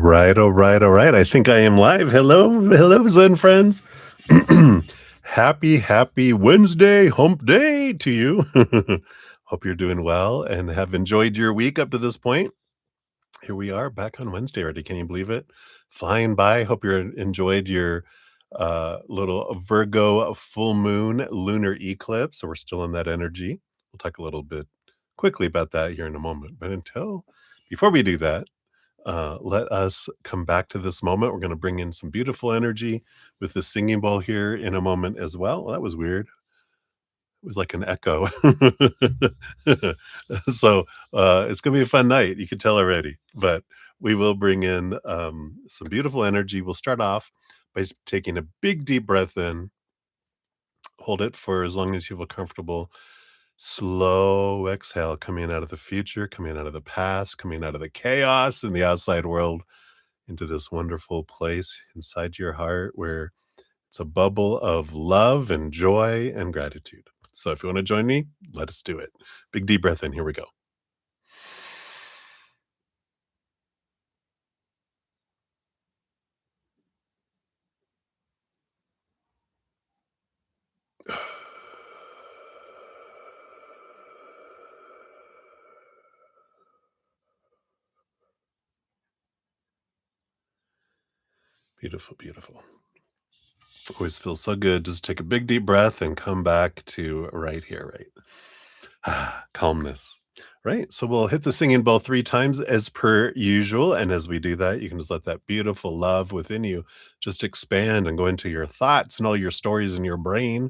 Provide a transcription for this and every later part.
right, all right, all right. I think I am live. Hello, Zen friends. Happy Wednesday, hump day to you. Hope you're doing well and have enjoyed your week up to this point. Here we are back on Wednesday already. Can you believe it? Flying by. Hope you enjoyed your little Virgo full moon lunar eclipse. So we're still in that energy. We'll talk a little bit quickly about that here in a moment. But before we do that, let us come back to this moment. We're going to bring in some beautiful energy with the singing bowl here in a moment as well. That was weird. It was like an echo. So it's going to be a fun night. You can tell already. But we will bring in some beautiful energy. We'll start off by taking a big deep breath in. Hold it for as long as you feel comfortable. Slow exhale coming out of the future, coming out of the past, coming out of the chaos in the outside world into this wonderful place inside your heart where it's a bubble of love and joy and gratitude. So if you want to join me, let us do it. Big deep breath in. Here we go. Beautiful, beautiful. Always feels so good. Just take a big deep breath and come back to right here, right? Calmness. Right. So we'll hit the singing bowl 3 times as per usual. And as we do that, you can just let that beautiful love within you just expand and go into your thoughts and all your stories in your brain,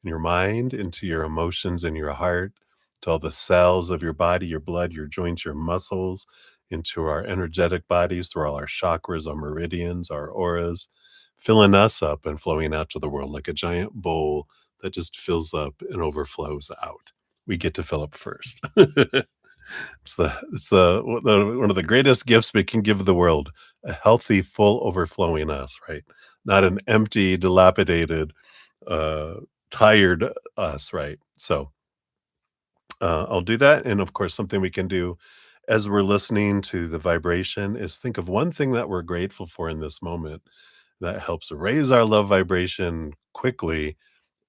in your mind, into your emotions in your heart, to all the cells of your body, your blood, your joints, your muscles, into our energetic bodies, through all our chakras, our meridians, our auras, filling us up and flowing out to the world like a giant bowl that just fills up and overflows out. We get to fill up first. It's one of the greatest gifts we can give the world, a healthy, full, overflowing us, right? Not an empty, dilapidated, uh, tired us, right? So, I'll do that, and of course, something we can do as we're listening to the vibration is think of one thing that we're grateful for in this moment that helps raise our love vibration quickly,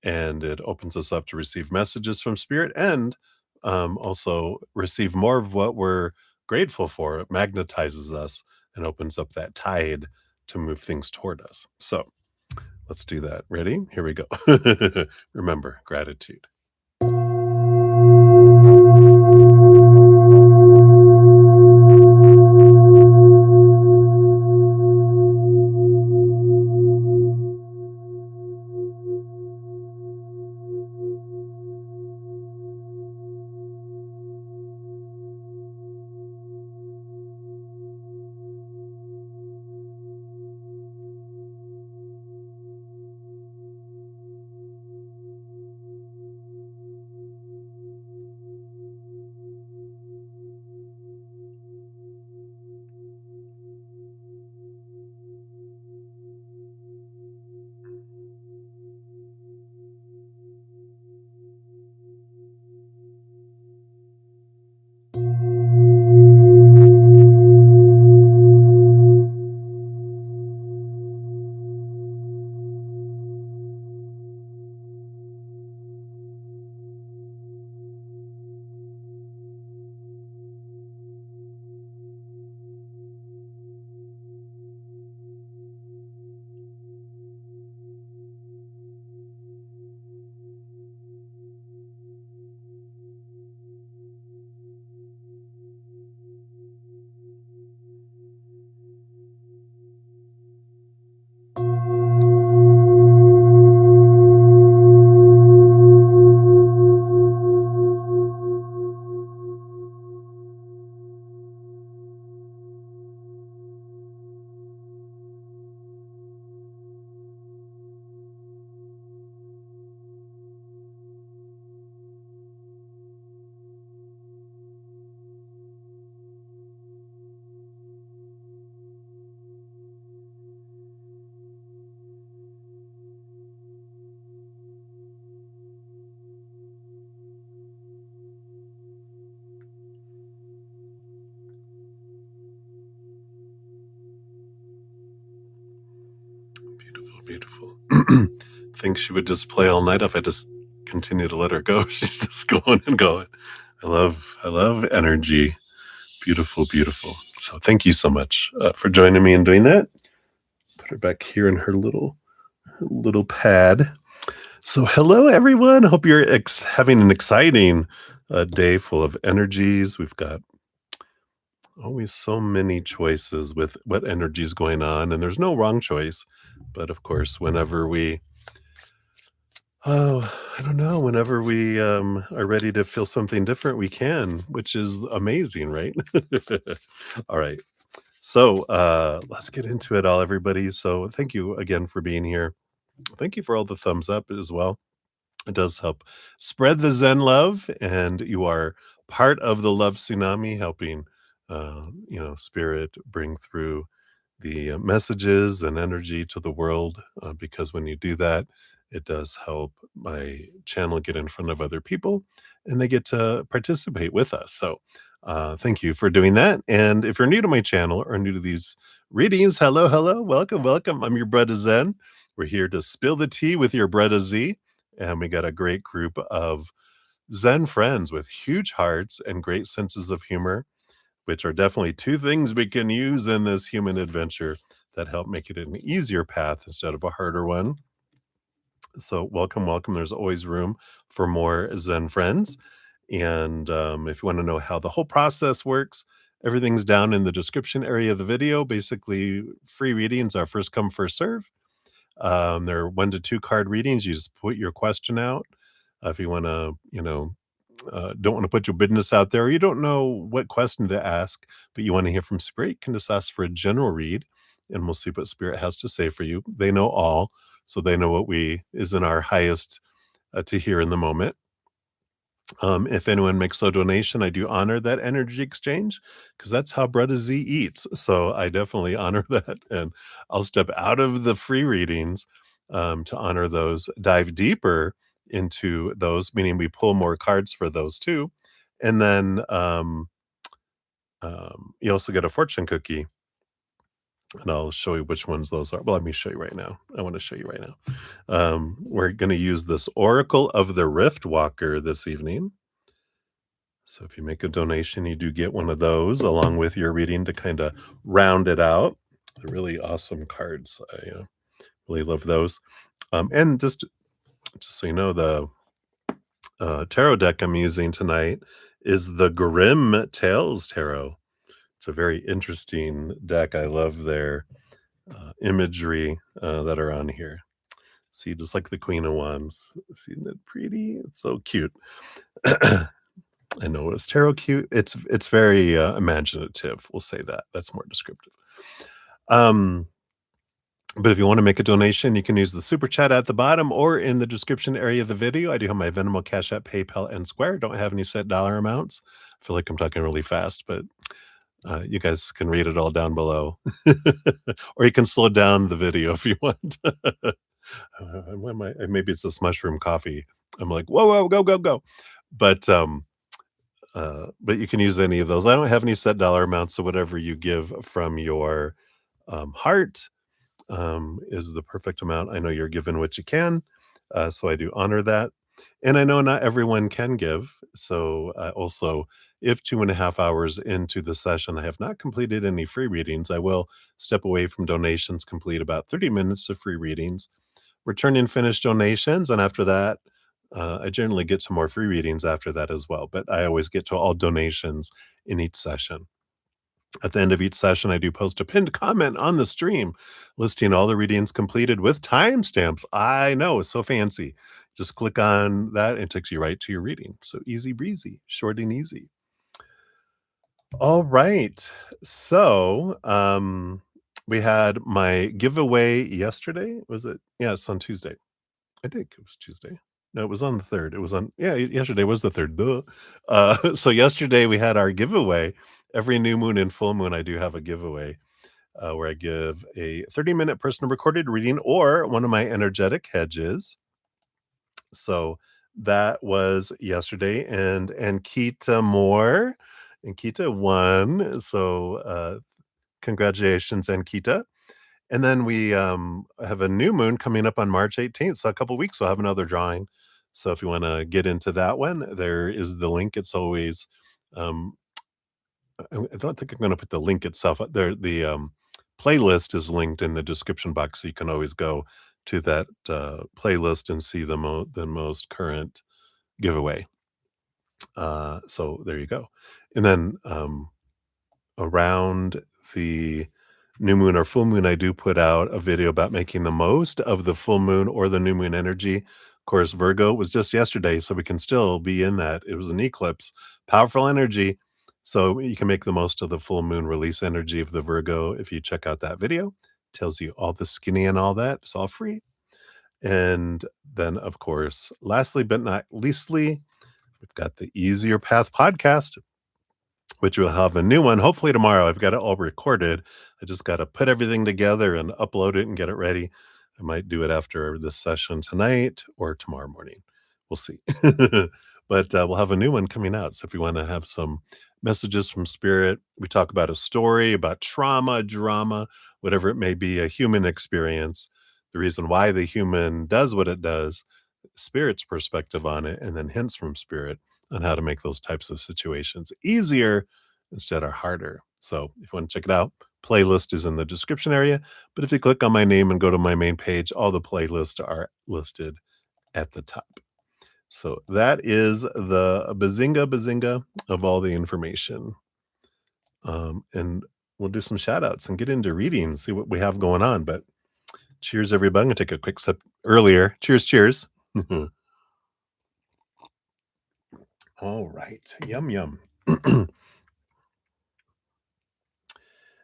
and it opens us up to receive messages from spirit and also receive more of what we're grateful for. It magnetizes us and opens up that tide to move things toward us. So let's do that. Ready? Here we go. Remember, gratitude. beautiful. Think she would just play all night if I just continue to let her go. She's just going and going. I love energy. Beautiful, beautiful. So thank you so much for joining me and doing that. Put her back here in her little pad. So hello, everyone. Hope you're having an exciting day full of energies. We've got always so many choices with what energy is going on, and there's no wrong choice. But of course, whenever we I don't know. Whenever we are ready to feel something different, we can, which is amazing, right? All right. So let's get into it all, everybody. So thank you again for being here. Thank you for all the thumbs up as well. It does help spread the Zen love, and you are part of the love tsunami, helping, spirit bring through the messages and energy to the world. Because when you do that, it does help my channel get in front of other people, and they get to participate with us. So, thank you for doing that. And if you're new to my channel or new to these readings, hello, hello, welcome, welcome. I'm your brother Zen. We're here to spill the tea with your brother Z. And we got a great group of Zen friends with huge hearts and great senses of humor, which are definitely two things we can use in this human adventure that help make it an easier path instead of a harder one. So, welcome, welcome. There's always room for more Zen friends. And if you want to know how the whole process works, everything's down in the description area of the video. Basically, free readings are first come, first serve. They're 1 to 2 card readings. You just put your question out. If you wanna, don't wanna put your business out there, or you don't know what question to ask, but you wanna hear from Spirit, you can just ask for a general read, and we'll see what Spirit has to say for you. They know all, so they know what we is in our highest, to hear in the moment. If anyone makes a donation, I do honor that energy exchange because that's how Brother Z eats. So I definitely honor that. And I'll step out of the free readings to honor those, dive deeper into those, meaning we pull more cards for those too. And then you also get a fortune cookie. And I'll show you which ones those are. Well, let me show you right now. I want to show you right now. We're going to use this Oracle of the Rift Walker this evening. So if you make a donation, you do get one of those along with your reading to kind of round it out. They're really awesome cards. I really love those. And just so you know, the tarot deck I'm using tonight is the Grim Tales Tarot. It's a very interesting deck. I love their imagery that are on here. See, just like the Queen of Wands. Isn't it pretty? It's so cute. I know it's tarot cute. It's very imaginative. We'll say that. That's more descriptive. But if you want to make a donation, you can use the super chat at the bottom or in the description area of the video. I do have my Venmo, Cash App, PayPal, and Square. Don't have any set dollar amounts. I feel like I'm talking really fast, but you guys can read it all down below, or you can slow down the video if you want. Maybe it's this mushroom coffee. I'm like, whoa, whoa, go, go, go. But you can use any of those. I don't have any set dollar amounts, so whatever you give from your heart is the perfect amount. I know you're given what you can, so I do honor that. And I know not everyone can give. So also, if 2.5 hours into the session I have not completed any free readings, I will step away from donations, complete about 30 minutes of free readings, return and finish donations, and after that, I generally get to more free readings after that as well, but I always get to all donations in each session. At the end of each session, I do post a pinned comment on the stream listing all the readings completed with timestamps. I know, it's so fancy. Just click on that and it takes you right to your reading. So easy breezy, short and easy. All right. So, we had my giveaway yesterday. Was it? Yeah, it's on Tuesday. I think it was Tuesday. No, it was on the 3rd. It was on yesterday was the 3rd, duh. So yesterday we had our giveaway. Every new moon and full moon, I do have a giveaway, where I give a 30-minute personal recorded reading or one of my energetic hedges. So that was yesterday, and Ankita Moore. Ankita won, so, congratulations, Ankita. And then we have a new moon coming up on March 18th. So a couple weeks we'll have another drawing. So if you want to get into that one, there is the link. It's always um, I don't think I'm going to put the link itself there. The playlist is linked in the description box, so you can always go to that playlist and see the most current giveaway. So there you go. And then around the new moon or full moon, I do put out a video about making the most of the full moon or the new moon energy. Of course, Virgo was just yesterday, so we can still be in that. It was an eclipse, powerful energy. So you can make the most of the full moon release energy of the Virgo if you check out that video. Tells you all the skinny and all that. It's all free. And then, of course, lastly but not leastly, we've got the Easier Path podcast, which will have a new one hopefully tomorrow. I've got it all recorded. I just got to put everything together and upload it and get it ready. I might do it after this session tonight or tomorrow morning. We'll see. But we'll have a new one coming out. So if you want to have some messages from spirit, we talk about a story, about trauma, drama, whatever it may be, a human experience, the reason why the human does what it does, spirit's perspective on it, and then hints from spirit on how to make those types of situations easier instead of harder. So if you want to check it out, playlist is in the description area. But if you click on my name and go to my main page, all the playlists are listed at the top. So that is the bazinga of all the information. And we'll do some shout outs and get into reading, see what we have going on. But cheers, everybody. I'm going to take a quick sip earlier. Cheers, cheers. All right. Yum, yum.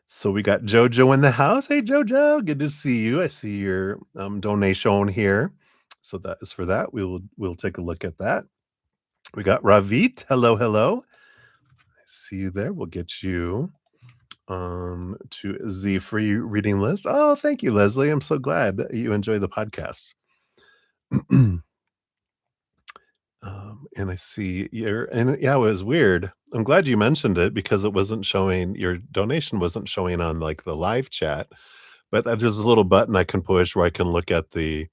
So we got Jojo in the house. Hey, Jojo, good to see you. I see your donation here. So that is for that. We'll take a look at that. We got Ravit. Hello, hello. I see you there. We'll get you to the free reading list. Oh, thank you, Leslie. I'm so glad that you enjoy the podcast. And I see yeah, it was weird. I'm glad you mentioned it because it wasn't showing, your donation wasn't showing on like the live chat, but there's a little button I can push where I can look at the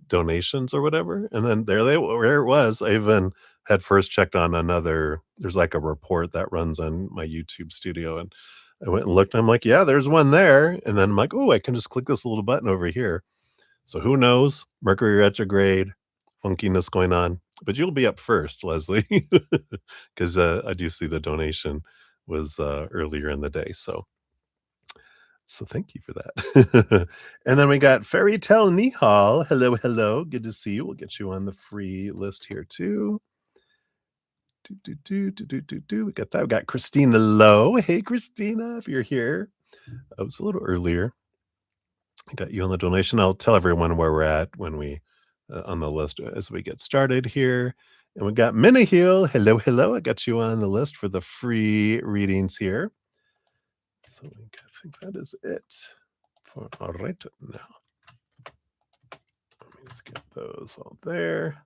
donations or whatever. And then there it was. I even had first checked on there's like a report that runs on my YouTube studio. And I went and looked, and I'm like, yeah, there's one there. And then I'm like, oh, I can just click this little button over here. So who knows? Mercury retrograde, funkiness going on. But you'll be up first, Leslie, because I do see the donation was earlier in the day. So thank you for that. And then we got Fairy Tale Nihal. Hello, hello. Good to see you. We'll get you on the free list here too. We got that. We got Christina Lowe. Hey, Christina, if you're here. I was a little earlier. I got you on the donation. I'll tell everyone where we're at when we on the list as we get started here. And we got Minahil. Hello, hello. I got you on the list for the free readings here. So I think that is it for right now. Let me just get those all there.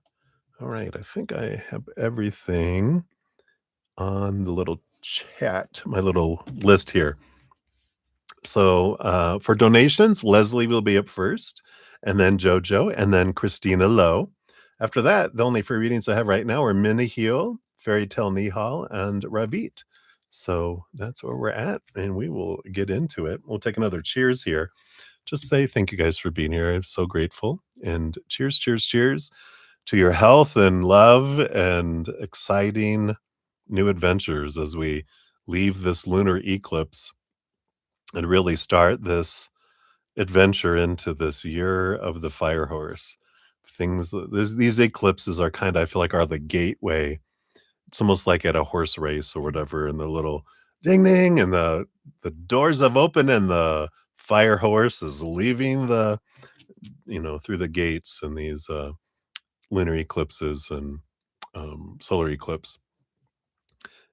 All right. I think I have everything on the little chat, my little list here. So for donations, Leslie will be up first, and then Jojo, and then Christina Lowe. After that, the only free readings I have right now are Minnie Heel, Fairy Tale Nihal, and Ravit. So that's where we're at, and we will get into it. We'll take another cheers here. Just say thank you guys for being here. I'm so grateful. And cheers, cheers, cheers to your health and love and exciting new adventures as we leave this lunar eclipse and really start this adventure into this year of the fire horse. These eclipses are kind of, I feel like, are the gateway. It's almost like at a horse race or whatever, and the little ding ding, and the doors have opened, and the fire horse is leaving through the gates in these lunar eclipses and solar eclipse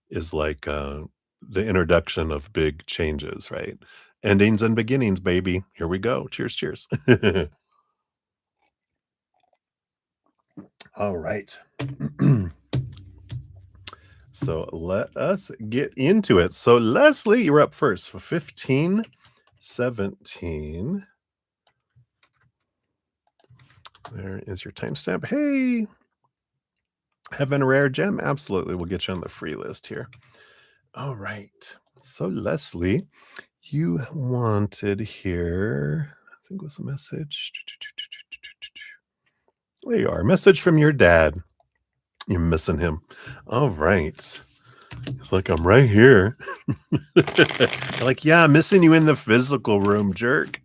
is like the introduction of big changes, right? Endings and beginnings, baby. Here we go. Cheers, cheers. All right. So let us get into it. So Leslie, you're up first for 15, 17. There is your timestamp. Hey, having a rare gem? Absolutely. We'll get you on the free list here. All right. So, Leslie, you wanted here, I think it was a message. There you are. Message from your dad. You're missing him. All right. It's like, I'm right here. Like, yeah, I'm missing you in the physical room, jerk.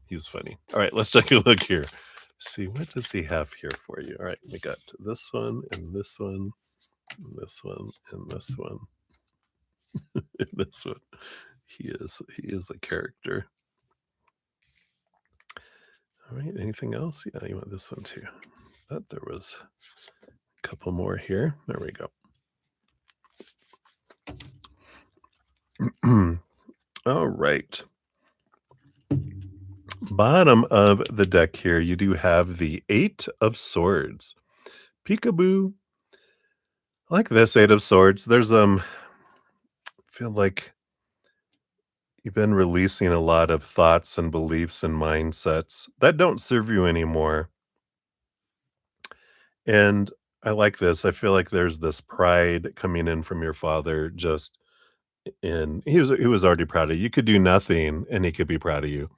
He's funny. All right, let's take a look here. See, what does he have here for you? All right, we got this one and this one, and this one, and this one, and this one. He is a character. All right, anything else? Yeah, you want this one too. Thought there was a couple more here. There we go. All right. Bottom of the deck here, you do have the Eight of Swords. Peekaboo. I like this Eight of Swords. There's feel like you've been releasing a lot of thoughts and beliefs and mindsets that don't serve you anymore. And I like this. I feel like there's this pride coming in from your father just in he was already proud of you. You could do nothing and he could be proud of you,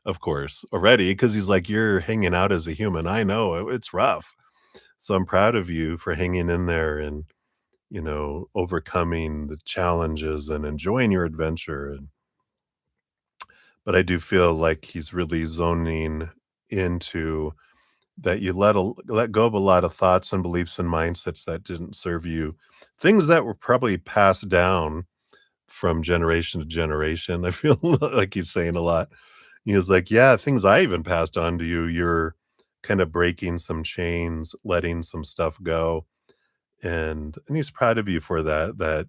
of course, already, because he's like, you're hanging out as a human. I know it's rough. So I'm proud of you for hanging in there and, overcoming the challenges and enjoying your adventure. But I do feel like he's really zoning into that you let go of a lot of thoughts and beliefs and mindsets that didn't serve you, things that were probably passed down from generation to generation. I feel like he's saying a lot. He was like, "Yeah, things I even passed on to you, you're kind of breaking some chains, letting some stuff go." And he's proud of you for that,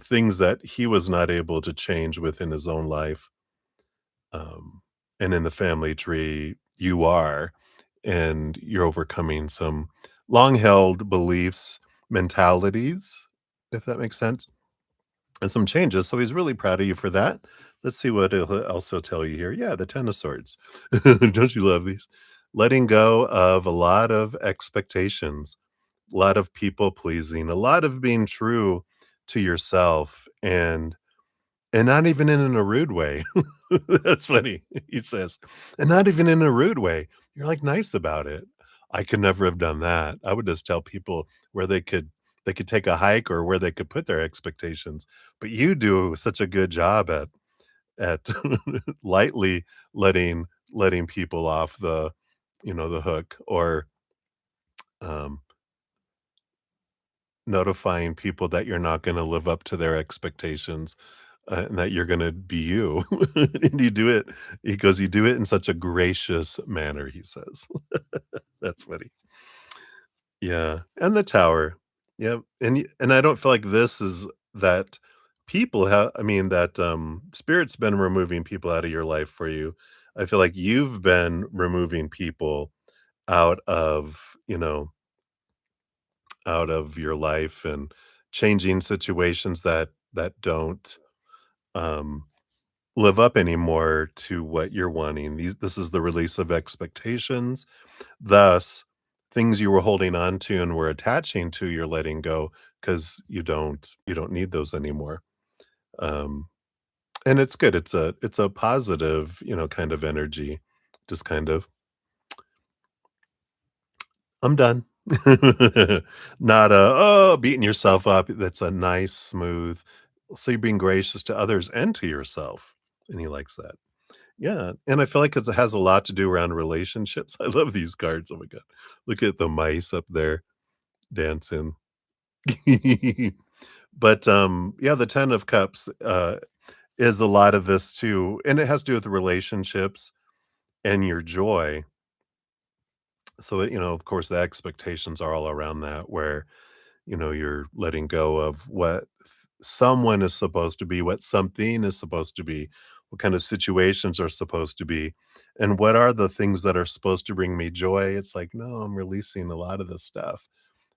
things that he was not able to change within his own life, um, and in the family tree, you are, and you're overcoming some long-held beliefs, mentalities, if that makes sense, and some changes, so he's really proud of you for that. Let's see what he'll also tell you here. Yeah, the Ten of Swords. Don't you love these? Letting go of a lot of expectations, a lot of people pleasing, a lot of being true to yourself, and not even in a rude way. That's funny, he says, "And not even in a rude way." You're, like, nice about it. I could never have done that. I would just tell people where they could take a hike or where they could put their expectations, but you do such a good job at lightly letting people off the hook, or, um, notifying people that you're not gonna live up to their expectations, and that you're gonna be you. And you do it he goes, "You do it in such a gracious manner," he says. That's funny. Yeah, and the tower. Yep, and I don't feel like this is that people have I mean, that, spirit's been removing people out of your life for you. I feel like you've been removing people out of, out of your life and changing situations that don't, um live up anymore to what you're wanting. This is the release of expectations. Thus, things you were holding on to and were attaching to, you're letting go because you don't need those anymore. Um, and it's good. It's a positive, kind of energy. Just kind of, I'm done. Not beating yourself up. That's a nice, smooth. So you're being gracious to others and to yourself. And he likes that. Yeah, and I feel like it has a lot to do around relationships. I love these cards, oh my god. Look at the mice up there dancing. But, yeah, the Ten of Cups, is a lot of this too, and it has to do with relationships and your joy. So, of course, the expectations are all around that where, you're letting go of what someone is supposed to be, what something is supposed to be, what kind of situations are supposed to be, and what are the things that are supposed to bring me joy. It's like, no, I'm releasing a lot of this stuff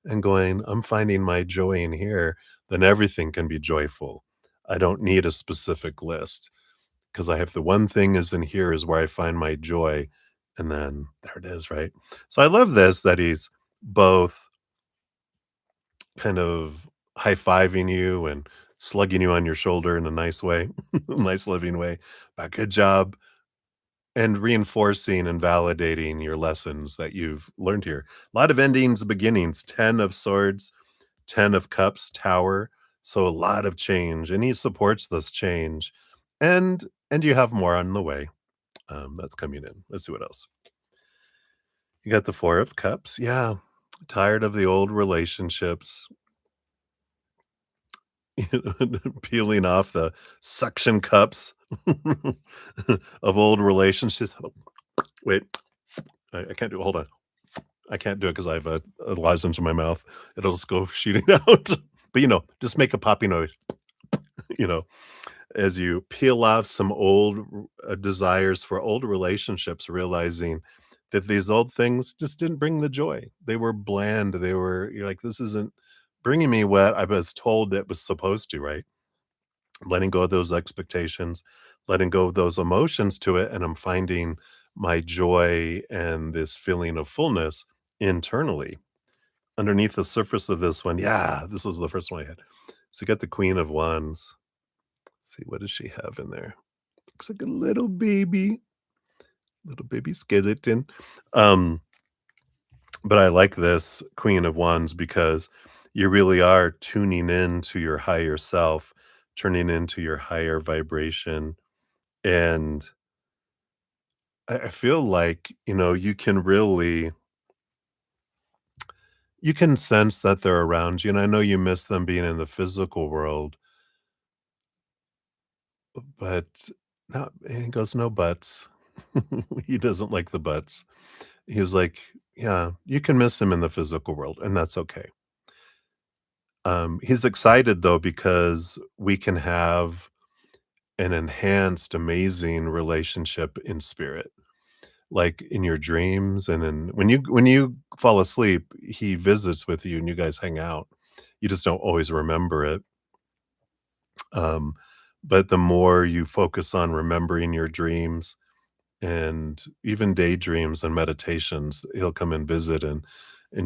and going, I'm finding my joy in here, then everything can be joyful. I don't need a specific list because I have the one thing is in here is where I find my joy, and then there it is, right? So I love this that he's both kind of high-fiving you and slugging you on your shoulder in a nice way, a nice living way, but good job, and reinforcing and validating your lessons that you've learned here. A lot of endings, beginnings, 10 of swords, 10 of cups, tower, so a lot of change, and he supports this change, and you have more on the way, that's coming in. Let's see what else. You got the 4 of cups, yeah, tired of the old relationships, peeling off the suction cups of old relationships. Wait, I can't do it, hold on. I can't do it because I have a lozenge in my mouth. It'll just go shooting out. But, just make a poppy noise, you know, as you peel off some old desires for old relationships, realizing that these old things just didn't bring the joy. They were bland. You're like, this isn't bringing me what I was told that was supposed to, right? Letting go of those expectations, letting go of those emotions to it. And I'm finding my joy and this feeling of fullness internally. Underneath the surface of this one, yeah, this was the first one I had. So you got the Queen of Wands. Let's see, what does she have in there? Looks like a little baby skeleton. Um, but I like this Queen of Wands because you really are tuning in to your higher self, turning into your higher vibration. And I feel like, you can sense that they're around you. And I know you miss them being in the physical world, but no, and he goes, no buts. He doesn't like the buts. He's like, yeah, you can miss him in the physical world, and that's okay. He's excited though because we can have an enhanced, amazing relationship in spirit, like in your dreams, and when you fall asleep, he visits with you and you guys hang out. You just don't always remember it. Um, but the more you focus on remembering your dreams and even daydreams and meditations, he'll come and visit, and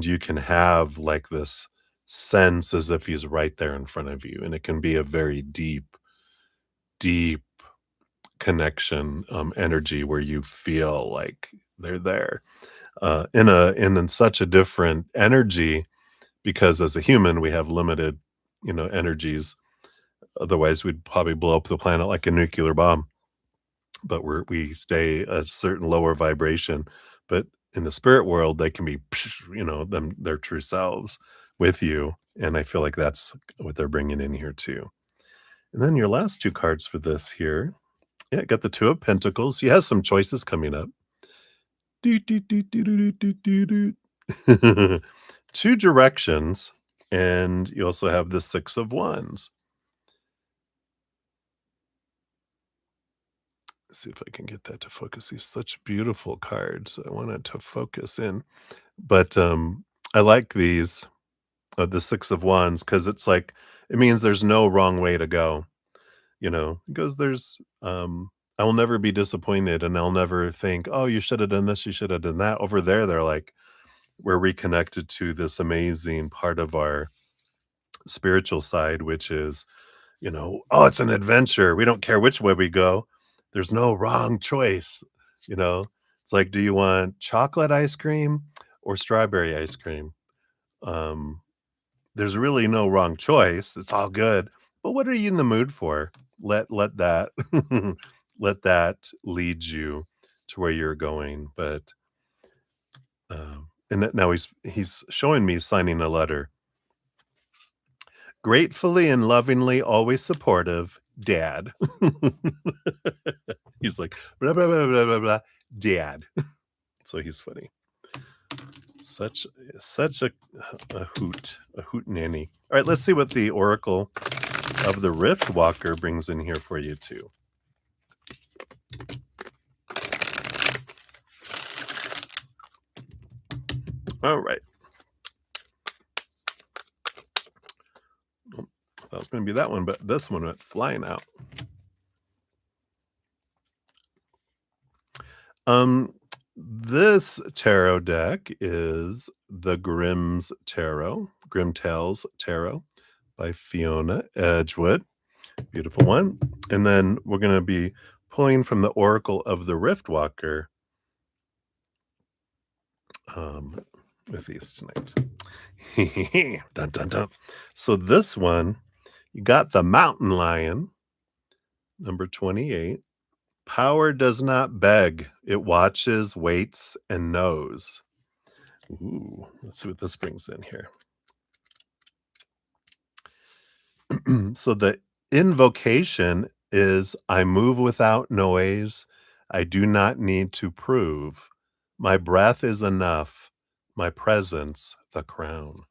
you can have like this sense as if he's right there in front of you, and it can be a very deep connection, energy where you feel like they're there, in such a different energy, because as a human we have limited, energies. Otherwise we'd probably blow up the planet like a nuclear bomb, but we stay a certain lower vibration. But in the spirit world, they can be, them their true selves with you, and I feel like that's what they're bringing in here too. And then your last 2 cards for this here, yeah, got the 2 of Pentacles. He has some choices coming up. Doot, doot, doot, doot, doot, doot, doot, doot. 2 directions, and you also have the 6 of Wands. Let's see if I can get that to focus. These such beautiful cards. I want it to focus in. But, I like these, the 6 of Wands, because it's like it means there's no wrong way to go, because I will never be disappointed, and I'll never think, "Oh, you shoulda done this, you shoulda done that." Over there, they're like, we're reconnected to this amazing part of our spiritual side, which is, "Oh, it's an adventure. We don't care which way we go. There's no wrong choice." You know? It's like, do you want chocolate ice cream or strawberry ice cream? Um, there's really no wrong choice. It's all good. But what are you in the mood for? Let that let that lead you to where you're going. But and now he's showing me signing a letter. Gratefully and lovingly, always supportive, Dad. He's like blah blah blah blah blah blah, Dad. So he's funny. Such such a hoot nanny. All right, let's see what the Oracle of the Rift Walker brings in here for you too. All right. That was going to be that one, but this one went flying out. Um, this tarot deck is the Grim Tales Tarot by Fiona Edgewood. Beautiful one. And then we're going to be pulling from the Oracle of the Riftwalker um, with these tonight. Dun, dun, dun. So this one, you got the Mountain Lion, number 28. Power does not beg, it watches, waits, and knows. Ooh, let's see what this brings in here. So the invocation is I move without noise. I do not need to prove. My breath is enough. My presence, the crown.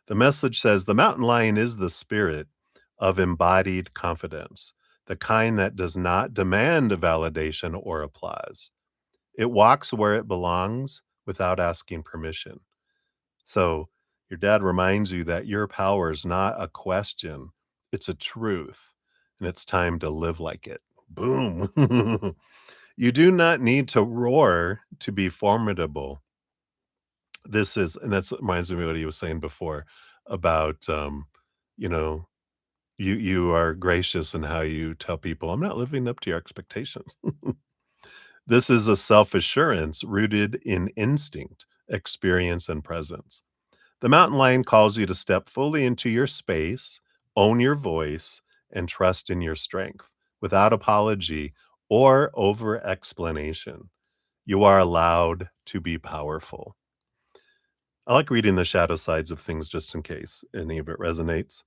The message says the mountain lion is the spirit of embodied confidence, the kind that does not demand validation or applause. It walks where it belongs without asking permission. So your dad reminds you that your power is not a question, it's a truth, and it's time to live like it. Boom. You do not need to roar to be formidable. This is, and that's reminds me of what he was saying before about, you know, you are gracious in how you tell people, I'm not living up to your expectations. This is a self assurance rooted in instinct, experience, and presence. The mountain lion calls you to step fully into your space, own your voice, and trust in your strength without apology or over explanation. You are allowed to be powerful. I like reading the shadow sides of things just in case any of it resonates.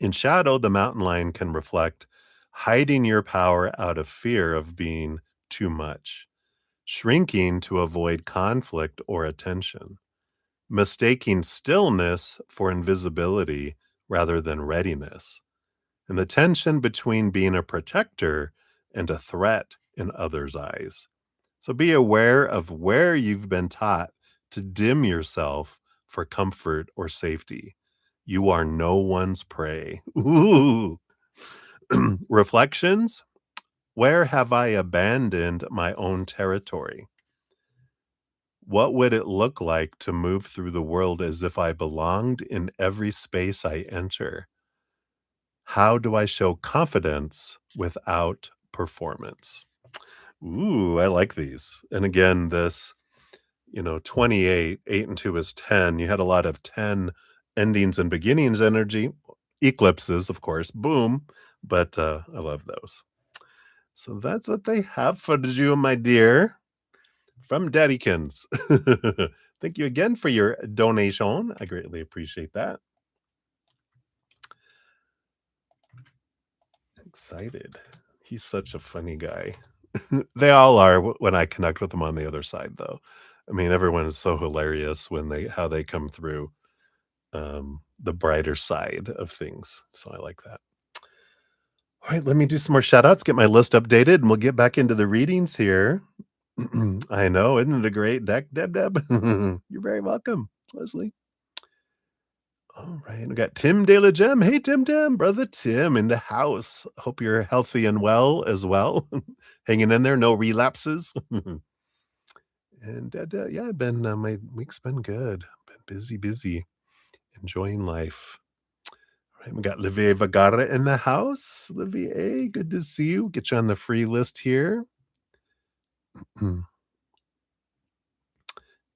In shadow, the mountain lion can reflect hiding your power out of fear of being too much, shrinking to avoid conflict or attention, mistaking stillness for invisibility rather than readiness, and the tension between being a protector and a threat in others' eyes. So be aware of where you've been taught to dim yourself for comfort or safety. You are no one's prey. Ooh. Reflections. Where have I abandoned my own territory? What would it look like to move through the world as if I belonged in every space I enter? How do I show confidence without performance? Ooh, I like these. And again, this, 28, 8 and 2 is 10. You had a lot of 10 endings and beginnings energy, eclipses, of course, boom. But I love those. So that's what they have for you, my dear. From Daddykins. Thank you again for your donation. I greatly appreciate that. Excited. He's such a funny guy. They all are when I connect with them on the other side, though. I mean, everyone is so hilarious when they how they come through the brighter side of things. So I like that. All right, let me do some more shout outs, get my list updated, and we'll get back into the readings here. I know, isn't it a great deck, Deb? You're very welcome, Leslie. All right, we got Tim De La Gem. Hey, Tim, brother Tim in the house. Hope you're healthy and well as well. Hanging in there, no relapses. And yeah, I've been my week's been good. Been busy, enjoying life. All right, we got Livier Vagara in the house. Livier, good to see you. Get you on the free list here.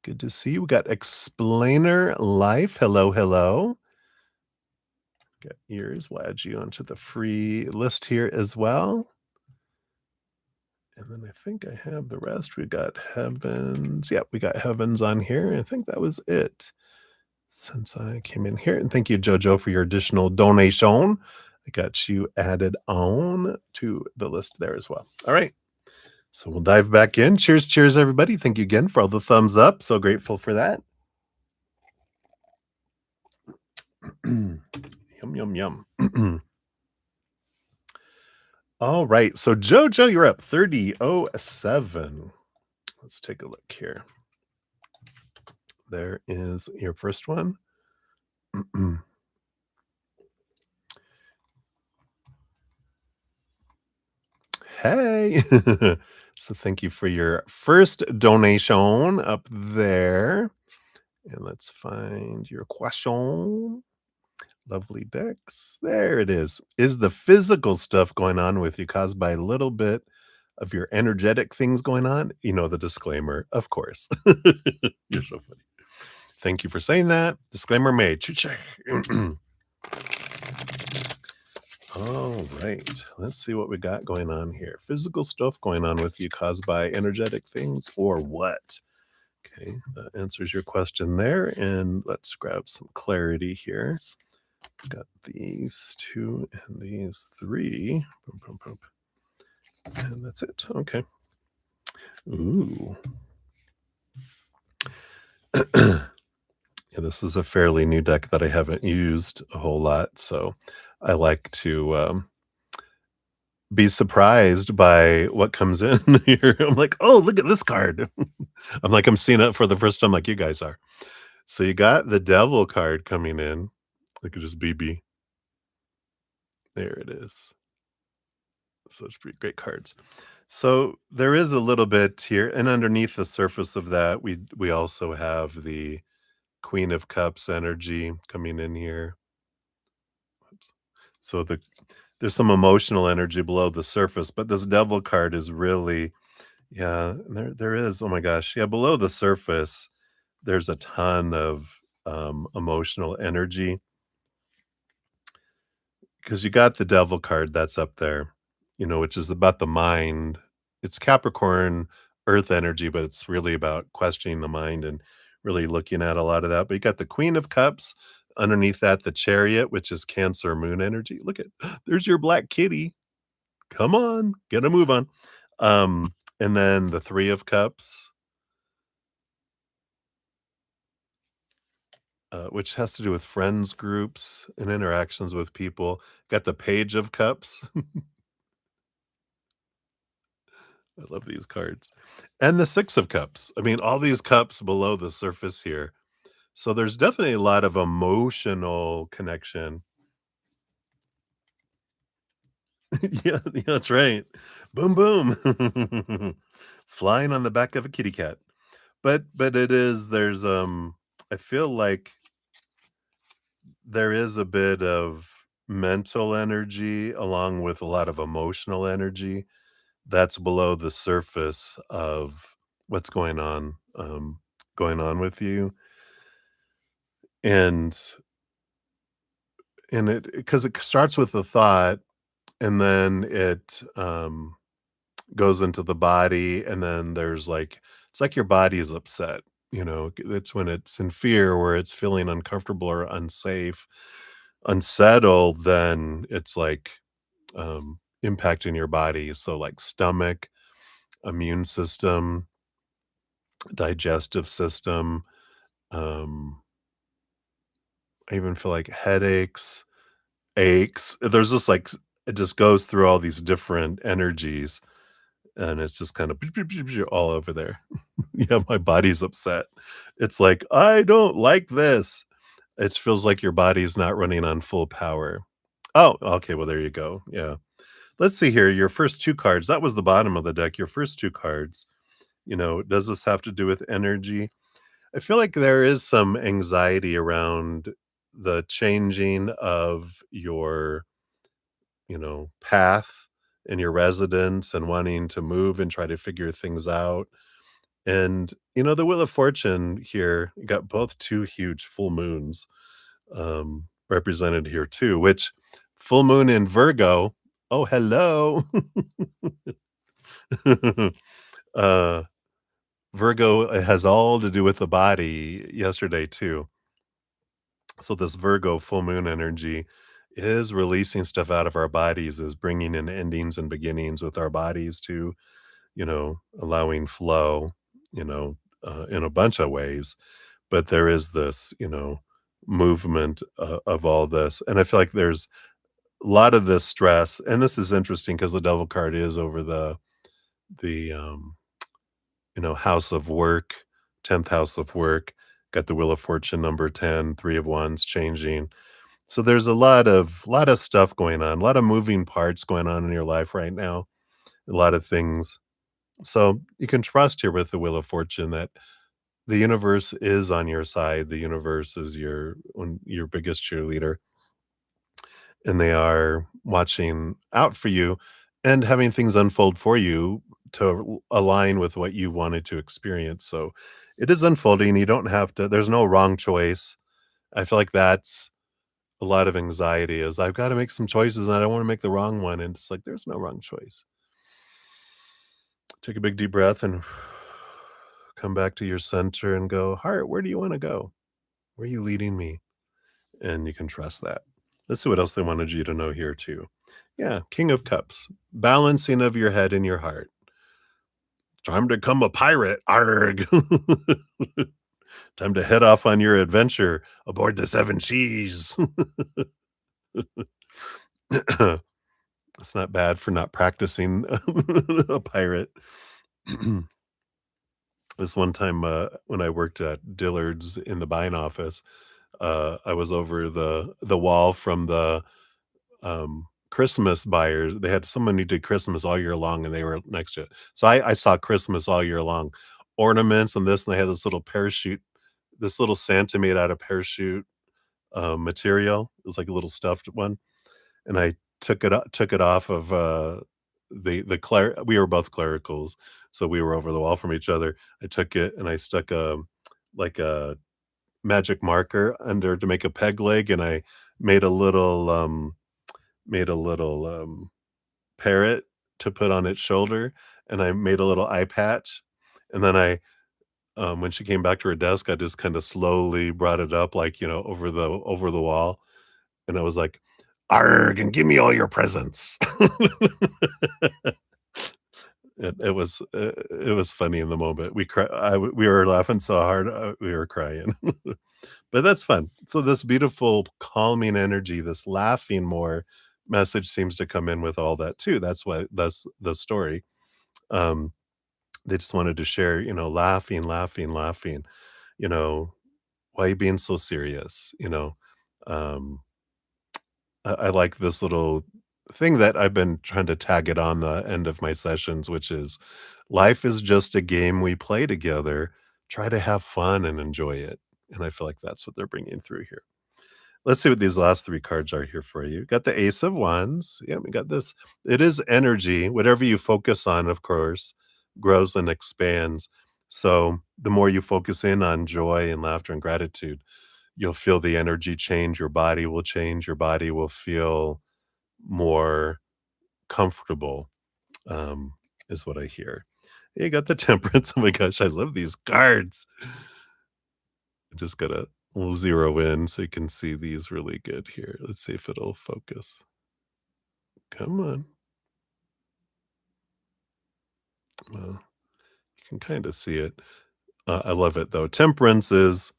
Good to see you. We got Explainer Life. Hello. Got ears. We'll add you onto the free list here as well. And then I think I have the rest. We got Heavens. Yep, we got Heavens on here. I think that was it since I came in here. And thank you, Jojo, for your additional donation. I got you added on to the list there as well. All right. So we'll dive back in. Cheers, everybody. Thank you again for all the thumbs up. So grateful for that. Yum. All right. So Jojo, you're up 3007. Let's take a look here. There is your first one. Hey. So thank you for your first donation up there. And let's find your question. Lovely decks. There it is. Is the physical stuff going on with you caused by a little bit of your energetic things going on? You know, the disclaimer, of course. You're so funny. Thank you for saying that. Disclaimer made. Cha-ching. All right. Let's see what we got going on here. Physical stuff going on with you caused by energetic things or what? Okay, that answers your question there. And let's grab some clarity here. Got these two and these three. Boom, boom, boom. And that's it. Okay. Ooh. Yeah, this is a fairly new deck that I haven't used a whole lot. So I like to be surprised by what comes in here. I'm like, oh, look at this card. I'm seeing it for the first time, like you guys are. So you got the Devil card coming in. Look at this BB. There it is. Such pretty great cards. So there is a little bit here, and underneath the surface of that, we also have the Queen of Cups energy coming in here. Oops. So there's some emotional energy below the surface, but this Devil card is really, yeah, there is. Oh my gosh, yeah, below the surface, there's a ton of emotional energy because you got the Devil card that's up there, which is about the mind. It's Capricorn earth energy, but it's really about questioning the mind and really looking at a lot of that. But you got the Queen of Cups underneath that, the Chariot, which is Cancer moon energy. Look at there's your black kitty. Come on, get a move on. And then the Three of Cups, which has to do with friends groups and interactions with people. Got the Page of Cups. I love these cards. And the Six of Cups. I mean, all these cups below the surface here. So there's definitely a lot of emotional connection. Yeah, yeah, that's right. Boom, boom. Flying on the back of a kitty cat. But it is I feel like there is a bit of mental energy along with a lot of emotional energy that's below the surface of what's going on with you. And it because it starts with a thought and then it goes into the body and then there's like it's like your body is upset. It's when it's in fear where it's feeling uncomfortable or unsafe, unsettled, then it's like impacting your body. So like stomach, immune system, digestive system, um I even feel like headaches, aches. There's just like it just goes through all these different energies and it's just kind of all over there. Yeah, my body's upset. It's like, I don't like this. It feels like your body's not running on full power. Oh, okay. Well, there you go. Yeah. Let's see here. Your first two cards. That was the bottom of the deck. Your first two cards. Does this have to do with energy? I feel like there is some anxiety around the changing of your, path in your residence and wanting to move and try to figure things out. And, the Wheel of Fortune here, you got both two huge full moons represented here too, which full moon in Virgo. Oh, hello. uh, Virgo has all to do with the body yesterday too. So this Virgo full moon energy is releasing stuff out of our bodies, is bringing in endings and beginnings with our bodies too, allowing flow, in a bunch of ways. But there is this, movement of all this. And I feel like there's a lot of this stress. And this is interesting because the Devil card is over the house of work, 10th house of work. Got the Wheel of Fortune number 10, Three of Wands changing. So there's a lot of stuff going on, a lot of moving parts going on in your life right now. A lot of things So you can trust here with the Wheel of Fortune that the universe is on your side. The universe is your biggest cheerleader, and they are watching out for you and having things unfold for you to align with what you wanted to experience. So it is unfolding. You don't have to, there's no wrong choice. I feel like that's a lot of anxiety is I've got to make some choices and I don't want to make the wrong one. And it's like, there's no wrong choice. Take a big deep breath and come back to your center and go, heart, where do you want to go? Where are you leading me? And you can trust that. Let's see what else they wanted you to know here too. Yeah, King of Cups, balancing of your head and your heart. Time to become a pirate. Arg. Time to head off on your adventure aboard the Seven Seas. It's not bad for not practicing a pirate. This one time when I worked at Dillard's in the buying office, I was over the wall from the Christmas buyers. They had someone who did Christmas all year long, and they were next to it. So I saw Christmas all year long, ornaments and this, and they had this little parachute, this little Santa made out of parachute material. It was like a little stuffed one, and I took it off of we were both clericals, so we were over the wall from each other. I took it and I stuck like a magic marker under to make a peg leg, and I made a little made a little, parrot to put on its shoulder, and I made a little eye patch, and then when she came back to her desk, I just kinda slowly brought it up, like, over the wall, and I was like, "Arg, and give me all your presents." It was funny in the moment. We were laughing so hard, we were crying. But that's fun. So this beautiful calming energy, this laughing more message seems to come in with all that too. That's the story. Um, they just wanted to share, laughing, laughing, laughing. You know, why are you being so serious? Um, I like this little thing that I've been trying to tag it on the end of my sessions, which is life is just a game we play together. Try to have fun and enjoy it. And I feel like that's what they're bringing through here. Let's see what these last 3 cards are here for you. Got the Ace of Wands. Yeah, we got this. It is energy. Whatever you focus on, of course, grows and expands. So the more you focus in on joy and laughter and gratitude, you'll feel the energy change. Your body will change. Your body will feel more comfortable, is what I hear. You got the Temperance. Oh my gosh, I love these cards. I just gotta we'll zero in so you can see these really good here. Let's see if it'll focus. Come on. Well, you can kind of see it. I love it though. Temperance is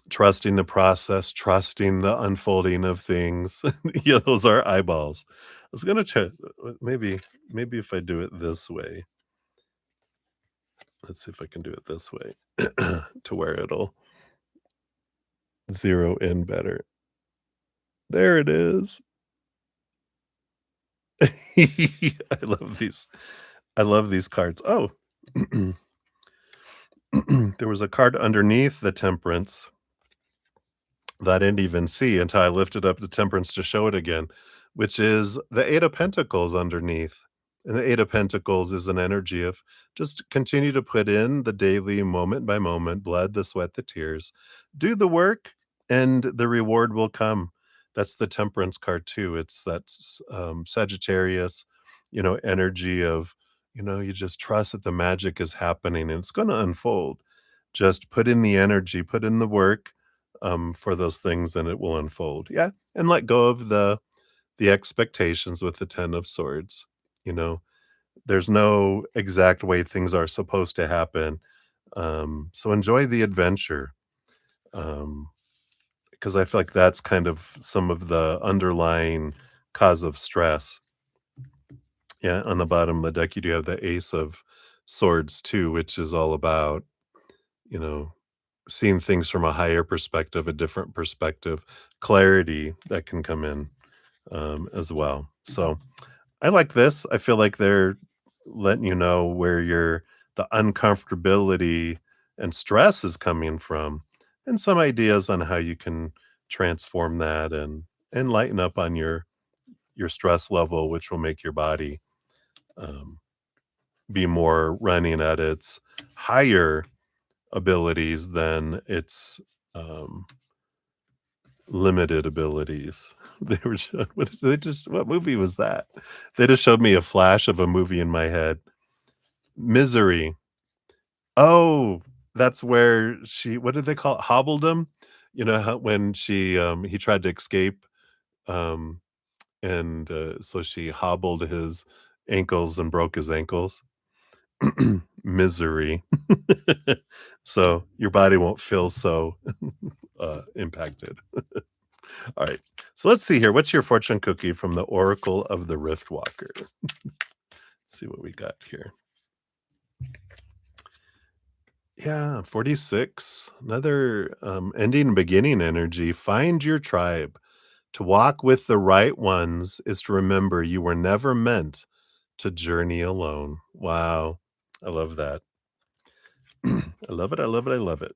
trusting the process, trusting the unfolding of things. Yeah, those are eyeballs. I was gonna try maybe if I do it this way. Let's see if I can do it this way to where it'll zero in better. There it is. I love these. I love these cards. Oh, there was a card underneath the Temperance that I didn't even see until I lifted up the Temperance to show it again, which is the Eight of Pentacles underneath. And the Eight of Pentacles is an energy of just continue to put in the daily moment by moment, blood, the sweat, the tears. Do the work and the reward will come. That's the Temperance card too. It's that Sagittarius, energy of, you just trust that the magic is happening and it's going to unfold. Just put in the energy, put in the work, for those things and it will unfold. Yeah, and let go of the expectations with the 10 of swords, you know? There's no exact way things are supposed to happen, so enjoy the adventure, um, because I feel like that's kind of some of the underlying cause of stress. Yeah, on the bottom of the deck, you do have the Ace of Swords too, which is all about, you know, seeing things from a higher perspective, a different perspective, clarity that can come in, as well. So I like this. I feel like they're letting you know where the uncomfortability and stress is coming from, and some ideas on how you can transform that and lighten up on your stress level, which will make your body um, be more running at its higher abilities than its um, limited abilities. They were what did they just what movie was that? They just showed me a flash of a movie in my head. Misery. Oh, that's where she what did they call it? Hobbled him? You know, how when he tried to escape, um, so she hobbled his ankles and broke his ankles. Misery. So your body won't feel so, impacted. Alright, so let's see here. What's your fortune cookie from the Oracle of the Rift Walker? See what we got here. Yeah, 46. Another, ending and beginning energy. Find your tribe. To walk with the right ones is to remember you were never meant to journey alone. Wow. I love that. I love it, I love it, I love it.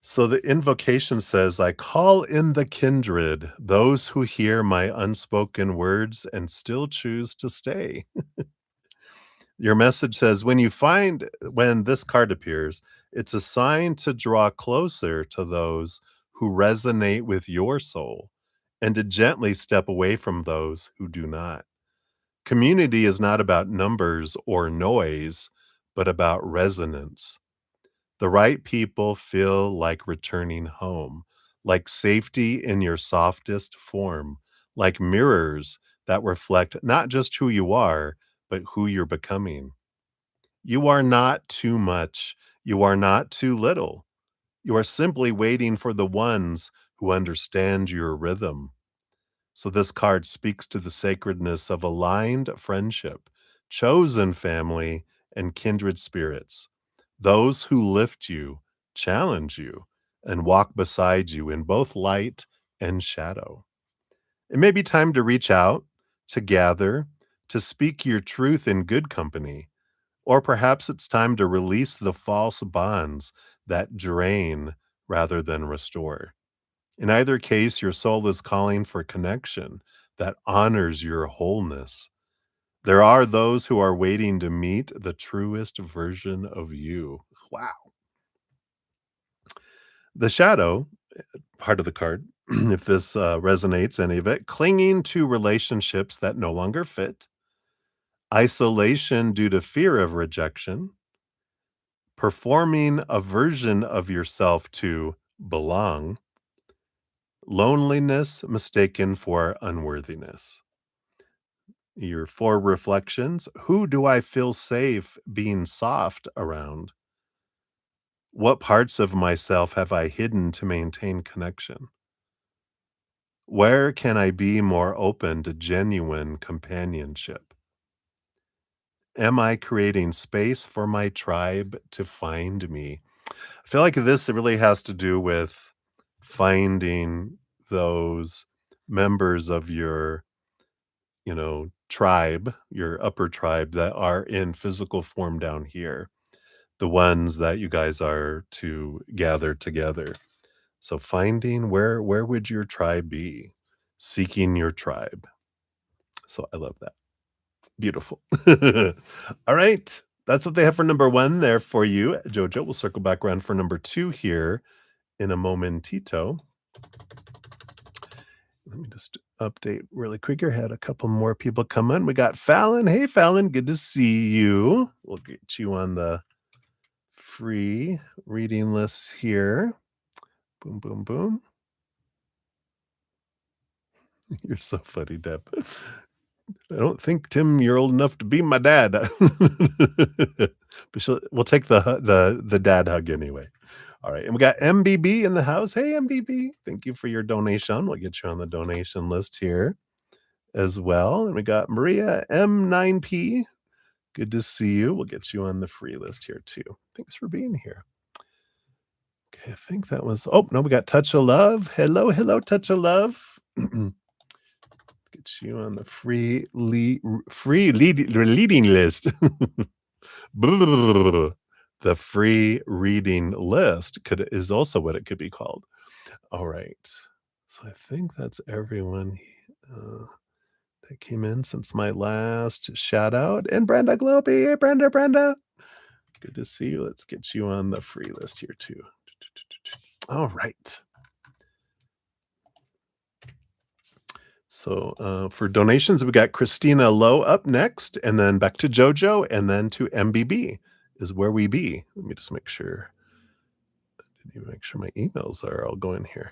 So the invocation says, I call in the kindred, those who hear my unspoken words and still choose to stay. Your message says, when this card appears, it's a sign to draw closer to those who resonate with your soul and to gently step away from those who do not. Community is not about numbers or noise, but about resonance. The right people feel like returning home, like safety in your softest form, like mirrors that reflect not just who you are, but who you're becoming. You are not too much. You are not too little. You are simply waiting for the ones who understand your rhythm. So, this card speaks to the sacredness of aligned friendship, chosen family, and kindred spirits. Those who lift you, challenge you, and walk beside you in both light and shadow. It may be time to reach out, to gather, to speak your truth in good company, or perhaps it's time to release the false bonds that drain rather than restore. In either case, your soul is calling for connection that honors your wholeness. There are those who are waiting to meet the truest version of you. Wow. The shadow part of the card, if this resonates, any of it, clinging to relationships that no longer fit, isolation due to fear of rejection, performing a version of yourself to belong, loneliness mistaken for unworthiness. Your 4 reflections. Who do I feel safe being soft around? What parts of myself have I hidden to maintain connection? Where can I be more open to genuine companionship? Am I creating space for my tribe to find me? I feel like this really has to do with finding those members of your, tribe, your upper tribe that are in physical form down here, the ones that you guys are to gather together. So finding where would your tribe be? Seeking your tribe. So I love that. Beautiful. All right. That's what they have for number 1 there for you, Jojo. We'll circle back around for number 2 here in a momentito. Let me just update really quick here. Had a couple more people come in. We got Fallon. Hey, Fallon. Good to see you. We'll get you on the free reading lists here. Boom, boom, boom. You're so funny, Deb. I don't think, Tim, you're old enough to be my dad. But we'll take the dad hug anyway. All right, and we got MBB in the house. Hey, MBB, thank you for your donation. We'll get you on the donation list here as well. And we got Maria M9P. Good to see you. We'll get you on the free list here too. Thanks for being here. Okay, I think that was. Oh no, we got Touch of Love. Hello, hello, Touch of Love. get you on the free leading list. The free reading list could is also what it could be called. All right. So I think that's everyone uh, that came in since my last shout out. And Brenda Globy. Hey, Brenda. Good to see you. Let's get you on the free list here too. All right. So for donations, we got Christina Lowe up next, and then back to JoJo, and then to MBB is where we be. Let me just make sure. Let me make sure my emails are all going here.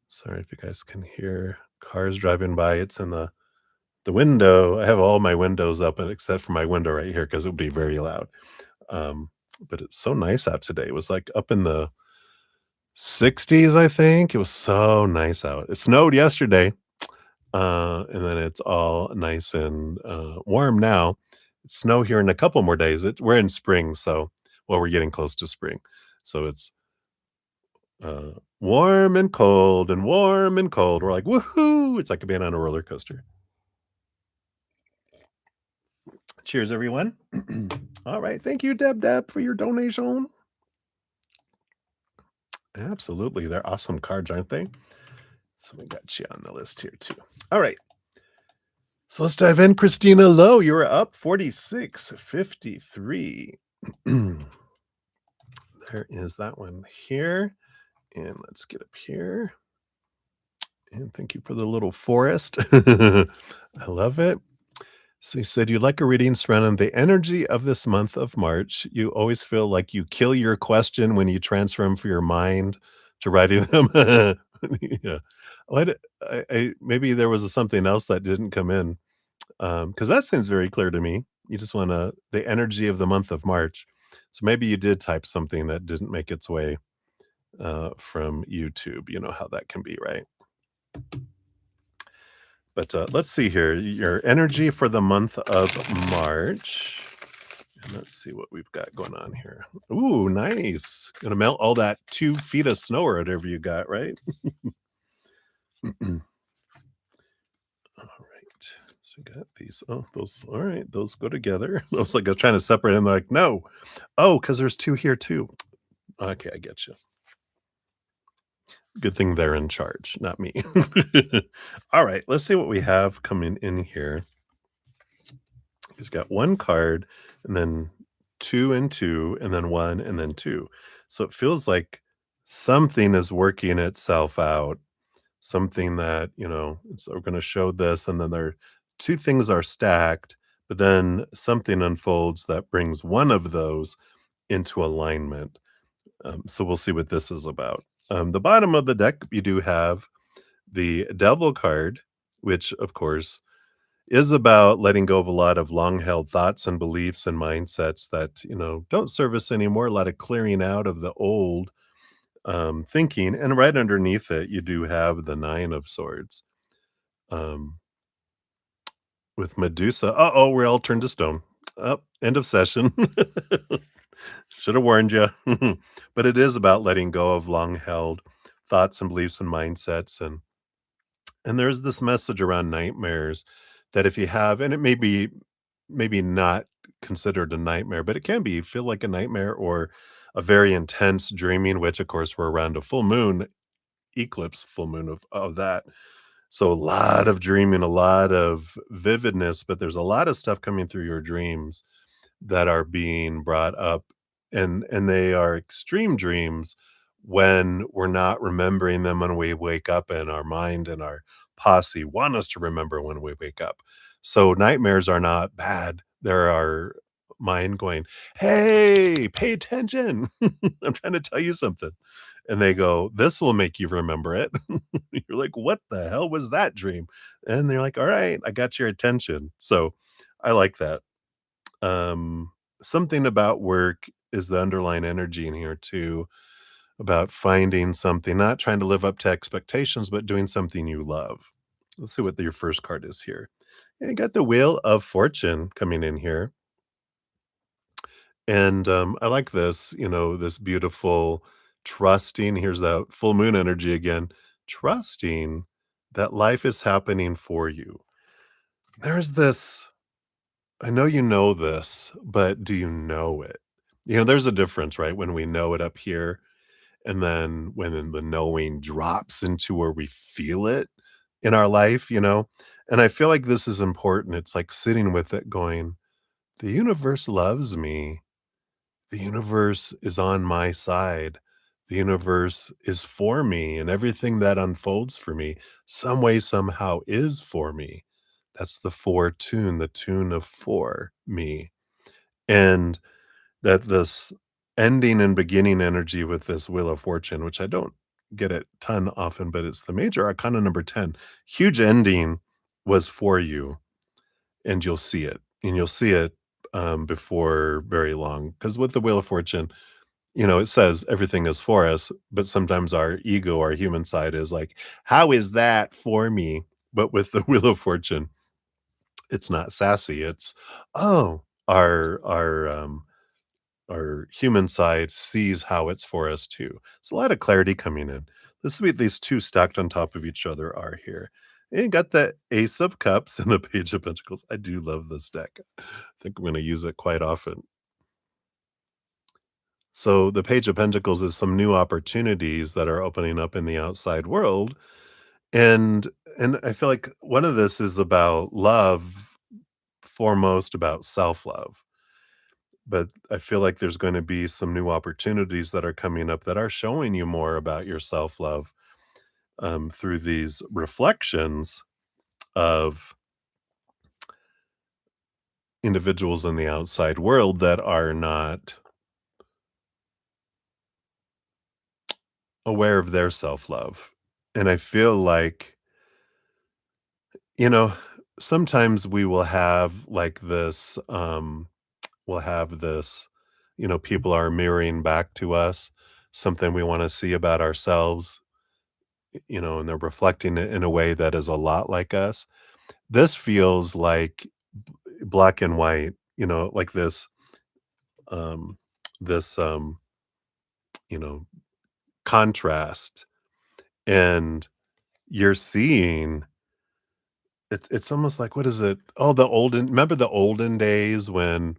Sorry if you guys can hear cars driving by. It's in the window. I have all my windows up, except for my window right here because it would be very loud. Um, but it's so nice out today. It was like up in the 60s, I think. It was so nice out. It snowed yesterday, and then it's all nice and warm now. It's snow here in a couple more days. We're in spring, so well, we're getting close to spring, so it's uh, warm and cold and warm and cold. We're like, woohoo! It's like being on a roller coaster. Cheers, everyone. All right, thank you, Deb, for your donation. Absolutely, they're awesome cards, aren't they? So we got you on the list here too. All right. So let's dive in. Christina Lowe, you're up 4653. There is that one here. And let's get up here. And thank you for the little forest. I love it. So you said you like a reading surrounding the energy of this month of March. You always feel like you kill your question when you transfer them for your mind to writing them. Yeah. Maybe there was something else that didn't come in. Because that seems very clear to me. You just wanna the energy of the month of March. So maybe you did type something that didn't make its way, from YouTube. You know how that can be, right? But, let's see here. Your energy for the month of March, and let's see what we've got going on here. Ooh, nice. Gonna melt all that 2 feet of snow or whatever you got, right? Alright. So we got these. Oh, those alright, those go together. I was like, I was trying to separate them, they're like, "No." Oh, because there's 2 here too. Okay, I get you. Good thing they're in charge, not me. Alright, let's see what we have coming in here. He's got 1 card, and then 2 and 2, and then 1, and then 2. So it feels like something is working itself out. Something that, it's we're gonna show this, and then there 2 things are stacked, but then something unfolds that brings one of those into alignment. So we'll see what this is about. The bottom of the deck, you do have the Devil card, which, of course, is about letting go of a lot of long-held thoughts and beliefs and mindsets that, don't serve us anymore, a lot of clearing out of the old thinking, and right underneath it, you do have the 9 of swords, um, with Medusa. Uh-oh, we're all turned to stone. Oh, end of session. Should have warned you. But it is about letting go of long-held thoughts and beliefs and mindsets, and there's this message around nightmares that if you have, and it may be maybe not considered a nightmare, but it can be feel like a nightmare or a very intense dreaming, which of course we're around a full moon eclipse, full moon of that. So a lot of dreaming, a lot of vividness, but there's a lot of stuff coming through your dreams that are being brought up, and they are extreme dreams when we're not remembering them when we wake up, and our mind and our posse want us to remember when we wake up. So nightmares are not bad. There are mind going, "Hey, pay attention. I'm trying to tell you something." And they go, "This will make you remember it." You're like, "What the hell was that dream?" And they're like, "All right, I got your attention." So I like that. Um, Something about work is the underlying energy in here too, about finding something, not trying to live up to expectations, but doing something you love. Let's see what your first card is here. Yeah, you got the Wheel of Fortune coming in here. And I like this, this beautiful trusting. Here's that full moon energy again. Trusting that life is happening for you. There's this, I know you know this, but do you know it? There's a difference, right? When we know it up here, and then when the knowing drops into where we feel it in our life. And I feel like this is important. It's like sitting with it going, the universe loves me. The universe is on my side. The universe is for me, and everything that unfolds for me, some way, somehow is for me. That's the four tune, the tune of for me. And that this ending and beginning energy with this Wheel of Fortune, which I don't get a ton often, but it's the major arcana number 10. Huge ending was for you, and you'll see it. And you'll see it before very long. Because with the Wheel of Fortune, it says everything is for us, but sometimes our ego, our human side is like, how is that for me? But with the Wheel of Fortune, it's not sassy. It's, oh, our human side sees how it's for us too. It's a lot of clarity coming in. This is what these two stacked on top of each other are here. And you got the Ace of Cups and the Page of Pentacles. I do love this deck. I think I'm going to use it quite often. So the Page of Pentacles is some new opportunities that are opening up in the outside world. And and I feel like one of this is about love, foremost about self-love. But I feel like there's going to be some new opportunities that are coming up that are showing you more about your self-love through these reflections of individuals in the outside world that are not aware of their self-love. And I feel like, you know, sometimes we will have like this, we'll have this, people are mirroring back to us something we want to see about ourselves, and they're reflecting it in a way that is a lot like us. This feels like black and white, like um, this, you know, contrast. And you're seeing it's almost like, what is it? Oh, remember the olden days when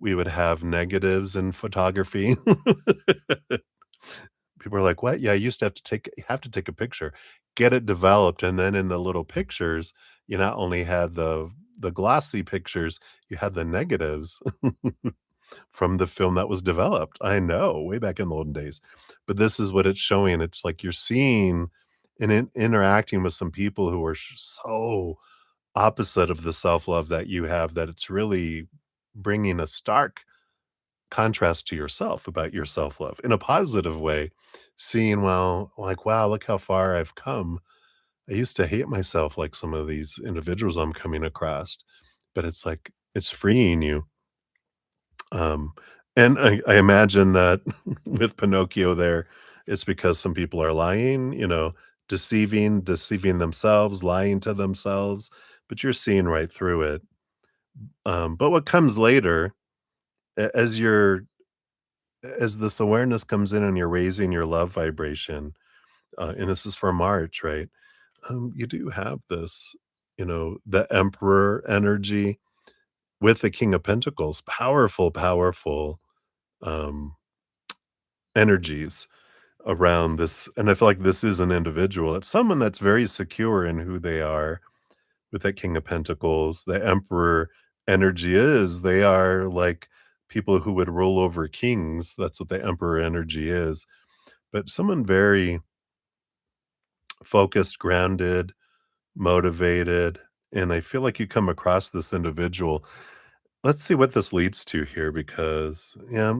we would have negatives in photography? People are like, "What? Yeah, I used to have to take a picture, get it developed, and then in the little pictures, you not only had the glossy pictures, you had the negatives from the film that was developed." I know, way back in the olden days. But this is what it's showing. It's like you're seeing and interacting with some people who are so opposite of the self-love that you have, that it's really bringing a stark contrast to yourself about your self-love in a positive way, seeing, well, like, wow, look how far I've come. I used to hate myself like some of these individuals I'm coming across, but it's like it's freeing you. Um, and I imagine that with Pinocchio there, it's because some people are lying, deceiving themselves, lying to themselves, but you're seeing right through it. But what comes later, as this awareness comes in and you're raising your love vibration, and this is for March, right? You do have this, the Emperor energy with the King of Pentacles, powerful, powerful um, energies around this. And I feel like this is an individual. It's someone that's very secure in who they are with that King of Pentacles. The Emperor energy is they are like people who would rule over kings. That's what the Emperor energy is. But someone very focused, grounded, motivated. And I feel like you come across this individual. Let's see what this leads to here because, yeah,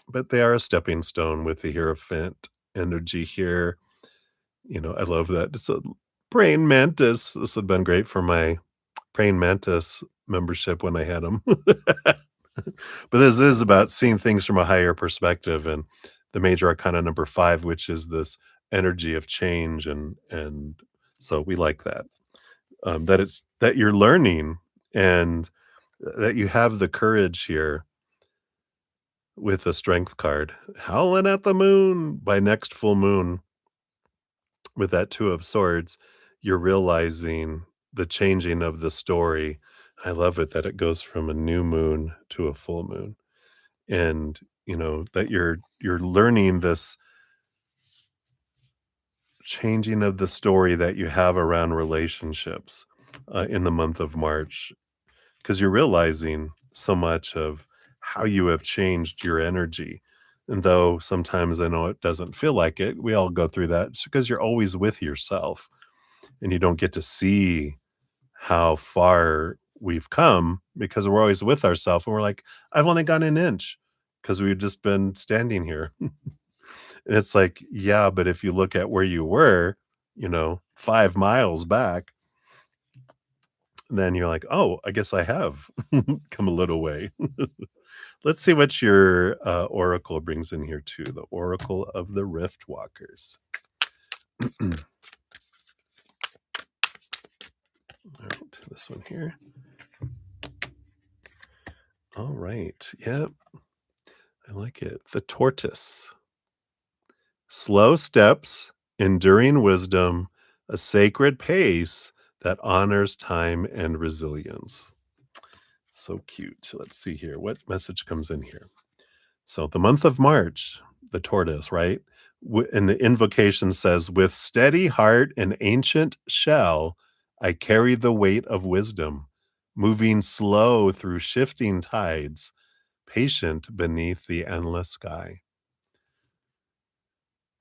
but they are a stepping stone with the Hierophant energy here. I love that. It's a praying mantis. This would have been great for my praying mantis membership when I had them. But this is about seeing things from a higher perspective, and the major arcana number 5, which is this energy of change, and so we like that. That you're learning, and that you have the courage here with the strength card. Howling at the moon by next full moon with that 2 of swords. you're realizing the changing of the story. I love it that it goes from a new moon to a full moon, and, that you're learning this changing of the story that you have around relationships, in the month of March, because you're realizing so much of how you have changed your energy. And though sometimes I know it doesn't feel like it, we all go through that. It's because you're always with yourself and you don't get to see how far we've come because we're always with ourselves and we're like, I've only gone an inch because we've just been standing here. And it's like, yeah, but if you look at where you were, 5 miles back, then you're like, oh, I guess I have come a little way. Let's see what your oracle brings in here too. The Oracle of the Rift Walkers. All right, this one here. All right. Yep. I like it. The Tortoise. Slow steps, enduring wisdom, a sacred pace that honors time and resilience. So cute. Let's see here. What message comes in here? So the month of March, the tortoise, right? And the invocation says, with steady heart and ancient shell, I carry the weight of wisdom, moving slow through shifting tides, patient beneath the endless sky.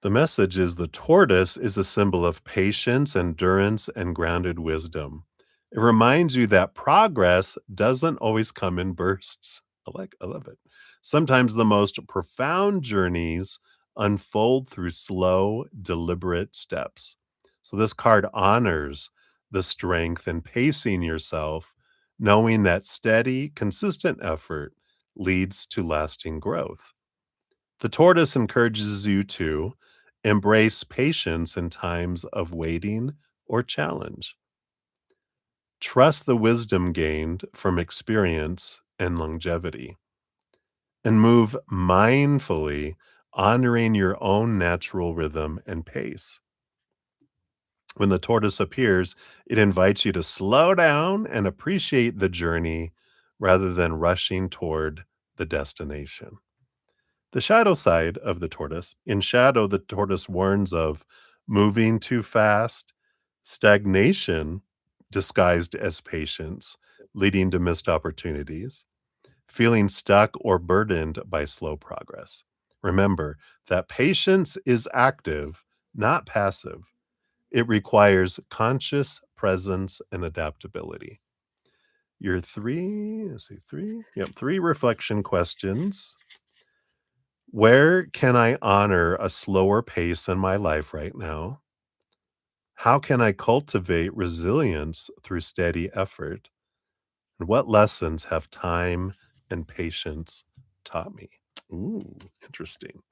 The message is the tortoise is a symbol of patience, endurance, and grounded wisdom. It reminds you that progress doesn't always come in bursts. I love it. Sometimes the most profound journeys unfold through slow, deliberate steps. So this card honors the strength in pacing yourself, knowing that steady, consistent effort leads to lasting growth. The tortoise encourages you to embrace patience in times of waiting or challenge. Trust the wisdom gained from experience and longevity, and move mindfully, honoring your own natural rhythm and pace. When the tortoise appears, it invites you to slow down and appreciate the journey rather than rushing toward the destination. The shadow side of the tortoise. In shadow, the tortoise warns of moving too fast, stagnation disguised as patience, leading to missed opportunities, feeling stuck or burdened by slow progress. Remember that patience is active, not passive. It requires conscious presence and adaptability. Your three reflection questions. Where can I honor a slower pace in my life right now? How can I cultivate resilience through steady effort? And what lessons have time and patience taught me? Ooh, interesting.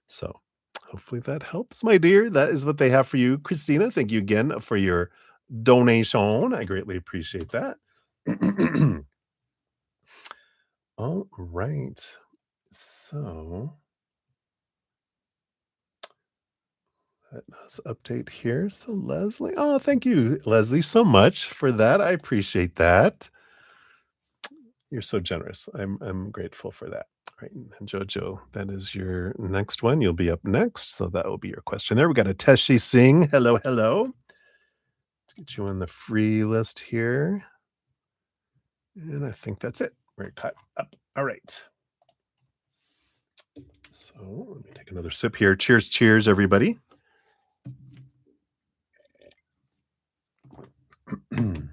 So, hopefully that helps, my dear. That is what they have for you, Christina. Thank you again for your donation. I greatly appreciate that. All right. So, let's update here. So Leslie, oh, thank you, Leslie, so much for that. I appreciate that. You're so generous. I'm grateful for that. All right, and Jojo, that is your next one. You'll be up next, so that will be your question. There, we got a Teshi Singh. Hello, hello. Let's get you on the free list here, and I think that's it. We're caught up. All right. So let me take another sip here. Cheers, cheers, everybody. Turn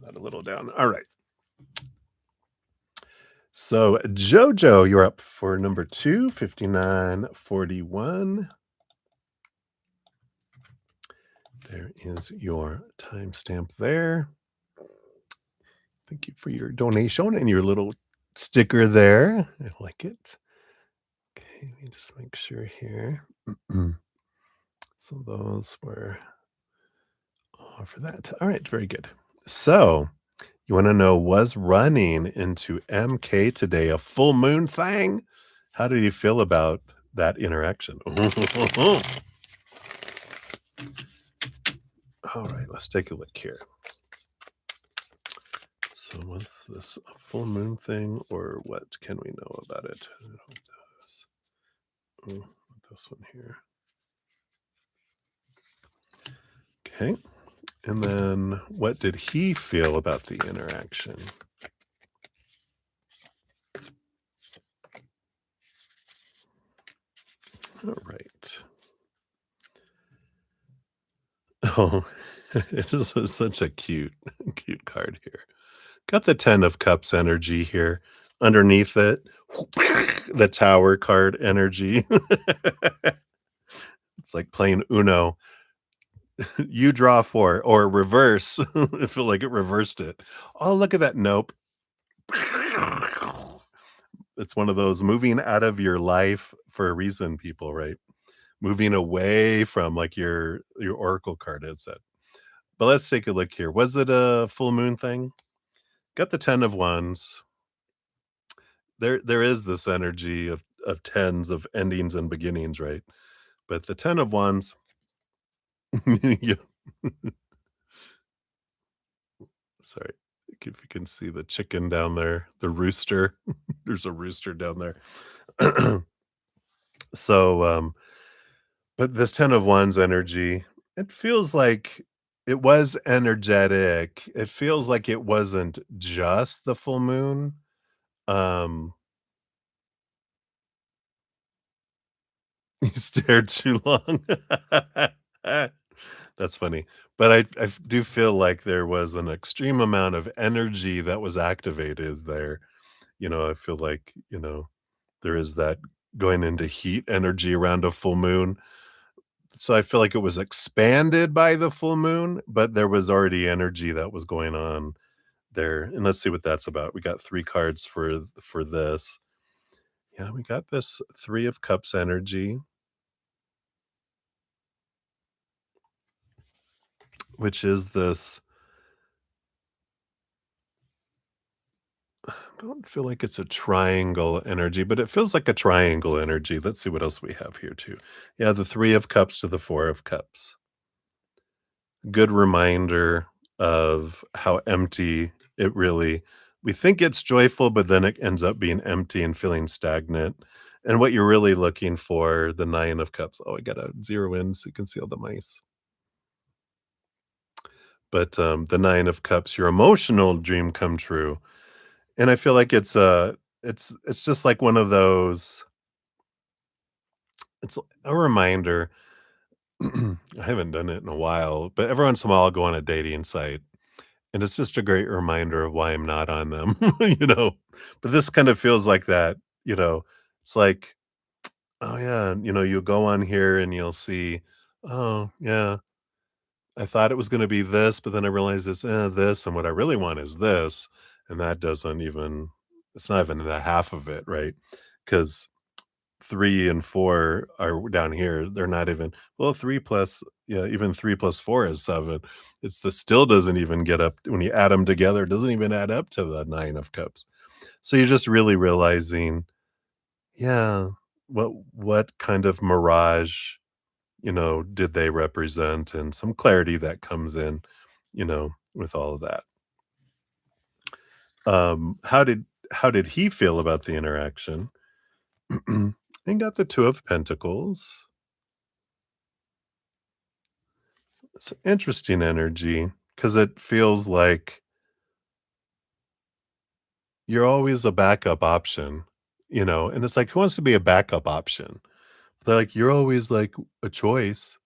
that a little down. All right. So, Jojo, you're up for number 2, 5941. There is your timestamp there. Thank you for your donation and your little sticker there. I like it. Okay, let me just make sure here. So those were all for that. All right, very good. So, you want to know, was running into MK today a full moon thing? How did you feel about that interaction? All right, let's take a look here. So was this a full moon thing, or what can we know about it? I hope this. Oh, this one here. Okay. And then what did he feel about the interaction? All right. Oh, it is such a cute card here. Got the 10 of cups energy here. Underneath it, the tower card energy. It's like playing Uno. You draw 4 or reverse. I feel like it reversed it. Oh, look at that. Nope. It's one of those moving out of your life for a reason, people, right? Moving away from like your oracle card had said. But let's take a look here. Was it a full moon thing? Got the 10 of wands. There is this energy of tens of endings and beginnings, right? But the 10 of wands, yeah. Sorry, if you can see the chicken down there, the rooster. There's a rooster down there. So, but this 10 of wands energy, it feels like it was energetic. It feels like it wasn't just the full moon. Um, you stared too long. That's funny. But I do feel like there was an extreme amount of energy that was activated there. I feel like, there is that going into heat energy around a full moon. So I feel like it was expanded by the full moon, but there was already energy that was going on there. And let's see what that's about. We got 3 cards for this. Yeah, we got this 3 of cups energy, which is this. I don't feel like it's a triangle energy, but it feels like a triangle energy. Let's see what else we have here too. Yeah, the 3 of cups to the 4 of cups. Good reminder of how empty it really we think it's joyful, but then it ends up being empty and feeling stagnant. And what you're really looking for, the 9 of cups. Oh, I gotta zero in so you can see all the mice. But the 9 of cups, your emotional dream come true. And I feel like it's just like one of those. It's a reminder. I haven't done it in a while, but every once in a while I'll go on a dating site. And it's just a great reminder of why I'm not on them, you know? But this kind of feels like that, you know? It's like, oh, yeah, you'll go on here and you'll see, oh, yeah, I thought it was gonna be this, but then I realized it's, this, and what I really want is this, and that doesn't even it's not even the half of it, right? Because 3 and 4 are down here, they're not even well, 3 plus yeah, even 3 plus 4 is 7. It's the still doesn't even get up when you add them together, it doesn't even add up to the 9 of cups. So you're just really realizing, yeah, what kind of mirage, did they represent, and some clarity that comes in, with all of that. How did he feel about the interaction? And got the 2 of pentacles. It's interesting energy because it feels like you're always a backup option, and it's like, who wants to be a backup option? They're like, you're always like a choice.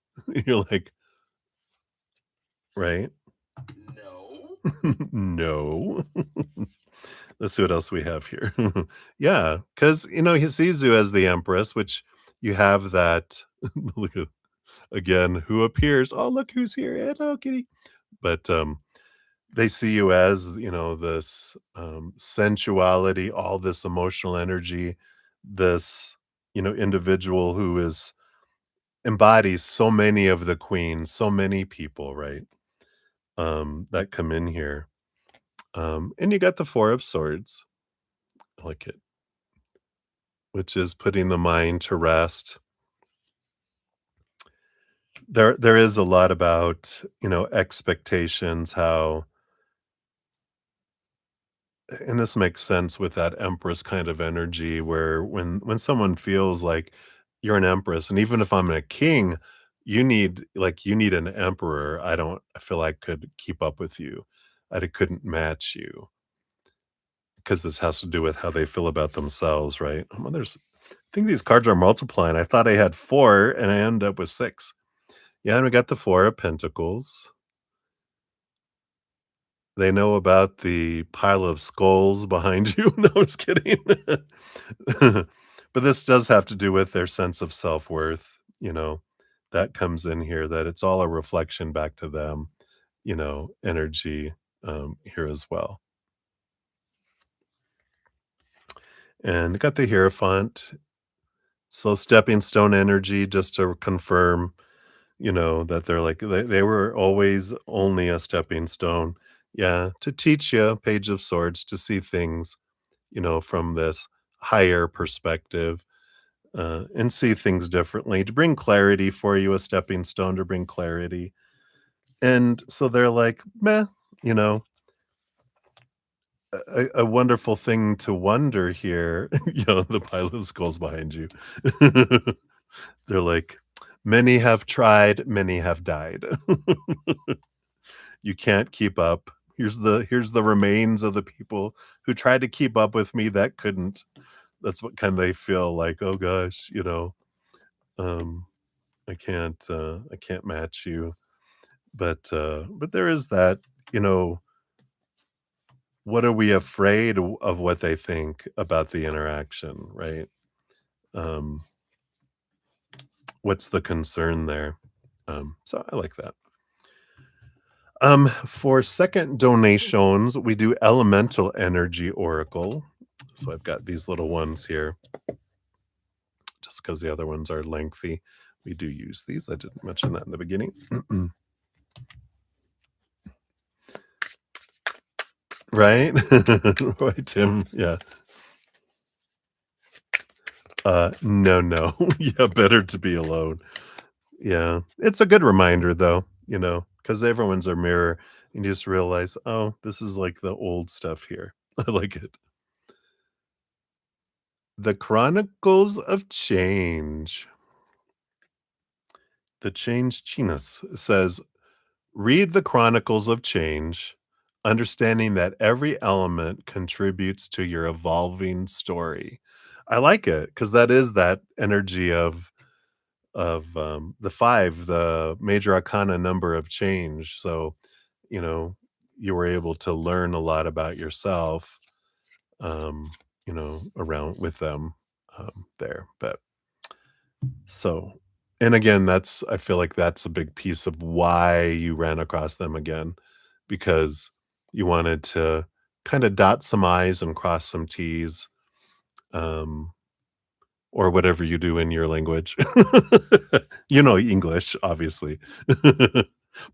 You're like, right? No. No. Let's see what else we have here. Yeah, because he sees you as the Empress, which you have that. Look at again, who appears? Oh, look who's here! Hello, kitty. But they see you as, this, sensuality, all this emotional energy, this, individual who is embodies so many of the queens, so many people, right? That come in here. And you got the 4 of swords. I like it, which is putting the mind to rest. There is a lot about, expectations, how and this makes sense with that empress kind of energy where when someone feels like you're an empress, and even if I'm a king, you need an emperor. I feel I could keep up with you. I couldn't match you because this has to do with how they feel about themselves, right? I think these cards are multiplying. I thought I had 4 and I end up with 6. Yeah, and we got the 4 of Pentacles. They know about the pile of skulls behind you. No, I was kidding. But this does have to do with their sense of self-worth, that comes in here, that it's all a reflection back to them, energy, here as well. And got the Hierophant, slow stepping stone energy, just to confirm, that they're like they were always only a stepping stone. Yeah, to teach you, Page of Swords, to see things, from this higher perspective, and see things differently, to bring clarity for you, a stepping stone to bring clarity. And so they're like, meh, you know, a wonderful thing to wonder here, the pile of skulls behind you. They're like, many have tried, many have died. You can't keep up. Here's the remains of the people who tried to keep up with me that couldn't. That's what kind they feel like, oh gosh, um, I can't match you. But there is that, you know, what are we afraid of what they think about the interaction, right? Um, what's the concern there? So I like that. For second donations, we do Elemental Energy Oracle. So I've got these little ones here, just because the other ones are lengthy. We do use these. I didn't mention that in the beginning. Right? Right, Tim. Yeah. No, no. Yeah, better to be alone. Yeah. It's a good reminder though, because everyone's a mirror and you just realize, oh, this is like the old stuff here. I like it. The Chronicles of Change. The Change Chinus says, read the Chronicles of Change, understanding that every element contributes to your evolving story. I like it because that is that energy of the 5, the major arcana number of change. So, you know, you were able to learn a lot about yourself, around with them, there. But so, and again, I feel like that's a big piece of why you ran across them again, because you wanted to kind of dot some I's and cross some T's, um, or whatever you do in your language. English, obviously.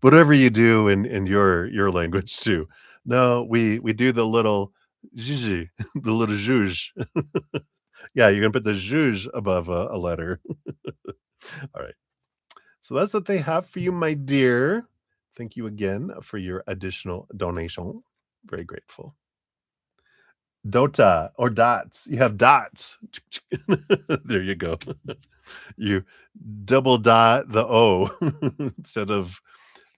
Whatever you do in your language too. No, we do the little zhuzh, the little zhuzh. Yeah, you're gonna put the zhuzh above a letter. All right. So that's what they have for you, my dear. Thank you again for your additional donation. Very grateful. Dota or dots. You have dots. There you go. You double dot the O instead of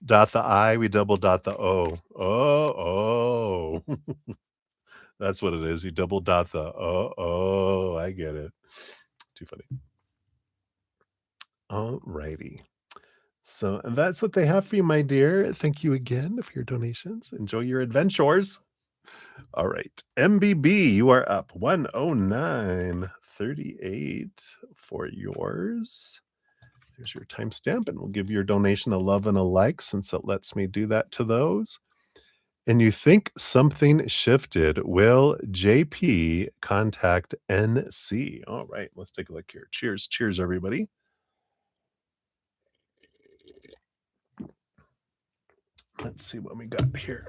dot the I, we double dot the O. Oh, oh. That's what it is. You double dot the I get it. Too funny. All righty. So that's what they have for you, my dear. Thank you again for your donations. Enjoy your adventures. All right. MBB, you are up 109.38 for yours. There's your timestamp, and we'll give your donation a love and a like since it lets me do that to those. And you think something shifted. Will JP contact NC? All right, let's take a look here. Cheers. Cheers, everybody. Let's see what we got here.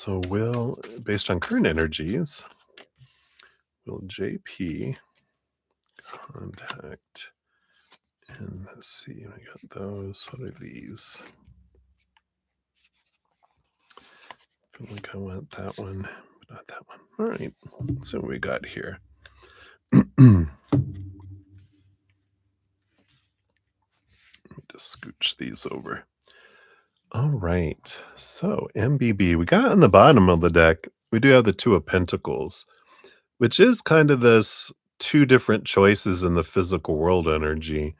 So will, based on current energies, will JP contact, and let's see, I got those. What are these? I feel like I want that one, but not that one. All right, let's see what we got here. Let me just scooch these over. All right. So MBB, we got on the bottom of the deck, we do have the Two of Pentacles, which is kind of this two different choices in the physical world energy.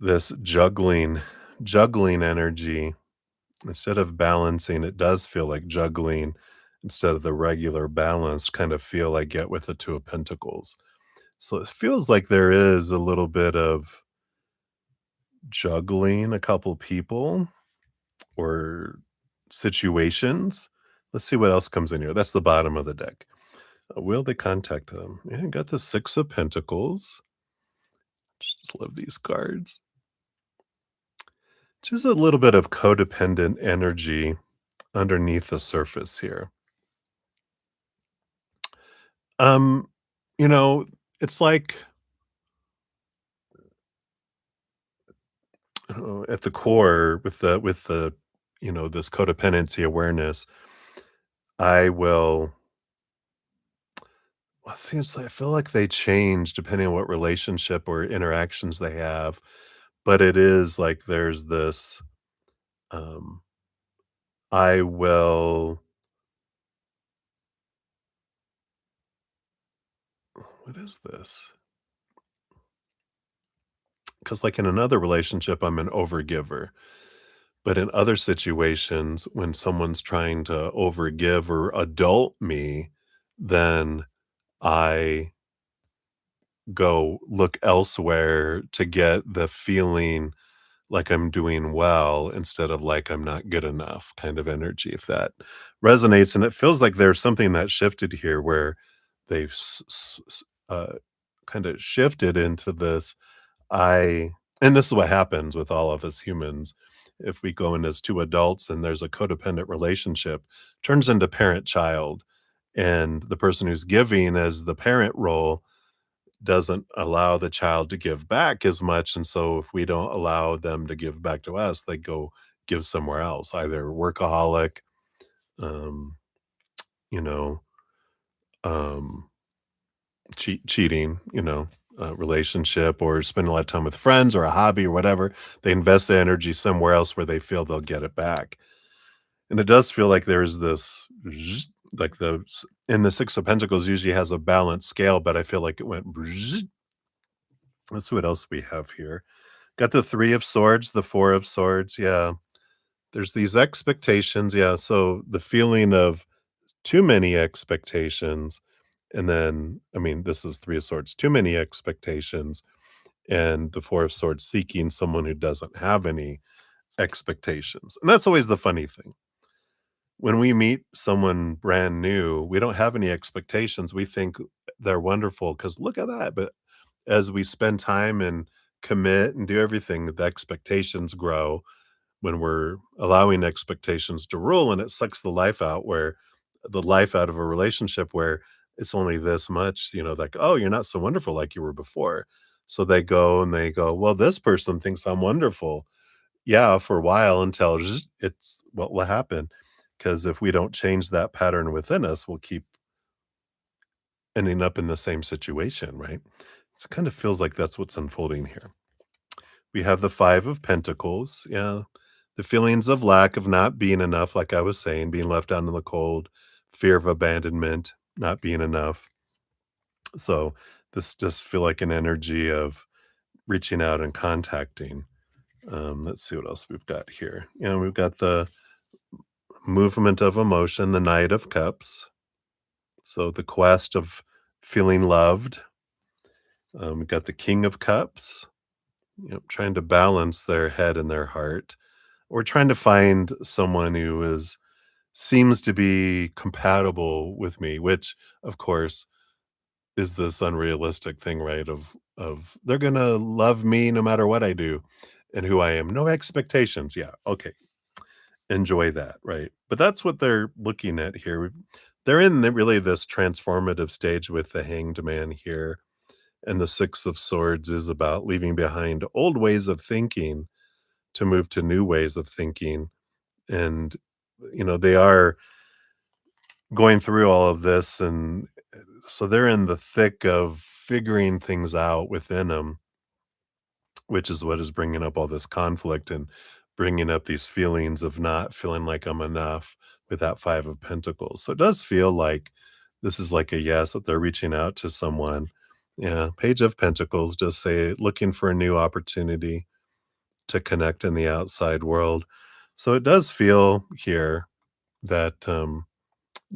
This juggling energy. Instead of balancing, it does feel like juggling instead of the regular balance kind of feel I get with the Two of Pentacles. So it feels like there is a little bit of juggling a couple people or situations. Let's see what else comes in here. That's the bottom of the deck. Will they contact them? Yeah, got the Six of Pentacles. Just love these cards. Just a little bit of codependent energy underneath the surface here. Um, you know, it's like at the core with the this codependency awareness, I will well, see, it's like I feel like they change depending on what relationship or interactions they have, but it is like there's this, um, I will what is this? Because like in another relationship, I'm an overgiver, but in other situations, when someone's trying to overgive or adult me, then I go look elsewhere to get the feeling like I'm doing well instead of like I'm not good enough kind of energy, if that resonates. And it feels like there's something that shifted here where they've kind of shifted into this. I, and this is what happens with all of us humans. If we go in as two adults and there's a codependent relationship, turns into parent child. And the person who's giving as the parent role doesn't allow the child to give back as much, and so if we don't allow them to give back to us, they go give somewhere else, either workaholic, um, you know, um, cheating, relationship, or spending a lot of time with friends or a hobby or whatever. They invest the energy somewhere else where they feel they'll get it back. And it does feel like there's this like the Six of Pentacles usually has a balanced scale, but I feel like it went. Let's see what else we have here. Got the Three of Swords, the Four of Swords, yeah. There's these expectations, yeah, so the feeling of too many expectations, and then I mean, this is Three of Swords, too many expectations, and the Four of Swords seeking someone who doesn't have any expectations, and that's always the funny thing. When we meet someone brand new, we don't have any expectations, we think they're wonderful because look at that, but as we spend time and commit and do everything, the expectations grow when we're allowing expectations to rule, and it sucks the life out of a relationship where it's only this much, like, oh, you're not so wonderful like you were before. So they go and they go, well, this person thinks I'm wonderful. Yeah, for a while until it's what will happen. Because if we don't change that pattern within us, we'll keep ending up in the same situation, right? It kind of feels like that's what's unfolding here. We have the Five of Pentacles. Yeah. The feelings of lack, of not being enough, like I was saying, being left out in the cold, fear of abandonment, not being enough. So this just feel like an energy of reaching out and contacting. Let's see what else we've got here. We've got the movement of emotion, the Knight of Cups. So the quest of feeling loved. We've got the King of Cups, trying to balance their head and their heart. We're trying to find someone who seems to be compatible with me, which of course is this unrealistic thing, right? Of they're gonna love me no matter what I do and who I am. No expectations. Yeah. Okay. enjoy that, right? But that's what they're looking at here. They're in really this transformative stage with the Hanged Man here. And the Six of Swords is about leaving behind old ways of thinking to move to new ways of thinking. And, they are going through all of this. And so they're in the thick of figuring things out within them, which is what is bringing up all this conflict and bringing up these feelings of not feeling like I'm enough with that Five of Pentacles. So it does feel like this is like a yes, that they're reaching out to someone. Yeah, Page of Pentacles just say looking for a new opportunity to connect in the outside world. So it does feel here that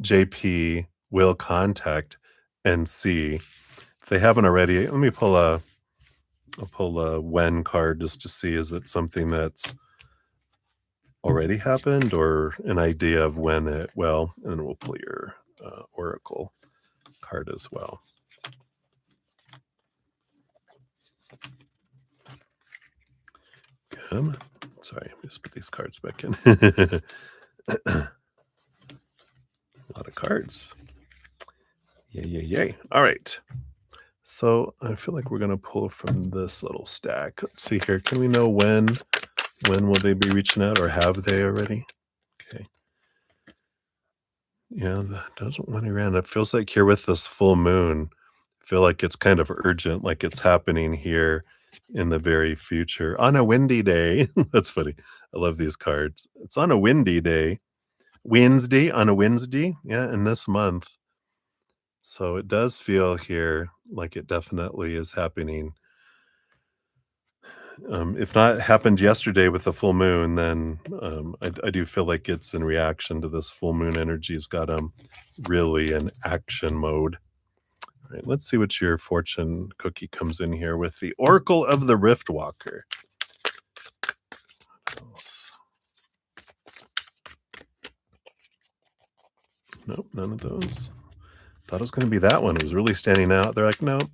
JP will contact NC. If they haven't already, let me I'll pull a when card just to see, is it something that's already happened or an idea of when it will, and then we'll pull your oracle card as well. Sorry, let me just put these cards back in. A lot of cards. Yay. All right. So I feel like we're going to pull from this little stack. Let's see here. Can we know when will they be reaching out, or have they already? Okay. Yeah, that doesn't want to run. It feels like here with this full moon, I feel like it's kind of urgent, like it's happening here in the very future on a windy day. That's funny. I love these cards. It's on a windy day. Wednesday, on a Wednesday. Yeah, in this month. So it does feel here like it definitely is happening. If not happened yesterday with the full moon, then I do feel like it's in reaction to this full moon energy. Has got really in action mode. All right, let's see what your fortune cookie comes in here with the Oracle of the Rift Walker. Nope, none of those. Thought it was going to be that one. It was really standing out. They're like, nope,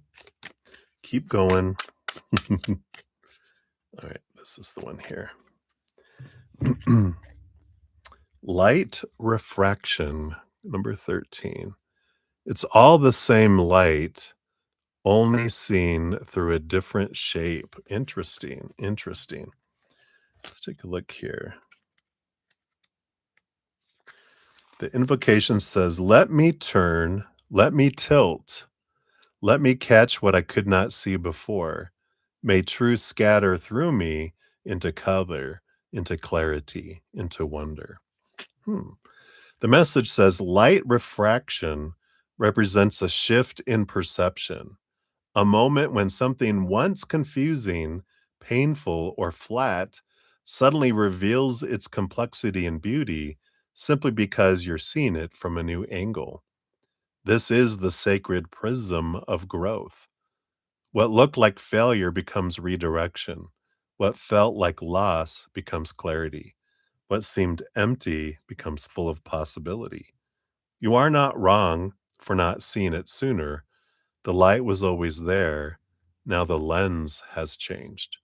keep going. All right, this is the one here. Light refraction, number 13. It's all the same light, only seen through a different shape. Interesting. Let's take a look here. The invocation says, let me turn, let me tilt, let me catch what I could not see before. May truth scatter through me into color, into clarity, into wonder. The message says light refraction represents a shift in perception, a moment when something once confusing, painful, or flat suddenly reveals its complexity and beauty simply because you're seeing it from a new angle. This is the sacred prism of growth. What looked like failure becomes redirection. What felt like loss becomes clarity. What seemed empty becomes full of possibility. You are not wrong for not seeing it sooner. The light was always there. Now the lens has changed.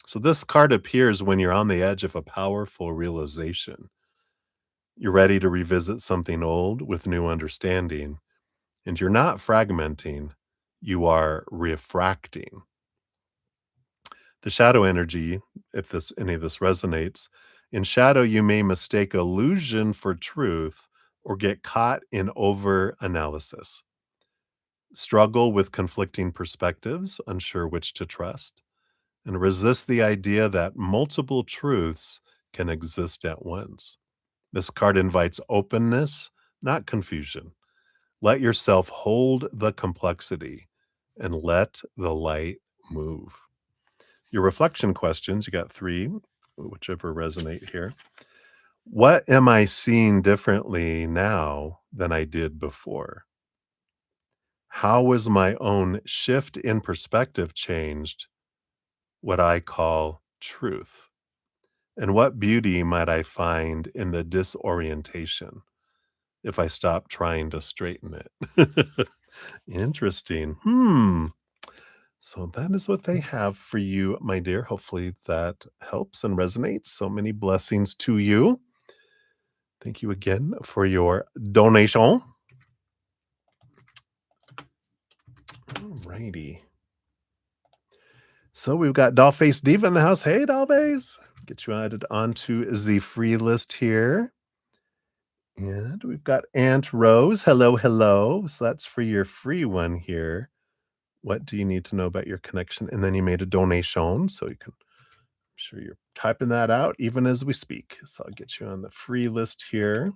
So this card appears when you're on the edge of a powerful realization. You're ready to revisit something old with new understanding, and you're not fragmenting, you are refracting. The shadow energy, if any of this resonates, in shadow you may mistake illusion for truth or get caught in over analysis. Struggle with conflicting perspectives, unsure which to trust, and resist the idea that multiple truths can exist at once. This card invites openness, not confusion. Let yourself hold the complexity and let the light move. Your reflection questions, you got 3, whichever resonate here. What am I seeing differently now than I did before? How was my own shift in perspective changed what I call truth? And what beauty might I find in the disorientation if I stop trying to straighten it? Interesting. So that is what they have for you, my dear. Hopefully that helps and resonates. So many blessings to you. Thank you again for your donation. Alrighty. So we've got Dollface Diva in the house. Hey, Dollface. Get you added onto the free list here. And we've got Aunt Rose. Hello, hello. So that's for your free one here. What do you need to know about your connection? And then you made a donation. So you can, I'm sure you're typing that out even as we speak. So I'll get you on the free list here.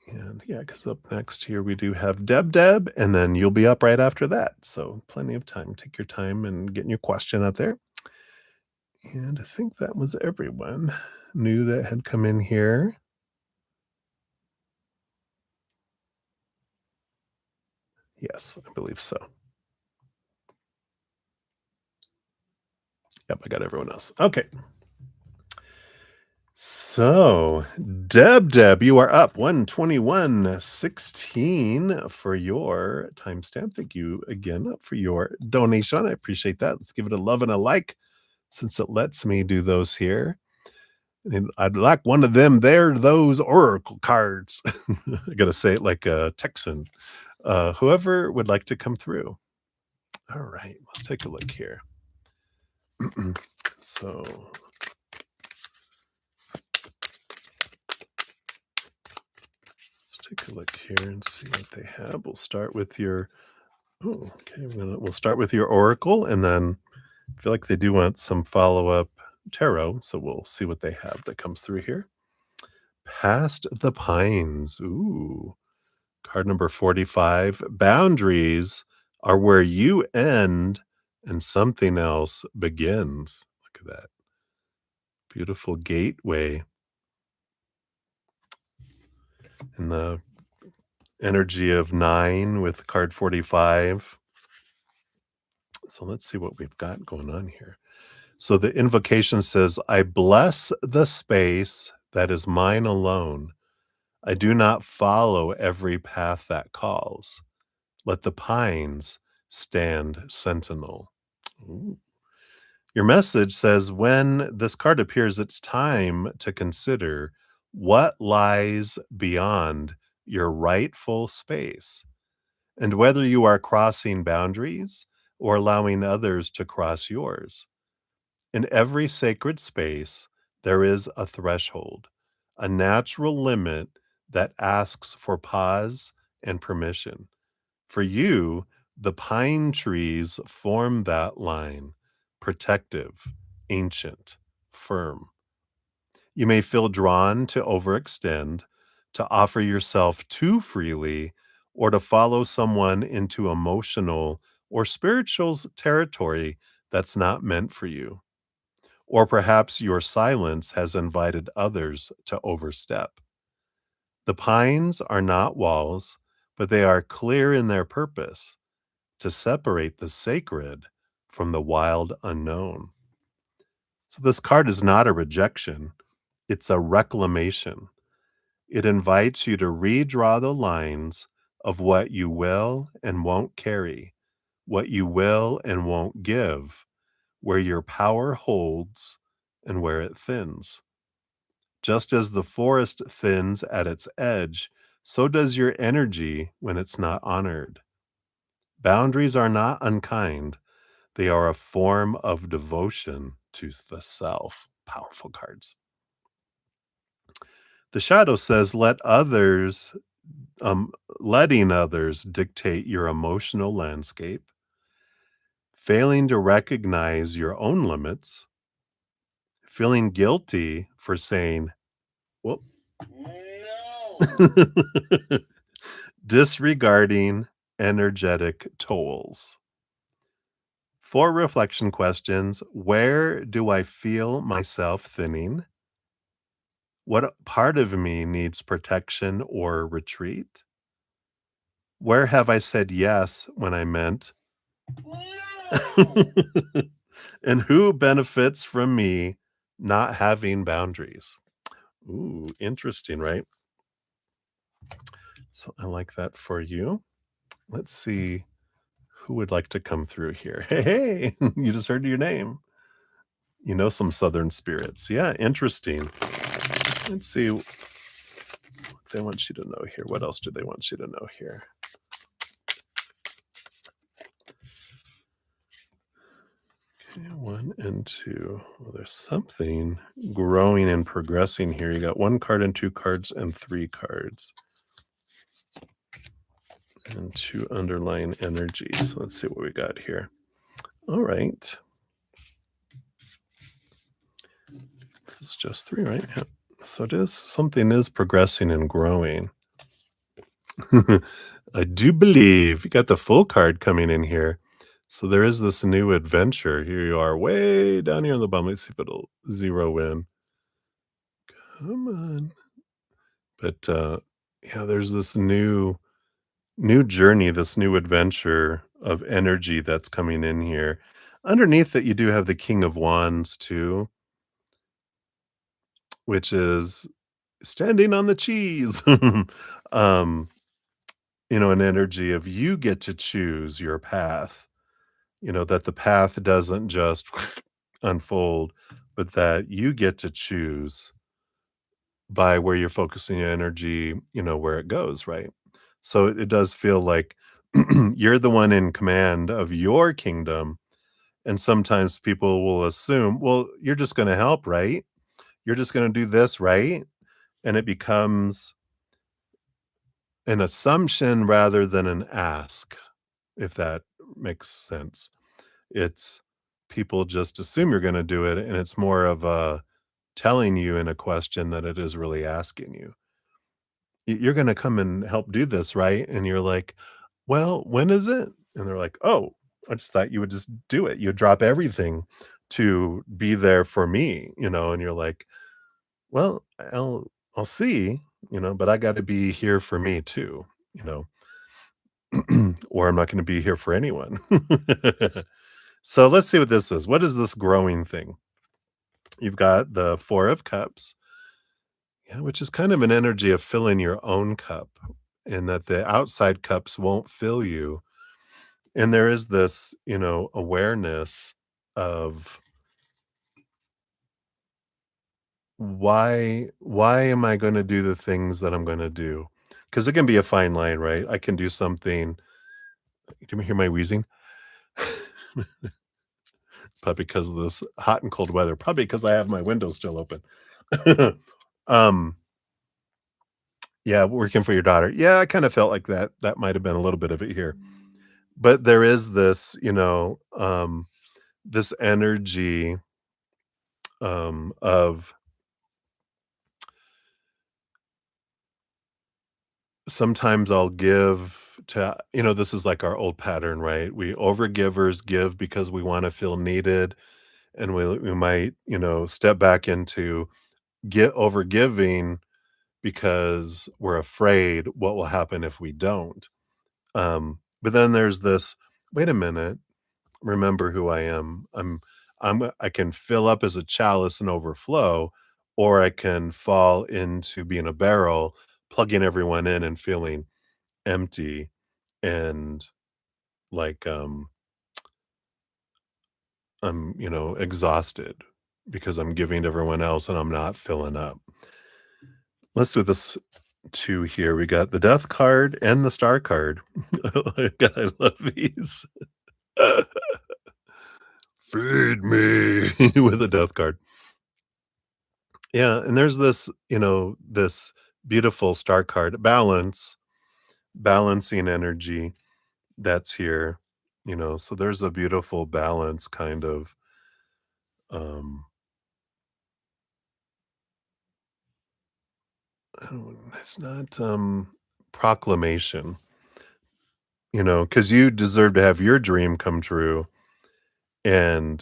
And yeah, because up next here we do have Deb, and then you'll be up right after that. So plenty of time. Take your time and getting your question out there. And I think that was everyone new that had come in here. Yes, I believe so. Yep, I got everyone else. Okay. So, Deb, you are up 121.16 for your timestamp. Thank you again for your donation. I appreciate that. Let's give it a love and a like since it lets me do those here. And I'd like one of them there, those oracle cards. I got to say it like a Texan. Whoever would like to come through. All right, let's take a look here. So let's take a look here and see what they have. We'll start with your we'll start with your oracle, and then I feel like they do want some follow-up tarot, so we'll see what they have that comes through here. Past the Pines. Ooh. Card number 45. Boundaries are where you end and something else begins. Look at that. Beautiful gateway. And the energy of 9 with card 45. So let's see what we've got going on here. So the invocation says, I bless the space that is mine alone. I do not follow every path that calls. Let the pines stand sentinel. Ooh. Your message says, when this card appears, it's time to consider what lies beyond your rightful space and whether you are crossing boundaries or allowing others to cross yours. In every sacred space, there is a threshold, a natural limit that asks for pause and permission. For you, the pine trees form that line, protective, ancient, firm. You may feel drawn to overextend, to offer yourself too freely, or to follow someone into emotional or spiritual territory that's not meant for you. Or perhaps your silence has invited others to overstep. The pines are not walls, but they are clear in their purpose to separate the sacred from the wild unknown. So, this card is not a rejection, it's a reclamation. It invites you to redraw the lines of what you will and won't carry, what you will and won't give, where your power holds and where it thins. Just as the forest thins at its edge, so does your energy when it's not honored. Boundaries are not unkind, they are a form of devotion to the self. Powerful cards. The shadow says, um, letting others dictate your emotional landscape, failing to recognize your own limits, feeling guilty for saying, whoop, no. Disregarding energetic tolls. 4 reflection questions. Where do I feel myself thinning? What part of me needs protection or retreat? Where have I said yes when I meant? No. And who benefits from me not having boundaries? Ooh, interesting, right? So I like that for you. Let's see. Who would like to come through here? Hey, hey, you just heard your name. You know some Southern spirits. Yeah, interesting. Let's see what they want you to know here. What else do they want you to know here? Okay, 1 and 2. Well, there's something growing and progressing here. You got 1 card and 2 cards and 3 cards. And 2 underlying energies. Let's see what we got here. All right. It's just 3, right? Yeah. So it is something is progressing and growing. I do believe you got the full card coming in here. So there is this new adventure. Here you are, way down here on the bottom. Let's see if it'll zero in. Come on. But yeah, there's this new journey, this new adventure of energy that's coming in here. Underneath it, you do have the King of Wands too, which is standing on the cheese. um, an energy of you get to choose your path, that the path doesn't just unfold, but that you get to choose by where you're focusing your energy, where it goes, right? So it does feel like you're the one in command of your kingdom. And sometimes people will assume, well, you're just going to help, right? You're just going to do this, right? And it becomes an assumption rather than an ask, if that makes sense. It's people just assume you're gonna do it, and it's more of a telling you in a question than it is really asking you. You're gonna come and help do this, right?" And you're like, "Well, when is it?" And they're like, "Oh, I just thought you would just do it. You'd drop everything to be there for me," and you're like, "Well, I'll see, but I gotta be here for me too, you know, or I'm not gonna be here for anyone." So let's see what this is. What is this growing thing? You've got the 4 of Cups, yeah, which is kind of an energy of filling your own cup, and that the outside cups won't fill you. And there is this, awareness of why am I gonna do the things that I'm gonna do? Because it can be a fine line, right? I can do something. Do you hear my wheezing? Probably because of this hot and cold weather, probably because I have my windows still open. Um, yeah, working for your daughter. Yeah, I kinda felt like that might have been a little bit of it here. But there is this, this energy, of sometimes I'll give to this is like our old pattern, right? We overgivers give because we wanna feel needed, and we might, step back into get overgiving because we're afraid what will happen if we don't. But then there's this, "Wait a minute, remember who I am. I can fill up as a chalice and overflow, or I can fall into being a barrel, plugging everyone in and feeling empty and like I'm, exhausted because I'm giving to everyone else and I'm not filling up." Let's do this 2 here. We got the Death card and the Star card. Oh my god, I love these. Feed me with a Death card. Yeah, and there's this, this beautiful Star card, balancing energy that's here, so there's a beautiful balance kind of, um, I don't it's not, proclamation, because you deserve to have your dream come true, and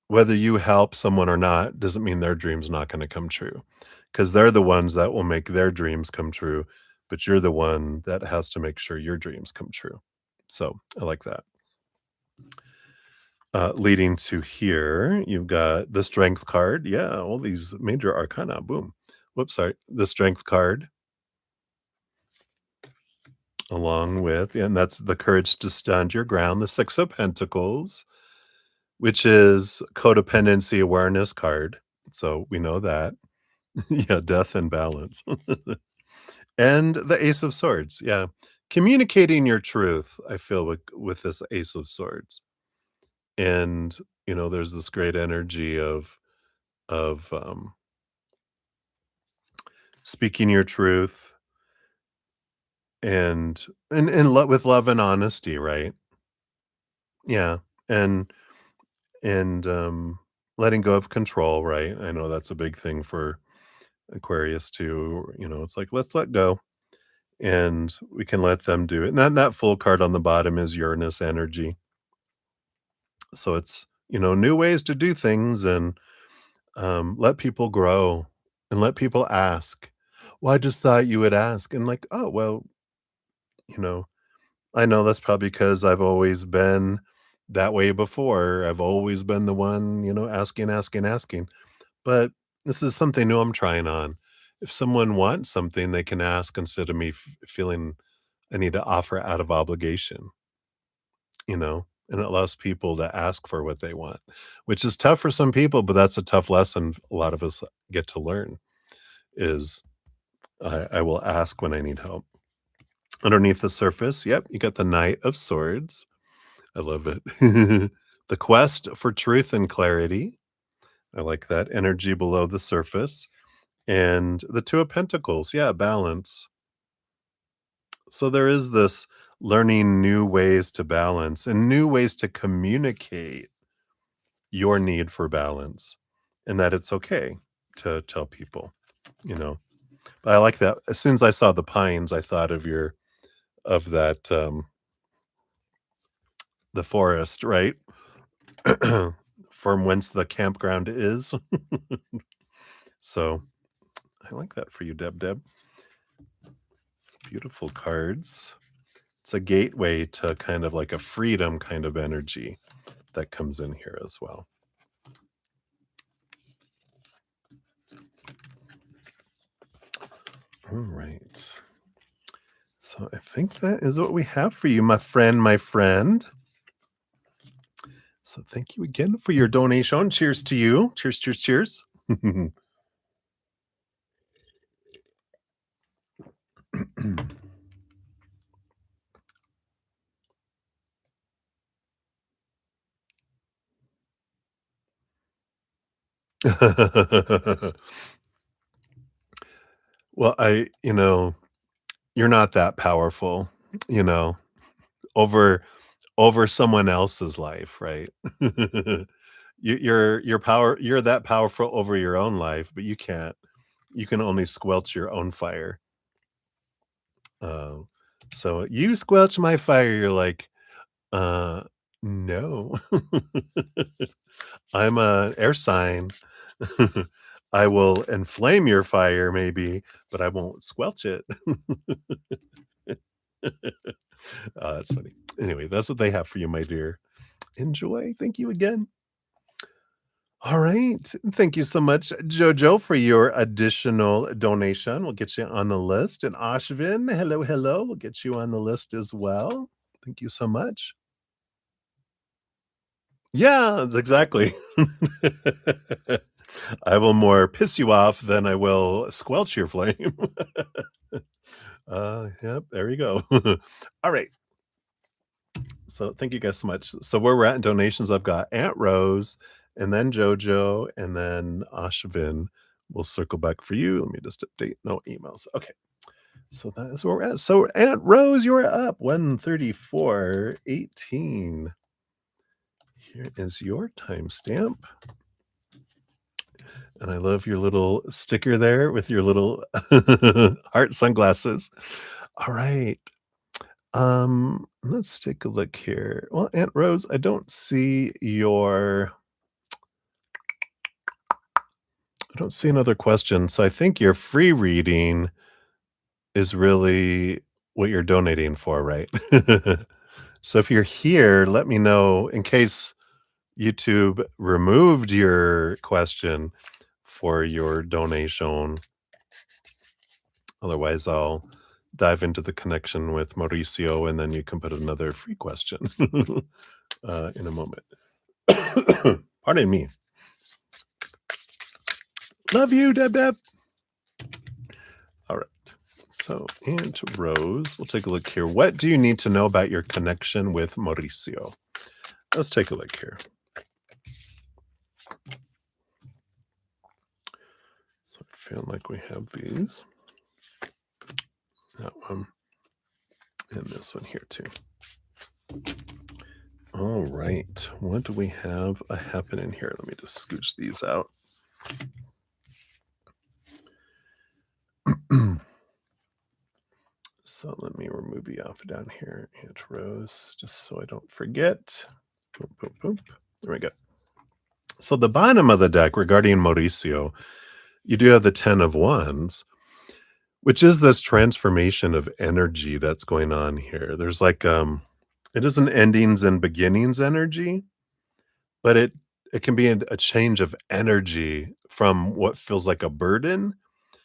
whether you help someone or not doesn't mean their dream's not gonna come true, because 'cause they're the ones that will make their dreams come true, but you're the one that has to make sure your dreams come true. So, I like that. Leading to here, you've got the Strength card. Yeah, all these major arcana, boom. Whoops, sorry. The Strength card, along with and that's the courage to stand your ground, the 6 of Pentacles, which is codependency awareness card, so we know that. Yeah, death and balance. And the Ace of Swords, yeah. Communicating your truth, I feel with this Ace of Swords. And, there's this great energy of speaking your truth and with love and honesty, right? Yeah. And and letting go of control, right? I know that's a big thing for Aquarius too. It's like let's let go and we can let them do it. And that full card on the bottom is Uranus energy. So it's, new ways to do things and let people grow and let people ask. Well, I just thought you would ask. And like, oh, well, you know, I know that's probably because I've always been that way before. I've always been the one, asking, asking, asking. But this is something new I'm trying on. If someone wants something, they can ask instead of me feeling I need to offer out of obligation, and it allows people to ask for what they want, which is tough for some people, but that's a tough lesson a lot of us get to learn is I will ask when I need help. Underneath the surface, yep, you got the Knight of Swords. I love it. The quest for truth and clarity. I like that energy below the surface. And the Two of Pentacles, yeah, balance. So there is this learning new ways to balance and new ways to communicate your need for balance and that it's okay to tell people, you know. But I like that. As soon as I saw the pines, I thought of that the forest, right? From whence the campground is. So I like that for you, Deb. Beautiful cards. It's a gateway to kind of like a freedom kind of energy that comes in here as well. All right. So I think that is what we have for you, my friend. So thank you again for your donation. Cheers to you. Cheers, cheers, cheers. Well, you're not that powerful, you know, over someone else's life, right? You're that powerful over your own life, but you can only squelch your own fire. Uh, so you squelch my fire, you're like, uh, no. I'm a air sign. I will inflame your fire maybe, but I won't squelch it. That's funny. Anyway, that's what they have for you, my dear. Enjoy. Thank you again. All right. Thank you so much, Jojo, for your additional donation. We'll get you on the list. And Ashvin, hello, hello. We'll get you on the list as well. Thank you so much. Yeah, exactly. I will more piss you off than I will squelch your flame. Yep, there you go. All right. So thank you guys so much. So where we're at in donations, I've got Aunt Rose and then Jojo and then Ashvin. We'll circle back for you. Let me just update. No emails. Okay. So that is where we're at. So Aunt Rose, you're up 134.18. Here is your timestamp. And I love your little sticker there with your little heart sunglasses. All right. Let's take a look here. Well, Aunt Rose, I don't see another question. So I think your free reading is really what you're donating for, right? So if you're here, let me know in case YouTube removed your question for your donation. Otherwise, I'll dive into the connection with Mauricio, and then you can put another free question in a moment. Pardon me. Love you, Deb Deb. All right. So, and Rose, we'll take a look here. What do you need to know about your connection with Mauricio? Let's take a look here. So I feel like we have these. That one. And this one here too. All right. What do we have happening here? Let me just scooch these out. So let me remove you off down here, Aunt Rose, just so I don't forget. Boop, boop, boop. There we go. So the bottom of the deck regarding Mauricio, you do have the 10 of Wands, which is this transformation of energy that's going on here. There's like it is an endings and beginnings energy, but it can be a change of energy from what feels like a burden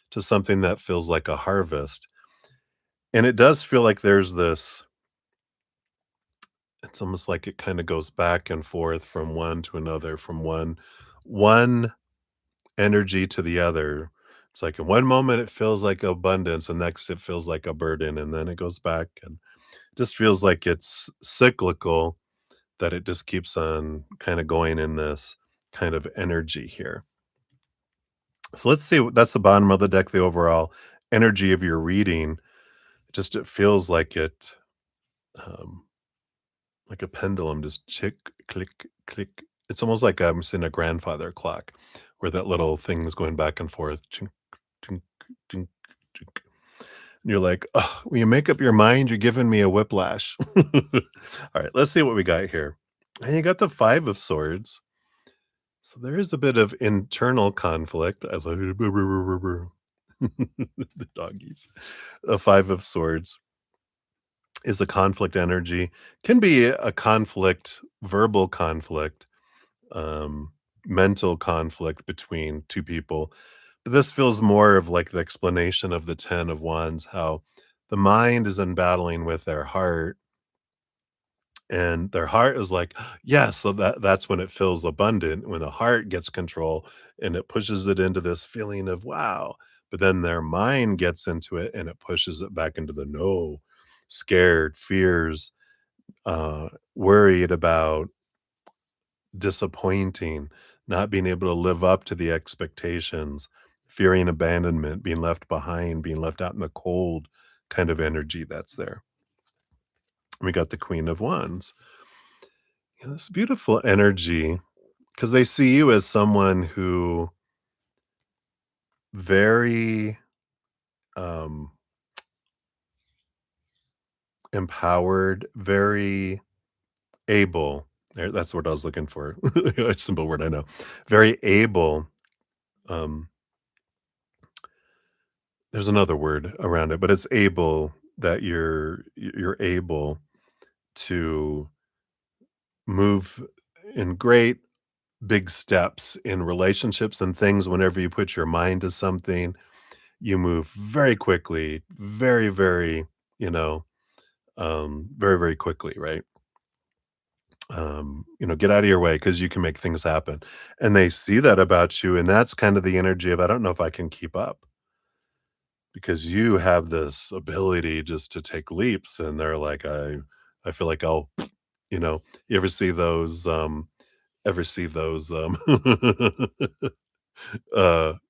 to something that feels like a harvest. And it does feel like there's this, it's almost like it kind of goes back and forth from one to another, from one energy to the other. It's like in one moment it feels like abundance, and next it feels like a burden, and then it goes back and just feels like it's cyclical, that it just keeps on kind of going in this kind of energy here. So let's see, that's the bottom of the deck, the overall energy of your reading. Just it feels um, like a pendulum, just chick, click, click. It's almost like I'm seeing a grandfather clock where that little thing is going back and forth. Chink, chink, chink, chink. And you're like, oh, when you make up your mind, you're giving me a whiplash. All right, let's see what we got here. And you got the Five of Swords. So there is a bit of internal conflict. I love it. The doggies. The Five of Swords is a conflict energy, can be a conflict, verbal conflict, mental conflict between two people. But this feels more of like the explanation of the 10 of Wands, how the mind is in battling with their heart, and their heart is like, yeah, so that's when it feels abundant, when the heart gets control and it pushes it into this feeling of wow. But then their mind gets into it and it pushes it back into the no, scared, fears, worried about disappointing, not being able to live up to the expectations, fearing abandonment, being left behind, being left out in the cold kind of energy that's there. We got the Queen of Wands. Yeah, this beautiful energy, because they see you as someone who very empowered, very able. That's what I was looking for. A simple word I know. Very able. Um, there's another word around it, but it's able, that you're able to move in great big steps in relationships and things. Whenever you put your mind to something, you move very quickly, very, very, you know, very, very quickly, right? Get out of your way because you can make things happen. And they see that about you. And that's kind of the energy of, I don't know if I can keep up, because you have this ability just to take leaps. And they're like, I feel like I'll, you ever see those,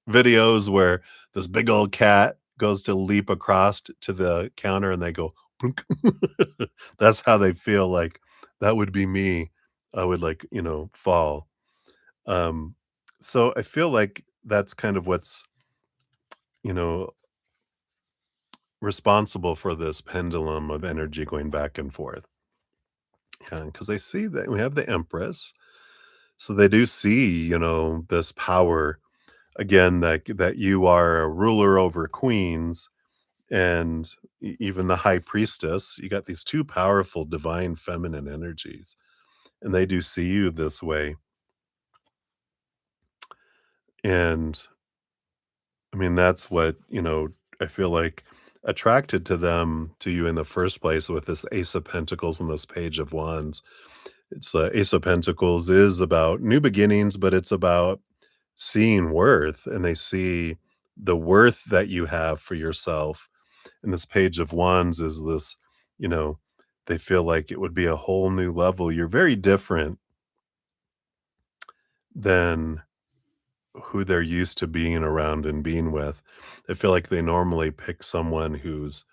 videos where this big old cat goes to leap across to the counter and they go, "Plunk." That's how they feel like that would be me. I would like, fall. Um, so I feel like that's kind of what's, you know, responsible for this pendulum of energy going back and forth. Yeah, because they see that we have the Empress. So they do see, this power again, that you are a ruler over queens, and even the high priestess. You got these two powerful divine feminine energies, and they do see you this way. And I mean, that's what, I feel like attracted to them to you in the first place with this Ace of Pentacles and this Page of Wands. It's Ace of Pentacles is about new beginnings, but it's about seeing worth, and they see the worth that you have for yourself. And this Page of Wands is this, you know, they feel like it would be a whole new level. You're very different than who they're used to being around and being with. I feel like they normally pick someone who's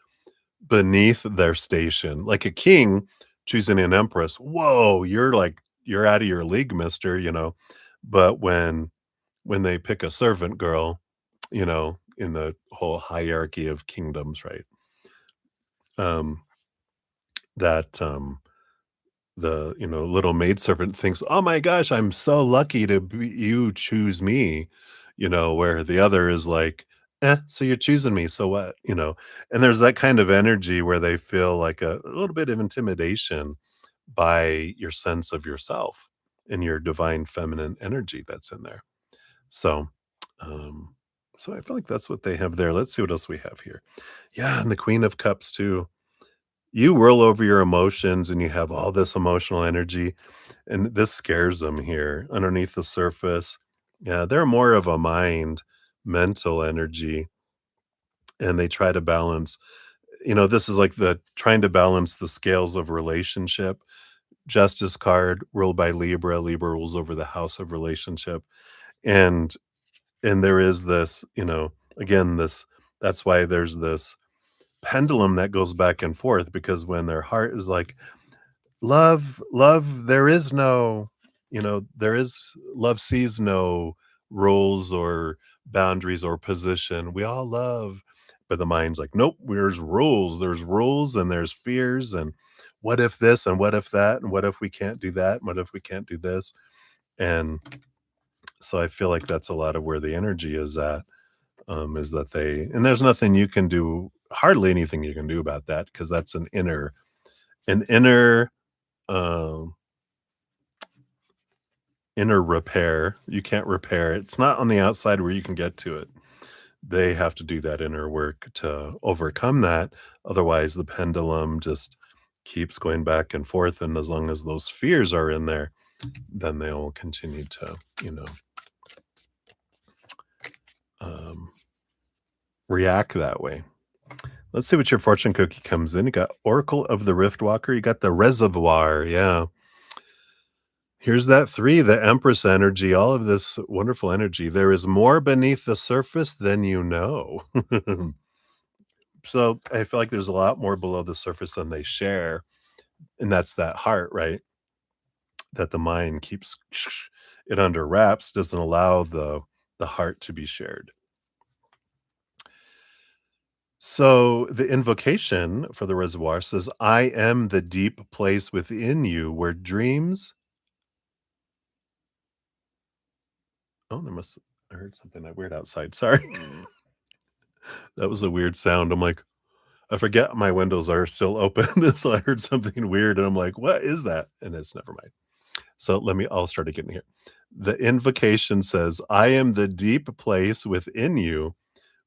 beneath their station, like a king choosing an empress. Whoa, you're out of your league, mister, you know. But when they pick a servant girl, you know, in the whole hierarchy of kingdoms, right? Um, that the little maidservant thinks, "Oh my gosh, I'm so lucky to be you choose me," where the other is like, so you're choosing me, so what?" And there's that kind of energy where they feel like a little bit of intimidation by your sense of yourself and your divine feminine energy that's in there. So, um, so I feel like that's what they have there. Let's see what else we have here. Yeah, and the Queen of Cups too. You whirl over your emotions and you have all this emotional energy, and this scares them here underneath the surface. Yeah, they're more of a mental energy, and they try to balance. This is like the trying to balance the scales of relationship. Justice card ruled by Libra. Libra rules over the house of relationship. And there is this, again, this that's why there's this pendulum that goes back and forth, because when their heart is like, love, there is no, there is love sees no rules or boundaries or position. We all love. But the mind's like, nope, there's rules and there's fears, and what if this and what if that, and what if we can't do that, and what if we can't do this? And so I feel like that's a lot of where the energy is that and there's nothing you can do, hardly anything you can do about that, because that's an um inner repair. You can't repair it. It's not on the outside where you can get to it. They have to do that inner work to overcome that. Otherwise, the pendulum just keeps going back and forth. And as long as those fears are in there, then they'll continue to, um, react that way. Let's see what your fortune cookie comes in. You got Oracle of the Rift Walker. You got the Reservoir. Yeah. Here's that 3, the Empress energy, all of this wonderful energy. There is more beneath the surface than you know. So I feel like there's a lot more below the surface than they share. And that's that heart, right? That the mind keeps it under wraps, doesn't allow the heart to be shared. So the invocation for the reservoir says, I am the deep place within you where dreams. Oh, I heard something that weird outside. Sorry. That was a weird sound. I'm like, I forget my windows are still open. So I heard something weird and I'm like, what is that? And it's never mind. So I'll start again here. The invocation says, I am the deep place within you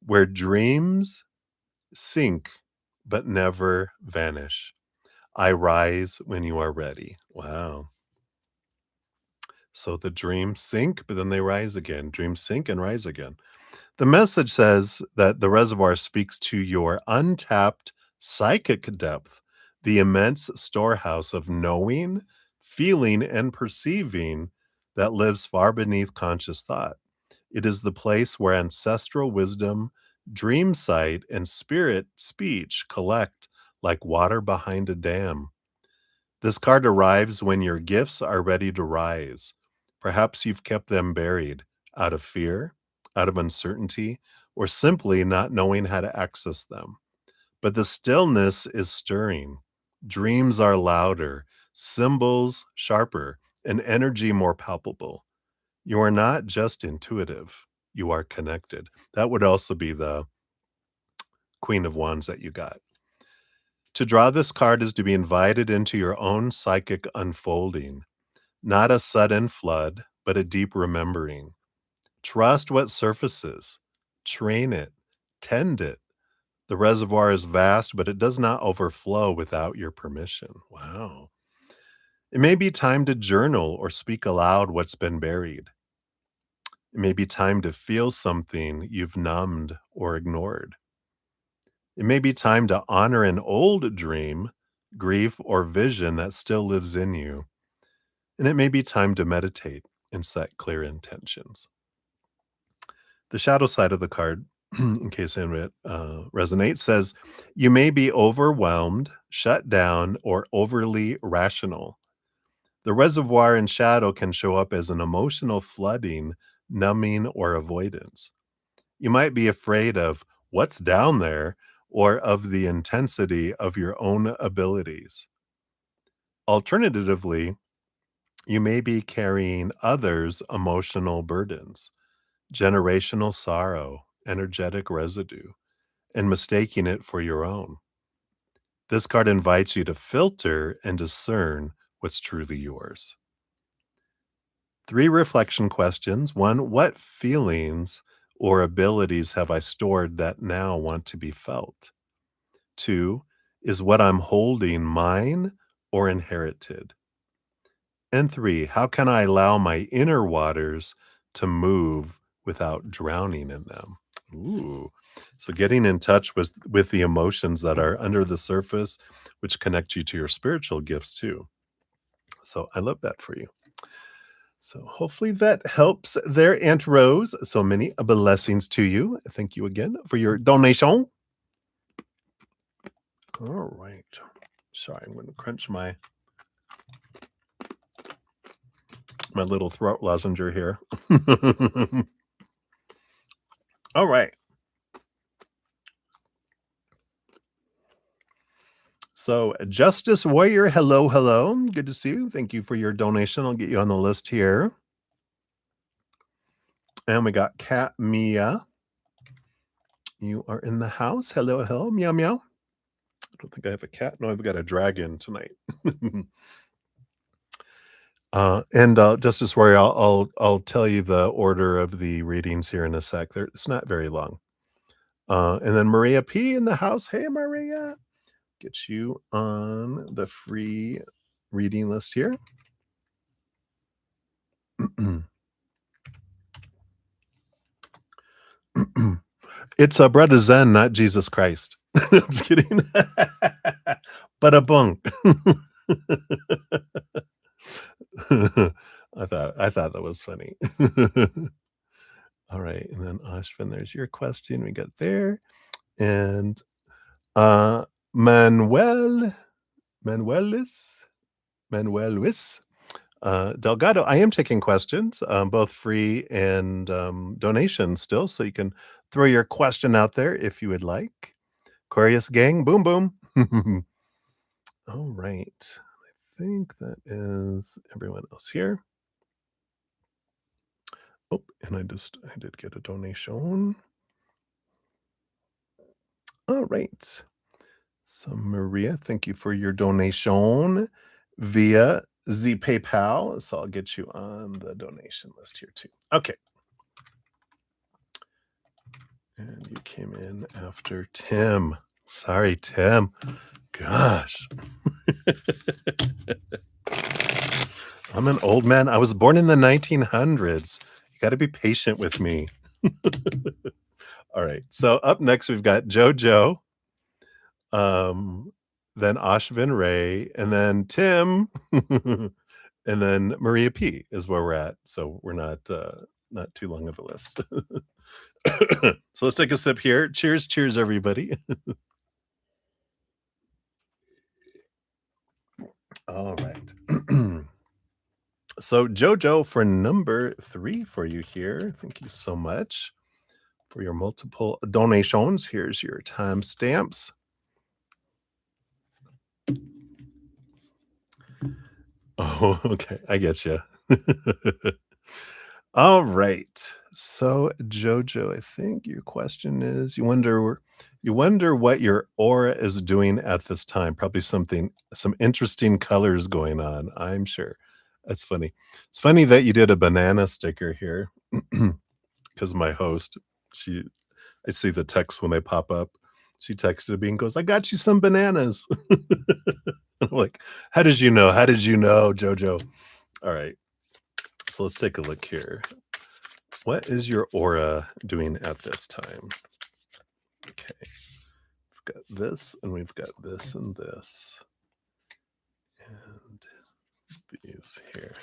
where dreams sink but never vanish. I rise when you are ready. Wow. So the dreams sink, but then they rise again. Dreams sink and rise again. The message says that the reservoir speaks to your untapped psychic depth, the immense storehouse of knowing, feeling, and perceiving that lives far beneath conscious thought. It is the place where ancestral wisdom, dream sight, and spirit speech collect like water behind a dam. This card arrives when your gifts are ready to rise. Perhaps you've kept them buried out of fear, out of uncertainty, or simply not knowing how to access them. But the stillness is stirring. Dreams are louder, symbols sharper, and energy more palpable. You are not just intuitive, you are connected. That would also be the Queen of Wands that you got. To draw this card is to be invited into your own psychic unfolding, not a sudden flood, but a deep remembering. Trust what surfaces, train it, tend it, The reservoir is vast, but it does not overflow without your permission. Wow. It may be time to journal or speak aloud what's been buried. It may be time to feel something you've numbed or ignored. It may be time to honor an old dream, grief, or vision that still lives in you. And it may be time to meditate and set clear intentions. The shadow side of the card, in case any of it resonates, says you may be overwhelmed, shut down, or overly rational. The reservoir in shadow can show up as an emotional flooding, numbing, or avoidance. You might be afraid of what's down there or of the intensity of your own abilities. Alternatively, you may be carrying others' emotional burdens, generational sorrow, energetic residue, and mistaking it for your own. This card invites you to filter and discern what's truly yours. 3 reflection questions. 1, what feelings or abilities have I stored that now want to be felt? 2, is what I'm holding mine or inherited? And 3, how can I allow my inner waters to move without drowning in them? Ooh. So getting in touch with the emotions that are under the surface, which connect you to your spiritual gifts too. So I love that for you. So hopefully that helps there, Aunt Rose. So many blessings to you. Thank you again for your donation. All right. Sorry, I'm going to crunch my little throat lozenge here. All right. So, Justice Warrior, hello, hello. Good to see you. Thank you for your donation. I'll get you on the list here. And we got Cat Mia. You are in the house. Hello, hello, meow, meow. I don't think I have a cat. No, I've got a dragon tonight. Justice Warrior, I'll tell you the order of the readings here in a sec. It's not very long. And then Maria P in the house. Hey, Maria. Get you on the free reading list here. It's a Brother Zen, not Jesus Christ. I'm just kidding. But a bunk. I thought that was funny. All right, and then Ashvin, there's your question we got there. And Manuelis Delgado, I am taking questions, both free and donations still, so you can throw your question out there if you would like. Aquarius gang, boom, boom. All right. I think that is everyone else here. Oh, and I did get a donation. All right. So Maria, thank you for your donation via the PayPal. So I'll get you on the donation list here too. Okay. And you came in after Tim. Sorry, Tim. Gosh. I'm an old man. I was born in the 1900s. You got to be patient with me. All right. So up next, we've got JoJo, then Ashvin Ray, and then Tim, and then Maria P is where we're at. So we're not too long of a list. So let's take a sip here. Cheers, cheers, everybody. All right. So Jojo, for number 3 for you here. Thank you so much for your multiple donations. Here's your timestamps. Oh, okay. I get you. All right. So Jojo, I think your question is you wonder what your aura is doing at this time. Probably some interesting colors going on, I'm sure. That's funny. It's funny that you did a banana sticker here because my host, I see the text when they pop up. She texted me and goes, "I got you some bananas." I'm like, "How did you know? How did you know, Jojo?" All right, so let's take a look here. What is your aura doing at this time? Okay, we've got this, and we've got this and this, and these here.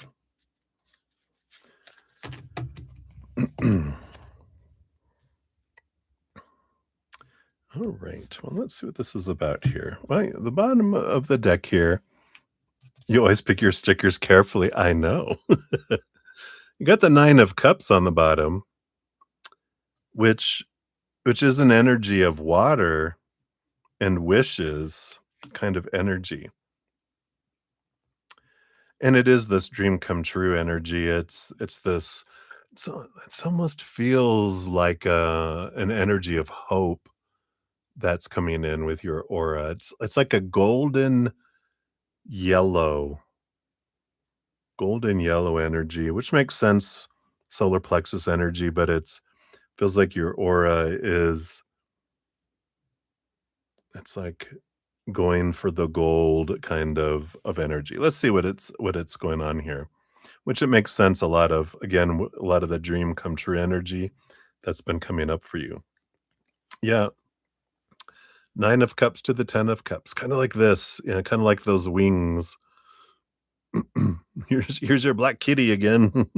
All right. Well, let's see what this is about here. Well, the bottom of the deck here, you always pick your stickers carefully. I know. You got the 9 of cups on the bottom, which is an energy of water and wishes kind of energy. And it is this dream come true energy. It's this it's almost feels like an energy of hope that's coming in with your aura. It's like a yellow golden yellow energy, which makes sense, solar plexus energy, but it's feels like your aura is it's like going for the gold kind of energy. Let's see what it's going on here. Which it makes sense a lot of again, a lot of the dream come true energy that's been coming up for you. Yeah, 9 of cups to the 10 of cups, kinda like this, yeah, kinda like those wings. Here's your black kitty again.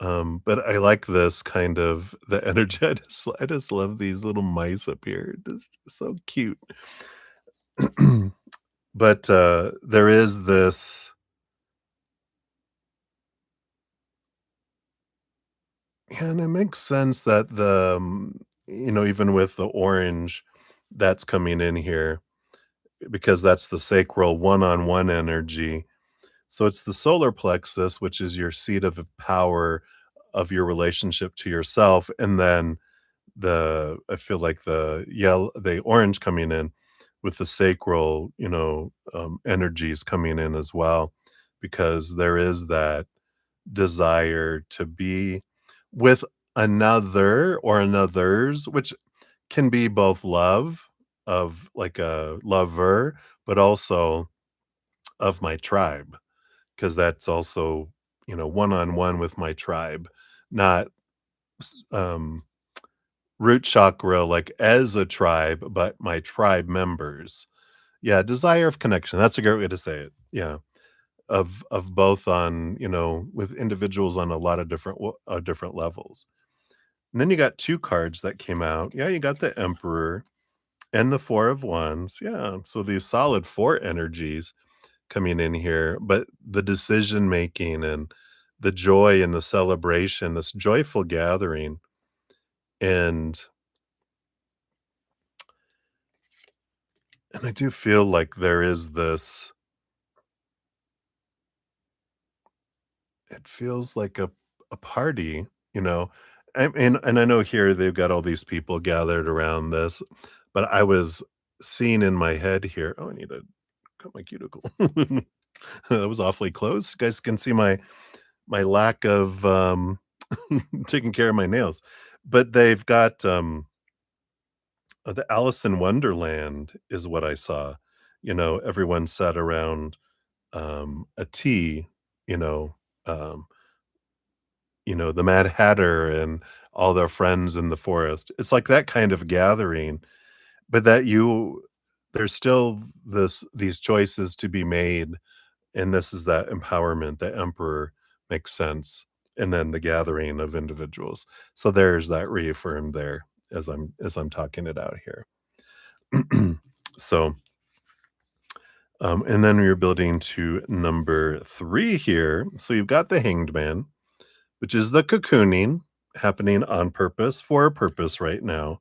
But I like this kind of the energy. I just love these little mice up here. It's so cute. But, there is this yeah, and it makes sense that even with the orange that's coming in here, because that's the sacral one-on-one energy. So it's the solar plexus, which is your seat of power of your relationship to yourself, and then I feel like the orange coming in with the sacral, energies coming in as well, because there is that desire to be with another or anothers, which can be both love of like a lover, but also of my tribe, because that's also, one on one with my tribe, not um root chakra, like, as a tribe, but my tribe members. Yeah, desire of connection, that's a great way to say it, yeah, of both on, with individuals on a lot of different levels. And then you got 2 cards that came out. Yeah, you got the Emperor and the 4 of Wands, yeah, so these solid 4 energies coming in here, but the decision making and the joy and the celebration, this joyful gathering, and I do feel like there is this it feels like a party, you know? And I know here they've got all these people gathered around this, but I was seeing in my head here oh, I need to cut my cuticle. That was awfully close. You guys can see my lack of, taking care of my nails. But they've got, the Alice in Wonderland is what I saw. Everyone sat around, a tea, you know, um, the Mad Hatter and all their friends in the forest. It's like that kind of gathering, but there's still these choices to be made, and this is that empowerment. The Emperor makes sense, and then the gathering of individuals. So there's that reaffirmed there as I'm talking it out here. So, and then we're building to number 3 here. So you've got the Hanged Man, which is the cocooning happening on purpose for a purpose right now.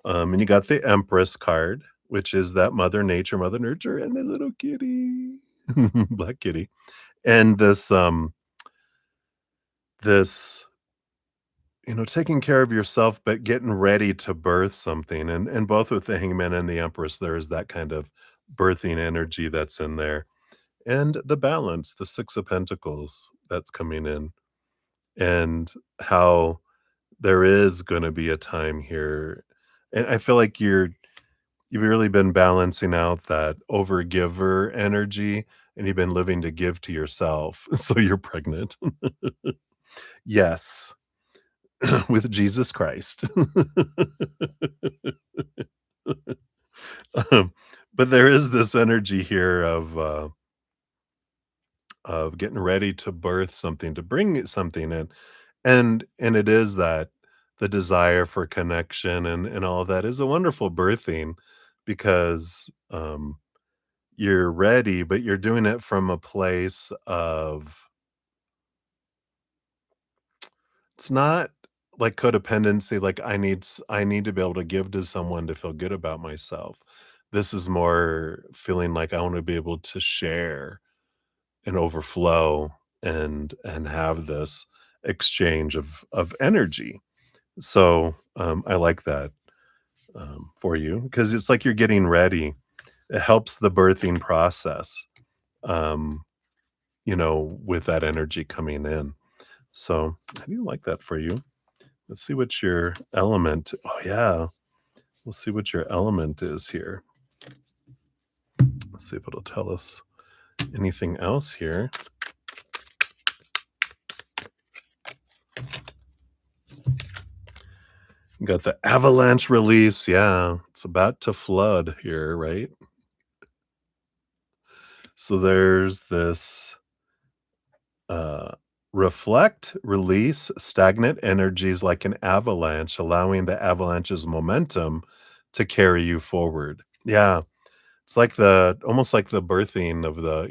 And you got the Empress card, which is that Mother Nurture, and the little kitty, black kitty, and this taking care of yourself, but getting ready to birth something. And both with the Hangman and the Empress, there is that kind of birthing energy that's in there, and the balance, the 6 of Pentacles that's coming in, and how there is gonna be a time here. And I feel like you've really been balancing out that overgiver energy, and you've been living to give to yourself, so you're pregnant. Yes, with Jesus Christ. But there is this energy here of getting ready to birth something, to bring something in, and it is that the desire for connection and all of that is a wonderful birthing because, you're ready, but you're doing it from a place of it's not like codependency, like, I need to be able to give to someone to feel good about myself. This is more feeling like I wanna be able to share and overflow and have this exchange of energy. So, I like that, for you because it's like you're getting ready. It helps the birthing process, um, with that energy coming in. So, I do like that for you. Let's see what your element oh, yeah. We'll see what your element is here. Let's see if it'll tell us anything else here. Got the avalanche release. Yeah, it's about to flood here, right? So there's this uh, reflect, release stagnant energies like an avalanche, allowing the avalanche's momentum to carry you forward. Yeah, it's like the almost like the birthing of the,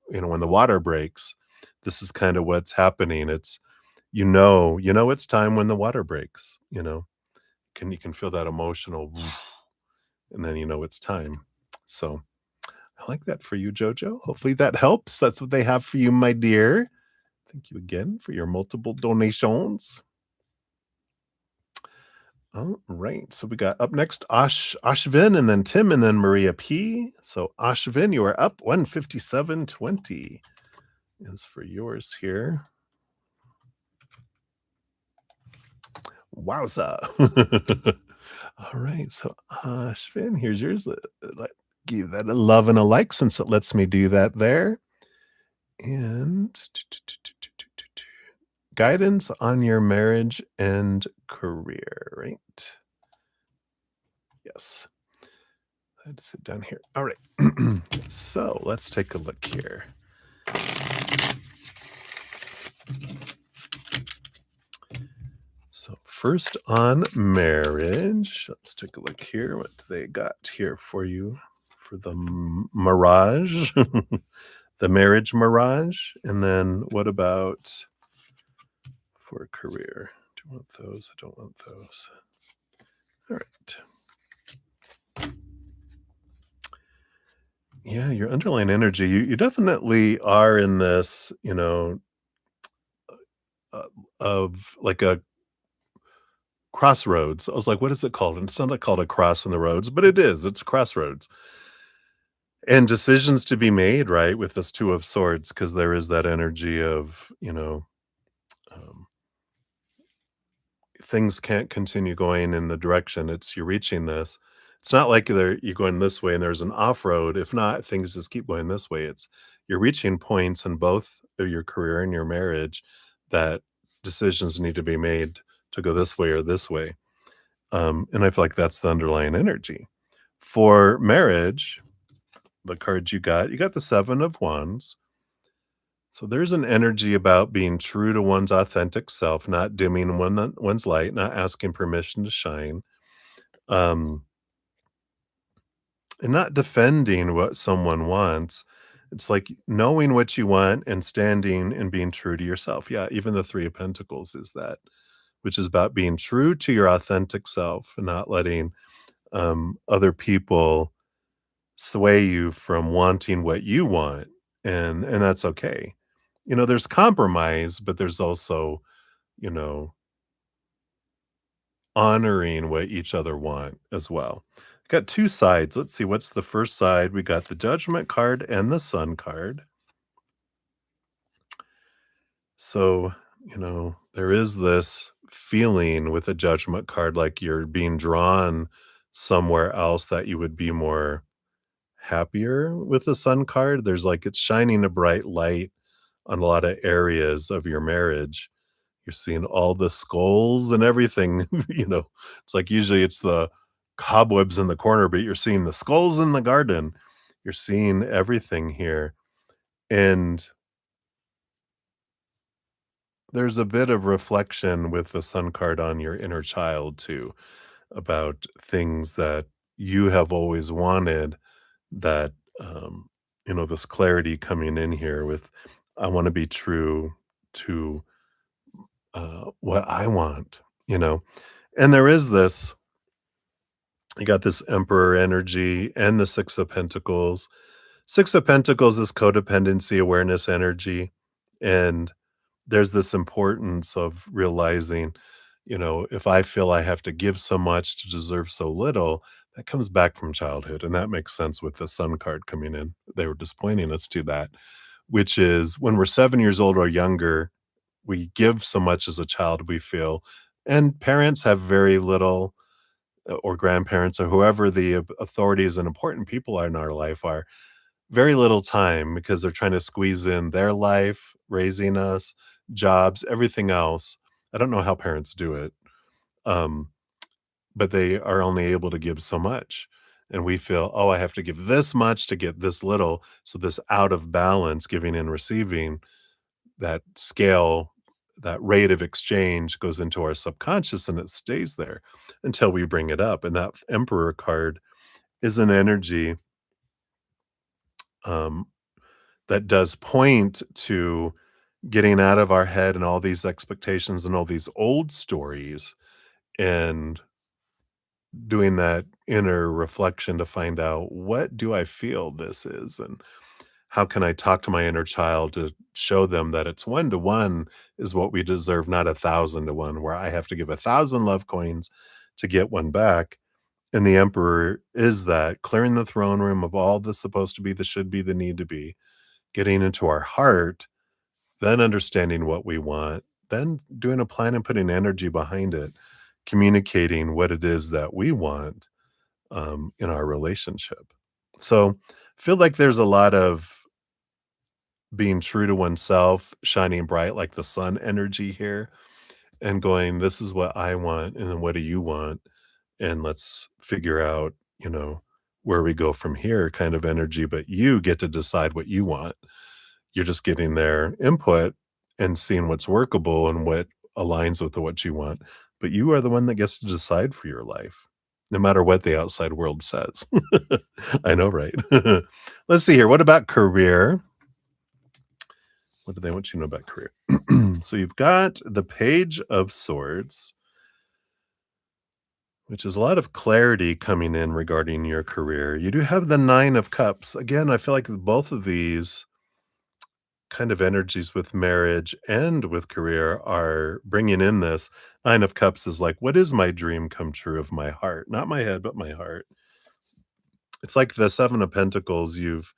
when the water breaks. This is kind of what's happening. It's it's time when the water breaks. You can feel that emotional, and then it's time. So I like that for you, Jojo. Hopefully that helps. That's what they have for you, my dear. Thank you again for your multiple donations. All right. So we got up next Ashvin and then Tim and then Maria P. So Ashvin, you are up 157.20 is for yours here. Wowza. All right. So Ashvin, here's yours. Give that a love and a like since it lets me do that there. And guidance on your marriage and career, right? Yes. I had to sit down here. All right. So let's take a look here. So first on marriage, let's take a look here. What do they got here for you for the mirage, the marriage mirage? And then what about for a career? Do you want those? I don't want those. All right. Yeah, your underlying energy, you definitely are in this, uh, of like a crossroads. I was like, what is it called? And it's not called a cross in the roads, but it is. It's crossroads. And decisions to be made, right, with this two of swords, because there is that energy of, um, things can't continue going in the direction it's you're reaching this. It's not like you're going this way and there's an off road. If not, things just keep going this way. It's you're reaching points in both of your career and your marriage that decisions need to be made to go this way or this way. And I feel like that's the underlying energy. For marriage, the cards you got the Seven of Wands. So there's an energy about being true to one's authentic self, not dimming one's light, not asking permission to shine, um, and not defending what someone wants. It's like knowing what you want and standing and being true to yourself. Yeah, even the Three of Pentacles is that, which is about being true to your authentic self and not letting other people sway you from wanting what you want, and that's okay. There's compromise, but there's also, you know, honoring what each other want as well. Got two sides. Let's see what's the first side. We got the Judgment card and the Sun card. So there is this feeling with a judgment card like you're being drawn somewhere else that you would be more happier with the sun card. There's like it's shining a bright light on a lot of areas of your marriage. You're seeing all the skulls and everything, It's like usually it's the cobwebs in the corner, but you're seeing the skulls in the garden. You're seeing everything here. And there's a bit of reflection with the sun card on your inner child too, about things that you have always wanted that, um, this clarity coming in here with, I want to be true to what I want, you know? And there is this, you got this Emperor energy and the Six of Pentacles. Six of Pentacles is codependency awareness energy. And there's this importance of realizing, if I feel I have to give so much to deserve so little, that comes back from childhood. And that makes sense with the sun card coming in. They were just pointing us to that, which is when we're 7 years old or younger, we give so much as a child, we feel. And parents have very little, or grandparents or whoever the authorities and important people are in our life are very little time because they're trying to squeeze in their life, raising us, jobs, everything else. I don't know how parents do it, um, but they are only able to give so much. And we feel, oh, I have to give this much to get this little. So this out of balance, giving and receiving, that scale, that rate of exchange goes into our subconscious and it stays there until we bring it up. And that Emperor card is an energy um, that does point to getting out of our head and all these expectations and all these old stories and doing that inner reflection to find out, what do I feel this is, and how can I talk to my inner child to show them that it's 1 to 1 is what we deserve, not 1,000 to 1, where I have to give 1,000 love coins to get one back. And the Emperor is that clearing the throne room of all the supposed to be, the should be, the need to be, getting into our heart, then understanding what we want, then doing a plan and putting energy behind it, communicating what it is that we want in our relationship. So I feel like there's a lot of being true to oneself, shining bright like the sun energy here, and going, this is what I want. And then what do you want? And let's figure out, where we go from here kind of energy. But you get to decide what you want. You're just getting their input and seeing what's workable and what aligns with what you want. But you are the one that gets to decide for your life, no matter what the outside world says. I know, right? Let's see here. What about career? What do they want you to know about career? So you've got the Page of Swords, which is a lot of clarity coming in regarding your career. You do have the Nine of Cups. Again, I feel like both of these kind of energies with marriage and with career are bringing in this. Nine of Cups is like, what is my dream come true of my heart? Not my head, but my heart. It's like the Seven of Pentacles. You've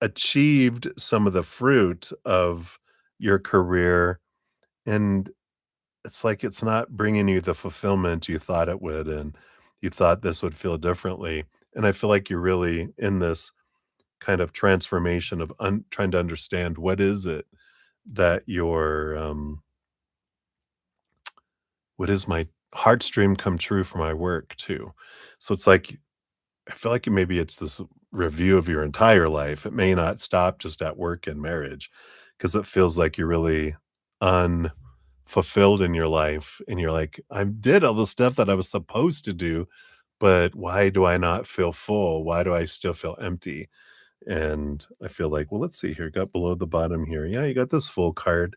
achieved some of the fruit of your career, and it's like it's not bringing you the fulfillment you thought it would, and you thought this would feel differently. And I feel like you're really in this kind of transformation of trying to understand what is it that what is my heartstream come true for my work too. So it's like I feel like maybe it's this review of your entire life. It may not stop just at work and marriage, because it feels like you're really unfulfilled in your life. And you're like, I did all the stuff that I was supposed to do, but why do I not feel full? Why do I still feel empty? And I feel like, well, let's see here. Got below the bottom here. Yeah, you got this full card.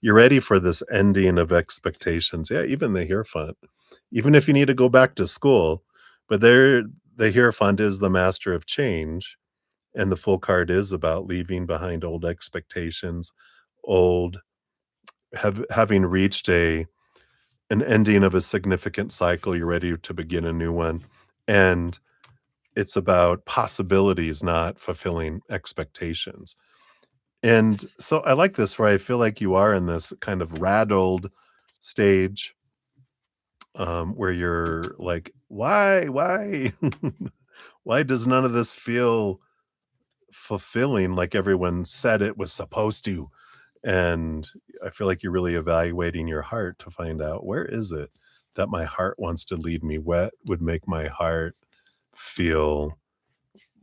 You're ready for this ending of expectations. Yeah, even the Hierophant. Even if you need to go back to school, but the Hierophant is the master of change, and the full card is about leaving behind old expectations, old having reached an ending of a significant cycle. You're ready to begin a new one, and it's about possibilities, not fulfilling expectations. And so I like this where I feel like you are in this kind of rattled stage, where you're like, why, why does none of this feel fulfilling like everyone said it was supposed to? And I feel like you're really evaluating your heart to find out where is it that my heart wants to lead me? What would make my heart feel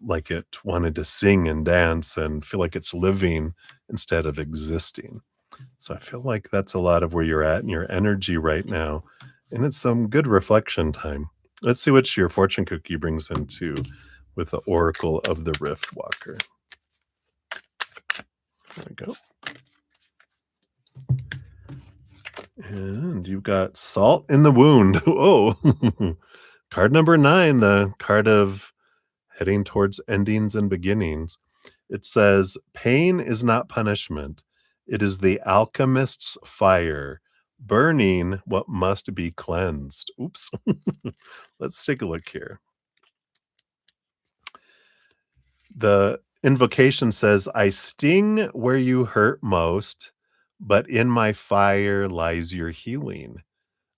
like it wanted to sing and dance and feel like it's living instead of existing? So I feel like that's a lot of where you're at in your energy right now. And it's some good reflection time. Let's see what your fortune cookie brings into with the Oracle of the Rift Walker. There we go. And you've got Salt in the Wound. Oh, card number 9, the card of heading towards endings and beginnings. It says, pain is not punishment. It is the alchemist's fire, burning what must be cleansed. Oops. Let's take a look here. The invocation says, I sting where you hurt most, but in my fire lies your healing.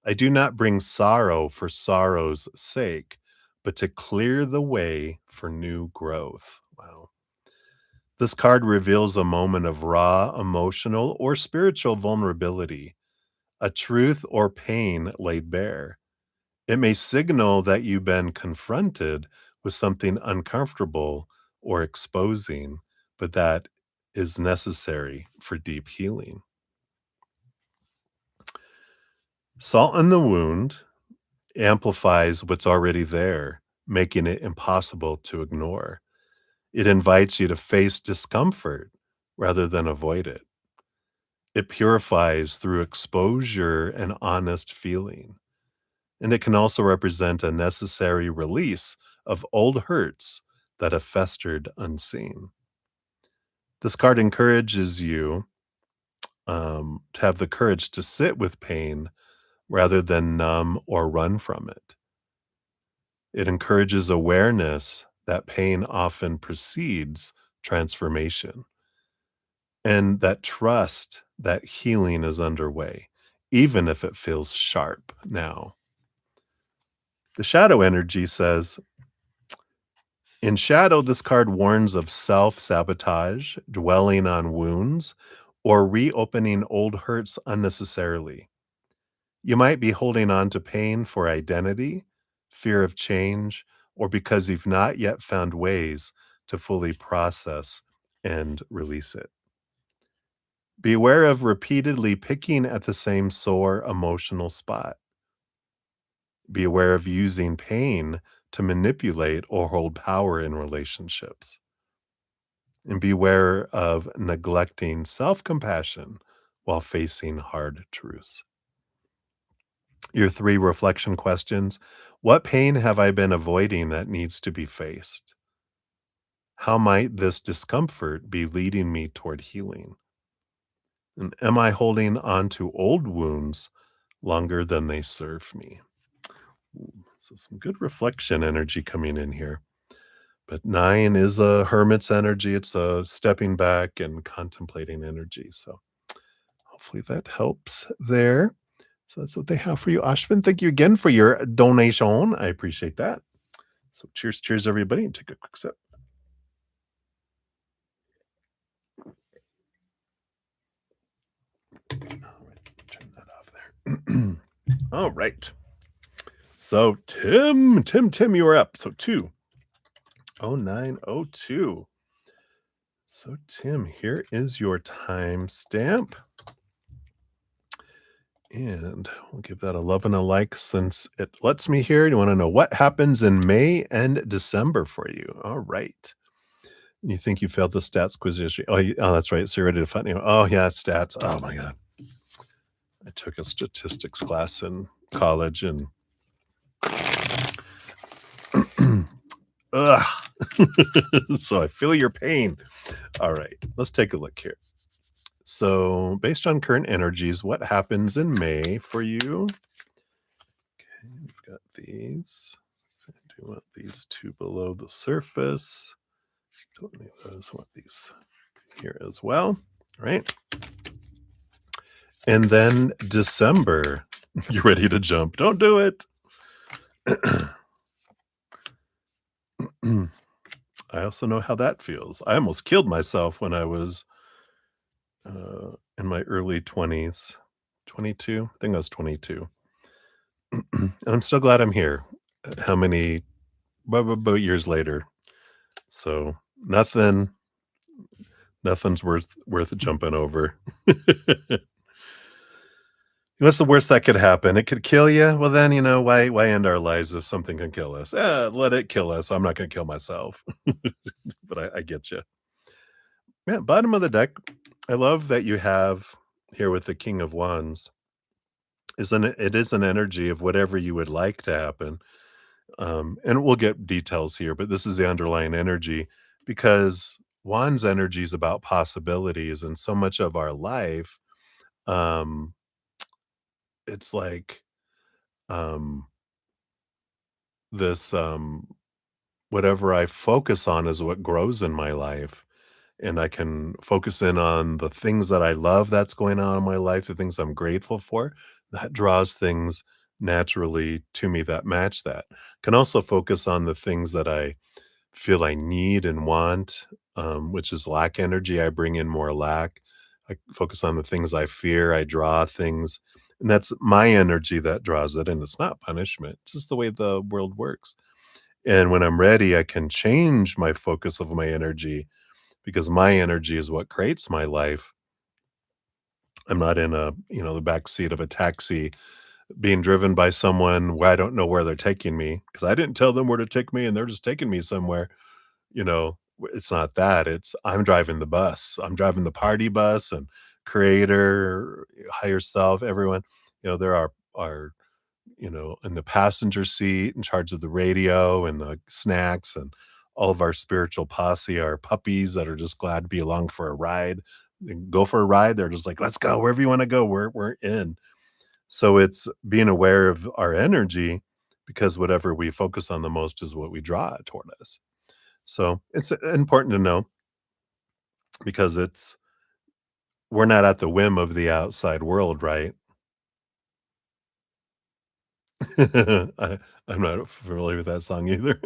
I do not bring sorrow for sorrow's sake, but to clear the way for new growth. Wow. This card reveals a moment of raw emotional or spiritual vulnerability, a truth or pain laid bare. It may signal that you've been confronted with something uncomfortable or exposing, but that is necessary for deep healing. Salt in the wound amplifies what's already there, making it impossible to ignore. It invites you to face discomfort rather than avoid it. It purifies through exposure and honest feeling. And it can also represent a necessary release of old hurts that have festered unseen. This card encourages you to have the courage to sit with pain rather than numb or run from it. It encourages awareness that pain often precedes transformation and that trust that healing is underway, even if it feels sharp now. The shadow energy says, in shadow, this card warns of self sabotage, dwelling on wounds, or reopening old hurts unnecessarily. You might be holding on to pain for identity, fear of change, or because you've not yet found ways to fully process and release it. Beware of repeatedly picking at the same sore emotional spot. Be aware of using pain to manipulate or hold power in relationships. And beware of neglecting self compassion while facing hard truths. Your 3 reflection questions. What pain have I been avoiding that needs to be faced? How might this discomfort be leading me toward healing? And am I holding on to old wounds longer than they serve me? Ooh, so some good reflection energy coming in here. But 9 is a hermit's energy. It's a stepping back and contemplating energy. So hopefully that helps there. So that's what they have for you, Ashvin. Thank you again for your donation. I appreciate that. So cheers, everybody, and take a quick sip. All right, turn that off there. All right. So Tim, you are up. So 20902. So Tim, here is your time stamp. And we'll give that a love and a like since it lets me hear. You want to know what happens in May and December for you. All right. You think you failed the stats quiz yesterday? Oh, that's right. So you're ready to find. Oh, yeah, stats. Oh my god, I took a statistics class in college, and ugh. So I feel your pain. All right, let's take a look here. So, based on current energies, what happens in May for you? Okay, we've got these. So I want these 2 below the surface. Don't need those. I want these here as well, right? And then December. You're ready to jump. Don't do it. I also know how that feels. I almost killed myself when I was in my early 20s. 22? I think I was 22. And I'm so glad I'm here. How many years later? So nothing nothing's worth jumping over. What's the worst that could happen? It could kill you. Well, then, why end our lives if something can kill us? Let it kill us. I'm not gonna kill myself. But I get you. Yeah, bottom of the deck. I love that you have here with the King of Wands. It is an energy of whatever you would like to happen. And we'll get details here, but this is the underlying energy because Wands energy is about possibilities, and so much of our life, um, it's like um, this whatever I focus on is what grows in my life. And I can focus in on the things that I love that's going on in my life, the things I'm grateful for. That draws things naturally to me that match that. Can also focus on the things that I feel I need and want, which is lack energy. I bring in more lack. I focus on the things I fear. I draw things. And that's my energy that draws it. And it's not punishment. It's just the way the world works. And when I'm ready, I can change my focus of my energy because my energy is what creates my life. I'm not in the back seat of a taxi being driven by someone where I don't know where they're taking me because I didn't tell them where to take me and they're just taking me somewhere. It's not that. It's I'm driving the bus. I'm driving the party bus and creator, higher self, everyone. There are in the passenger seat, in charge of the radio and the snacks and all of our spiritual posse, our puppies that are just glad to be along for a ride. They go for a ride. They're just like, let's go wherever you want to go. We're in. So it's being aware of our energy because whatever we focus on the most is what we draw toward us. So it's important to know because we're not at the whim of the outside world, right? I'm not familiar with that song either.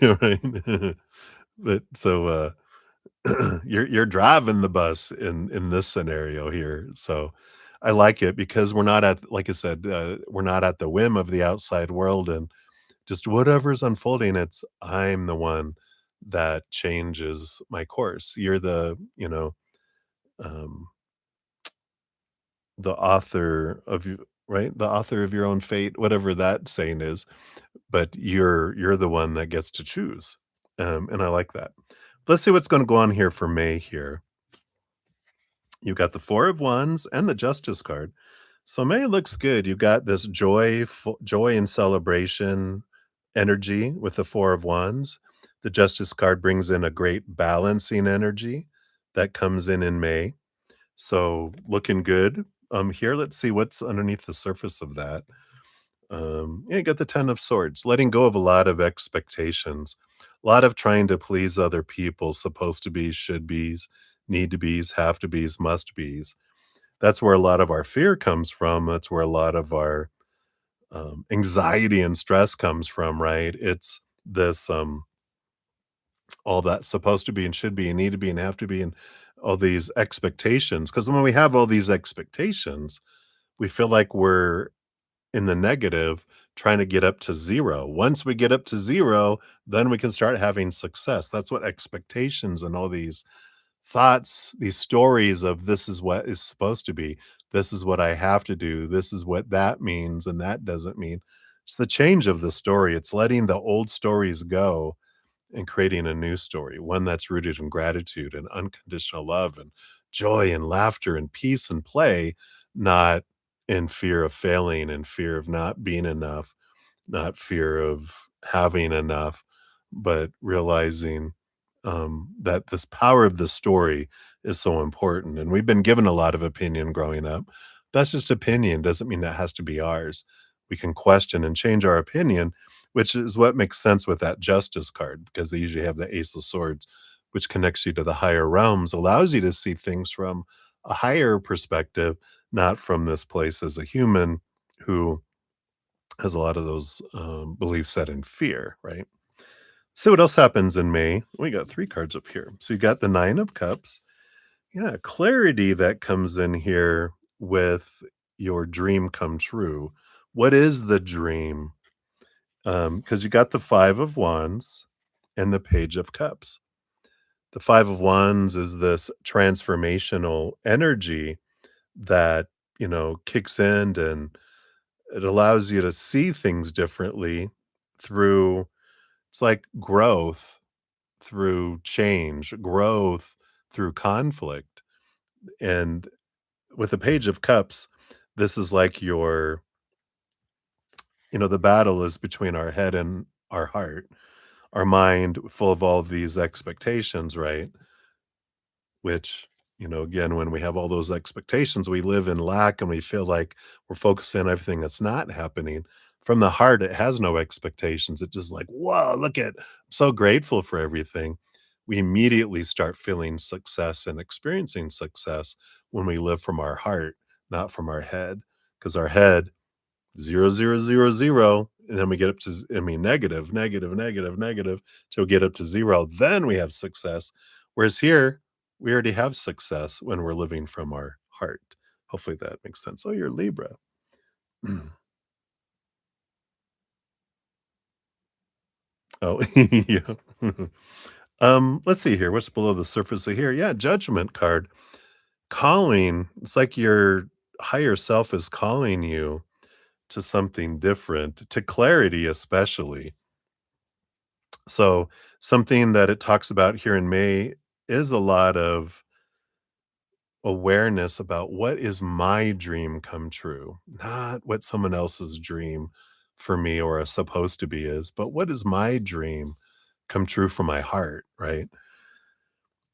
Yeah, right. But so, you're driving the bus in this scenario here, so I like it because we're not at like I said, we're not at the whim of the outside world and just whatever's unfolding, it's I'm the one that changes my course. You're um, the author of you right? The author of your own fate, whatever that saying is, but you're the one that gets to choose, and I like that. Let's see what's gonna go on here for May here. You got the 4 of Wands and the Justice card. So May looks good. You've got this joy and celebration energy with the 4 of Wands. The Justice card brings in a great balancing energy that comes in May. So looking good. Here, let's see what's underneath the surface of that. Yeah, you got the 10 of Swords, letting go of a lot of expectations, a lot of trying to please other people, supposed to be, should be's, need to be's, have to be's, must be's. That's where a lot of our fear comes from. That's where a lot of our anxiety and stress comes from, right? It's this all that supposed to be and should be and need to be and have to be and all these expectations. Because when we have all these expectations, we feel like we're in the negative trying to get up to 0. Once we get up to 0, then we can start having success. That's what expectations and all these thoughts, these stories of this is what is supposed to be. This is what I have to do. This is what that means and that doesn't mean. It's the change of the story. It's letting the old stories go and creating a new story, one that's rooted in gratitude and unconditional love and joy and laughter and peace and play, not in fear of failing and fear of not being enough, not fear of having enough, but realizing that this power of the story is so important. And we've been given a lot of opinion growing up. That's just opinion, doesn't mean that has to be ours. We can question and change our opinion, which is what makes sense with that justice card because they usually have the ace of swords. which connects you to the higher realms, allows you to see things from a higher perspective, not from this place as a human who has a lot of those beliefs set in fear, right? So what else happens in May? We got 3 cards up here. So you got the 9 of cups. Yeah, clarity that comes in here with your dream come true. What is the dream? Because you got the 5 of wands and the page of cups. The 5 of wands is this transformational energy that, kicks in, and it allows you to see things differently through it's like growth through change, growth through conflict. And with the page of cups, this is like the battle is between our head and our heart, our mind full of all these expectations, right? Which, again, when we have all those expectations, we live in lack and we feel like we're focusing on everything that's not happening. From the heart, it has no expectations. It just like, whoa, I'm so grateful for everything. We immediately start feeling success and experiencing success when we live from our heart, not from our head. Because our head, 0, 0, 0, 0, and then we get up to, negative, negative, negative, negative, till we get up to 0. Then we have success. Whereas here, we already have success when we're living from our heart. Hopefully that makes sense. Oh, you're Libra. Mm. Oh, yeah. Let's see here. What's below the surface of here? Yeah, judgment card. Calling. It's like your higher self is calling you to something different, to clarity, especially. So, something that it talks about here in May is a lot of awareness about what is my dream come true, not what someone else's dream for me or is supposed to be is, but what is my dream come true for my heart, right?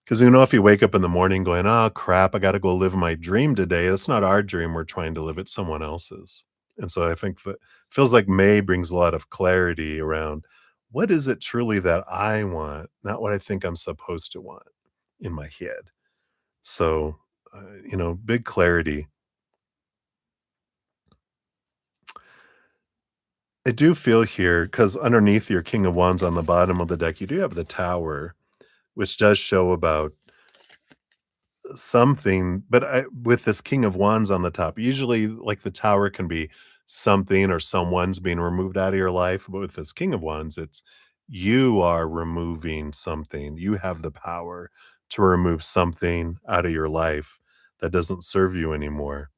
Because if you wake up in the morning going, oh crap, I got to go live my dream today, that's not our dream. We're trying to live it someone else's. And so I think that feels like May brings a lot of clarity around what is it truly that I want, not what I think I'm supposed to want in my head. So, big clarity. I do feel here because underneath your King of Wands on the bottom of the deck, you do have the Tower, which does show about something, but with this King of Wands on the top, usually like the Tower can be something or someone's being removed out of your life. But with this King of Wands, it's you are removing something. You have the power to remove something out of your life that doesn't serve you anymore.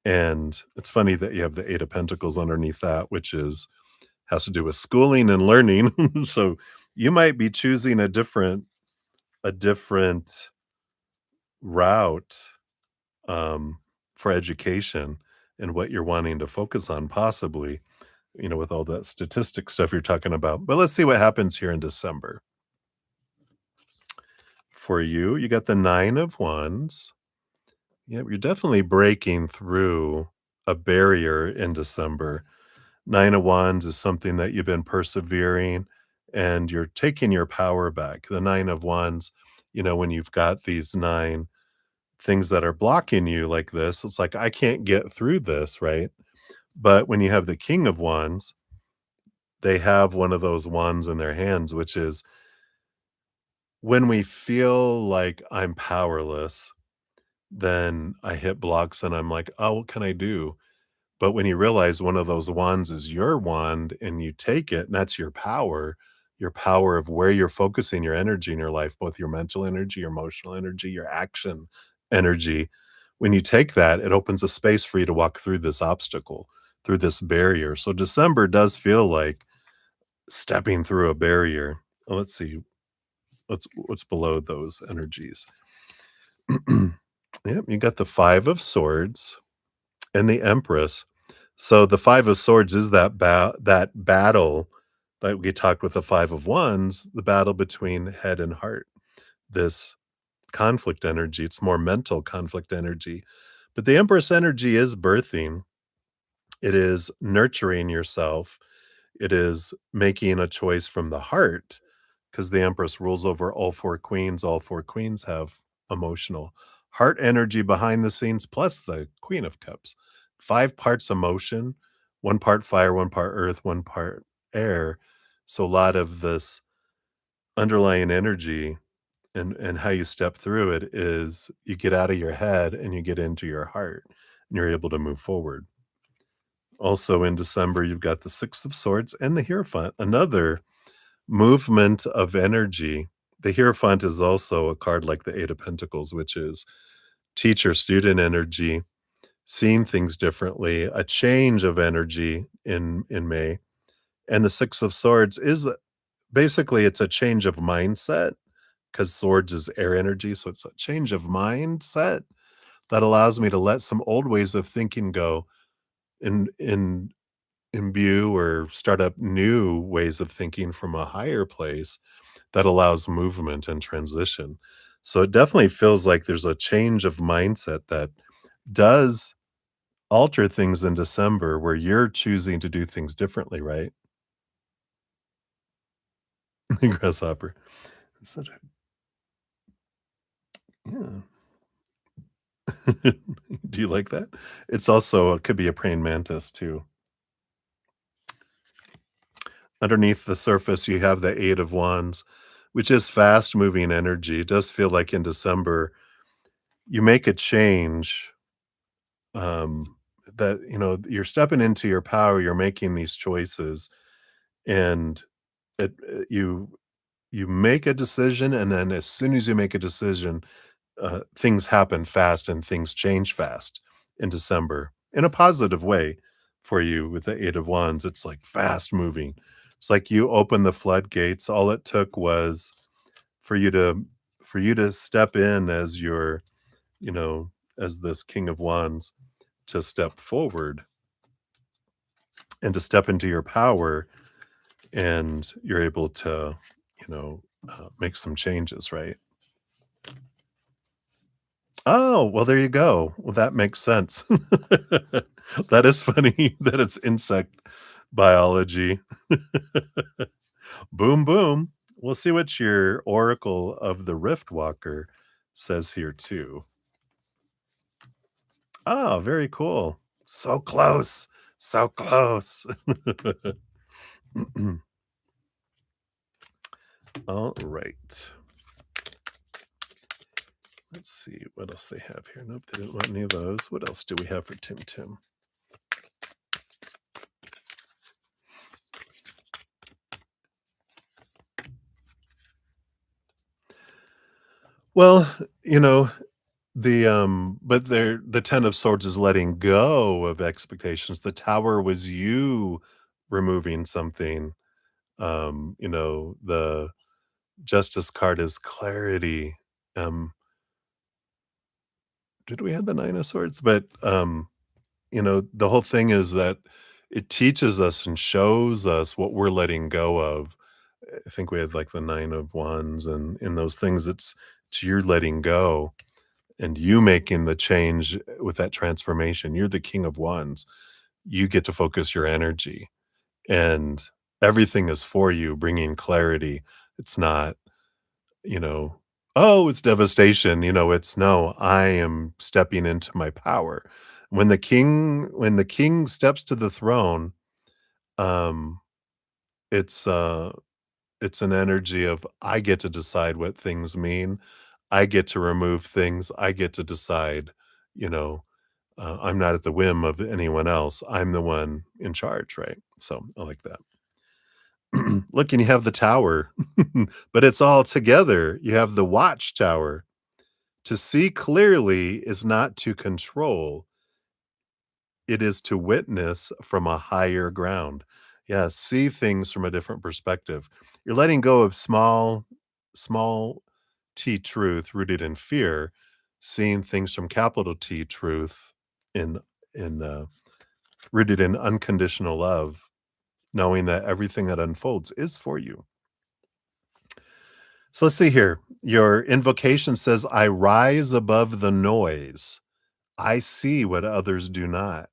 And it's funny that you have the Eight of Pentacles underneath that, which has to do with schooling and learning. So you might be choosing a different route um, for education and what you're wanting to focus on, possibly, with all that statistic stuff you're talking about. But let's see what happens here in December. For you, you got the Nine of Wands. Yeah, you're definitely breaking through a barrier in December. Nine of Wands is something that you've been persevering and you're taking your power back. The Nine of Wands, when you've got these 9 things that are blocking you like this, it's like, I can't get through this, right? But when you have the King of Wands, they have one of those wands in their hands, which is when we feel like I'm powerless, then I hit blocks and I'm like, oh, what can I do? But when you realize one of those wands is your wand and you take it, and that's your power of where you're focusing your energy in your life, both your mental energy, your emotional energy, your action energy. When you take that, it opens a space for you to walk through this obstacle, through this barrier. So December does feel like stepping through a barrier. Let's see what's below those energies. Yep, you got the 5 of Swords and the Empress. So the 5 of Swords is that battle that we talked with the 5 of Wands, the battle between head and heart. This conflict energy, it's more mental conflict energy. But the Empress energy is birthing. It is nurturing yourself. It is making a choice from the heart because the Empress rules over all 4 queens. All 4 queens have emotional heart energy behind the scenes, plus the Queen of Cups. 5 parts emotion, 1 part fire, 1 part earth, 1 part air. So a lot of this underlying energy and how you step through it is you get out of your head and you get into your heart, and you're able to move forward. Also in December, you've got the 6 of Swords and the Hierophant, another movement of energy. The Hierophant is also a card like the 8 of Pentacles, which is teacher-student energy, seeing things differently, a change of energy in May. And the 6 of Swords is basically it's a change of mindset because swords is air energy, so it's a change of mindset that allows me to let some old ways of thinking go and imbue or start up new ways of thinking from a higher place that allows movement and transition. So it definitely feels like there's a change of mindset that does alter things in December where you're choosing to do things differently, right? Grasshopper. Such a yeah. Do you like that? It's also it could be a praying mantis too. Underneath the surface, you have the 8 of Wands, which is fast-moving energy. It does feel like in December, you make a change, that, you're stepping into your power, you're making these choices, and you make a decision, and then as soon as you make a decision, things happen fast and things change fast in December in a positive way for you with the 8 of Wands. It's like fast moving. It's like you open the floodgates. All it took was for you to step in as your, you know, as this King of Wands to step forward and to step into your power and you're able to, make some changes, right? Oh, well, there you go. Well, that makes sense. That is funny that it's insect biology. Boom, boom. We'll see what your Oracle of the Rift Walker says here too. Oh, very cool. So close. So close. All right. Let's see what else they have here. Nope, they didn't want any of those. What else do we have for Tim Tim? Well, you know, the 10 of Swords is letting go of expectations. The Tower was you removing something. The Justice card is clarity. Um, did we have the 9 of Swords? But, the whole thing is that it teaches us and shows us what we're letting go of. I think we had, like, the 9 of Wands and in those things, it's you're letting go and you making the change with that transformation. You're the King of Wands. You get to focus your energy, and everything is for you, bringing clarity. It's not, you know, "Oh, it's devastation," it's, "No, I am stepping into my power." When the king steps to the throne, um, it's, uh it's an energy of, "I get to decide what things mean. I get to remove things. I get to decide," you know, I'm not at the whim of anyone else. I'm the one in charge, right? So, I like that. Look, and you have the tower, but it's all together. You have the watchtower. To see clearly is not to control, it is to witness from a higher ground. Yeah, see things from a different perspective. You're letting go of small T truth rooted in fear, seeing things from capital T truth in in rooted in unconditional love, knowing that everything that unfolds is for you. So let's see here. Your invocation says, I rise above the noise. I see what others do not.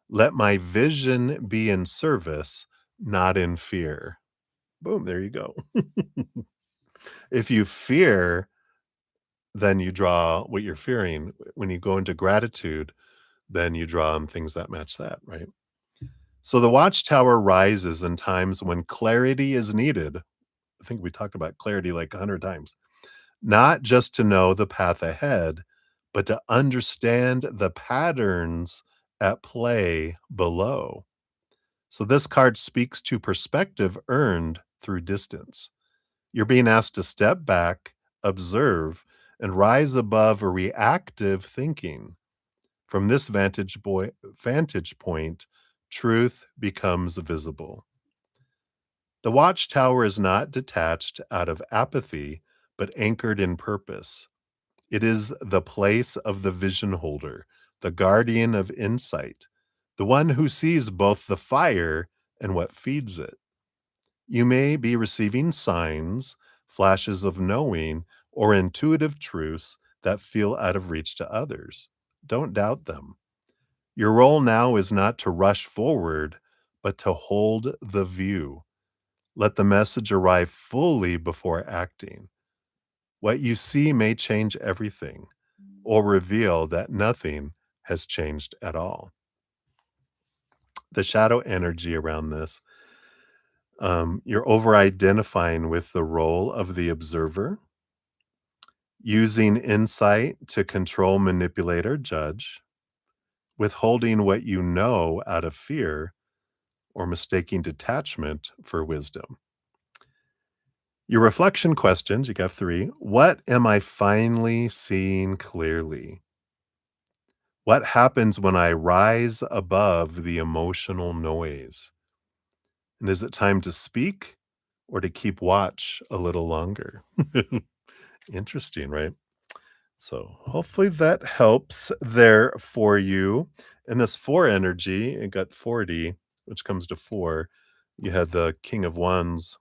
Let my vision be in service, not in fear. Boom, there you go. If you fear, then you draw what you're fearing. When you go into gratitude, then you draw on things that match that, right? So the watchtower rises in times when clarity is needed. I think we talked about clarity like 100 times. Not just to know the path ahead, but to understand the patterns at play below. So this card speaks to perspective earned through distance. You're being asked to step back, observe, and rise above a reactive thinking. From this vantage point, truth becomes visible. The watchtower is not detached out of apathy, but anchored in purpose. It is the place of the vision holder, the guardian of insight, the one who sees both the fire and what feeds it. You may be receiving signs, flashes of knowing, or intuitive truths that feel out of reach to others. Don't doubt them. Your role now is not to rush forward, but to hold the view. Let the message arrive fully before acting. What you see may change everything or reveal that nothing has changed at all. The shadow energy around this, you're over identifying with the role of the observer, using insight to control, manipulate, or judge, withholding what you know out of fear, or mistaking detachment for wisdom. Your reflection questions, you got 3. What am I finally seeing clearly? What happens when I rise above the emotional noise? And is it time to speak or to keep watch a little longer? Interesting, right? So hopefully that helps there for you. And this 4 energy, it got 40, which comes to 4. You had the King of Wands,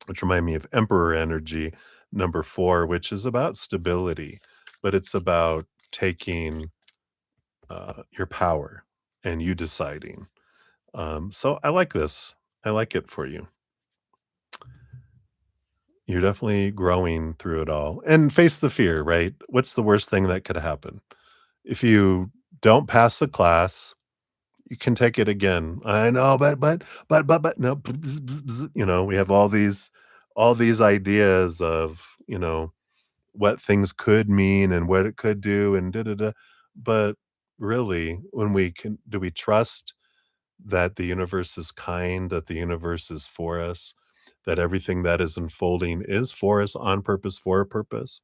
which remind me of Emperor energy, number 4, which is about stability, but it's about taking your power and you deciding. So I like this. I like it for you. You're definitely growing through it all and face the fear, right? What's the worst thing that could happen? If you don't pass the class, you can take it again. I know, but no, bzz, bzz, bzz, we have all these ideas of, what things could mean and what it could do and da da da. But really, when do we trust that the universe is kind, that the universe is for us, that everything that is unfolding is for us on purpose, for a purpose.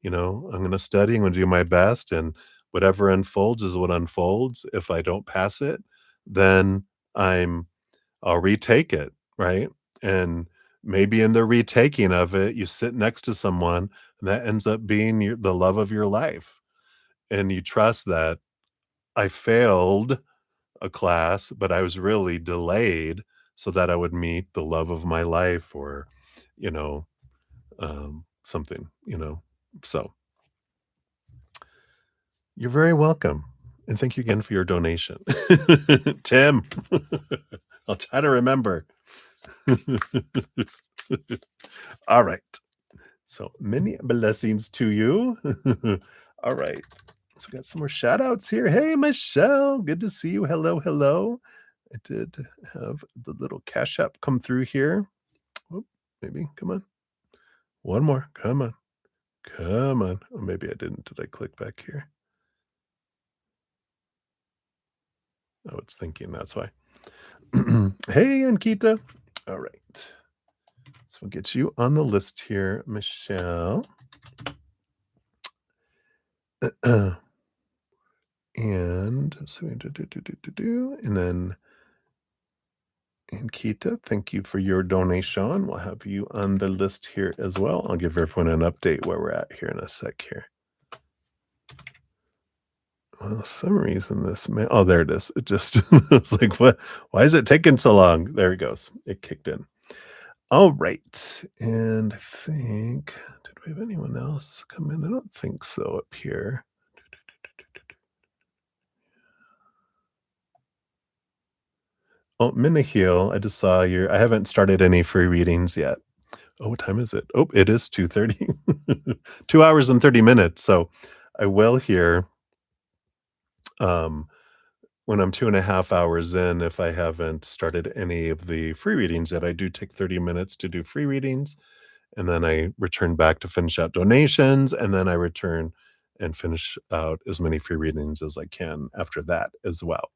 I'm going to study, I'm going to do my best, and whatever unfolds is what unfolds. If I don't pass it, then I'm I'll retake it, right? And maybe in the retaking of it, you sit next to someone and that ends up being the love of your life. And you trust that I failed a class, but I was really delayed so that I would meet the love of my life or, you know, something. So you're very welcome. And thank you again for your donation. Tim, I'll try to remember. All right. So many blessings to you. All right. So we got some more shout outs here. Hey, Michelle. Good to see you. Hello, hello. I did have the little cash app come through here. Oh, maybe. Come on. One more. Come on. Come on. Oh, maybe I didn't. Did I click back here? Oh, it's thinking. That's why. Hey, Ankita. All right. So we'll get you on the list here, Michelle. And so and then Ankita, thank you for your donation. We'll have you on the list here as well. I'll give everyone an update where we're at here in a sec here. Well, some reason oh, there it is. It just it's like, what? Why is it taking so long? There it goes. It kicked in. All right. And I think, did we have anyone else come in? I don't think so up here. Oh, Minahil, I just saw I haven't started any free readings yet. Oh, what time is it? Oh, it is 2:30. 2 hours and 30 minutes. So I will here, um, when I'm 2.5 hours in, if I haven't started any of the free readings yet, I do take 30 minutes to do free readings, and then I return back to finish out donations, and then I return and finish out as many free readings as I can after that as well.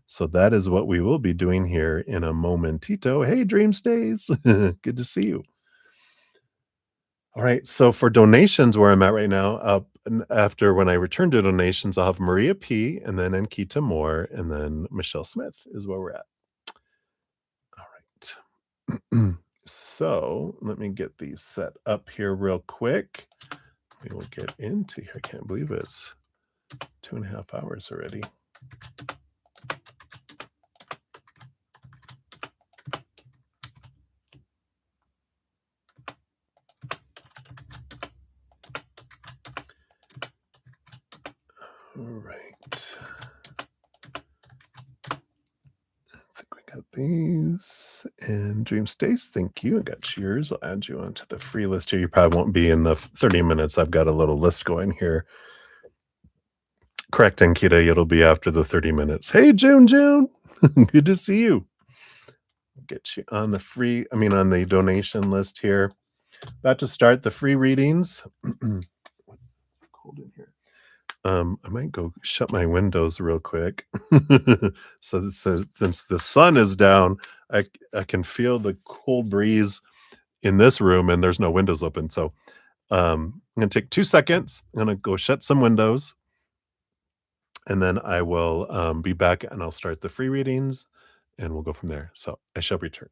So that is what we will be doing here in a momentito. Hey, Dream Stays. Good to see you. All right. So for donations, where I'm at right now, after when I return to donations, I'll have Maria P. and then Ankita Moore and then Michelle Smith is where we're at. All right. So let me get these set up here real quick. We will get into here. I can't believe it's 2.5 hours already. All right. I think we got these. And Dream Stays, thank you. I got yours. I'll add you onto the free list here. You probably won't be in the 30 minutes. I've got a little list going here. Correct, Ankita. It'll be after the 30 minutes. Hey, June. Good to see you. Get you on the on the donation list here. About to start the free readings. Cold in here. I might go shut my windows real quick. So since the sun is down, I can feel the cold breeze in this room, and there's no windows open. So I'm going to take 2 seconds. I'm going to go shut some windows, and then I will be back, and I'll start the free readings, and we'll go from there. So I shall return.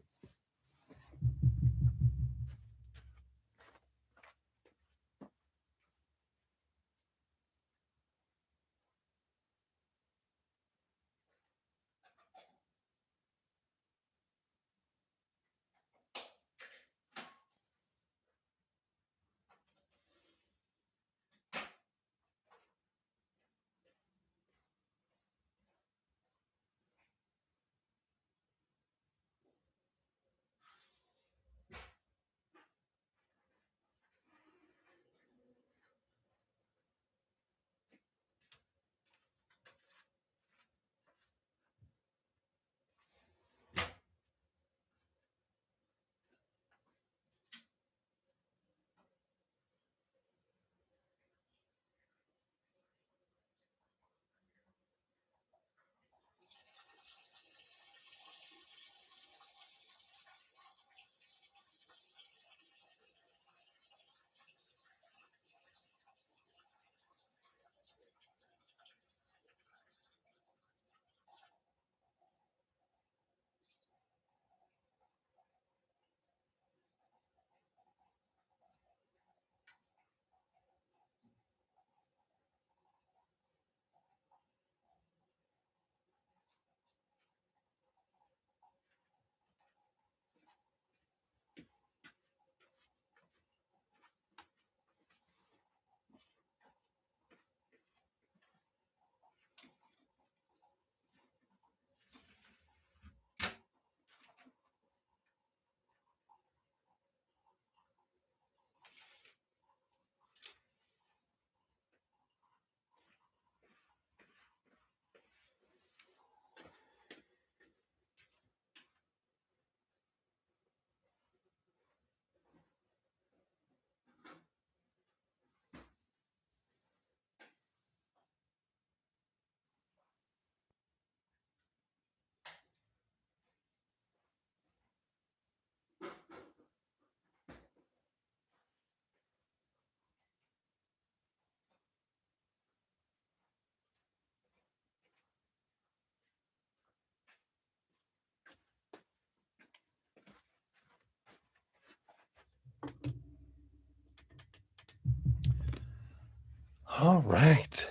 All right.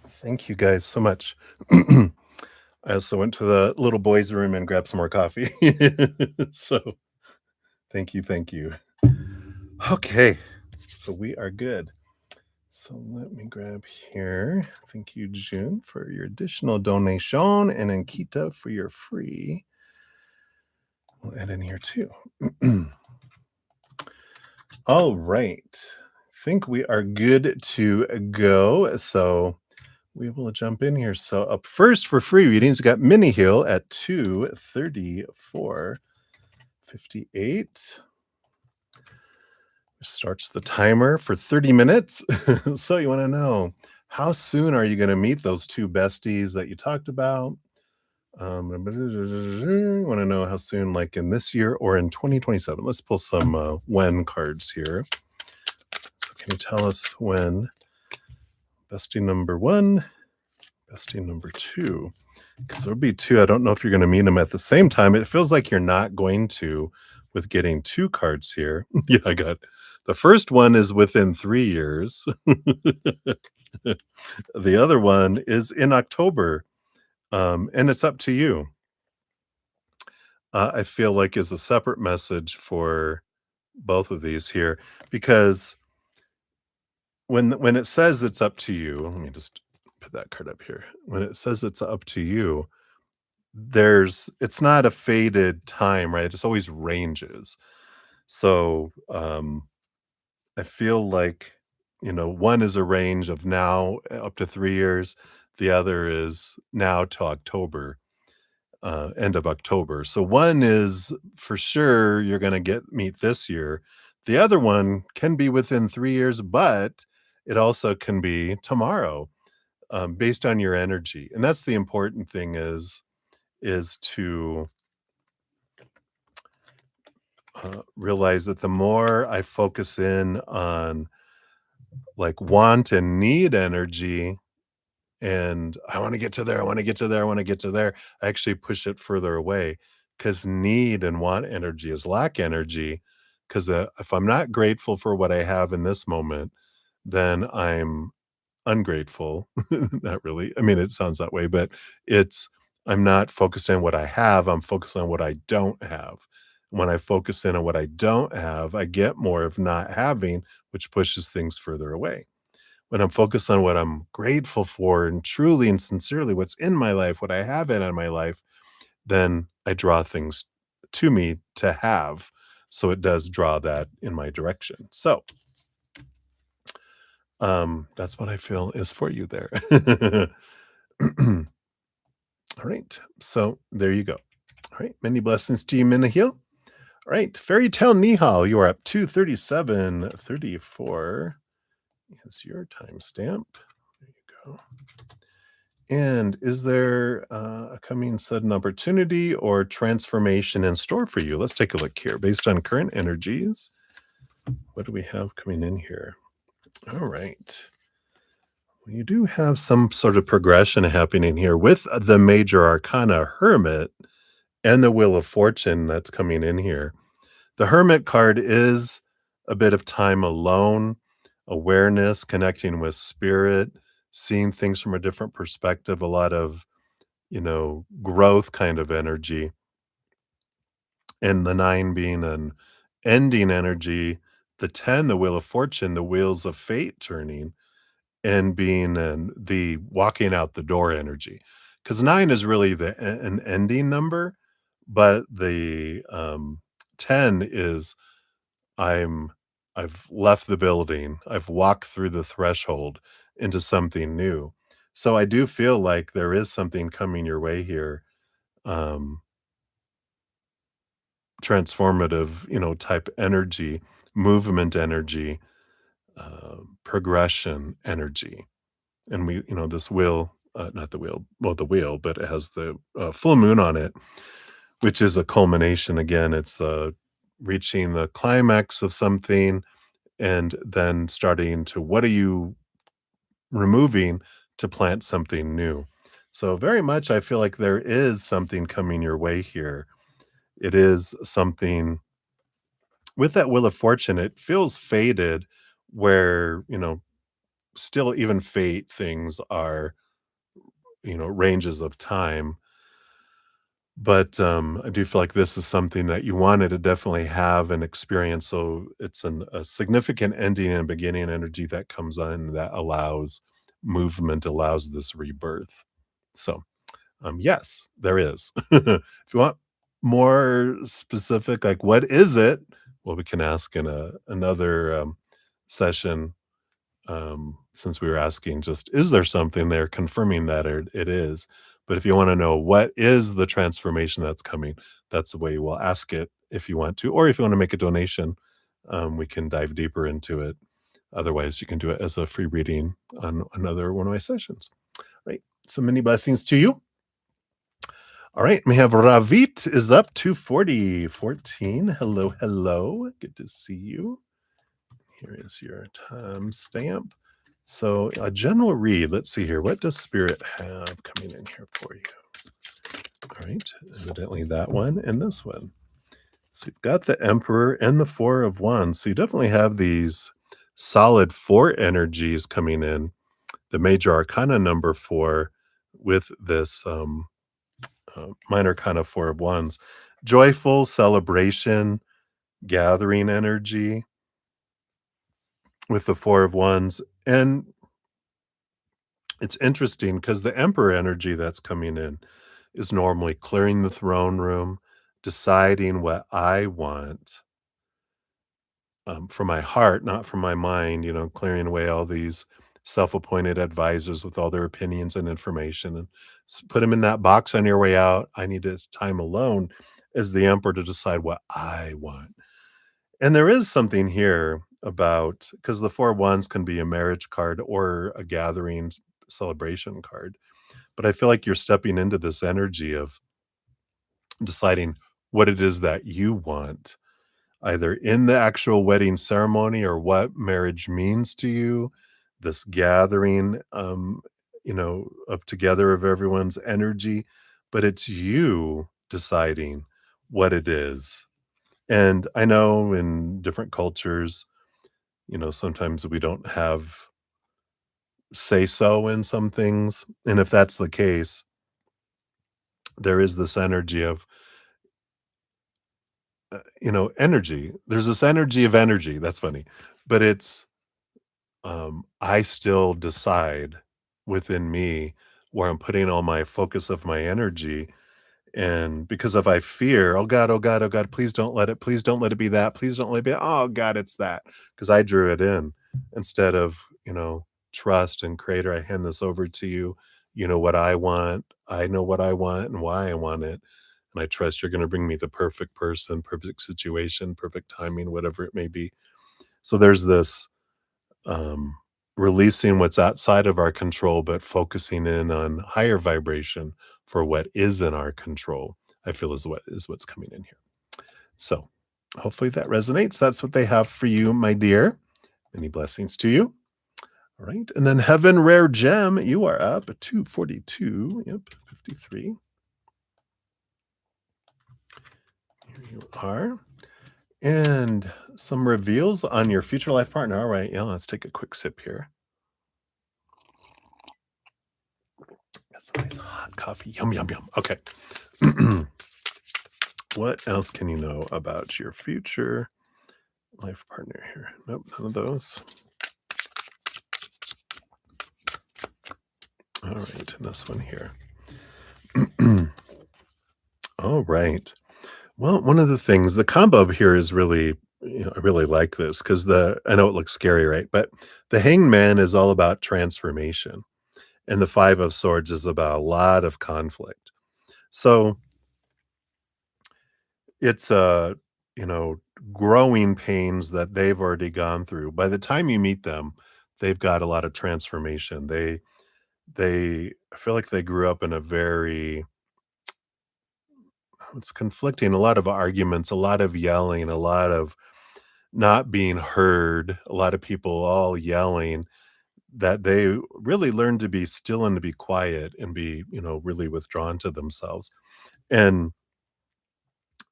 Thank you guys so much. I also went to the little boy's room and grabbed some more coffee. So thank you. Okay. So we are good. So let me grab here. Thank you, June, for your additional donation, and Ankita for your free. We'll add in here too. All right. Think we are good to go. So we will jump in here. So up first for free readings, we got Mini Hill at 2:34:58. Starts the timer for 30 minutes. So you want to know, how soon are you going to meet those two besties that you talked about? Want to know how soon, like in this year or in 2027? Let's pull some when cards here. So can you tell us when bestie number one, bestie number two? Because there would be two. I don't know if you're going to meet them at the same time. It feels like you're not going to with getting two cards here. Yeah, I got the first one is within 3 years. The other one is in October, and it's up to you. I feel like is a separate message for both of these here, because when it says it's up to you, let me just put that card up here. When it says it's up to you, it's not a faded time, right? It's always ranges. So I feel like, one is a range of now up to 3 years. The other is now to October, end of October. So one is for sure you're going to meet this year. The other one can be within 3 years, but it also can be tomorrow, based on your energy. And that's the important thing is to realize that the more I focus in on like want and need energy, and I want to get to there, I want to get to there, I want to get to there, I actually push it further away, because need and want energy is lack energy. Because if I'm not grateful for what I have in this moment, then I'm ungrateful. Not really. I mean, it sounds that way, but it's I'm not focused on what I have, I'm focused on what I don't have. When I focus in on what I don't have, I get more of not having, which pushes things further away. When I'm focused on what I'm grateful for and truly and sincerely what's in my life, what I have in my life, then I draw things to me to have. So it does draw that in my direction. So that's what I feel is for you there. All right. So there you go. All right. Many blessings to you, Minahil. All right. Fairy Tale Nihal, you are up to 37:34. Is your timestamp. There you go. And is there a coming sudden opportunity or transformation in store for you? Let's take a look here. Based on current energies, what do we have coming in here? All right. Well, you do have some sort of progression happening here with the major arcana Hermit and the Wheel of Fortune that's coming in here. The Hermit card is a bit of time alone, awareness, connecting with spirit, seeing things from a different perspective, a lot of, growth kind of energy. And the 9 being an ending energy, the 10, the Wheel of Fortune, the wheels of fate turning, and being the walking out the door energy. Because 9 is really an ending number, but the 10 is I'm I've left the building. I've walked through the threshold into something new. So I do feel like there is something coming your way here, um, transformative, type energy, movement energy, progression energy. And this wheel, not the wheel, well, the wheel, but it has the full moon on it, which is a culmination. Again, it's reaching the climax of something and then starting to what are you removing to plant something new. So very much I feel like there is something coming your way here. It is something with that Wheel of Fortune, it feels faded where, still even fate things are, ranges of time. But I do feel like this is something that you wanted to definitely have and experience. So it's a significant ending and beginning energy that comes on that allows movement, allows this rebirth. So, yes, there is. If you want more specific, like what is it? well, we can ask in another session, since we were asking just, is there something there confirming that it is? But if you want to know what is the transformation that's coming, that's the way we'll ask it if you want to, or if you want to make a donation, we can dive deeper into it. Otherwise, you can do it as a free reading on another one of my sessions. Right. So many blessings to you. All right. We have Ravit is up 24014. Hello, hello. Good to see you. Here is your time stamp. So a general read. Let's see here. What does Spirit have coming in here for you? All right. Evidently that one and this one. So you've got the Emperor and the Four of Wands. So you definitely have these solid four energies coming in. The major arcana number four with this minor arcana Four of Wands. Joyful celebration, gathering energy with the Four of Wands. And it's interesting because the Emperor energy that's coming in is normally clearing the throne room, deciding what I want, from my heart, not from my mind, clearing away all these self-appointed advisors with all their opinions and information and put them in that box on your way out. I need this time alone as the emperor to decide what I want. And there is something here about, because the four wands can be a marriage card or a gathering celebration card. But I feel like you're stepping into this energy of deciding what it is that you want, either in the actual wedding ceremony or what marriage means to you, this gathering, of together of everyone's energy, but it's you deciding what it is. And I know in different cultures, sometimes we don't have say so in some things. And if that's the case, there is this energy of, energy. There's this energy of energy. That's funny. But it's, I still decide within me where I'm putting all my focus of my energy. And because if I fear, oh God, oh God, oh God, please don't let it be that. Please don't let it be, oh God, it's that. Because I drew it in instead of, trust and creator, I hand this over to you. You know what I want. I know what I want and why I want it. And I trust you're going to bring me the perfect person, perfect situation, perfect timing, whatever it may be. So there's this, um, releasing what's outside of our control, but focusing in on higher vibration for what is in our control, I feel is what's coming in here. So hopefully that resonates. That's what they have for you, my dear. Many blessings to you. All right. And then Heaven Rare Gem, you are up at 242. Yep, 53. Here you are. And some reveals on your future life partner. All right. Yeah, let's take a quick sip here. Got some nice hot coffee. Yum, yum, yum. Okay. What else can you know about your future life partner here? Nope, none of those. All right, and this one here. All right. Well, one of the things, the combo here is really, I really like this because I know it looks scary, right? But the Hanged Man is all about transformation, and the Five of Swords is about a lot of conflict. So it's you know, growing pains that they've already gone through. By the time you meet them, they've got a lot of transformation. They I feel like they grew up in a very, it's conflicting, a lot of arguments, a lot of yelling, a lot of not being heard, a lot of people all yelling, that they really learned to be still and to be quiet and be, really withdrawn to themselves. And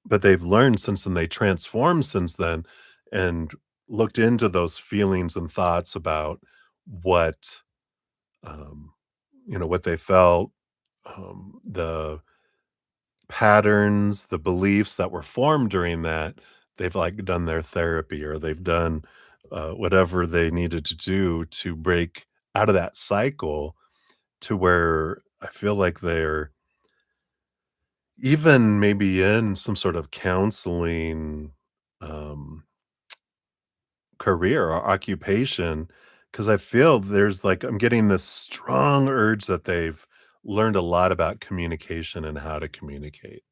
but they've learned since then, they transformed since then and looked into those feelings and thoughts about what, um, what they felt, the patterns, the beliefs that were formed during that. They've like done their therapy or they've done whatever they needed to do to break out of that cycle to where I feel like they're even maybe in some sort of counseling um, career or occupation, because I feel there's like I'm getting this strong urge that they've learned a lot about communication and how to communicate.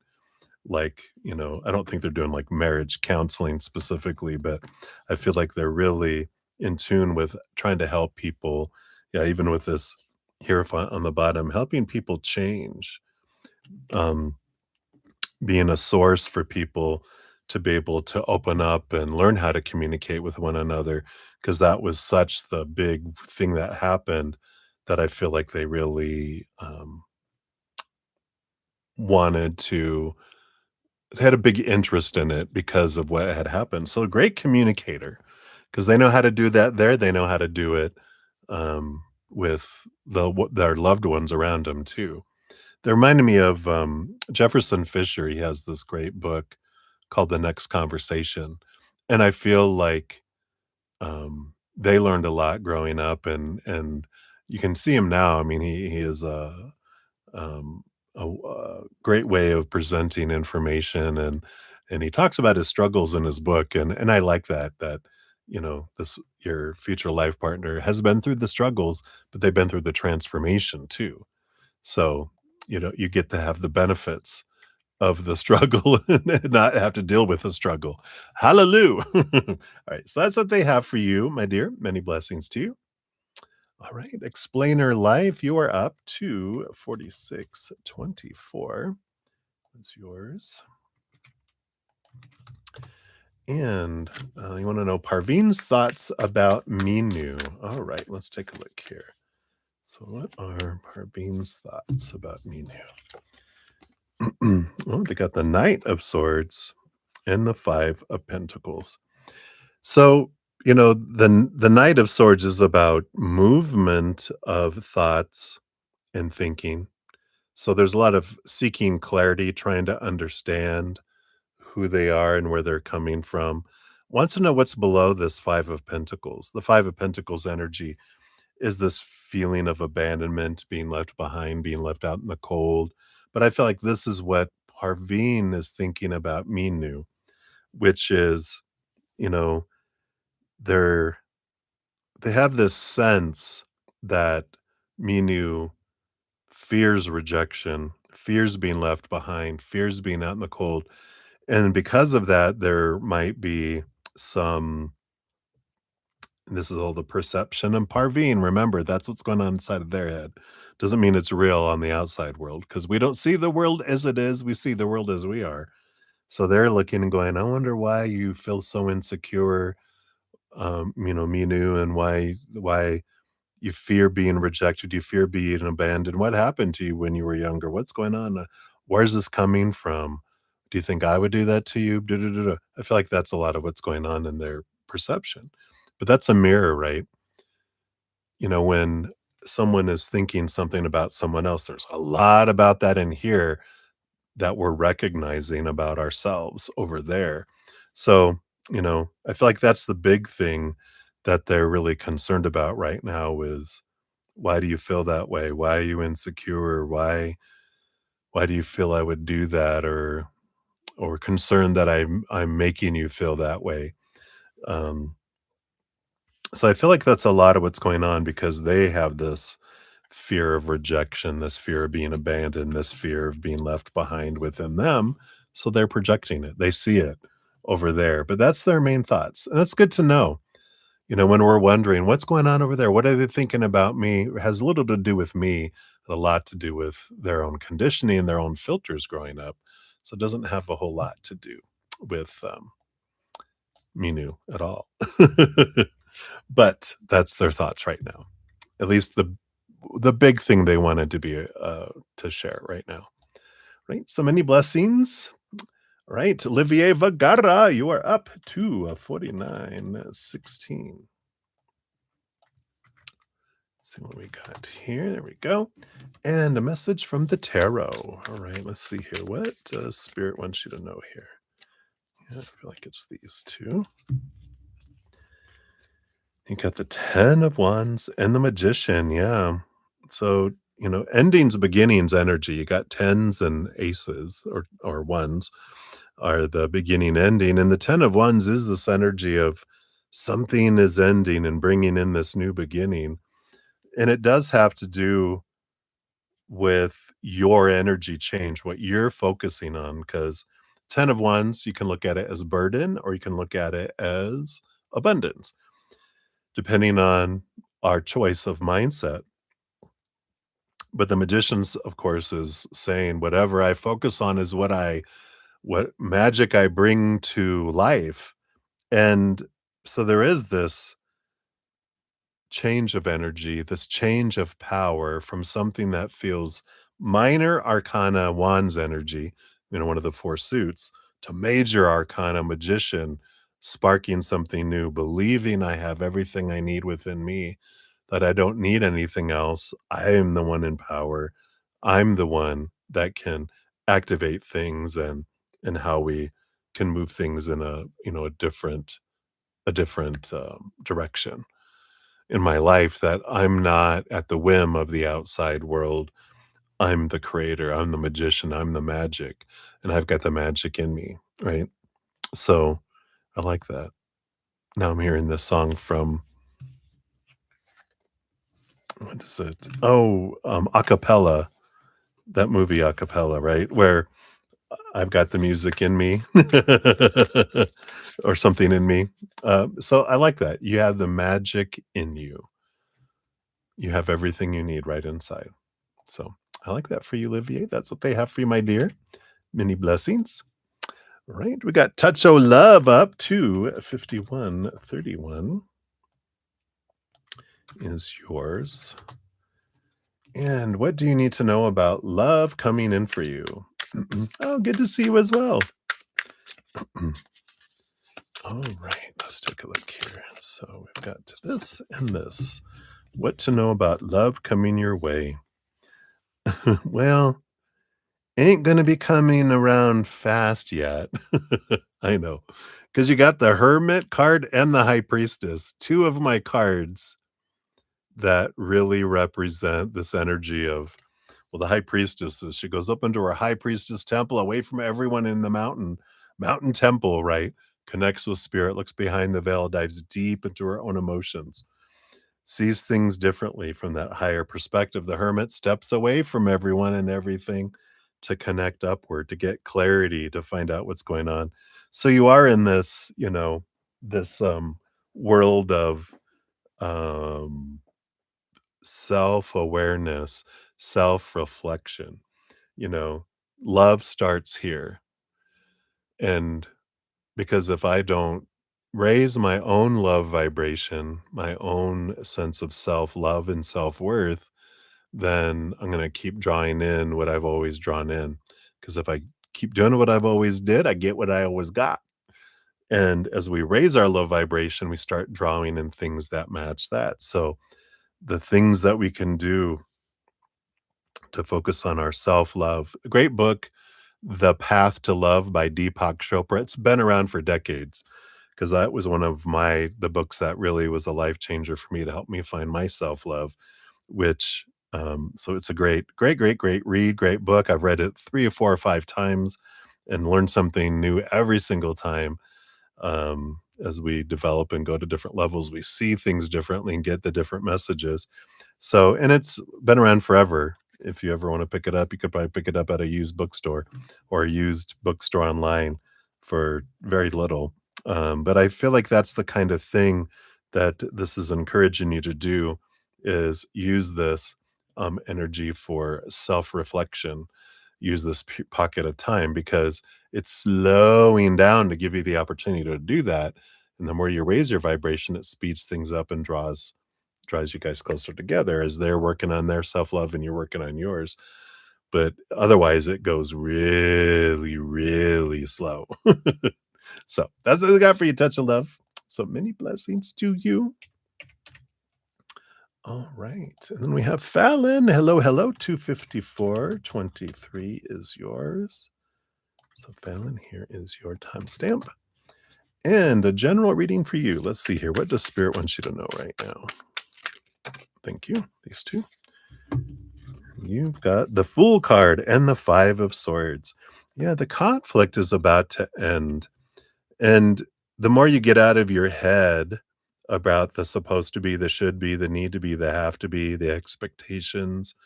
Like, I don't think they're doing like marriage counseling specifically, but I feel like they're really in tune with trying to help people. Yeah, even with this here on the bottom, helping people change. Um, Being a source for people to be able to open up and learn how to communicate with one another, because that was such the big thing that happened that I feel like they really, wanted to had a big interest in it because of what had happened. So a great communicator, because they know how to do that there, they know how to do it, with their loved ones around them too. They reminded me of, Jefferson Fisher. He has this great book called The Next Conversation, and I feel like, they learned a lot growing up, and you can see him now. I mean, he is um, a great way of presenting information, and he talks about his struggles in his book, and I like that, this your future life partner has been through the struggles, but they've been through the transformation too. So, you get to have the benefits of the struggle and not have to deal with the struggle. Hallelujah. All right, so that's what they have for you, my dear. Many blessings to you. All right, explainer life, you are up to 4624. That's yours. And you want to know Parveen's thoughts about Minu. All right, let's take a look here. So, what are Parveen's thoughts about Minu? Oh, they got the Knight of Swords and the Five of Pentacles. So, the Knight of Swords is about movement of thoughts and thinking. So there's a lot of seeking clarity, trying to understand who they are and where they're coming from. Wants to know what's below this Five of Pentacles. The Five of Pentacles energy is this feeling of abandonment, being left behind, being left out in the cold. But I feel like this is what Parveen is thinking about Minu, which is, you know, they're they have this sense that Minu fears rejection, fears being left behind, fears being out in the cold. And because of that, there might be some, and this is all the perception and Parveen. Remember, that's what's going on inside of their head. Doesn't mean it's real on the outside world because we don't see the world as it is. We see the world as we are. So they're looking and going, I wonder why you feel so insecure, Minu, and why you fear being rejected, you fear being abandoned. What happened to you when you were younger? What's going on? Where's this coming from? Do you think I would do that to you? Duh, duh, duh, duh. I feel like that's a lot of what's going on in their perception. But that's a mirror, right? When someone is thinking something about someone else, there's a lot about that in here that we're recognizing about ourselves over there. So, I feel like that's the big thing that they're really concerned about right now is why do you feel that way? Why are you insecure? Why do you feel I would do that or concerned that I'm making you feel that way? Um, so I feel like that's a lot of what's going on because they have this fear of rejection, this fear of being abandoned, this fear of being left behind within them. So they're projecting it. They see it over there, but that's their main thoughts. And that's good to know. When we're wondering what's going on over there, what are they thinking about me? It has little to do with me, and a lot to do with their own conditioning and their own filters growing up. So it doesn't have a whole lot to do with Minu at all. But that's their thoughts right now. At least the big thing they wanted to be to share right now. Right. So many blessings. All right. Olivier Vagara, you are up to 4916. See what we got here. There we go. And a message from the tarot. All right, let's see here. What does Spirit wants you to know here? Yeah, I feel like it's these two. You got the 10 of Wands and the Magician. Yeah. So, endings, beginnings energy. You got tens and aces or ones. are the beginning, ending, and the 10 of Wands is this energy of something is ending and bringing in this new beginning, and it does have to do with your energy change, what you're focusing on. Because 10 of Wands, you can look at it as burden or you can look at it as abundance, depending on our choice of mindset. But the Magician's, of course, is saying whatever I focus on is what magic I bring to life. And so there is this change of energy, this change of power from something that feels minor arcana wands energy, one of the four suits, to major arcana magician, sparking something new, believing I have everything I need within me, that I don't need anything else. I am the one in power. I'm the one that can activate things and how we can move things in a different direction in my life, that I'm not at the whim of the outside world. I'm the creator, I'm the magician, I'm the magic, and I've got the magic in me, right? So I like that. Now I'm hearing this song from, what is it? Oh, Acapella, that movie Acapella, right? Where I've got the music in me or something in me. So I like that. You have the magic in you. You have everything you need right inside. So I like that for you, Olivier. That's what they have for you, my dear. Many blessings. All right. We got Touch O Love up to 5131 is yours. And what do you need to know about love coming in for you? Oh, good to see you as well. All right. Let's take a look here. So we've got this and this. What to know about love coming your way? Well, ain't gonna be coming around fast yet. I know, because you got the Hermit card and the High Priestess, 2 of my cards that really represent this energy of, well, the High Priestess is she goes up into her High Priestess temple, away from everyone in the mountain temple, right? Connects with spirit, looks behind the veil, dives deep into her own emotions, sees things differently from that higher perspective. The Hermit steps away from everyone and everything to connect upward, to get clarity, to find out what's going on. So you are in this, this world of um, self-awareness, self-reflection. You know, love starts here. And because if I don't raise my own love vibration, my own sense of self-love and self-worth, then I'm gonna keep drawing in what I've always drawn in. Because if I keep doing what I've always did, I get what I always got. And as we raise our low vibration, we start drawing in things that match that. So the things that we can do to focus on our self-love. A great book, The Path to Love by Deepak Chopra. It's been around for decades because that was one of the books that really was a life changer for me to help me find my self-love, which so it's a great read, great book. I've read it 3 or 4 or 5 times and learned something new every single time. As we develop and go to different levels, we see things differently and get the different messages. So, and it's been around forever. If you ever want to pick it up, you could probably pick it up at a used bookstore or a used bookstore online for very little. But I feel like that's the kind of thing that this is encouraging you to do, is use this energy for self-reflection. Use this pocket of time because it's slowing down to give you the opportunity to do that. And the more you raise your vibration, it speeds things up and draws you guys closer together as they're working on their self-love and you're working on yours. But otherwise, it goes really, really slow. So that's what I got for you, Touch of Love. So many blessings to you. All right. And then we have Fallon. Hello, hello. 25423 is yours. So Fallon, here is your timestamp. And a general reading for you. Let's see here. What does Spirit want you to know right now? Thank you. These two. You've got the Fool card and the 5 of Swords. Yeah, the conflict is about to end. And the more you get out of your head about the supposed to be, the should be, the need to be, the have to be, the expectations,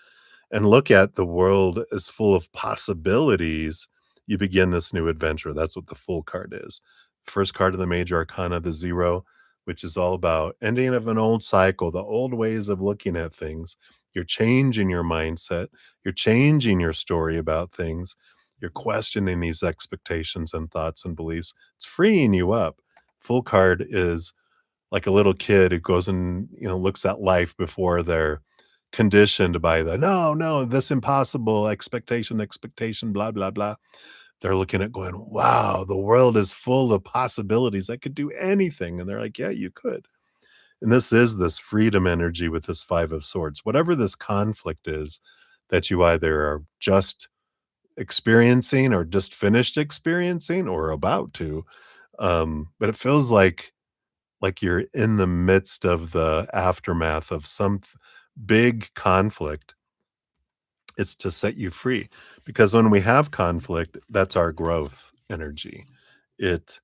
and look at the world as full of possibilities, you begin this new adventure. That's what the Fool card is. First card of the major arcana, the Zero, which is all about ending of an old cycle, the old ways of looking at things. You're changing your mindset. You're changing your story about things. You're questioning these expectations and thoughts and beliefs. It's freeing you up. Full card is like a little kid who goes and, looks at life before they're conditioned by the, "No, no, this impossible expectation, blah, blah, blah." They're looking at going, "Wow, the world is full of possibilities. I could do anything." And they're like, "Yeah, you could." And this is this freedom energy with this 5 of swords. Whatever this conflict is that you either are just experiencing or just finished experiencing or about to, but it feels like you're in the midst of the aftermath of some big conflict. It's to set you free, because when we have conflict, that's our growth energy. It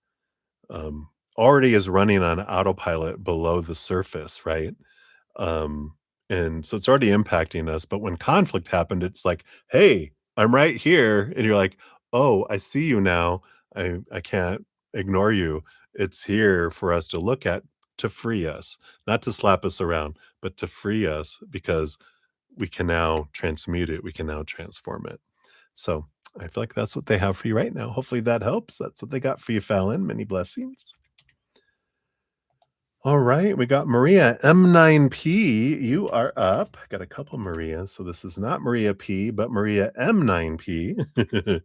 already is running on autopilot below the surface, right? Um, and so it's already impacting us. But when conflict happened, it's like, "Hey, I'm right here," and you're like, "Oh, I see you now. I can't ignore you. It's here for us to look at, to free us, not to slap us around, but to free us, because we can now transmute it. We can now transform it." So I feel like that's what they have for you right now. Hopefully that helps. That's what they got for you, Fallon. Many blessings. All right, we got Maria M9P. You are up. Got a couple Marias, so this is not Maria P, but Maria M9P.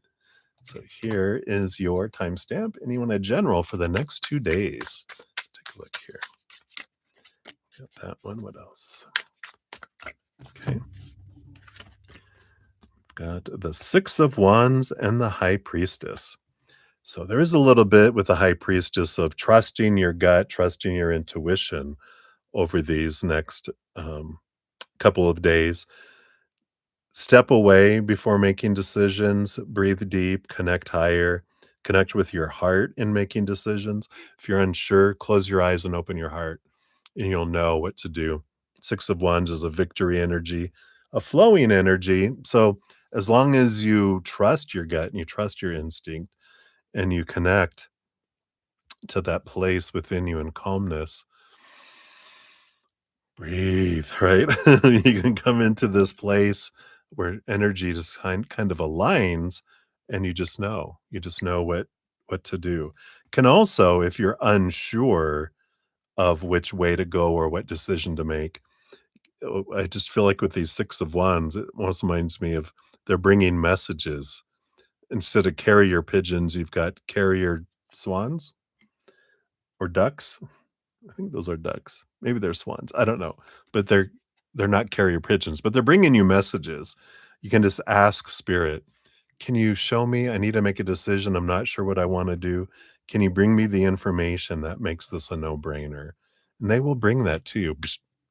So here is your timestamp, and you want a general for the next 2 days. Take a look here. Got that one. What else? Okay. Got the Six of Wands and the High Priestess. So there is a little bit with the High Priestess of trusting your gut, trusting your intuition over these next couple of days. Step away before making decisions, breathe deep, connect higher, connect with your heart in making decisions. If you're unsure, close your eyes and open your heart, and you'll know what to do. Six of Wands is a victory energy, a flowing energy. So as long as you trust your gut and you trust your instinct and you connect to that place within you in calmness, breathe, right? You can come into this place where energy just kind of aligns, and you just know what to do. Can also, if you're unsure of which way to go or what decision to make, I just feel like with these Six of Wands, it almost reminds me of they're bringing messages. Instead of carrier pigeons, you've got carrier swans or ducks. I think those are ducks. Maybe they're swans. I don't know, but they're not carrier pigeons, but they're bringing you messages. You can just ask spirit, "Can you show me? I need to make a decision. I'm not sure what I want to do. Can you bring me the information that makes this a no-brainer?" And they will bring that to you,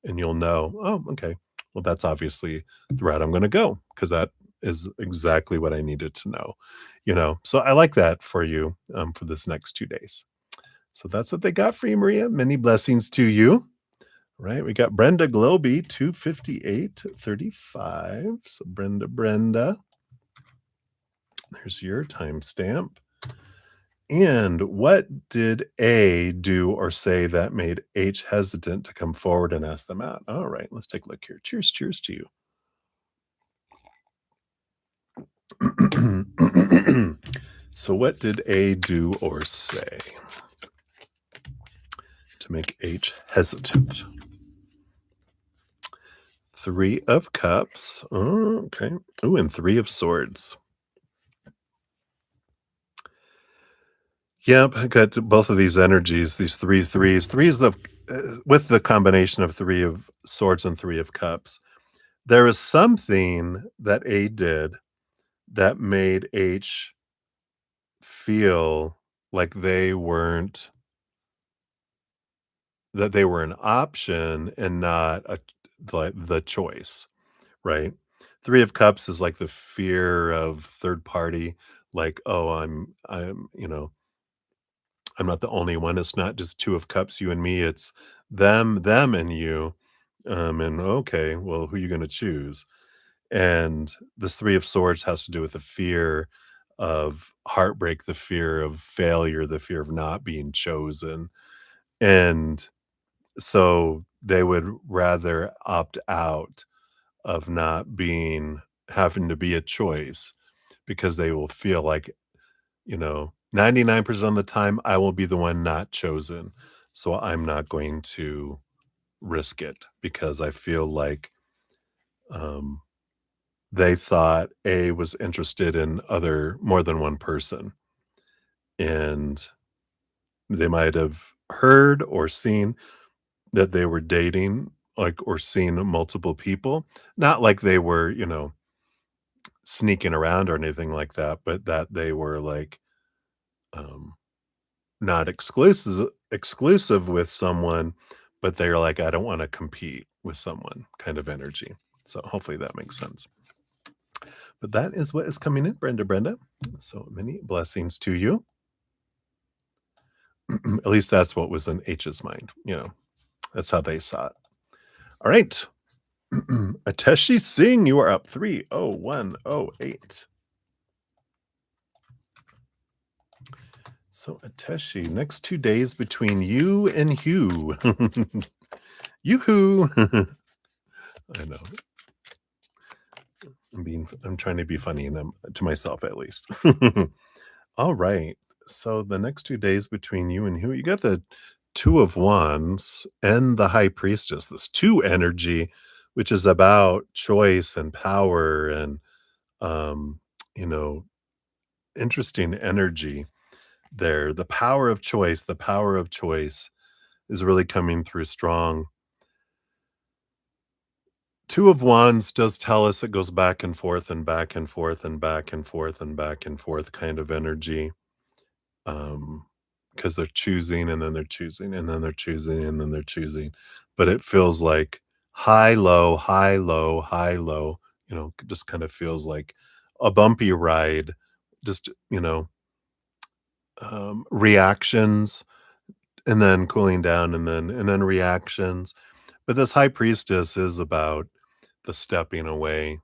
and you'll know, "Oh, okay. Well, that's obviously the route I'm going to go, because that is exactly what I needed to know." So I like that for you, for this next 2 days. So that's what they got for you, Maria. Many blessings to you. Right. We got Brenda Globy, 25835. So Brenda, there's your timestamp. And what did A do or say that made H hesitant to come forward and ask them out? All right, let's take a look here. Cheers to you. So what did A do or say to make H hesitant? Three of Cups. Oh, okay. Ooh, and Three of Swords. Yep, I got both of these energies, these three threes. Threes of, with the combination of Three of Swords and Three of Cups. There is something that A did that made H feel like that they were an option and not the choice. Right? Three of Cups is like the fear of third party, like, "Oh, I'm not the only one. It's not just 2 of cups, you and me. It's them, and you. And okay, well, who are you gonna choose?" And this 3 of swords has to do with the fear of heartbreak, the fear of failure, the fear of not being chosen. And so they would rather opt out of not being having to be a choice because they will feel like, 99% of the time, I will be the one not chosen. So I'm not going to risk it because I feel like um, they thought A was interested in other more than one person. And they might have heard or seen that they were dating, like, or seen multiple people. Not like they were, sneaking around or anything like that, but that they were like, um, not exclusive with someone, but they're like, "I don't wanna compete with someone," kind of energy. So hopefully that makes sense. But that is what is coming in, Brenda. So many blessings to you. At least that's what was in H's mind. That's how they saw it. All right. Ateshi Singh, you are up 30108. So Ateshi, next 2 days between you and Hugh. Yoo-hoo. I know. I'm trying to be funny and to myself at least. All right. So the next 2 days between you and who? You got the 2 of Wands and the High Priestess, this 2 energy, which is about choice and power and, um, you know, interesting energy there. The power of choice is really coming through strong. 2 of Wands does tell us it goes back and forth and back and forth and back and forth and back and forth kind of energy. Um, because they're choosing and then they're choosing and then they're choosing and then they're choosing. But it feels like high, low, high, low, high, low, just kind of feels like a bumpy ride. Just, reactions and then cooling down and then reactions. But this high priestess is about the stepping away,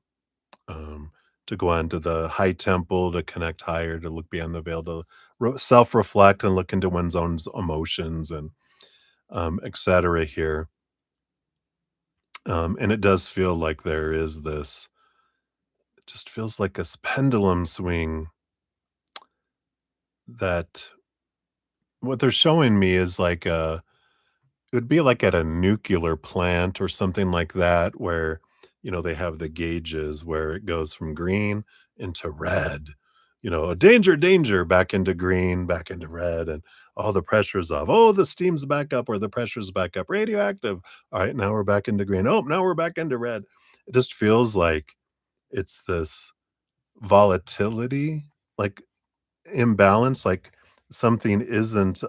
um, to go on to the high temple, to connect higher, to look beyond the veil, to self-reflect and look into one's own emotions and etc. here. And it does feel like there is this. It just feels like a pendulum swing that what they're showing me is like a it would be like at a nuclear plant or something like that where, they have the gauges where it goes from green into red, a danger, danger, back into green, back into red, and all the pressure's off. Oh, the steam's back up or the pressure's back up. Radioactive. All right, now we're back into green. Oh, now we're back into red. It just feels like it's this volatility, like imbalance, like something isn't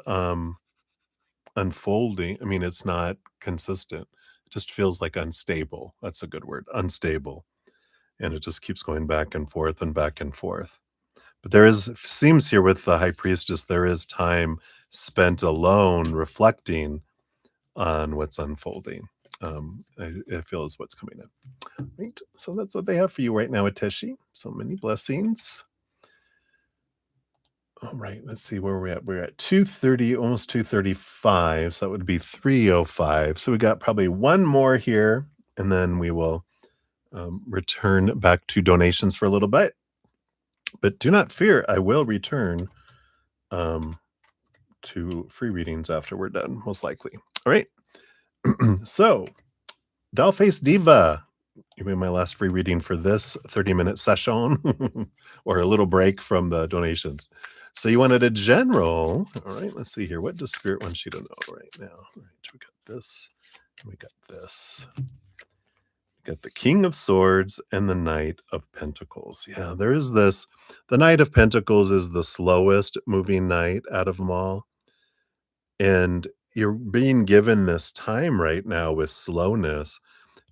unfolding. I mean, it's not consistent. It just feels like unstable. That's a good word, unstable. And it just keeps going back and forth and back and forth. But there is seems here with the high priestess, there is time spent alone reflecting on what's unfolding. I feel is what's coming in. Right. So that's what they have for you right now, Atishi. So many blessings. All right, let's see where we're at. We're at 2:30, almost 2:35, so that would be 3:05. So we got probably one more here, and then we will return back to donations for a little bit. But do not fear, I will return um, to free readings after we're done, most likely. All right. So, Dollface Diva, you made my last free reading for this 30-minute session or a little break from the donations. So you wanted a general. All right, let's see here. What does Spirit want you to know right now? All right, we got this. We got this. We got the King of Swords and the Knight of Pentacles. Yeah, there is this. The Knight of Pentacles is the slowest moving knight out of them all. And you're being given this time right now with slowness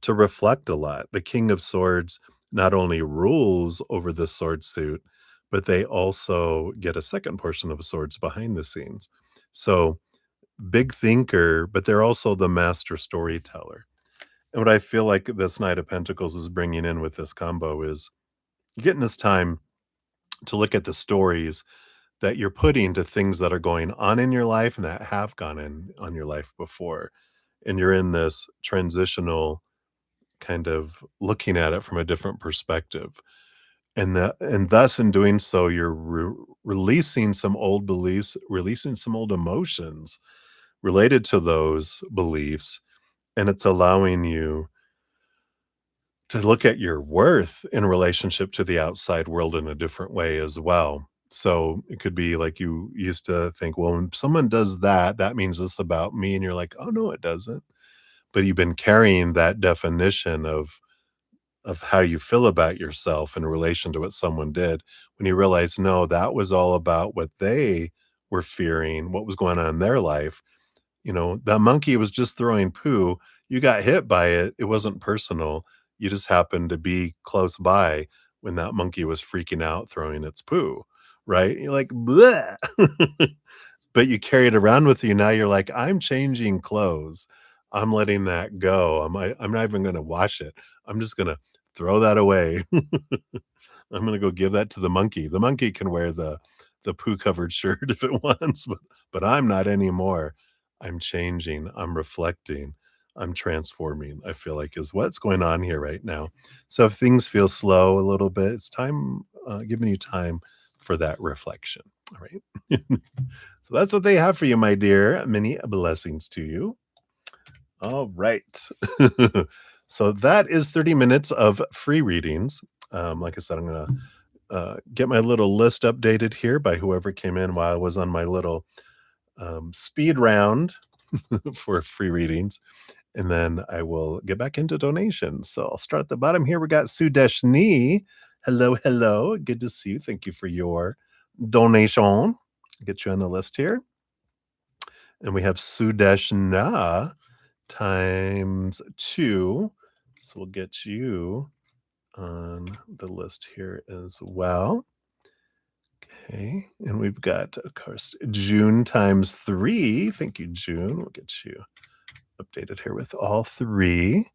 to reflect a lot. The King of Swords not only rules over the sword suit, but they also get a second portion of swords behind the scenes. So, big thinker, but they're also the master storyteller. And what I feel like this Knight of Pentacles is bringing in with this combo is getting this time to look at the stories that you're putting to things that are going on in your life and that have gone in on your life before. And you're in this transitional kind of looking at it from a different perspective. And thus in doing so, you're releasing some old beliefs, releasing some old emotions related to those beliefs, and it's allowing you to look at your worth in relationship to the outside world in a different way as well. So it could be like you used to think, well, when someone does that, that means this about me. And you're like, oh, no, it doesn't. But you've been carrying that definition of how you feel about yourself in relation to what someone did when you realize, no, that was all about what they were fearing, what was going on in their life. You know, that monkey was just throwing poo. You got hit by it. It wasn't personal. You just happened to be close by when that monkey was freaking out throwing its poo, right? You're like, bleh. But you carry it around with you. Now you're like, I'm changing clothes. I'm letting that go. I'm not even going to wash it. I'm just going to throw that away. I'm gonna go give that to the monkey. The monkey can wear the poo-covered shirt if it wants, but I'm not anymore. I'm changing, I'm reflecting, I'm transforming, I feel like is what's going on here right now. So if things feel slow a little bit, it's time, giving you time for that reflection, all right? So that's what they have for you, my dear. Many blessings to you. All right. So that is 30 minutes of free readings. Like I said, I'm gonna get my little list updated here by whoever came in while I was on my little speed round for free readings. And then I will get back into donations. So I'll start at the bottom here. We got Sudeshni. Hello, hello. Good to see you. Thank you for your donation. Get you on the list here. And we have Sudeshna times 2. So we'll get you on the list here as well. Okay, and we've got, of course, June times 3. Thank you, June. We'll get you updated here with all 3.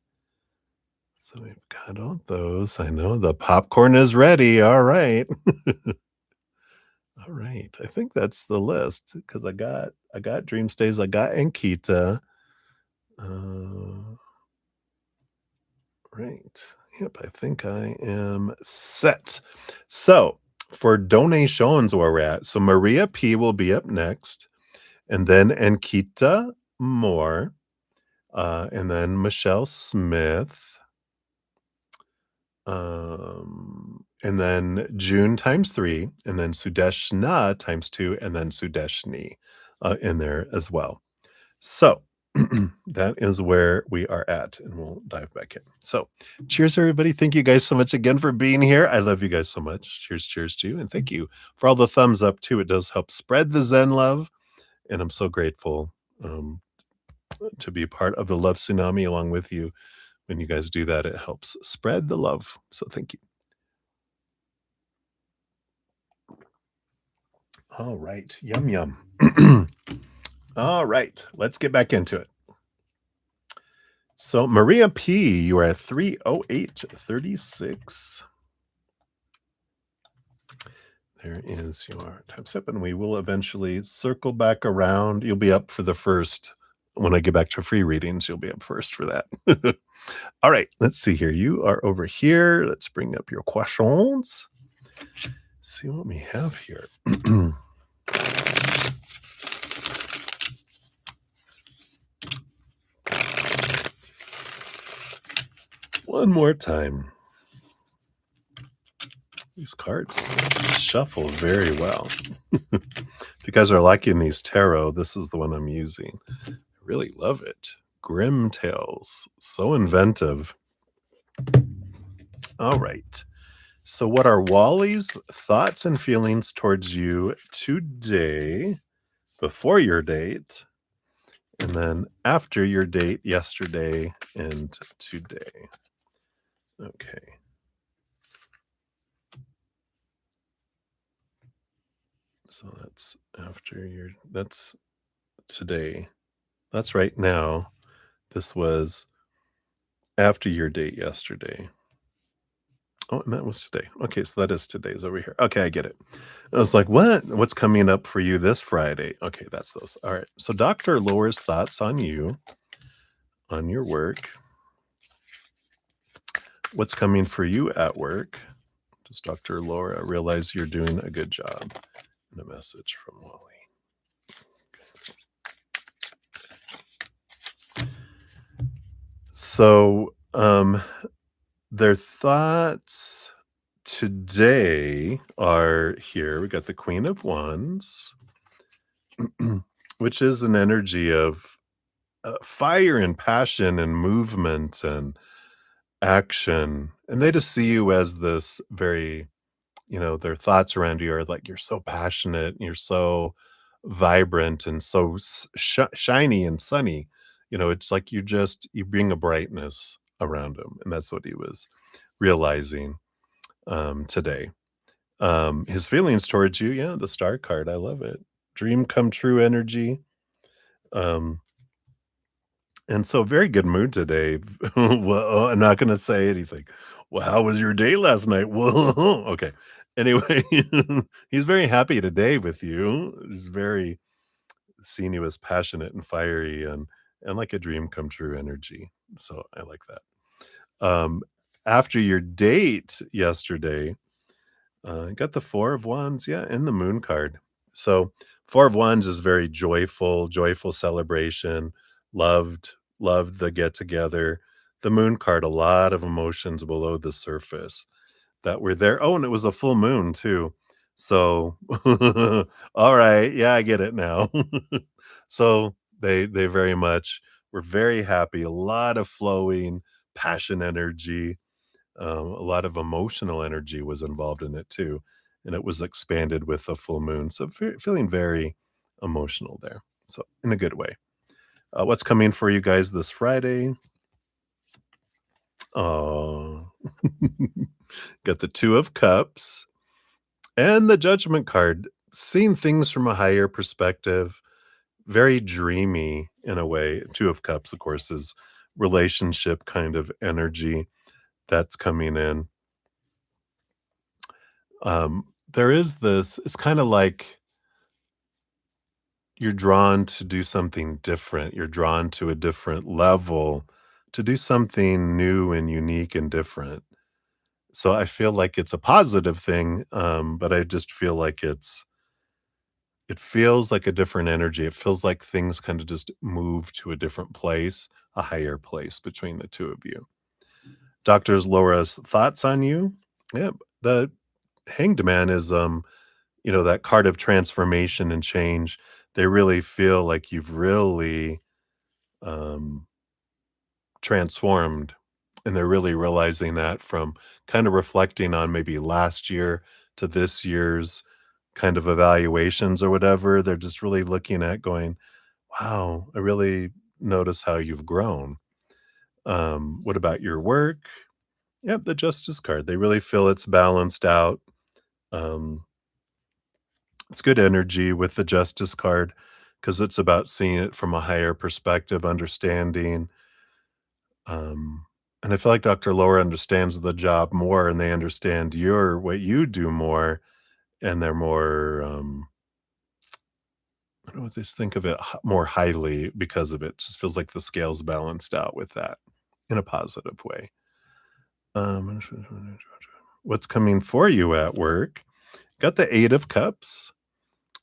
So we've got all those. I know the popcorn is ready. All right. All right. I think that's the list because I got Dream Stays, I got Ankita. Right. Yep, I think I am set. So for donations where we're at, so Maria P will be up next, and then Ankita Moore, and then Michelle Smith, and then June times 3, and then Sudeshna times 2, and then Sudeshni in there as well. So that is where we are at, and we'll dive back in. So cheers, everybody. Thank you guys so much again for being here. I love you guys so much. Cheers, cheers to you. And thank you for all the thumbs up, too. It does help spread the Zen love, and I'm so grateful to be part of the love tsunami along with you. When you guys do that, it helps spread the love. So thank you. All right. Yum, yum. All right. Let's get back into it. So Maria P, you are at 308.36. There is your time step, and we will eventually circle back around. You'll be up for the first. When I get back to free readings, you'll be up first for that. All right, let's see here. You are over here. Let's bring up your questions. See what we have here. One more time. These cards shuffle very well. If you guys are liking these tarot, this is the one I'm using. I really love it. Grim Tales. So inventive. All right. So what are Wally's thoughts and feelings towards you today, before your date, and then after your date yesterday and today? Okay. So that's after your that's today. That's right now. This was after your date yesterday. Oh, and that was today. Okay, so that is today's over here. Okay, I get it. I was like, "What? What's coming up for you this Friday?" Okay, that's those. All right. So Dr. Laura's thoughts on you, on your work. What's coming for you at work? Does Dr. Laura realize you're doing a good job? And a message from Wally. So, their thoughts today are here. We got the Queen of Wands, which is an energy of fire and passion and movement and action. And they just see you as this very, their thoughts around you are like, you're so passionate, and you're so vibrant and so shiny and sunny. It's like you bring a brightness around him. And that's what he was realizing today. His feelings towards you, yeah, the star card, I love it. Dream come true energy. Um, and so very good mood today. Well, I'm not gonna say anything. Well, how was your day last night? Well, okay. Anyway, he's very happy today with you. He's very seeing you as passionate and fiery and like a dream come true energy. So I like that. After your date yesterday, got the Four of Wands, yeah, and the Moon card. So, Four of Wands is very joyful, joyful celebration, loved the get together. The Moon card, a lot of emotions below the surface that were there. Oh, and it was a full moon too. So, all right, yeah, I get it now. So they very much were very happy. A lot of flowing passion energy, a lot of emotional energy was involved in it too, and it was expanded with the full moon. So feeling very emotional there. So in a good way. What's coming for you guys this Friday? Oh, got the Two of Cups and the Judgment card. Seeing things from a higher perspective, very dreamy in a way. Two of Cups, of course, is relationship kind of energy that's coming in. There is this, it's kind of like you're drawn to do something different. You're drawn to a different level to do something new and unique and different. So I feel like it's a positive thing, but I just feel like it feels like a different energy. It feels like things kind of just move to a different place, a higher place between the two of you. Doctors Laura's thoughts on you? Yeah, the Hanged Man is that card of transformation and change. They really feel like you've really um transformed, and they're really realizing that from kind of reflecting on maybe last year to this year's kind of evaluations or whatever. They're just really looking at going, wow, I really notice how you've grown. What about your work? Yep, the Justice card. They really feel it's balanced out. Um, it's good energy with the Justice card because it's about seeing it from a higher perspective, understanding. Um, and I feel like Dr. Laura understands the job more and they understand what you do more, and they're more, I don't know, just think of it more highly because of it. Just feels like the scale's balanced out with that in a positive way. Um, what's coming for you at work? Got the Eight of Cups.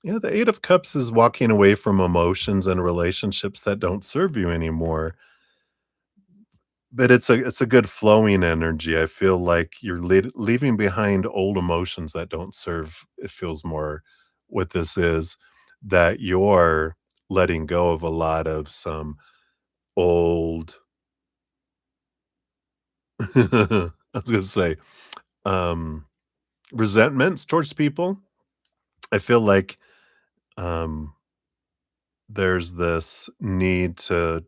Yeah, the Eight of Cups is walking away from emotions and relationships that don't serve you anymore. But it's a good flowing energy. I feel like you're leaving behind old emotions that don't serve. It feels more what this is, that you're letting go of a lot of some old I was gonna say, um, resentments towards people. I feel like, um, there's this need to,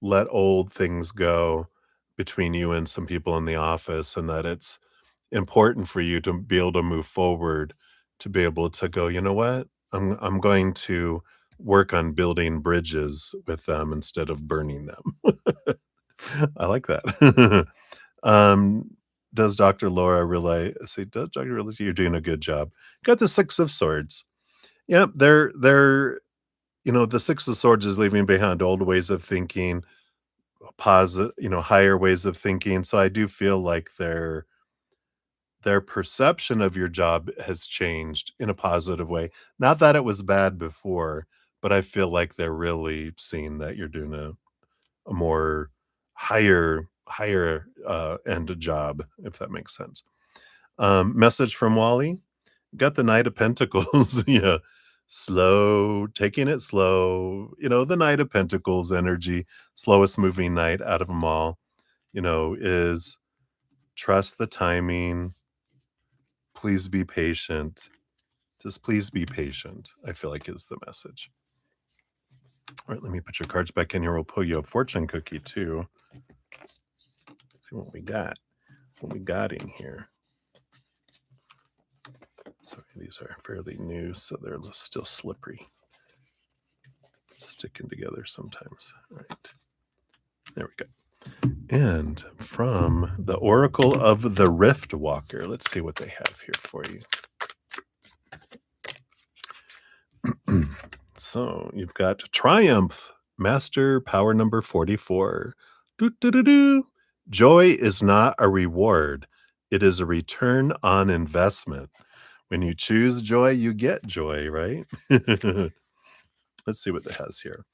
let old things go between you and some people in the office, and that it's important for you to be able to move forward to be able to go, "You know what? I'm going to work on building bridges with them instead of burning them." I like that. Um, does Dr. Laura realize say, "Does Dr. realize you're doing a good job?" Got the 6 of Swords. Yep, they're the 6 of Swords is leaving behind old ways of thinking, higher ways of thinking, so I do feel like their perception of your job has changed in a positive way. Not that it was bad before, but I feel like they're really seeing that you're doing a more higher end job, if that makes sense. Message from Wally. Got the Knight of Pentacles. Yeah. Slow, taking it slow. The Knight of Pentacles energy, slowest moving knight out of them all, is trust the timing. Please be patient. Just please be patient, I feel like is the message. All right, let me put your cards back in here. We'll pull you a fortune cookie too. Let's see what we got. What we got in here. Sorry, these are fairly new, so they're still slippery. Sticking together sometimes. All right. There we go. And from the Oracle of the Rift Walker, let's see what they have here for you. So you've got Triumph, Master Power number 44. Doo-doo-doo-doo. Joy is not a reward. It is a return on investment. When you choose joy, you get joy, right? Let's see what it has here.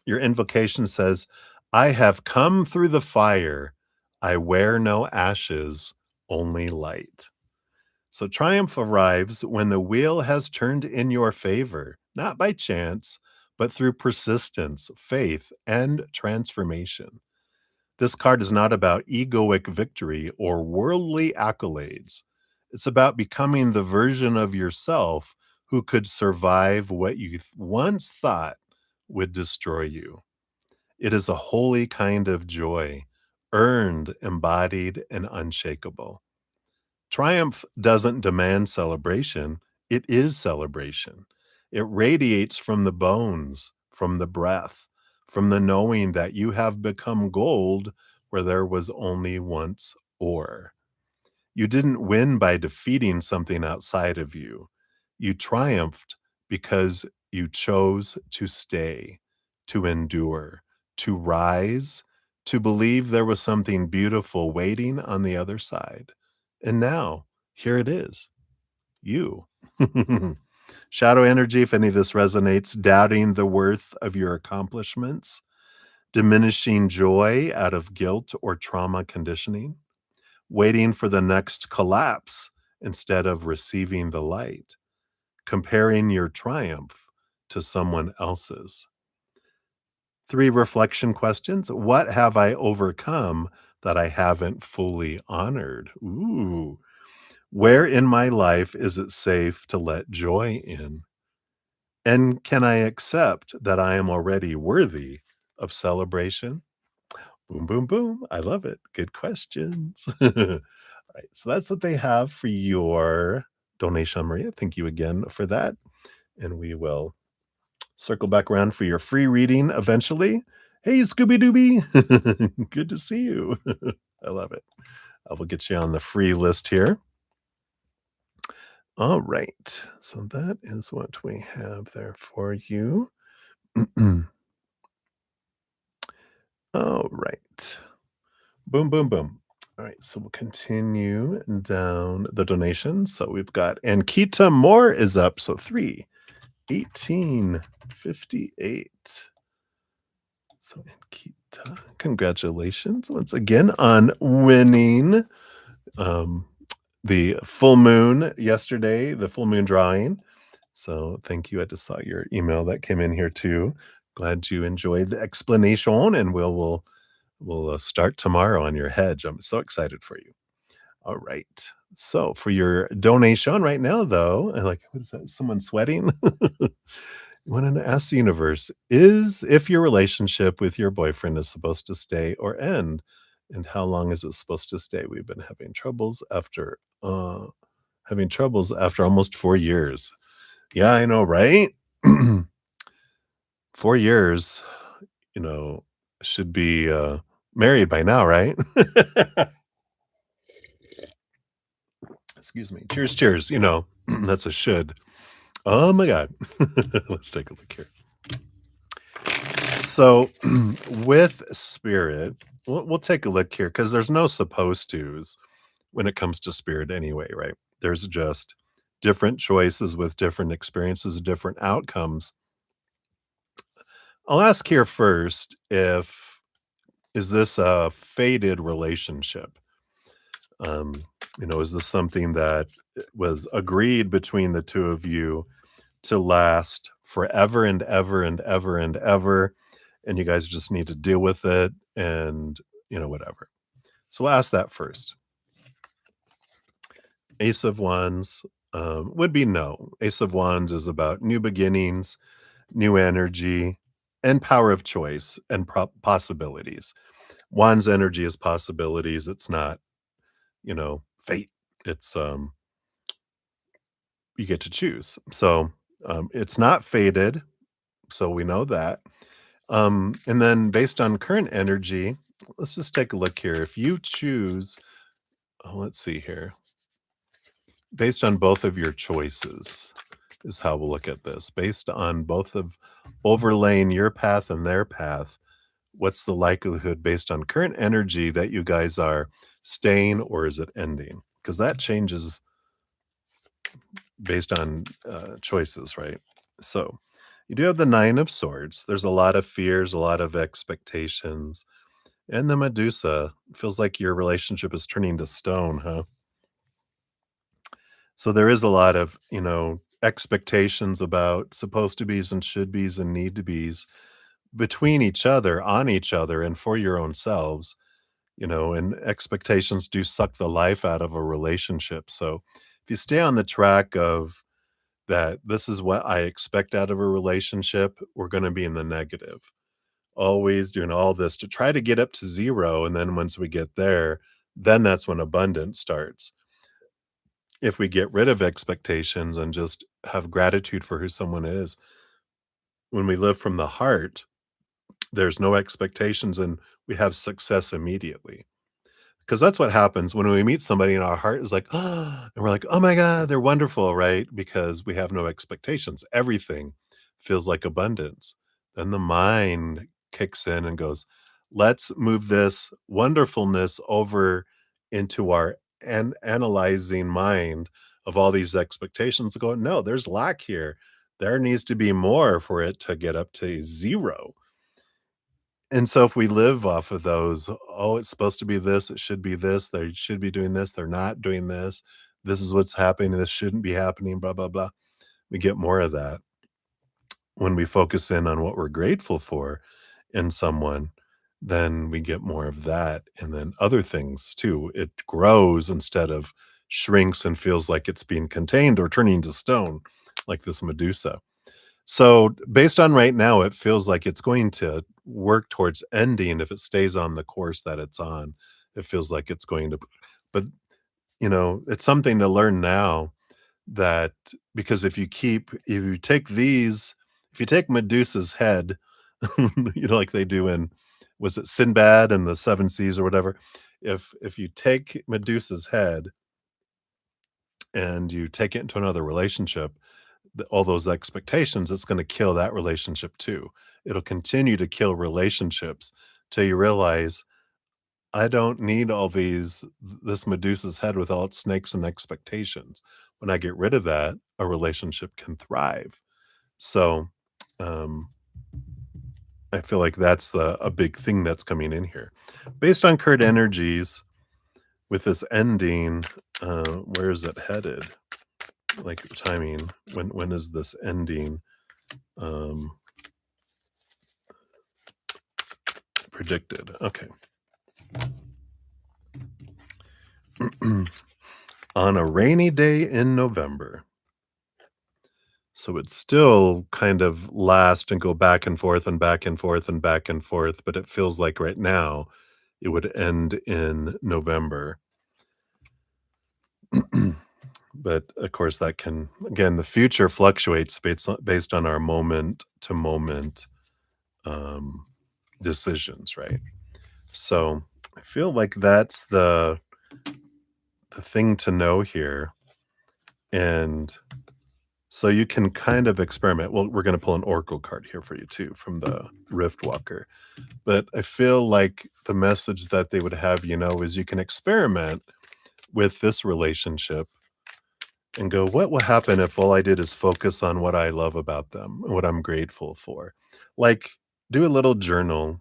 Your invocation says, I have come through the fire. I wear no ashes, only light. So triumph arrives when the wheel has turned in your favor, not by chance, but through persistence, faith, and transformation. This card is not about egoic victory or worldly accolades. It's about becoming the version of yourself who could survive what you once thought would destroy you. It is a holy kind of joy, earned, embodied, and unshakable. Triumph doesn't demand celebration, it is celebration. It radiates from the bones, from the breath, from the knowing that you have become gold where there was only once ore. You didn't win by defeating something outside of you. You triumphed because you chose to stay, to endure, to rise, to believe there was something beautiful waiting on the other side. And now, here it is, you. Shadow energy, if any of this resonates, doubting the worth of your accomplishments, diminishing joy out of guilt or trauma conditioning, waiting for the next collapse instead of receiving the light, comparing your triumph to someone else's. 3 reflection questions. What have I overcome that I haven't fully honored? Ooh. Where in my life is it safe to let joy in? And can I accept that I am already worthy of celebration? Boom, boom, boom. I love it. Good questions. All right. So that's what they have for your donation, Maria. Thank you again for that. And we will circle back around for your free reading eventually. Hey, Scooby Dooby. Good to see you. I love it. I will get you on the free list here. All right. So that is what we have there for you. All right. Boom, boom, boom. All right. So we'll continue down the donations. So we've got Ankita Moore is up. So 3/18/58. So Ankita, congratulations once again on winning the full moon yesterday, the full moon drawing. So thank you. I just saw your email that came in here too. Glad you enjoyed the explanation, and we'll start tomorrow on your hedge. I'm so excited for you. All right. So for your donation right now, though, I like what is that? Someone sweating? Want to ask the universe is if your relationship with your boyfriend is supposed to stay or end, and how long is it supposed to stay? We've been having troubles after Having troubles after almost 4 years. Yeah, I know, right? 4 years, you know, should be, married by now, right? Excuse me. Cheers, cheers, that's a should. Oh my god. Let's take a look here. So, with spirit, we'll take a look here because there's no supposed tos when it comes to spirit anyway, right? There's just different choices with different experiences, different outcomes. I'll ask here first if is this a fated relationship? Um, is this something that was agreed between the two of you to last forever and ever and ever and ever, and you guys just need to deal with it and, whatever. So we'll ask that first. Ace of Wands would be no. Ace of Wands is about new beginnings, new energy, and power of choice and possibilities. Wands energy is possibilities. It's not, fate. It's you get to choose. So it's not fated. So we know that. And then based on current energy, let's just take a look here. If you choose, let's see here, based on both of your choices, is how we'll look at this. Based on both of overlaying your path and their path, what's the likelihood based on current energy that you guys are staying or is it ending? Because that changes based on choices, right? So you do have the Nine of Swords. There's a lot of fears, a lot of expectations. And the Medusa feels like your relationship is turning to stone, huh? So there is a lot of, expectations about supposed to be's and should be's and need to be's between each other, on each other, and for your own selves, and expectations do suck the life out of a relationship. So if you stay on the track of that, this is what I expect out of a relationship, we're going to be in the negative. Always doing all this to try to get up to zero. And then once we get there, then that's when abundance starts. If we get rid of expectations and just have gratitude for who someone is, when we live from the heart, there's no expectations and we have success immediately. Because that's what happens when we meet somebody and our heart is like, "Ah," and we're like, "Oh my god, they're wonderful," right? Because we have no expectations. Everything feels like abundance. Then the mind kicks in and goes, "Let's move this wonderfulness over into our analyzing mind of all these expectations." Go, "No, there's lack here. There needs to be more for it to get up to 0." And so if we live off of those, "Oh, it's supposed to be this, it should be this, they should be doing this, they're not doing this is what's happening, this shouldn't be happening, blah, blah, blah." We get more of that. When we focus in on what we're grateful for in someone, then we get more of that, and then other things too. It grows instead of shrinks and feels like it's being contained or turning to stone, like this Medusa. So, based on right now, it feels like it's going to work towards ending if it stays on the course that it's on. It feels like it's going to, but, it's something to learn now that because if you take Medusa's head, like they do in, was it Sinbad and the Seven Seas or whatever? If you take Medusa's head and you take it into another relationship, all those expectations, it's going to kill that relationship too. It'll continue to kill relationships till you realize I don't need this Medusa's head with all its snakes and expectations. When I get rid of that, a relationship can thrive. So, um, I feel like that's a big thing that's coming in here. Based on current energies, with this ending, where is it headed? Like timing, when is this ending? Um, predicted. Okay. On a rainy day in November. So it's still kind of last and go back and forth and back and forth and back and forth, but it feels like right now it would end in November. But of course, that can, again, the future fluctuates based on our moment to moment um, decisions, right? So I feel like that's the thing to know here. And so you can kind of experiment. Well, we're going to pull an oracle card here for you too from the Rift Walker. But I feel like the message that they would have you know is you can experiment with this relationship and go, what will happen if all I did is focus on what I love about them and what I'm grateful for? Like, do a little journal,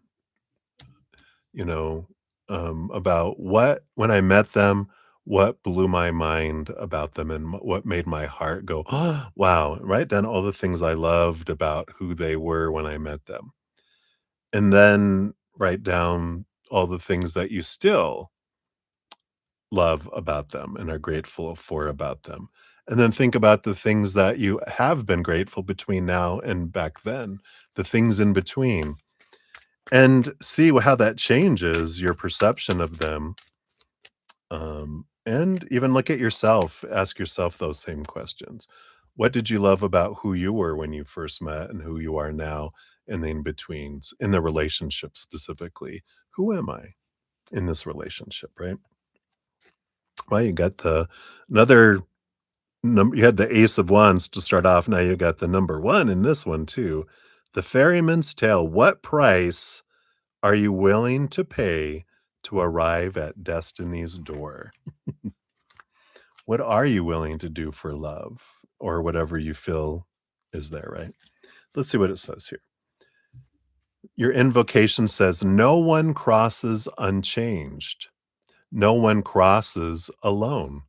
you know, about what, when I met them, what blew my mind about them and what made my heart go, oh, wow, write down all the things I loved about who they were when I met them. And then write down all the things that you still love about them and are grateful for about them. And then think about the things that you have been grateful between now and back then, the things in between, and see how that changes your perception of them. And even look at yourself, ask yourself those same questions. What did you love about who you were when you first met and who you are now and the in betweens in the relationship specifically? Who am I in this relationship, right? Well, you got the another you had the ace of wands to start off. Now you got the number one in this one too. The ferryman's tale. What price are you willing to pay to arrive at destiny's door? What are you willing to do for love or whatever you feel is there, right? Let's see what it says here. Your invocation says, no one crosses unchanged. No one crosses alone.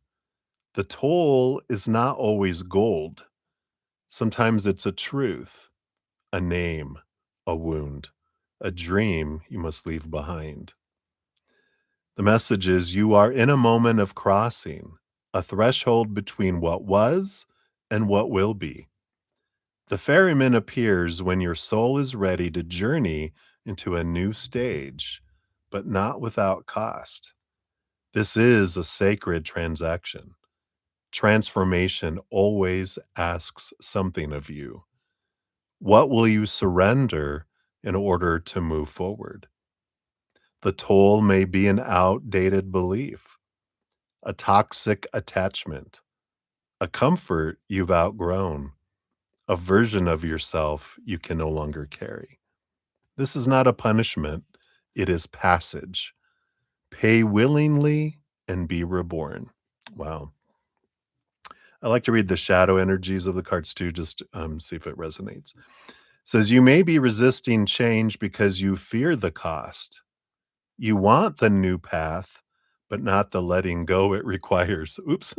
The toll is not always gold. Sometimes it's a truth, a name, a wound, a dream you must leave behind. The message is you are in a moment of crossing, a threshold between what was and what will be. The ferryman appears when your soul is ready to journey into a new stage, but not without cost. This is a sacred transaction. Transformation always asks something of you. What will you surrender in order to move forward? The toll may be an outdated belief, a toxic attachment, a comfort you've outgrown, a version of yourself you can no longer carry. This is not a punishment, it is passage. Pay willingly and be reborn. Wow. I like to read the shadow energies of the cards too, just see if it resonates. It says, you may be resisting change because you fear the cost. You want the new path, but not the letting go it requires. Oops.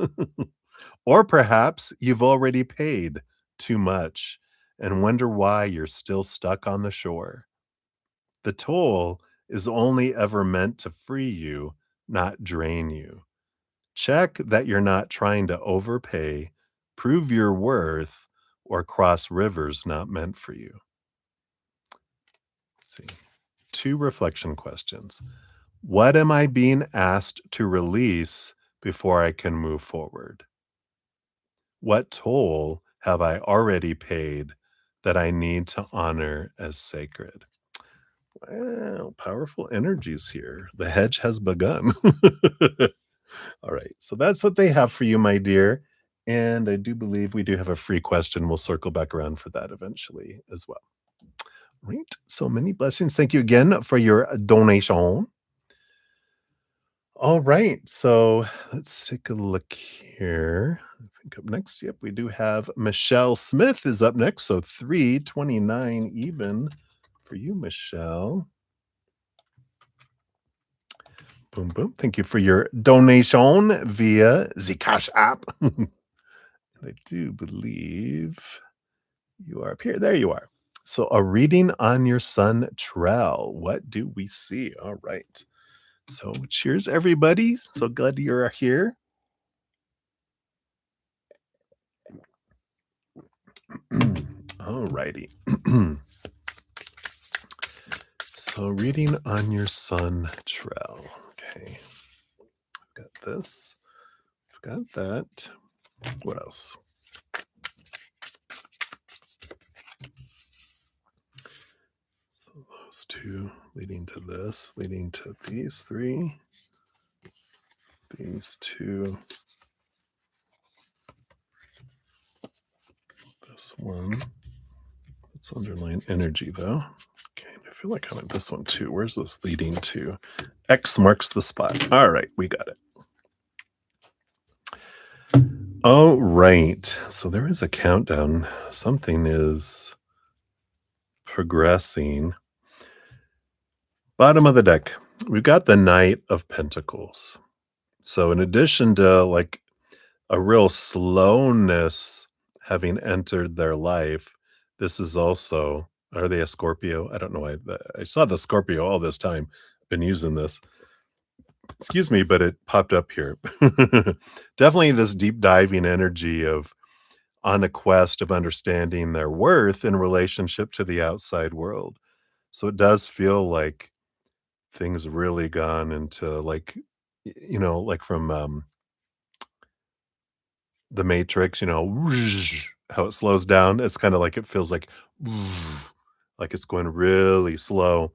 Or perhaps you've already paid too much and wonder why you're still stuck on the shore. The toll is only ever meant to free you, not drain you. Check that you're not trying to overpay, prove your worth, or cross rivers not meant for you. Let's see. 2 reflection questions. What am I being asked to release before I can move forward? What toll have I already paid that I need to honor as sacred? Wow, powerful energies here. The hedge has begun. All right. So that's what they have for you, my dear. And I do believe we do have a free question. We'll circle back around for that eventually as well. Right. So many blessings. Thank you again for your donation. All right. So let's take a look here. I think up next, yep, we do have Michelle Smith is up next. So 329 even for you, Michelle. Boom, boom. Thank you for your donation via the Cash app. And I do believe you are up here. There you are. So a reading on your son, Trell. What do we see? All right. So cheers, everybody. So glad you're here. All righty. So reading on your son, Trell. Okay. I've got this. I've got that. What else? So those two leading to this, leading to these three, these two, this one. It's underlying energy though. Okay, I feel like I want this one too. Where's this leading to? X marks the spot. All right, we got it. All right. So there is a countdown. Something is progressing. Bottom of the deck. We've got the Knight of Pentacles. So in addition to like a real slowness having entered their life, this is also, are they a Scorpio? I don't know why. I saw the Scorpio all this time. Been using this. Excuse me, but it popped up here. Definitely this deep diving energy of on a quest of understanding their worth in relationship to the outside world. So it does feel like things really gone into like, like from the Matrix, how it slows down. It's kind of like it feels like it's going really slow,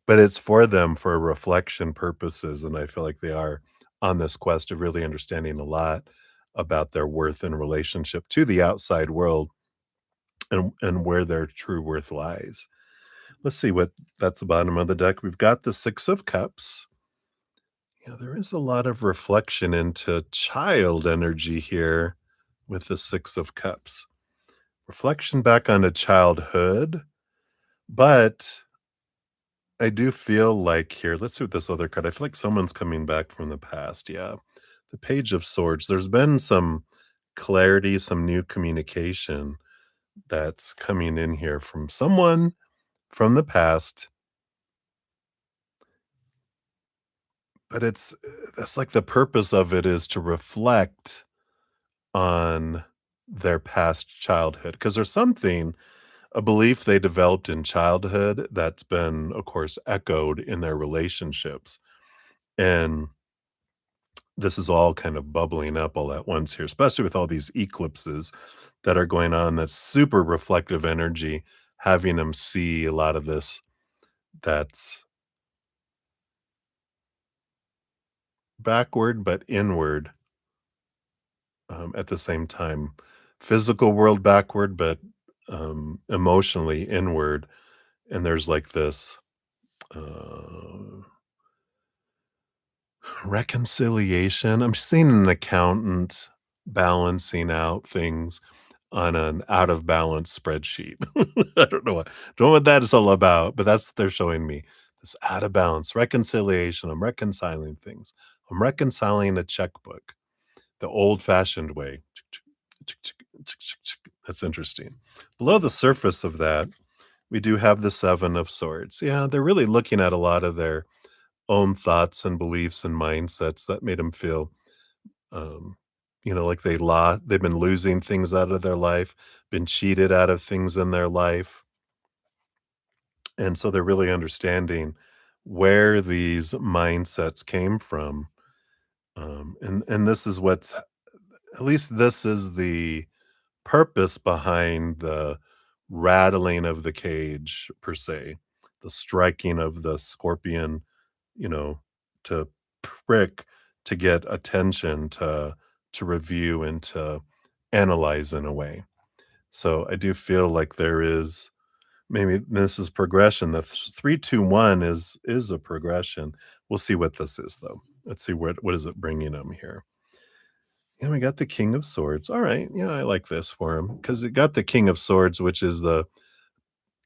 but it's for them for reflection purposes. And I feel like they are on this quest of really understanding a lot about their worth in relationship to the outside world and where their true worth lies. Let's see what that's the bottom of the deck. We've got the Six of Cups. Yeah, there is a lot of reflection into child energy here with the Six of Cups. Reflection back onto childhood, but I do feel like here, let's see what this other card. I feel like someone's coming back from the past. Yeah. The Page of Swords. There's been some clarity, some new communication that's coming in here from someone from the past, but that's like the purpose of it is to reflect on their past childhood because there's something, a belief they developed in childhood that's been, of course, echoed in their relationships. And this is all kind of bubbling up all at once here, especially with all these eclipses that are going on. That's super reflective energy, having them see a lot of this that's backward but inward at the same time. Physical world backward, but emotionally inward. And there's like this uh, reconciliation. I'm seeing an accountant balancing out things on an out of balance spreadsheet. I don't know what that is all about, but that's what they're showing me. This out of balance reconciliation. I'm reconciling things. I'm reconciling a checkbook the old fashioned way. That's interesting. Below the surface of that, we do have the Seven of Swords. Yeah, they're really looking at a lot of their own thoughts and beliefs and mindsets that made them feel, um, like they've been losing things out of their life, been cheated out of things in their life, and so they're really understanding where these mindsets came from. And this is what's at least this is the purpose behind the rattling of the cage per se, the striking of the scorpion, you know, to prick, to get attention, to review and to analyze in a way. So I do feel like there is maybe this is progression. The 3-2-1 is a progression. We'll see what this is though. Let's see what is it bringing them here. Yeah, we got the King of Swords. All right. Yeah, I like this for him because it got the King of Swords, which is the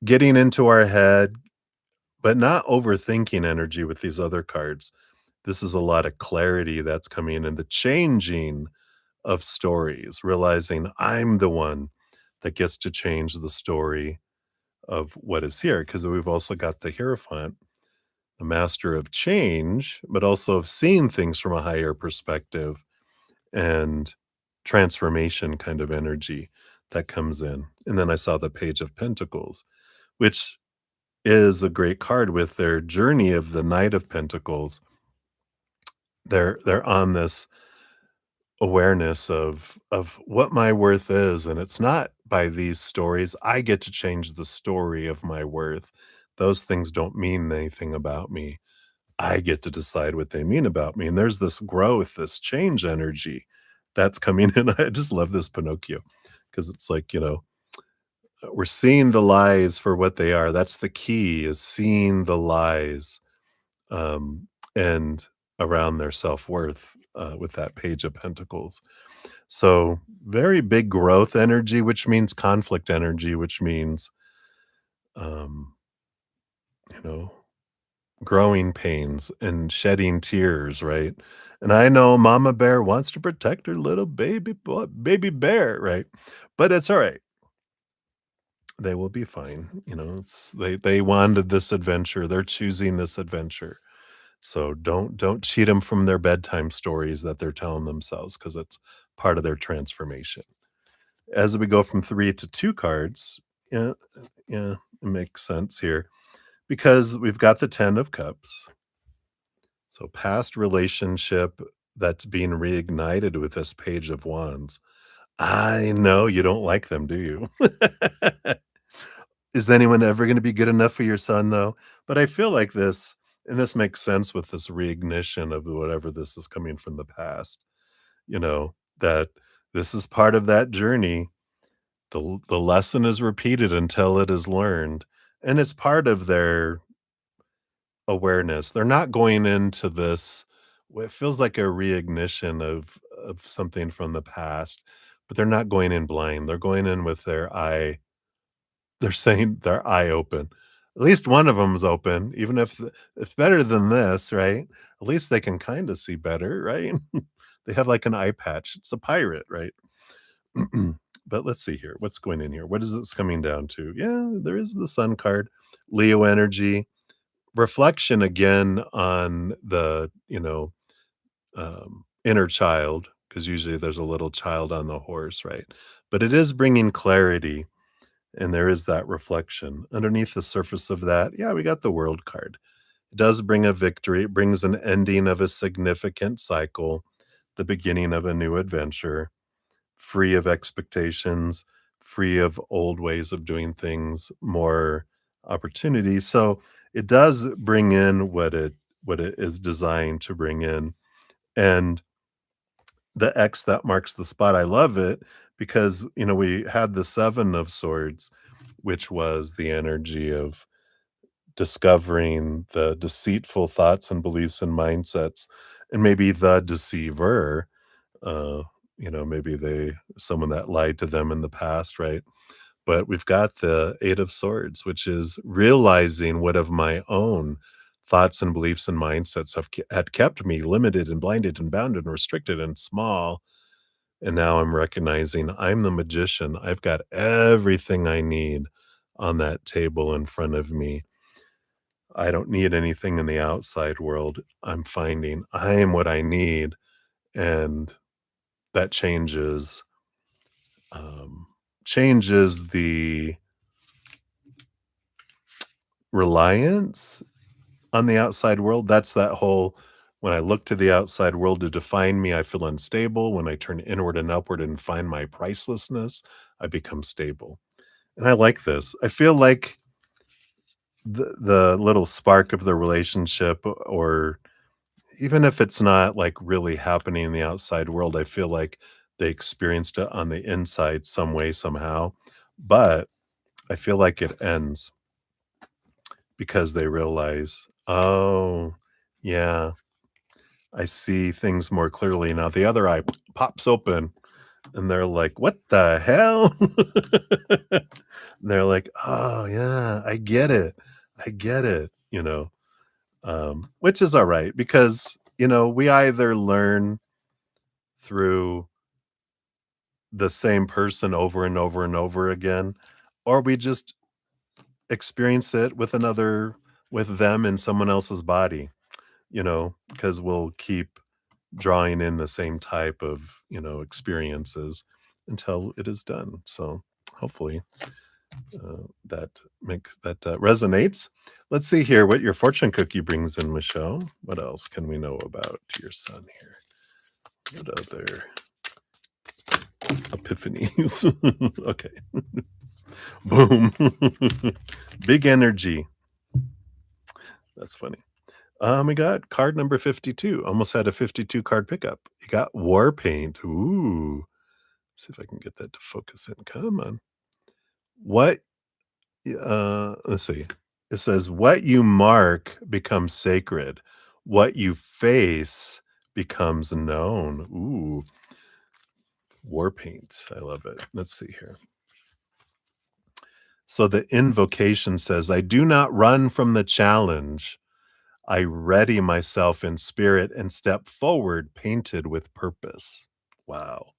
getting into our head, but not overthinking energy with these other cards. This is a lot of clarity that's coming in the changing of stories, realizing I'm the one that gets to change the story of what is here. Because we've also got the Hierophant, the master of change, but also of seeing things from a higher perspective and transformation kind of energy that comes in. And then I saw the Page of Pentacles, which is a great card with their journey of the Knight of Pentacles. They're on this awareness of what my worth is, and it's not by these stories. I get to change the story of my worth. Those things don't mean anything about me. I get to decide what they mean about me, and there's this growth, this change energy that's coming in. I just love this Pinocchio because it's like, we're seeing the lies for what they are. That's the key, is seeing the lies, and around their self-worth, with that Page of Pentacles. So, very big growth energy, which means conflict energy, which means, um, you know, growing pains and shedding tears, right? And I know mama bear wants to protect her little baby bear, right? But it's all right. They will be fine. They wanted this adventure. They're choosing this adventure. So don't cheat them from their bedtime stories that they're telling themselves, because it's part of their transformation. As we go from 3 to 2 cards, yeah, yeah, it makes sense here because we've got the 10 of cups. So past relationship that's being reignited with this Page of Wands. I know you don't like them, do you? Is anyone ever gonna be good enough for your son, though? But I feel like this, and this makes sense with this reignition of whatever this is coming from the past, that this is part of that journey. The lesson is repeated until it is learned, and it's part of their awareness. They're not going into this, it feels like a reignition of something from the past, but they're not going in blind. They're going in with they're saying their eye open. At least one of them's open, even if it's better than this, right? At least they can kinda see better, right? They have like an eye patch. It's a pirate, right? But let's see here. What's going in here? What is this coming down to? Yeah, there is the Sun card, Leo energy, reflection again on the, inner child, because usually there's a little child on the horse, right? But it is bringing clarity, and there is that reflection. Underneath the surface of that, yeah, we got the World card. It does bring a victory. It brings an ending of a significant cycle, the beginning of a new adventure, free of expectations, free of old ways of doing things, more opportunities. So it does bring in what it is designed to bring in. And the X that marks the spot, I love it because, we had the 7 of swords, which was the energy of discovering the deceitful thoughts and beliefs and mindsets, and maybe the deceiver, uh, maybe someone that lied to them in the past, right? But we've got the 8 of swords, which is realizing what of my own thoughts and beliefs and mindsets had kept me limited and blinded and bounded and restricted and small. And now I'm recognizing I'm the magician. I've got everything I need on that table in front of me. I don't need anything in the outside world. I'm finding I am what I need. And that um, changes the reliance on the outside world. That's that whole, when I look to the outside world to define me, I feel unstable. When I turn inward and upward and find my pricelessness, I become stable. And I like this. I feel like the little spark of the relationship, or even if it's not like really happening in the outside world, I feel like they experienced it on the inside some way, somehow. But I feel like it ends because they realize, oh, yeah, I see things more clearly now. The other eye pops open and they're like, "What the hell?" They're like, "Oh, yeah, I get it. I get it," which is all right because, we either learn through the same person over and over and over again, or we just experience it with them in someone else's body, because we'll keep drawing in the same type of, experiences until it is done. So hopefully that resonates. Let's see here what your fortune cookie brings in, Michelle. What else can we know about your son here? What other? Epiphanies. Okay. Boom. Big energy. That's funny. We got card number 52. Almost had a 52 card pickup. You got War Paint. Ooh. See if I can get that to focus in. Come on. What let's see. It says what you mark becomes sacred. What you face becomes known. Ooh. War Paint. I love it. Let's see here. So the invocation says, I do not run from the challenge. I ready myself in spirit and step forward painted with purpose. Wow.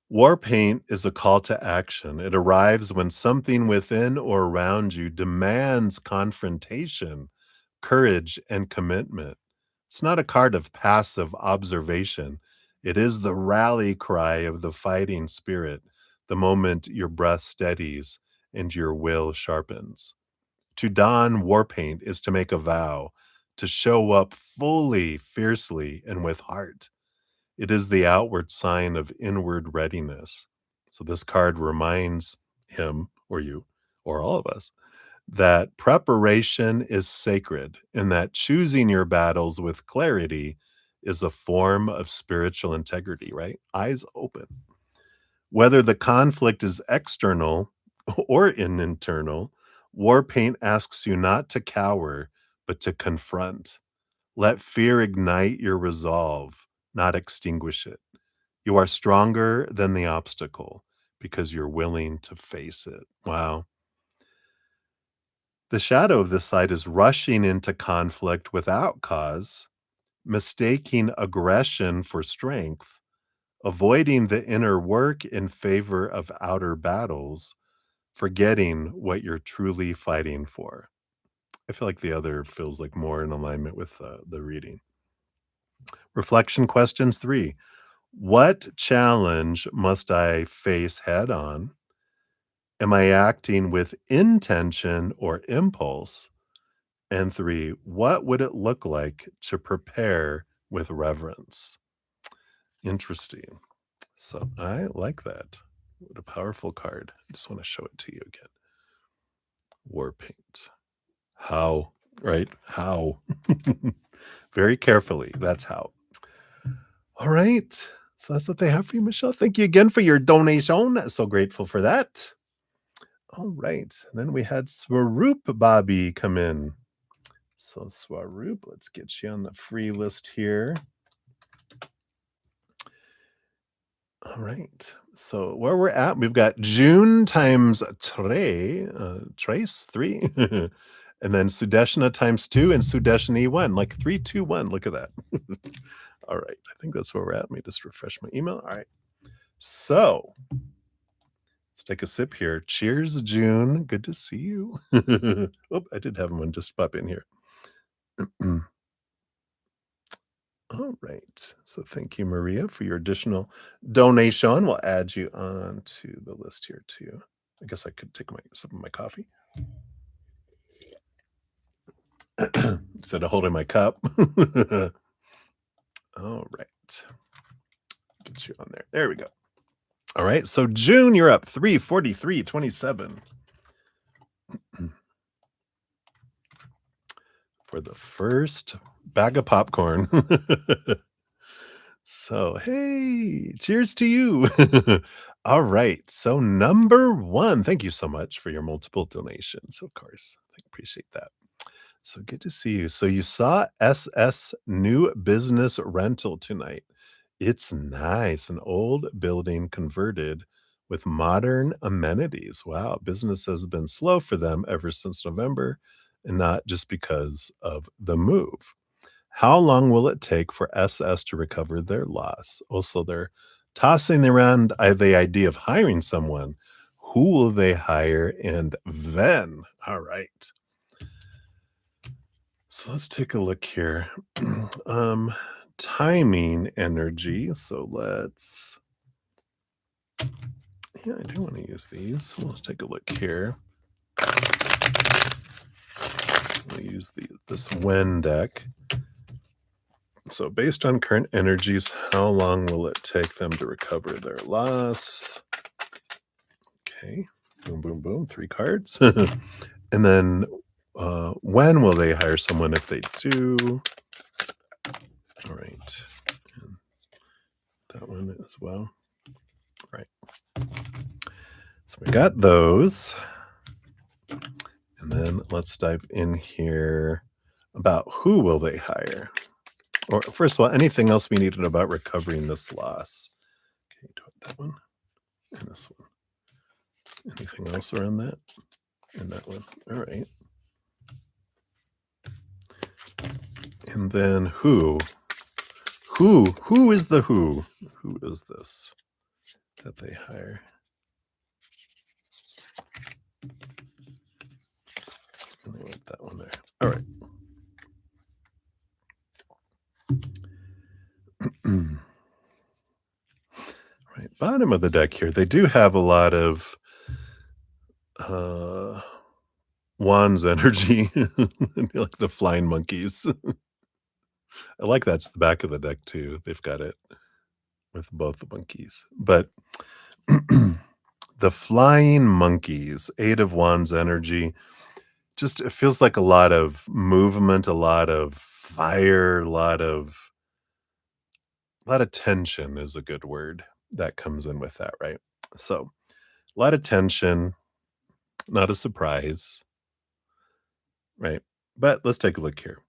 War paint is a call to action. It arrives when something within or around you demands confrontation, courage, and commitment. It's not a card of passive observation. It is the rally cry of the fighting spirit, the moment your breath steadies and your will sharpens. To don war paint is to make a vow, to show up fully, fiercely, and with heart. It is the outward sign of inward readiness. So this card reminds him or you or all of us that preparation is sacred and that choosing your battles with clarity is a form of spiritual integrity, right? Eyes open. Whether the conflict is external or internal, war paint asks you not to cower, but to confront. Let fear ignite your resolve, not extinguish it. You are stronger than the obstacle because you're willing to face it. Wow. The shadow of this side is rushing into conflict without cause, mistaking aggression for strength, avoiding the inner work in favor of outer battles, forgetting what you're truly fighting for. I feel like the other feels like more in alignment with the reading. Reflection questions 3. What challenge must I face head on? Am I acting with intention or impulse? And 3, what would it look like to prepare with reverence? Interesting. So I like that. What a powerful card. I just want to show it to you again. War paint. How, right? How? Very carefully. That's how. All right. So that's what they have for you, Michelle. Thank you again for your donation. So grateful for that. All right. And then we had Swaroop Bobby come in. So Swaroop, let's get you on the free list here. All right. So where we're at, we've got June times Trace 3. And then Sudeshna times 2 and Sudeshni 1, like 3, 2, 1. Look at that. All right. I think that's where we're at. Let me just refresh my email. All right. So let's take a sip here. Cheers, June. Good to see you. Oh, I did have one just pop in here. All right. So thank you, Maria, for your additional donation. We'll add you on to the list here too. I guess I could take some of my coffee instead of holding my cup. All right. Get you on there. There we go. All right. So June, you're up 343.27. For the first bag of popcorn. So, hey, cheers to you. All right. So, number 1, thank you so much for your multiple donations. Of course, I appreciate that. So, good to see you. So, you saw SS New Business Rental tonight. It's nice. An old building converted with modern amenities. Wow. Business has been slow for them ever since November, and not just because of the move. How long will it take for SS to recover their loss? Also, they're tossing around the idea of hiring someone. Who will they hire and then? All right. So let's take a look here. Timing energy. So let's, yeah, I do want to use these. So let's take a look here. We'll use this Wen deck. So based on current energies, how long will it take them to recover their loss? Okay. Boom, boom, boom. 3 cards. And then, when will they hire someone if they do? All right. And that one as well. Right. So we got those. And then let's dive in here about who will they hire? Or first of all, anything else we needed about recovering this loss? Okay, do it that one and this one. Anything else around that? And that one. All right. And then who? Who is the who? Who is this that they hire? And they went that one there. All right. Right. Bottom of the deck here. They do have a lot of wands energy. Like the flying monkeys. I like that's the back of the deck too. They've got it with both the monkeys. But the flying monkeys, 8 of wands energy, just it feels like a lot of movement, a lot of fire, a lot of tension is a good word that comes in with that, right? So, a lot of tension, not a surprise, right? But let's take a look here.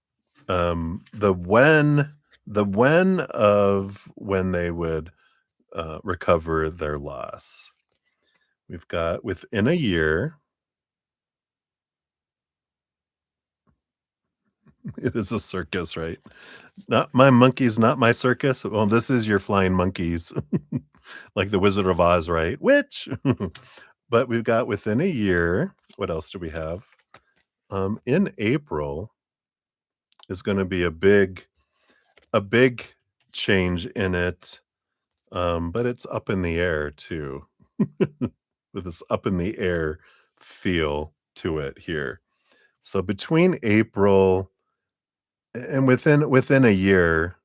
The when of when they would recover their loss. We've got within a year. It is a circus, right? Not my monkeys, not my circus. Well, this is your flying monkeys, like the Wizard of Oz, right? Which, but we've got within a year. What else do we have? In April is going to be a big change in it, but it's up in the air too, with this up in the air feel to it here. So between April and within a year,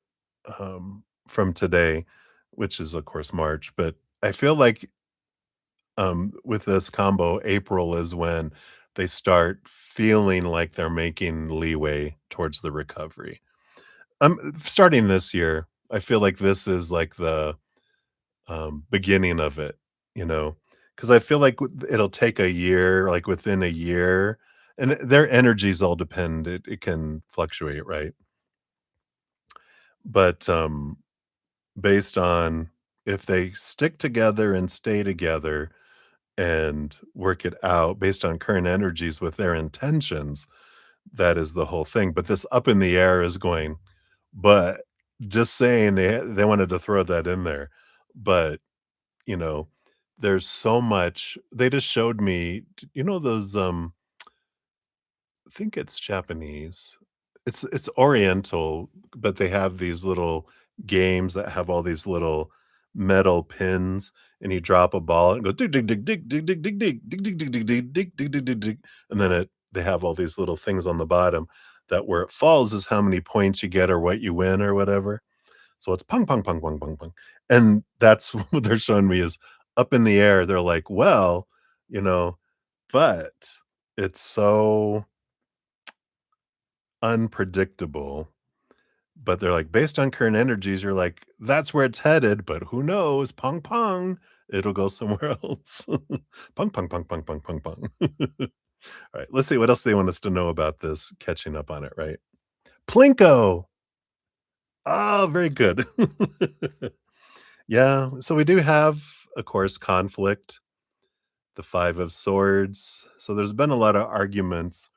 from today, which is, of course, March, but I feel like, with this combo, April is when they start feeling like they're making leeway towards the recovery. Starting this year, I feel like this is like the, beginning of it, you know, because I feel like it'll take a year, like, within a year, and their energies all depend, it can fluctuate, right? But, based on if they stick together and stay together and work it out based on current energies with their intentions, that is the whole thing. But this up in the air is going, but just saying they wanted to throw that in there. But, you know, there's so much they just showed me, those I think it's Japanese. It's Oriental, but they have these little games that have all these little metal pins, and you drop a ball and go dig dig dig dig dig dig dig dig dig dig dig dig dig dig dig dig dig dig, and then they have all these little things on the bottom that where it falls is how many points you get or what you win or whatever. So it's pong pong pong pong pong pong, and that's what they're showing me is up in the air. They're like, well, you know, but it's so unpredictable, but they're like, based on current energies, you're like, that's where it's headed, but who knows? Pong pong. It'll go somewhere else. Pong pong pong pong pong pong pong. All right, let's see what else they want us to know about this, catching up on it, right? Plinko. Oh, very good. Yeah, so we do have, of course, conflict, the 5 of swords. So there's been a lot of arguments.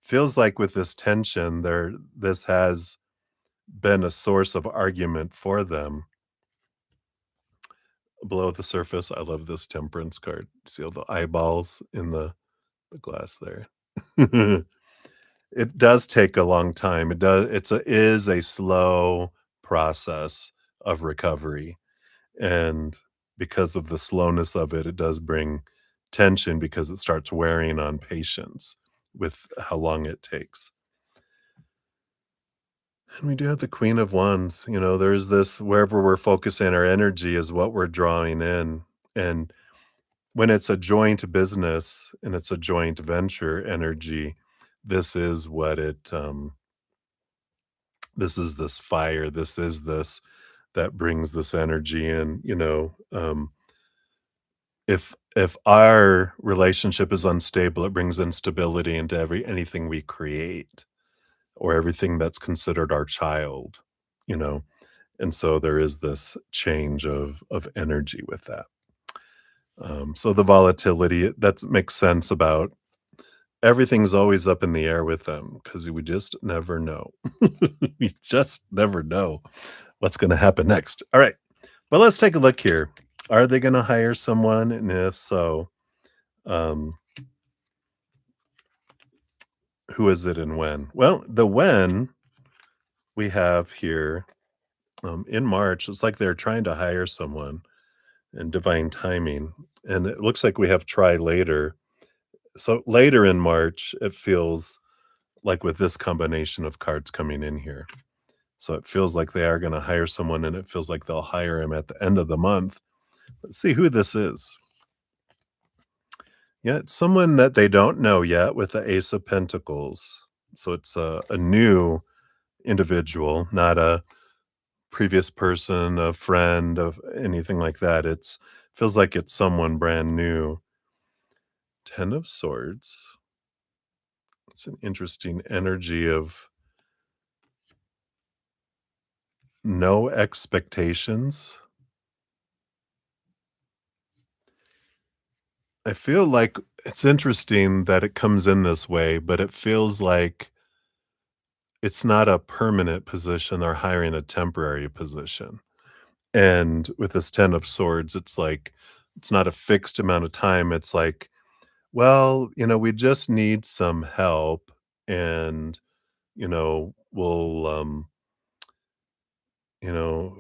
Feels like with this tension, this has been a source of argument for them. Below the surface, I love this temperance card. See all the eyeballs in the glass there. It does take a long time. It is a slow process of recovery, and because of the slowness of it, it does bring tension because it starts wearing on patience with how long it takes. And we do have the Queen of Wands. There's this wherever we're focusing our energy is what we're drawing in. And when it's a joint business and it's a joint venture energy, this is what this is this fire, this is this that brings this energy in. If our relationship is unstable, it brings instability into anything we create or everything that's considered our child, you know. And so there is this change of energy with that. So the volatility that makes sense about everything's always up in the air with them because we just never know. We just never know what's going to happen next. All right, but let's take a look here. Are they going to hire someone, and if so, um, who is it and when? Well, the when we have here in March, it's like they're trying to hire someone and divine timing. And it looks like we have try later. So later in March, it feels like with this combination of cards coming in here. So it feels like they are going to hire someone and it feels like they'll hire him at the end of the month. Let's see who this is. Yeah, it's someone that they don't know yet with the Ace of Pentacles. So it's a new individual, not a previous person, a friend of anything like that. It's feels like it's someone brand new. 10 of Swords. It's an interesting energy of no expectations. I feel like it's interesting that it comes in this way, but it feels like it's not a permanent position. They're hiring a temporary position. And with this 10 of Swords, it's like it's not a fixed amount of time. It's like, well, we just need some help and we'll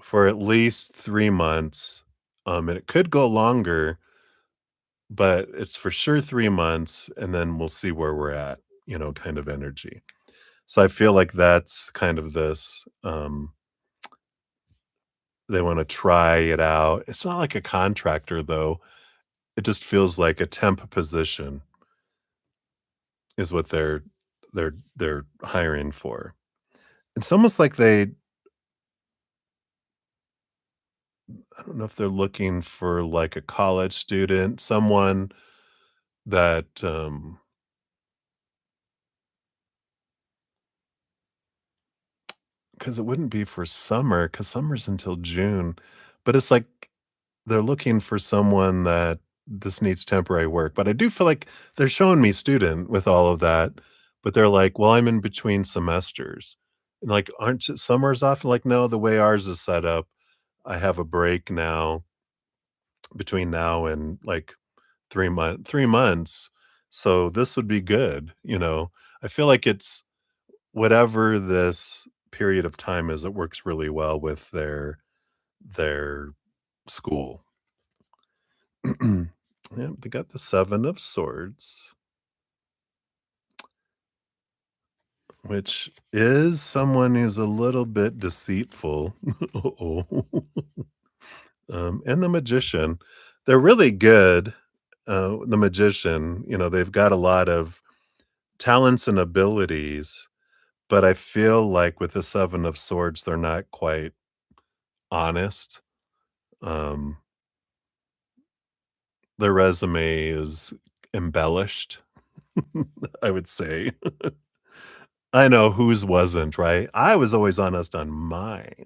for at least 3 months, and it could go longer, but it's for sure 3 months, and then we'll see where we're at, kind of energy. So I feel like that's kind of this, they wanna try it out. It's not like a contractor, though. It just feels like a temp position is what they're hiring for. It's almost like I don't know if they're looking for, like, a college student, someone that, 'cause it wouldn't be for summer, 'cause summer's until June, but it's like they're looking for someone that just needs temporary work, but I do feel like they're showing me student with all of that, but they're like, "Well, I'm in between semesters." And like, "Aren't you summers off?" Like, "No, the way ours is set up, I have a break now between now and, like, 3 months, so this would be good?" I feel like it's whatever this period of time is, it works really well with their school. Yeah, they got the 7 of Swords, which is someone who's a little bit deceitful. Uh-oh. And the Magician. They're really good. The Magician, they've got a lot of talents and abilities, but I feel like with the 7 of Swords, they're not quite honest. Um, their resume is embellished, I would say. I know whose wasn't, right? I was always honest on mine.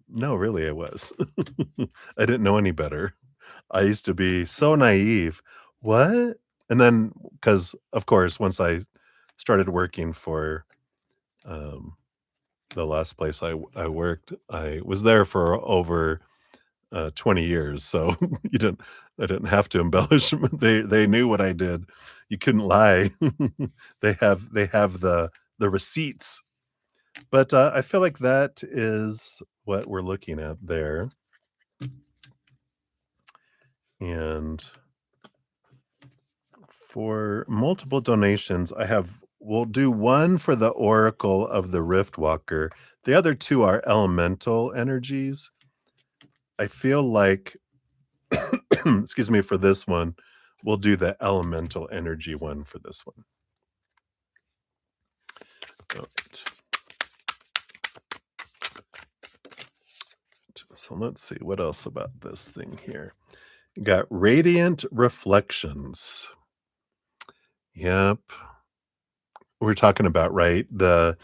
No, really, I was. I didn't know any better. I used to be so naive. "What?" And then, because of course, once I started working for, um, the last place I worked, I was there for over, 20 years, so I didn't have to embellish. They knew what I did. You couldn't lie. They have the receipts. But, I feel like that is what we're looking at there, and for multiple donations, I have we'll do one for the oracle of the Rift Walker. The other two are elemental energies. I feel like, excuse me, for this one, we'll do the elemental energy one for this one. All right. So let's see what else about this thing here. You got radiant reflections. Yep. We're talking about, right? The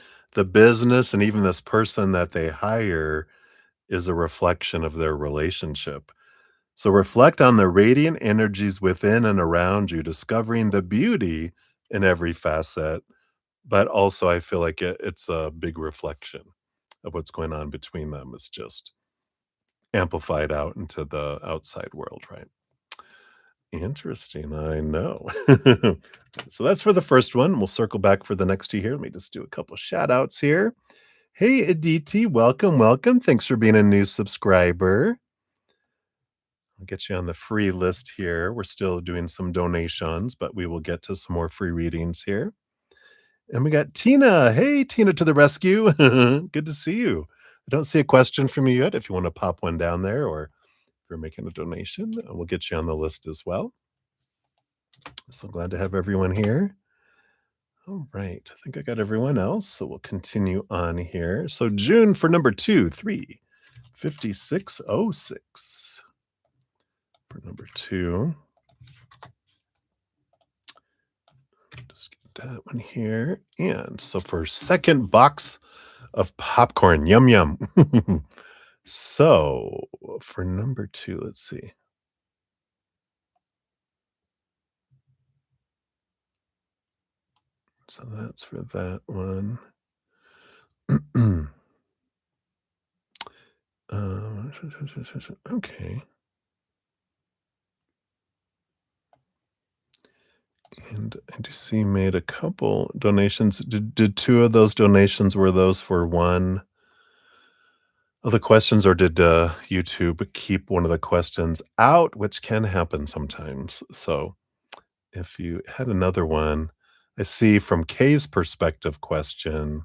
business and even this person that they hire is a reflection of their relationship. So reflect on the radiant energies within and around you, discovering the beauty in every facet. But also, I feel like it's a big reflection of what's going on between them. It's just amplified out into the outside world, right? Interesting, I know. So that's for the first one. We'll circle back for the next two here. Let me just do a couple shout outs here. Hey, Aditi, welcome, welcome. Thanks for being a new subscriber. I'll get you on the free list here. We're still doing some donations, but we will get to some more free readings here. And we got Tina. Hey, Tina to the rescue. Good to see you. I don't see a question from you yet. If you want to pop one down there or if you're making a donation, we'll get you on the list as well. So glad to have everyone here. All right. I think I got everyone else. So we'll continue on here. So June for number 5606. For number 2. Just get that one here. And so for second box of popcorn, yum yum. So for number 2, let's see. So that's for that one. Okay. And I do see you made a couple donations. Did 2 of those donations, were those for one of the questions, or did, YouTube keep one of the questions out, which can happen sometimes? So, if you had another one, I see from Kay's perspective question,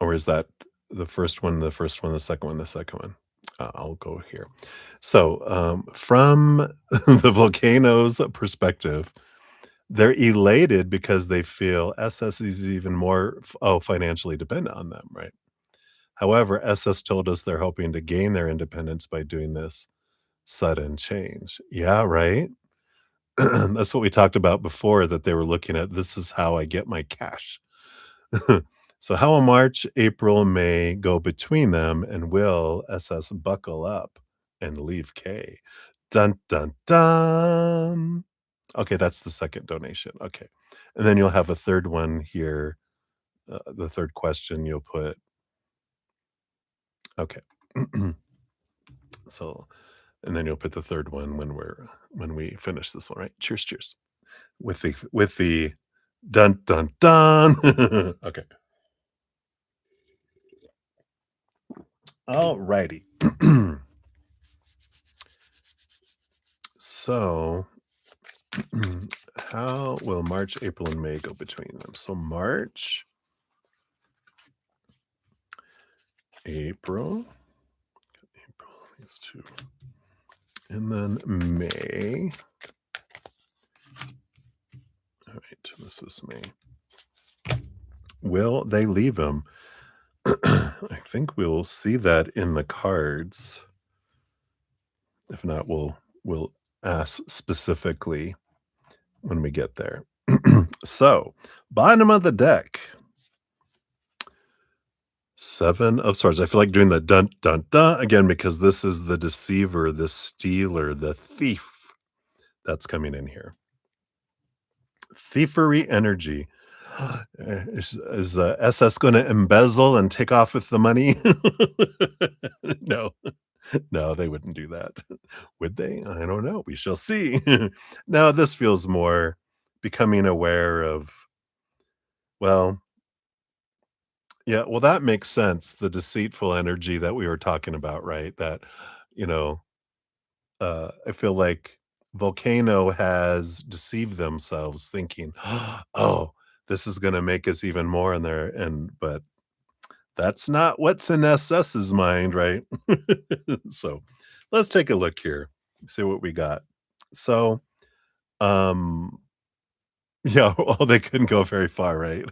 or is that the first one, the first one, the second one, the second one? I'll go here. So, from the volcano's perspective, they're elated because they feel SS is even more financially dependent on them, right? However, SS told us they're hoping to gain their independence by doing this sudden change. Yeah, right? That's what we talked about before, that they were looking at, this is how I get my cash. So how will March, April, May go between them, and will SS buckle up and leave K? Dun, dun, dun. Okay, that's the second donation. Okay. And then you'll have a third one here. The third question you'll put. Okay. So, and then you'll put the third one when we finish this one, right? Cheers, cheers. With the dun dun dun. Okay. All righty. So, how will March, April, and May go between them? So March, April, these two, and then May. All right, this is May. Will they leave him? I think we'll see that in the cards. If not, we'll ask specifically when we get there. So, bottom of the deck. 7 of swords. I feel like doing the dun dun dun again because this is the deceiver, the stealer, the thief that's coming in here. Thievery energy. Is SS going to embezzle and take off with the money? No, no, they wouldn't do that. Would they? I don't know. We shall see. No, this feels more becoming aware of, well, yeah, well, that makes sense. The deceitful energy that we were talking about, right? That, you know, I feel like Volcano has deceived themselves thinking, "Oh, this is gonna make us even more in there," but that's not what's in SS's mind, right? So, let's take a look here, see what we got. So, um, yeah, oh, they couldn't go very far, right?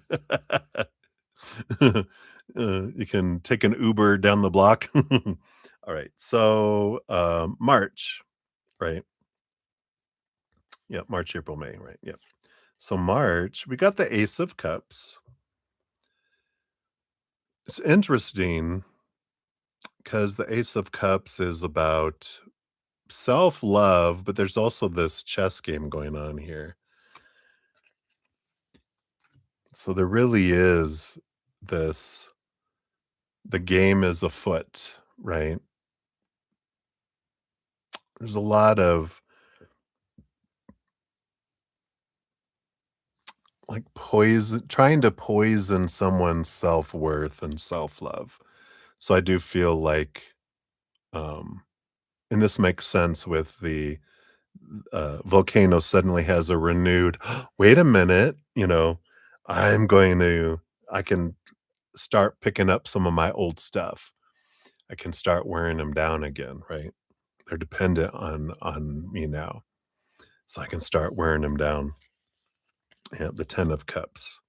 You can take an Uber down the block. Alright, so, March, right? Yeah, March, April, May, right, yep. So March, we got the Ace of Cups. It's interesting because the Ace of Cups is about self-love, but there's also this chess game going on here. So there really is this the game is afoot, right? There's a lot of, like, poison trying to poison someone's self-worth and self-love. So I do feel like, um and this makes sense with the volcano suddenly has a renewed, wait a minute, I can start picking up some of my old stuff. I can start wearing them down again, right? They're dependent on me now. So I can start wearing them down. Yeah, the 10 of cups.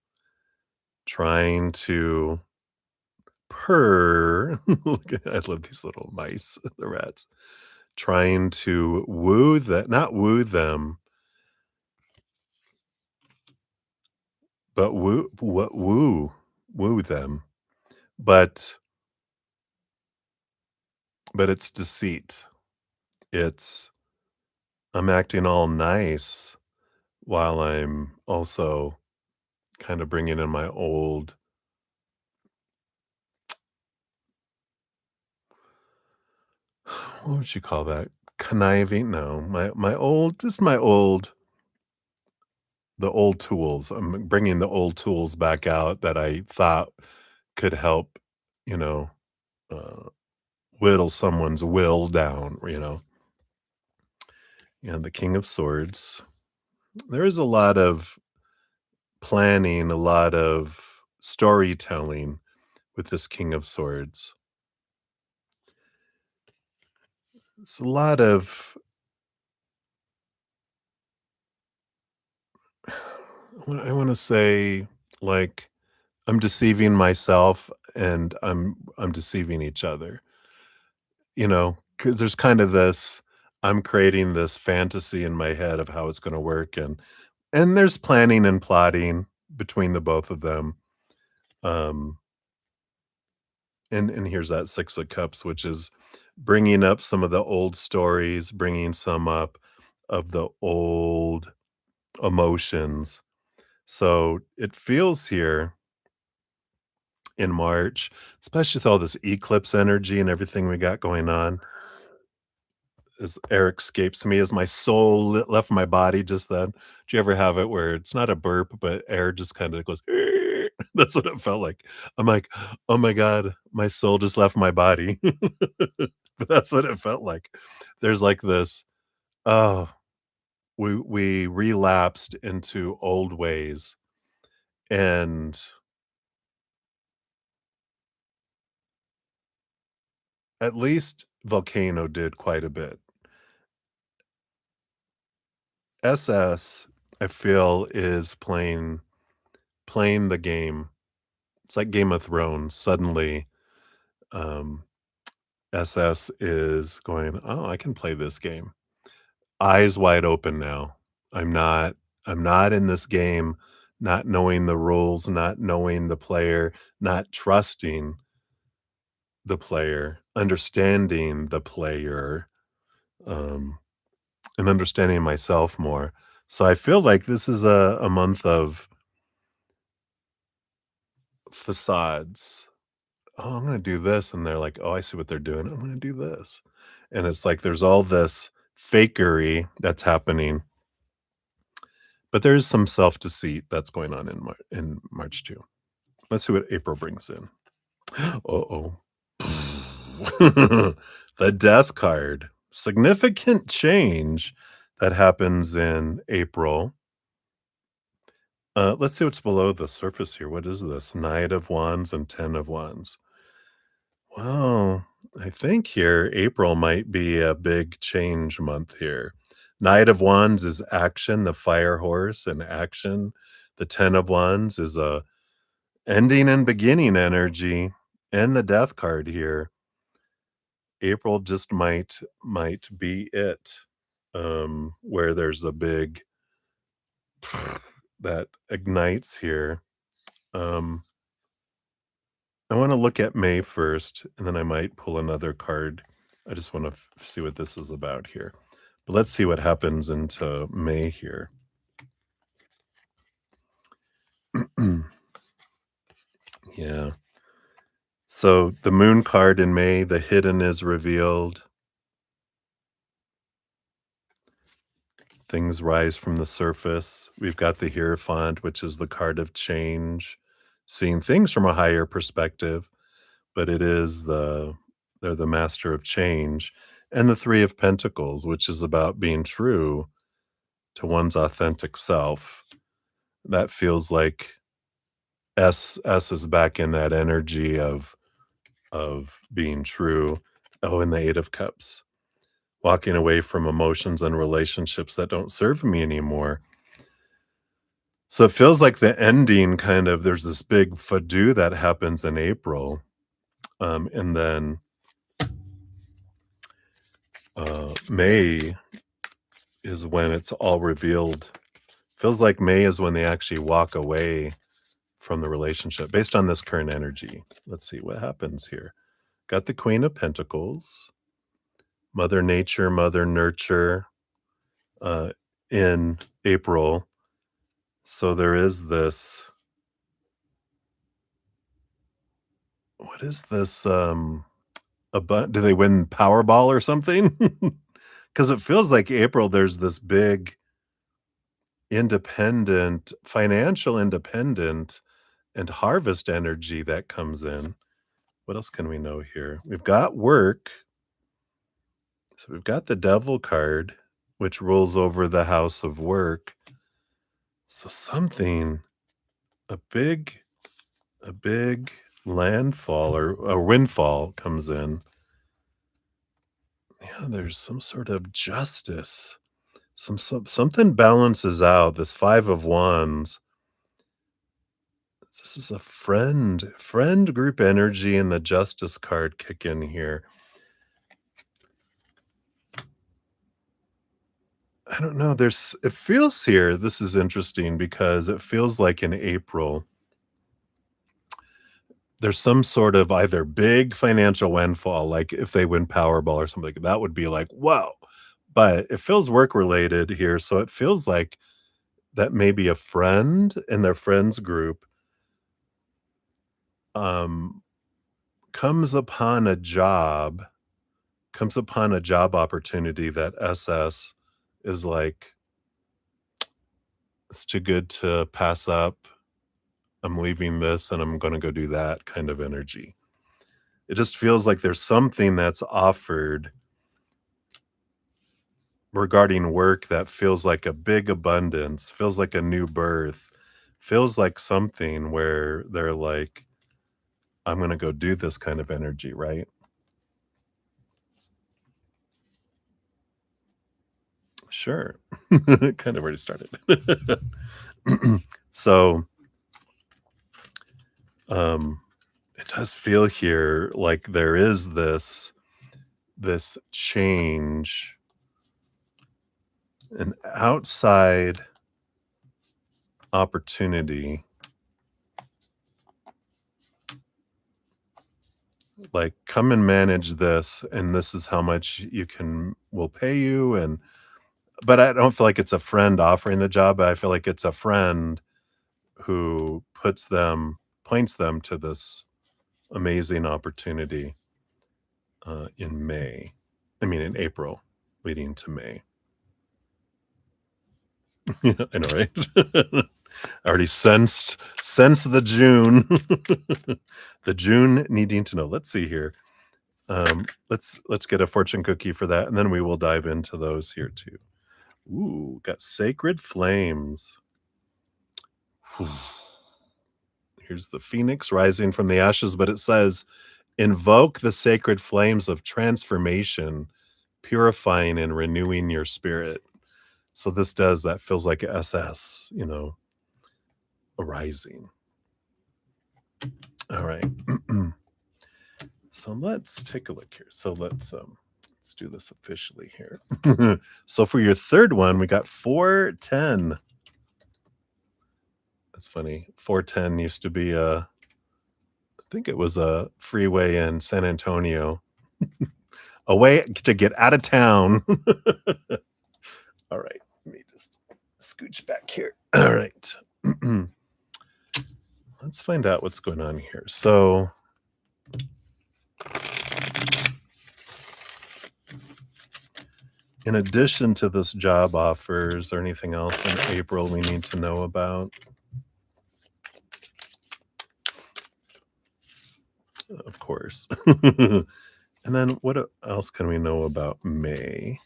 Trying to purr. I love these little mice, the rats. Trying to woo that not woo them, but woo them. But it's deceit. It's I'm acting all nice while I'm also kinda bringing in my old what would you call that? Conniving? No, my old just my old the old tools. I'm bringing the old tools back out that I thought could help, you know, uh, whittle someone's will down, And the King of Swords. There is a lot of planning, a lot of storytelling with this King of Swords. It's a lot of I wanna say, like, I'm deceiving myself and I'm deceiving each other, because there's kind of this I'm creating this fantasy in my head of how it's gonna work, and there's planning and plotting between the both of them, um, and here's that 6 of cups, which is bringing up some of the old stories, bringing some up of the old emotions. So, it feels here in March, especially with all this eclipse energy and everything we got going on, as air escapes me as my soul left my body just then. Do you ever have it where it's not a burp, but air just kinda goes, that's what it felt like. I'm like, "Oh my god, my soul just left my body." But that's what it felt like. There's like this, oh, we relapsed into old ways, and at least Volcano did quite a bit. SS, I feel, is playing the game. It's like Game of Thrones. Suddenly, um, SS is going, "Oh, I can play this game." Eyes wide open now. I'm not I'm not in this game not knowing the rules, not knowing the player, not trusting the player, understanding the player, um, and understanding myself more. So I feel like this is a month of facades. "Oh, I'm gonna do this," and they're like, "Oh, I see what they're doing. I'm gonna do this." And it's like there's all this fakery that's happening, but there is some self-deceit that's going on in March too. Let's see what April brings in. Uh-oh. The Death card. Significant change. That happens in April. Let's see what's below the surface here. What is this? Knight of Wands and 10 of Wands. Well, I think here April might be a big change month here. Knight of Wands is action, the fire horse and action. The 10 of Wands is a ending and beginning energy, and the death card here. April just might be it. Where there's a big that ignites here. Um, I want to look at May first, and then I might pull another card. I just want to see what this is about here. But let's see what happens into May here. Yeah. So the moon card in May, the hidden is revealed. Things rise from the surface. We've got the Hierophant, which is the card of change, seeing things from a higher perspective, but they're the master of change. And the Three of Pentacles, which is about being true to one's authentic self. That feels like S is back in that energy of being true. Oh, and the Eight of Cups. Walking away from emotions and relationships that don't serve me anymore. So it feels like the ending kind of there's this big fadoo that happens in April. And then May is when it's all revealed. Feels like May is when they actually walk away from the relationship based on this current energy. Let's see what happens here. Got the Queen of Pentacles, Mother Nature, Mother Nurture in April. So there is this. What is this? Do they win Powerball or something? Because it feels like April, there's this big independent, financial independent and harvest energy that comes in. What else can we know here? We've got work. So we've got the Devil card, which rules over the house of work. So something, a big landfall or a windfall comes in. Yeah, there's some sort of justice. Something balances out. This Five of Wands. This is a friend group energy, and the Justice card kick in here. I don't know. It feels here. This is interesting because it feels like in April, there's some sort of either big financial windfall, like if they win Powerball or something, that would be like, whoa. But it feels work related here. So it feels like that maybe a friend in their friends group um, comes upon a job opportunity that SS is like, it's too good to pass up. I'm leaving this and I'm going to go do that kind of energy. It just feels like there's something that's offered regarding work that feels like a big abundance, feels like a new birth, feels like something where they're like, I'm going to go do this kind of energy, right? Sure. Kind of already started. So, it does feel here like there is this change, an outside opportunity, like come and manage this, and this is how much will pay you. And but I don't feel like it's a friend offering the job. I feel like it's a friend who points them to this amazing opportunity in April, leading to May. Yeah, I know, right? I already sense the June, the June needing to know. Let's see here. Let's get a fortune cookie for that, and then we will dive into those here too. Ooh, got sacred flames. Whew. Here's the phoenix rising from the ashes, but it says, invoke the sacred flames of transformation, purifying and renewing your spirit. So that feels like SS, arising. All right. So let's take a look here. So let's do this officially here. So for your third one, we got 410. That's funny. 410 used to be I think it was a freeway in San Antonio. A way to get out of town. All right. Let me just scooch back here. All right. Let's find out what's going on here. So in addition to this job offer, is there anything else in April we need to know about? Of course. And then what else can we know about May?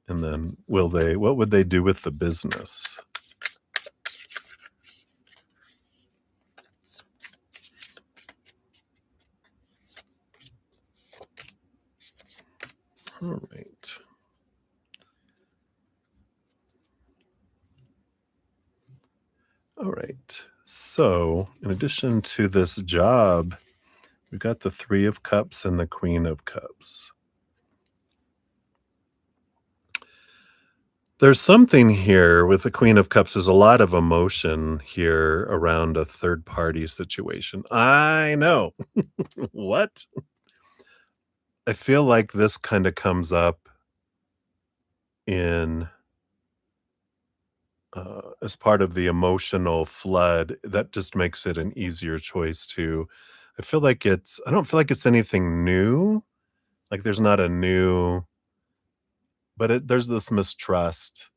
And then what would they do with the business? All right. All right. So, in addition to this job, we've got the Three of Cups and the Queen of Cups. There's something here with the Queen of Cups. There's a lot of emotion here around a third party situation. I know. What? I feel like this kind of comes up in as part of the emotional flood that just makes it an easier choice to I don't feel like it's anything new. Like there's not a new, but there's this mistrust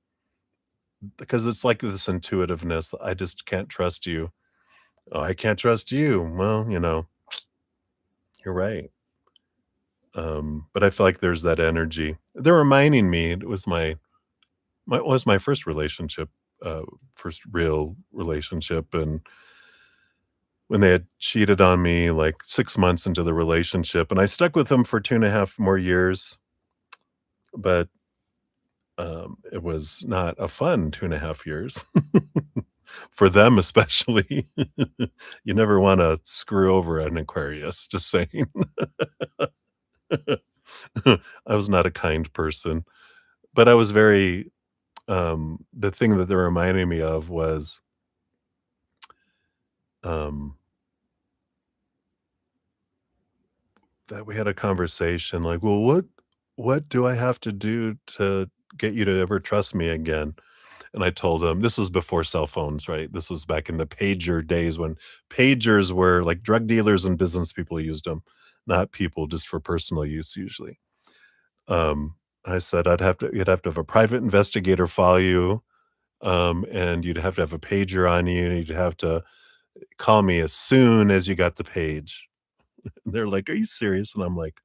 because it's like this intuitiveness. I just can't trust you. Oh, I can't trust you. Well, you're right. But I feel like there's that energy. They're reminding me it was my first relationship, first real relationship, and when they had cheated on me like 6 months into the relationship, and I stuck with them for 2.5 more years, but, it was not a fun 2.5 years for them especially. You never wanna screw over an Aquarius, just saying. I was not a kind person, but I was very the thing that they're reminding me of was, um that we had a conversation like, "Well, what do I have to do to get you to ever trust me again?" And I told him this was before cell phones, right? This was back in the pager days when pagers were like drug dealers and business people used them, not people just for personal use usually. I said you'd have to have a private investigator follow you, and you'd have to have a pager on you, and you'd have to call me as soon as you got the page. And they're like, "Are you serious?" And I'm like,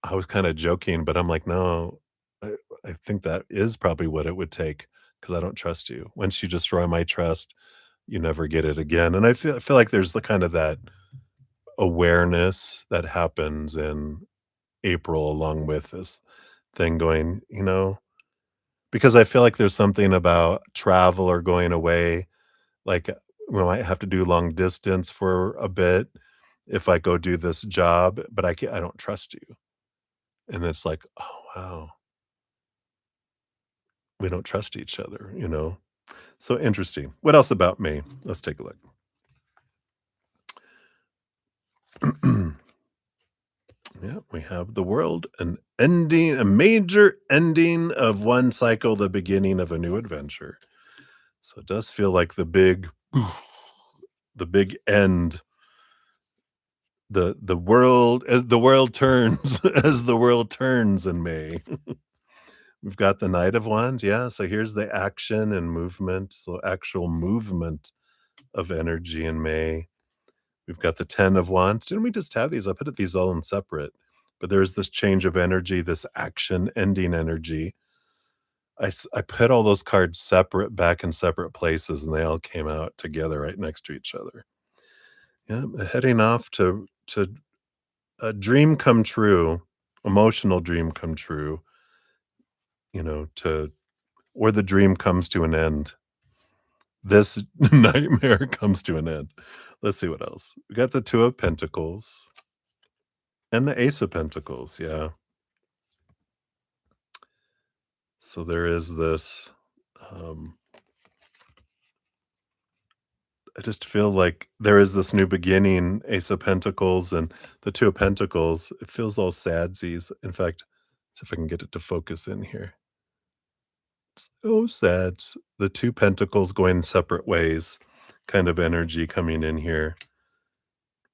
I was kinda joking, but I'm like, "No, I I think that is probably what it would take because I don't trust you. Once you destroy my trust, you never get it again." And I feel like there's the kind of that awareness that happens in April along with this thing going, because I feel like there's something about travel or going away, like, we might have to do long distance for a bit if I go do this job, but I don't trust you. And it's like, "Oh, wow. We don't trust each other." So interesting. What else about me? Let's take a look. Yeah, we have the world, a major ending of one cycle, the beginning of a new adventure. So it does feel like the big end, the world as the world turns as the world turns in May. We've got the Knight of Wands. Yeah, so here's the action and movement, so actual movement of energy in May. We've got the 10 of Wands. Didn't we just have these? I put these all in separate, but there's this change of energy, this action ending energy. I put all those cards separate back in separate places, and they all came out together right next to each other. Yeah, heading off to a dream come true, emotional dream come true, to where the dream comes to an end. This nightmare comes to an end. Let's see what else. We got the 2 of Pentacles and the Ace of Pentacles, yeah. So there is this, um I just feel like there is this new beginning, Ace of Pentacles and the 2 of Pentacles. It feels all sadsies. In fact, see if I can get it to focus in here. So sad. The 2 pentacles going separate ways kind of energy coming in here.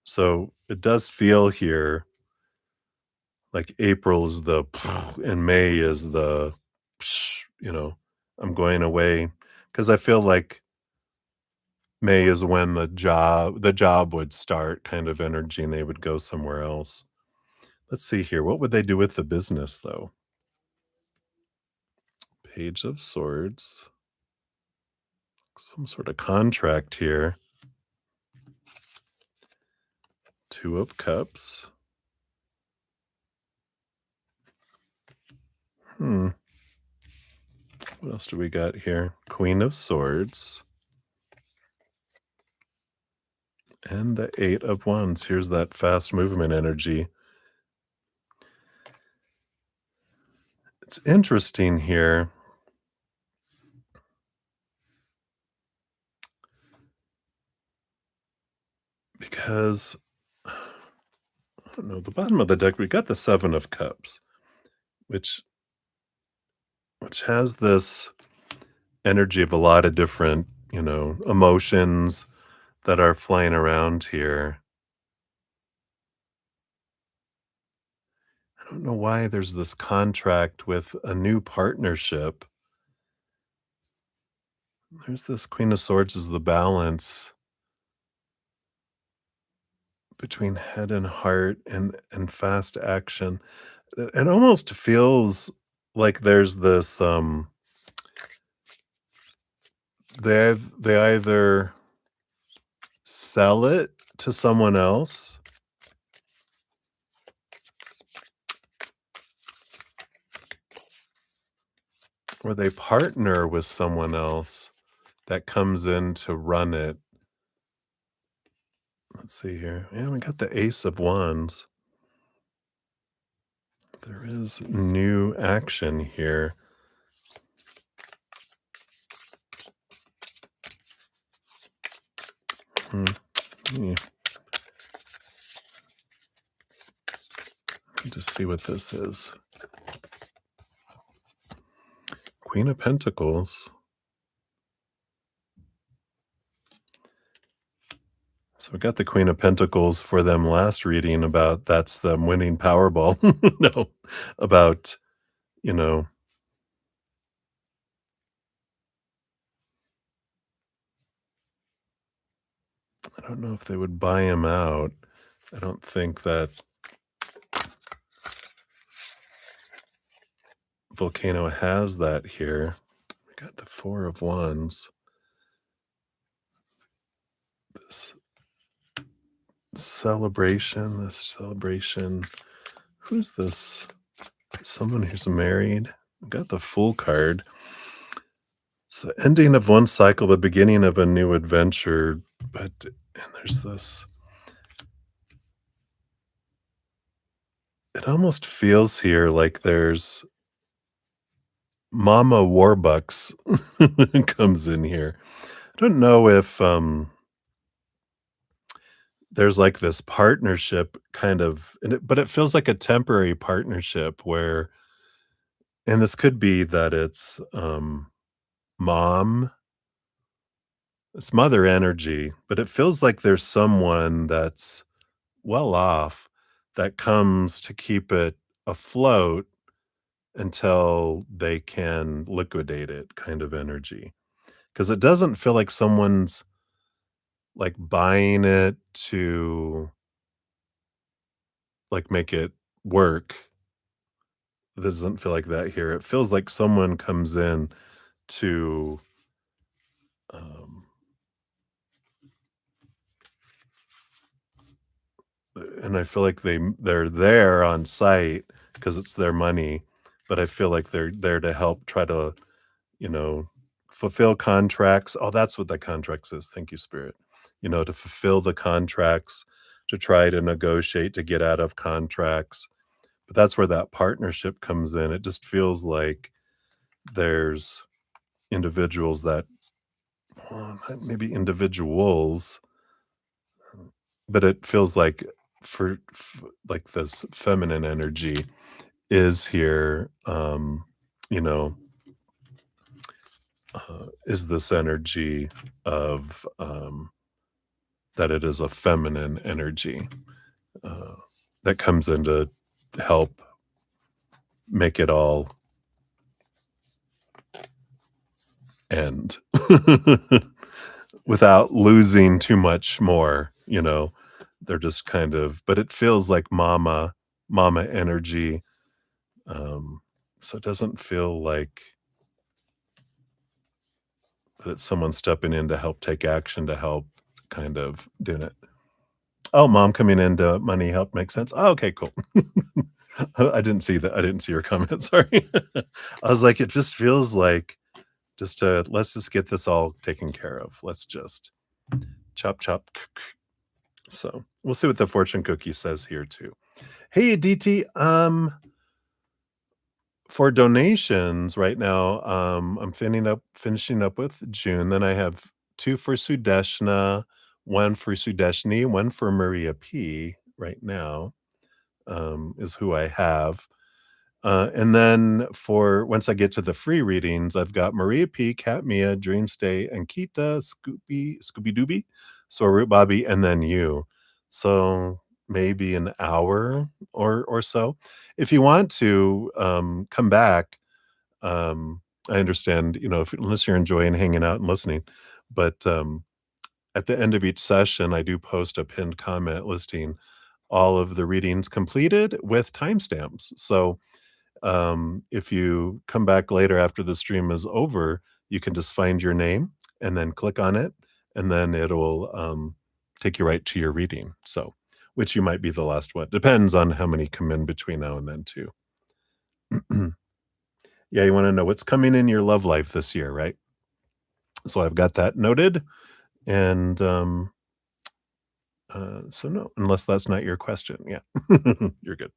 So it does feel here like April is the and May is the, I'm going away because I feel like May is when the job would start kind of energy and they would go somewhere else. Let's see here. What would they do with the business though? Page of Swords. Some sort of contract here. 2 of Cups. Hmm. What else do we got here? Queen of Swords. And the 8 of Wands. Here's that fast movement energy. It's interesting here because I don't know, the bottom of the deck, we got the 7 of Cups, which has this energy of a lot of different, emotions that are flying around here. I don't know why there's this contract with a new partnership. There's this Queen of Swords is the balance between head and heart and fast action. It almost feels like there's this, they either sell it to someone else or they partner with someone else that comes in to run it. Let's see here. Yeah, we got the Ace of Wands. There is new action here. Hmm. Yeah. Just see what this is. Queen of Pentacles. So we got the Queen of Pentacles for them last reading about that's them winning Powerball. No, about, you know, I don't know if they would buy him out. I don't think that Volcano has that here. We got the 4 of Wands. This celebration. Who's this? Someone who's married. We got the Fool card. It's the ending of one cycle, the beginning of a new adventure. And there's this. It almost feels here like there's Mama Warbucks comes in here. I don't know if there's like this partnership kind of, but it feels like a temporary partnership where, and this could be that it's mom, it's mother energy, but it feels like there's someone that's well off that comes to keep it afloat until they can liquidate it kind of energy. Because it doesn't feel like someone's like buying it to like make it work. It doesn't feel like that here. It feels like someone comes in to, um and I feel like they're there on site because it's their money, but I feel like they're there to help try to, you know, fulfill contracts. Oh, that's what the contracts is. Thank you, Spirit. You know, to fulfill the contracts, to try to negotiate to get out of contracts. But that's where that partnership comes in. It just feels like there's individuals that, well, not maybe individuals, but it feels like like this feminine energy is here, you know, is this energy of, that it is a feminine energy, uh, that comes in to help make it all end without losing too much more, you know? They're just kind of, but it feels like mama energy, um, so it doesn't feel like that it's someone stepping in to help take action, to help kind of doing it. Oh, mom coming in to money help make sense? Oh, okay, cool. I didn't see that. I didn't see your comment, sorry. I was like, it just feels like just let's just get this all taken care of. Let's just chop, chop. So we'll see what the fortune cookie says here too. Hey, DT, for donations right now, I'm finishing up with June. Then I have 2 for Sudeshna, 1 for Sudeshni, 1 for Maria P right now, is who I have. And then for once I get to the free readings, I've got Maria P, Kat Mia, Dreamstay, Ankita, Scooby Dooby, Soru Bobby, and then you. So maybe an hour or so. If you want to come back, I understand, you know, if, unless you're enjoying hanging out and listening, but at the end of each session, I do post a pinned comment listing all of the readings completed with timestamps. So if you come back later after the stream is over, you can just find your name and then click on it, and then it'll take you right to your reading. So, which you might be the last one. Depends on how many come in between now and then, too. Yeah, you want to know what's coming in your love life this year, right? So I've got that noted, and so no, unless that's not your question, yeah, you're good.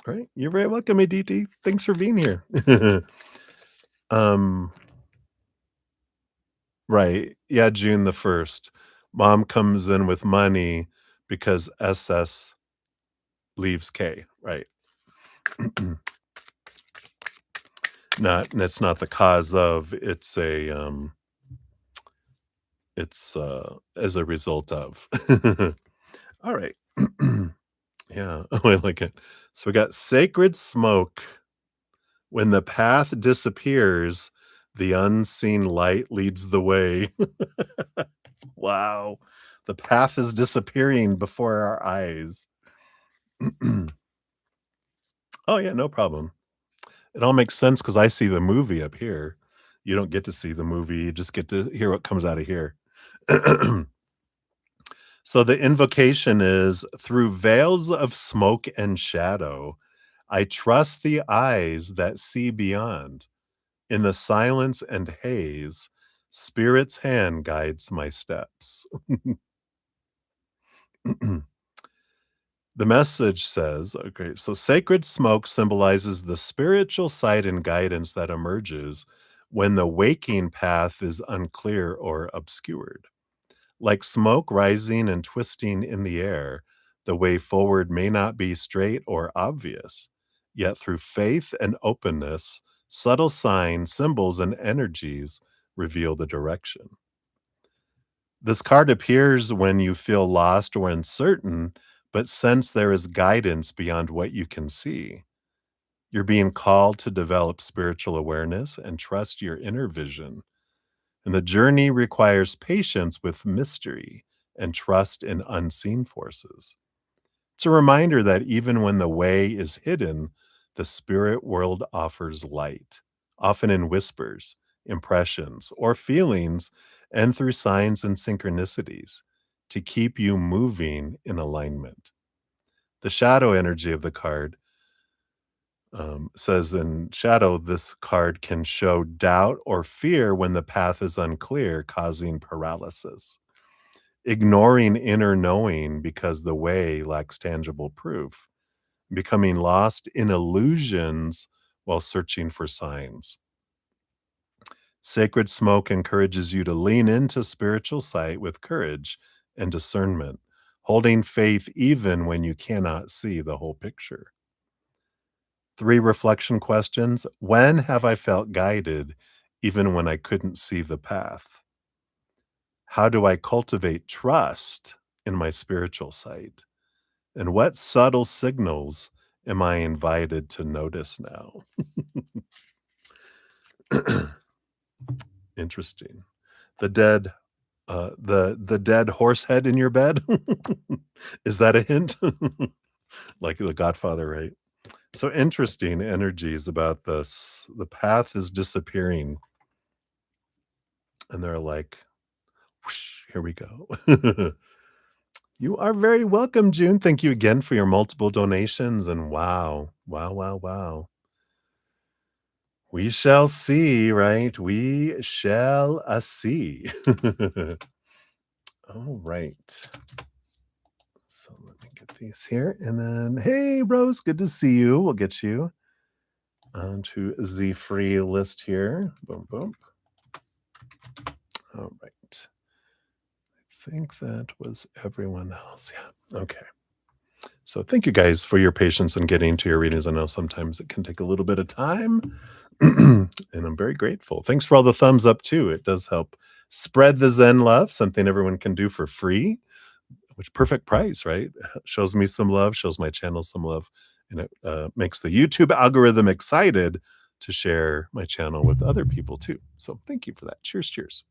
All right, you're very welcome, ADT. Thanks for being here. um, right, yeah, June the 1st. Mom comes in with money because SS leaves K, right? Not, and it's not the cause of, it's a it's as a result of. All right. Yeah, oh, I like it. So we got sacred smoke. When the path disappears, the unseen light leads the way. Wow. The path is disappearing before our eyes. Oh, yeah, no problem. It all makes sense because I see the movie up here. You don't get to see the movie, you just get to hear what comes out of here. So the invocation is through veils of smoke and shadow, I trust the eyes that see beyond. In the silence and haze, Spirit's hand guides my steps. The message says, okay, so sacred smoke symbolizes the spiritual sight and guidance that emerges when the waking path is unclear or obscured. Like smoke rising and twisting in the air, the way forward may not be straight or obvious. Yet through faith and openness, subtle signs, symbols, and energies reveal the direction. This card appears when you feel lost or uncertain, but sense there is guidance beyond what you can see. You're being called to develop spiritual awareness and trust your inner vision. And the journey requires patience with mystery and trust in unseen forces. It's a reminder that even when the way is hidden, the spirit world offers light, often in whispers, impressions, or feelings, and through signs and synchronicities to keep you moving in alignment. The shadow energy of the card says in shadow, this card can show doubt or fear when the path is unclear, causing paralysis. Ignoring inner knowing because the way lacks tangible proof, becoming lost in illusions while searching for signs. Sacred smoke encourages you to lean into spiritual sight with courage and discernment, holding faith even when you cannot see the whole picture. 3 reflection questions. When have I felt guided even when I couldn't see the path? How do I cultivate trust in my spiritual sight? And what subtle signals am I invited to notice now? Interesting. The dead, the dead horse head in your bed? Is that a hint? Like The Godfather, right? So interesting energies about this. The path is disappearing, and they're like, whoosh, here we go. You are very welcome, June. Thank you again for your multiple donations. And wow, wow, wow, wow. We shall see, right? We shall see. All right. So let me get these here. And then, hey, Rose, good to see you. We'll get you onto the free list here. Boom, boom. All right. I think that was everyone else. Yeah. Okay. So thank you guys for your patience in getting to your readings. I know sometimes it can take a little bit of time, and I'm very grateful. Thanks for all the thumbs up too. It does help spread the Zen love, something everyone can do for free, which perfect price, right? Shows me some love, shows my channel some love, and it makes the YouTube algorithm excited to share my channel with other people too. So thank you for that. Cheers, cheers.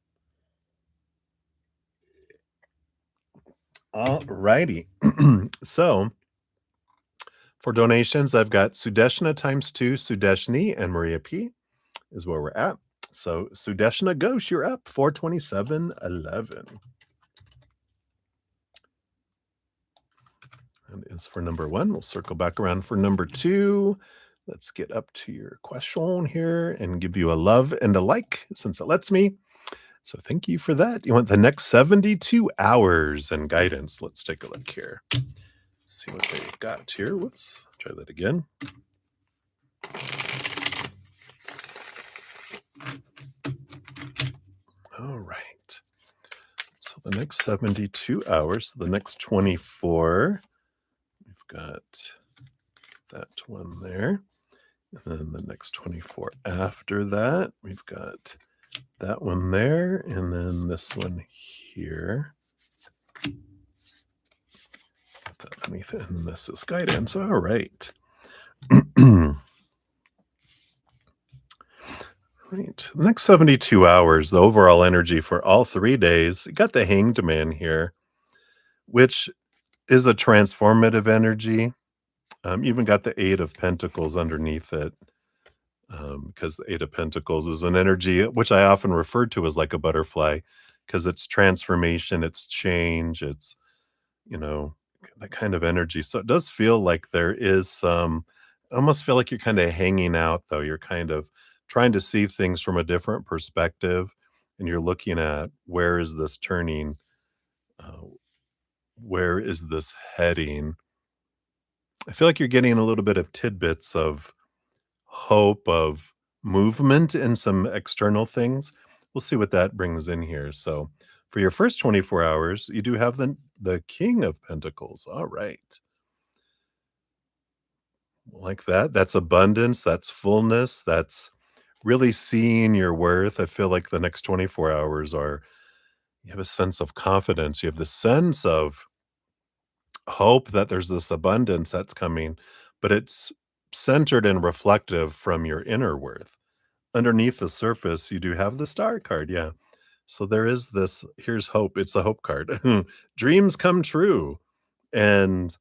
All righty. So for donations, I've got Sudeshna times 2, Sudeshni, and Maria P is where we're at. So Sudeshna Ghosh, you're up 427.11. And is for number 1. We'll circle back around for number 2. Let's get up to your question here and give you a love and a like since it lets me. So thank you for that. You want the next 72 hours and guidance. Let's take a look here. See what they've got here. Whoops. Try that again. All right. So the next 72 hours, the next 24, we've got that one there. And then the next 24 after that, we've got that one there. And then this one here. Put that underneath it. And this is guidance. All right. Right. The next 72 hours, the overall energy for all 3 days, you got the Hanged Man here, which is a transformative energy. Even got the Eight of Pentacles underneath it, because the Eight of Pentacles is an energy which I often refer to as like a butterfly, because it's transformation, it's change, it's, you know, that kind of energy. So it does feel like there is some, I almost feel like you're kind of hanging out, though. You're kind of trying to see things from a different perspective, and you're looking at where is this turning, uh, where is this heading. I feel like you're getting a little bit of tidbits of hope, of movement in some external things. We'll see what that brings in here. So for your first 24 hours, you do have the King of Pentacles. All right. Like that. That's abundance, that's fullness, that's really seeing your worth. I feel like the next 24 hours are, you have a sense of confidence. You have the sense of hope that there's this abundance that's coming, but it's centered and reflective from your inner worth. Underneath the surface, you do have the Star card. Yeah. So there is this here's hope. It's a hope card. Dreams come true. And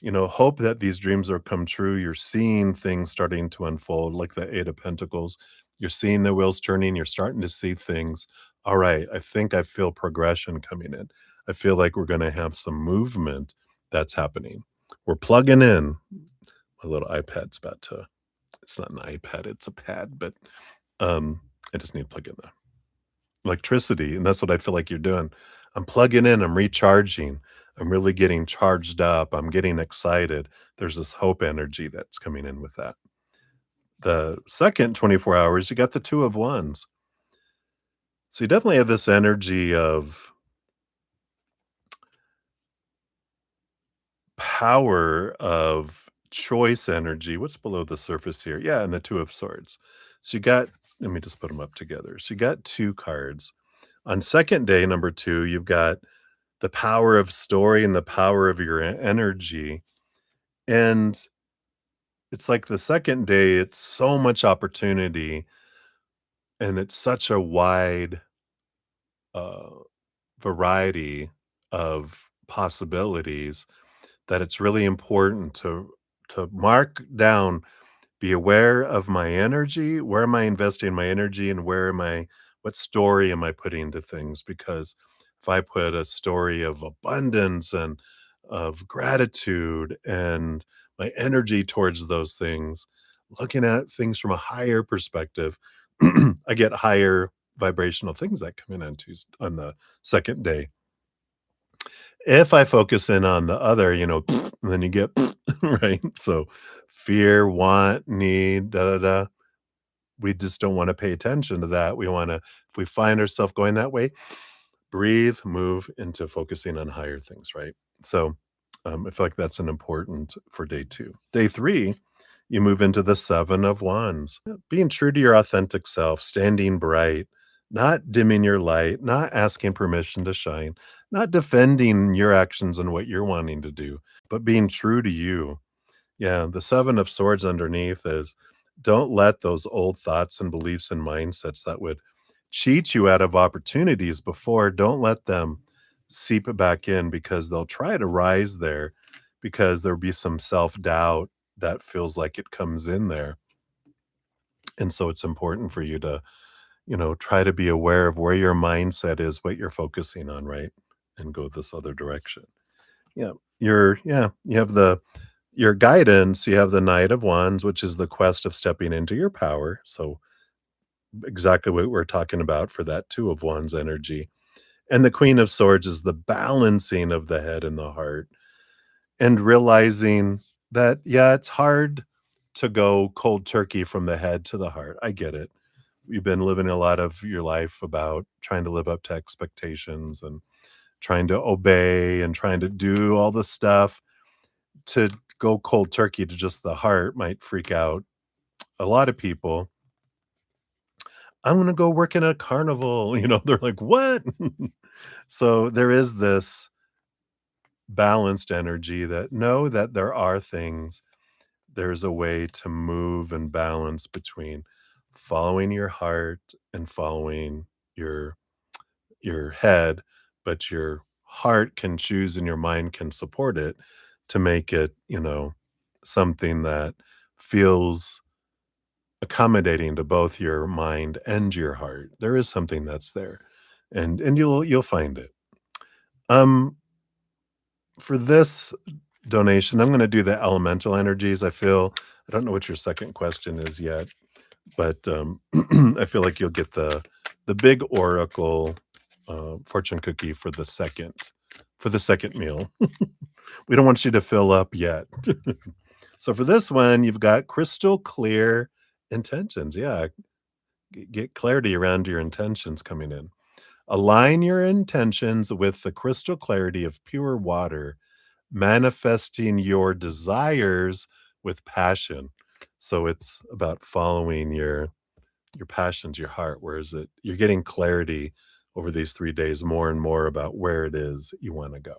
hope that these dreams are come true. You're seeing things starting to unfold, like the Eight of Pentacles. You're seeing the wheels turning. You're starting to see things. All right, I think I feel progression coming in. I feel like we're going to have some movement that's happening. We're plugging in. My little iPad's about to. It's not an iPad. It's a pad, but I just need to plug in the electricity, and that's what I feel like you're doing. I'm plugging in. I'm recharging. I'm really getting charged up. I'm getting excited. There's this hope energy that's coming in with that. The second 24 hours, you got the Two of Wands. So you definitely have this energy of power, of choice energy. What's below the surface here? Yeah, and the Two of Swords. So you got, let me just put them up together. So you got two cards. On second day, number two, you've got the power of story and the power of your energy. And it's like the second day, it's so much opportunity and it's such a wide uh, variety of possibilities that it's really important to mark down, be aware of my energy. Where am I investing my energy, and what story am I putting into things? Because if I put a story of abundance and of gratitude and my energy towards those things, looking at things from a higher perspective, I get higher vibrational things that come in on the second day. If I focus in on the other, then you get right. So fear, want, need, da da da. We just don't want to pay attention to that. We want to, if we find ourselves going that way, breathe, move into focusing on higher things, right? So I feel like that's an important for day two. Day three, you move into the Seven of Wands. Yeah, being true to your authentic self, standing bright, not dimming your light, not asking permission to shine, not defending your actions and what you're wanting to do, but being true to you. Yeah, the Seven of Swords underneath is don't let those old thoughts and beliefs and mindsets that would cheat you out of opportunities before, don't let them seep back in, because they'll try to rise there because there'll be some self-doubt that feels like it comes in there. And so it's important for you to, try to be aware of where your mindset is, what you're focusing on, right? And go this other direction. Yeah. You have your guidance, you have the Knight of Wands, which is the quest of stepping into your power. So exactly what we're talking about for that Two of Wands energy. And the Queen of Swords is the balancing of the head and the heart, and realizing that, yeah, it's hard to go cold turkey from the head to the heart. I get it. You've been living a lot of your life about trying to live up to expectations and trying to obey and trying to do all the stuff. To go cold turkey to just the heart might freak out a lot of people. I'm gonna go work in a carnival, they're like, "What?" So there is this balanced energy that know that there are things, there's a way to move and balance between following your heart and following your your head, but your heart can choose and your mind can support it to make it, something that feels accommodating to both your mind and your heart. There is something that's there, and you'll find it. Um, for this donation, I'm gonna do the elemental energies. I don't know what your second question is yet, but, I feel like you'll get the big oracle, fortune cookie for the second meal. We don't want you to fill up yet. So for this one, you've got crystal clear intentions. Yeah, get clarity around your intentions coming in. Align your intentions with the crystal clarity of pure water, manifesting your desires with passion. So it's about following your passions, your heart. Whereas you're getting clarity over these 3 days more and more about where it is you want to go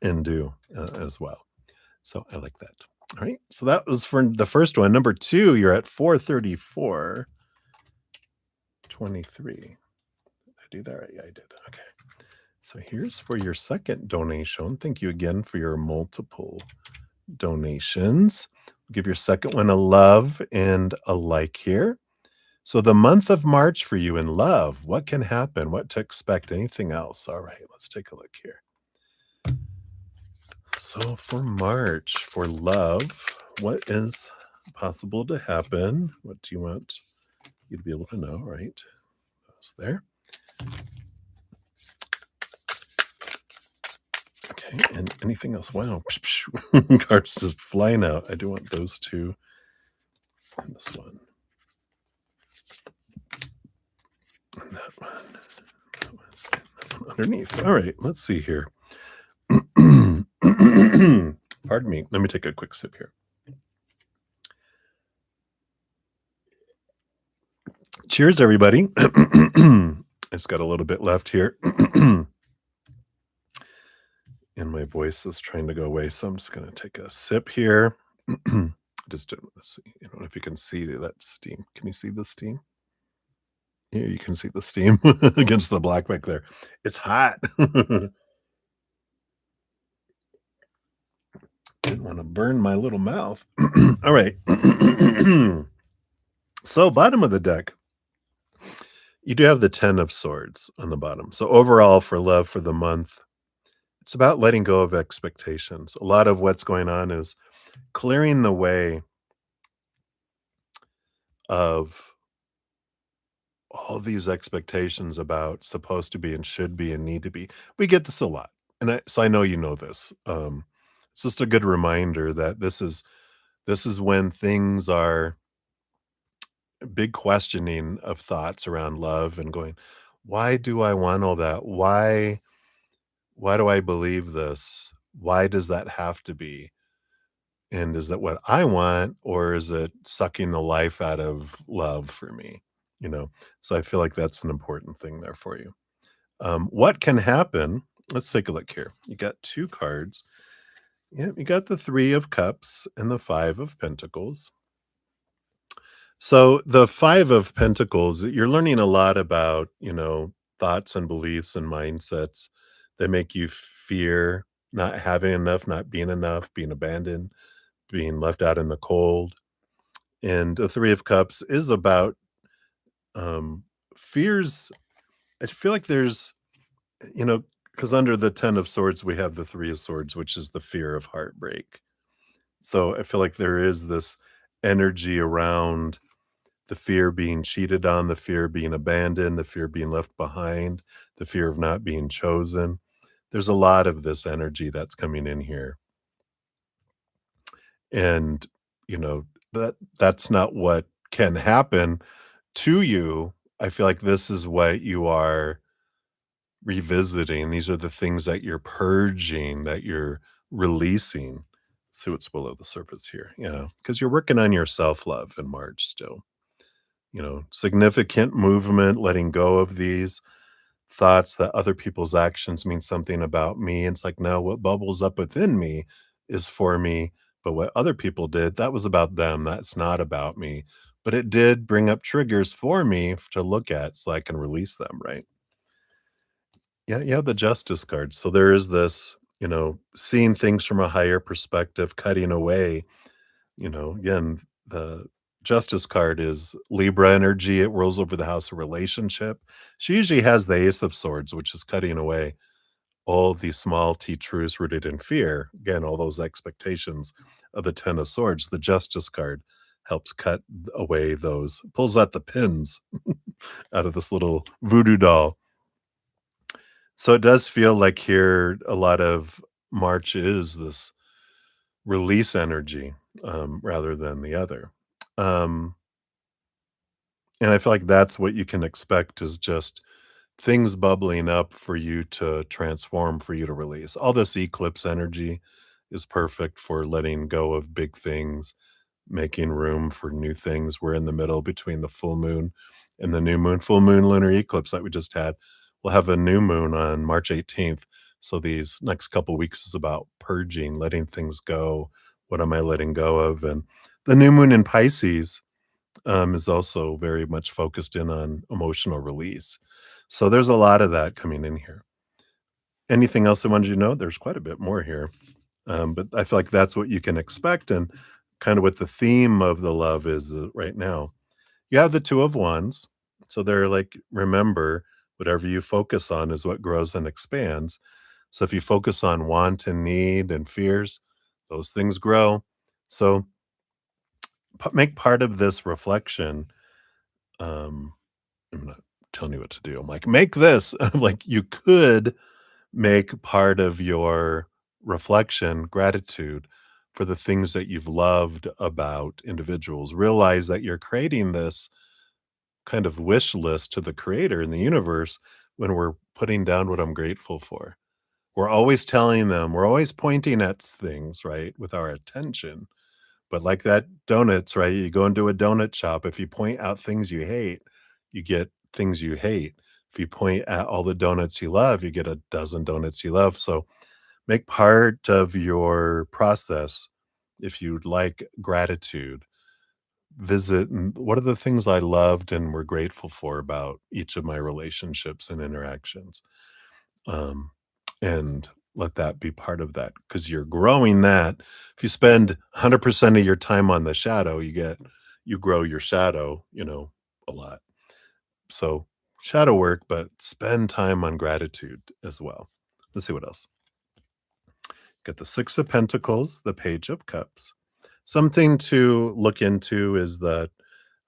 and do as well. So I like that. All right. So that was for the first one. Number two, you're at 434, 23. do that right? Yeah, I did. Okay. So here's for your second donation. Thank you again for your multiple donations. Give your second one a love and a like here. So the month of March for you in love, what can happen? What to expect? Anything else? All right, let's take a look here. So for March, for love, what is possible to happen? What do you want you to be able to know, right? Those there. Okay, and anything else? Wow, cards just flying out. I do want those two and this one. And that one. That one. That one underneath. All right, let's see here. Pardon me. Let me take a quick sip here. Cheers, everybody. I just got a little bit left here. And my voice is trying to go away, so I'm just going to take a sip here. Let's see. I don't know if you can see that steam. Can you see the steam? Yeah, you can see the steam against the black back there. It's hot. Didn't want to burn my little mouth. All right. So bottom of the deck, you do have the 10 of swords on the bottom. So overall for love for the month, it's about letting go of expectations. A lot of what's going on is clearing the way of all these expectations about supposed to be and should be and need to be. We get this a lot. And so I know you know this. It's just a good reminder that this is when things are big questioning of thoughts around love and going, why do I want all that? Why do I believe this? Why does that have to be? And is that what I want, or is it sucking the life out of love for me? You know, so I feel like that's an important thing there for you. What can happen? Let's take a look here. You got two cards. Yeah, you got the Three of Cups and the Five of Pentacles. So the Five of Pentacles, you're learning a lot about, thoughts and beliefs and mindsets that make you fear not having enough, not being enough, being abandoned, being left out in the cold. And the Three of Cups is about fears. I feel like there's, because under the Ten of Swords, we have the Three of Swords, which is the fear of heartbreak. So I feel like there is this energy around the fear being cheated on, the fear being abandoned, the fear being left behind, the fear of not being chosen. There's a lot of this energy that's coming in here. And, that's not what can happen to you. I feel like this is what you are revisiting. These are the things that you're purging, that you're releasing. Let's see what's below the surface here. Yeah, because you're working on your self-love in March still. Significant movement, letting go of these thoughts that other people's actions mean something about me. And it's like, no, what bubbles up within me is for me. But what other people did, that was about them. That's not about me. But it did bring up triggers for me to look at so I can release them, right? Yeah, you have the Justice card. So there is this, seeing things from a higher perspective, cutting away. Again, the Justice card is Libra energy. It rolls over the house of relationship. She usually has the Ace of Swords, which is cutting away all these small T truths rooted in fear. Again, all those expectations of the Ten of Swords. The Justice card helps cut away those, pulls out the pins out of this little voodoo doll. So it does feel like here a lot of March is this release energy rather than the other. And I feel like that's what you can expect is just things bubbling up for you to transform, for you to release. All this eclipse energy is perfect for letting go of big things, making room for new things. We're in the middle between the full moon and the new moon. Full moon lunar eclipse that we just had. We'll have a new moon on March 18th. So these next couple weeks is about purging, letting things go. What am I letting go of? And the new moon in Pisces is also very much focused in on emotional release. So there's a lot of that coming in here. Anything else I wanted you to know? There's quite a bit more here. But I feel like that's what you can expect and kind of what the theme of the love is right now. You have the Two of Wands. So they're like, remember, whatever you focus on is what grows and expands. So if you focus on want and need and fears, those things grow. So make part of this reflection. Um, I'm not telling you what to do. I'm like, make this. Like, you could make part of your reflection gratitude for the things that you've loved about individuals. Realize that you're creating this kind of wish list to the creator in the universe when we're putting down what I'm grateful for. We're always telling them, we're always pointing at things, right, with our attention. But like that donuts, right? You go into a donut shop. If you point out things you hate, you get things you hate. If you point at all the donuts you love, you get a dozen donuts you love. So make part of your process, if you'd like gratitude, visit what are the things I loved and were grateful for about each of my relationships and interactions. Um, and let that be part of that because you're growing that. If you spend 100% of your time on the shadow, you grow your shadow, a lot. So shadow work, but spend time on gratitude as well. Let's see what else. Got the Six of Pentacles, the Page of Cups. Something to look into is the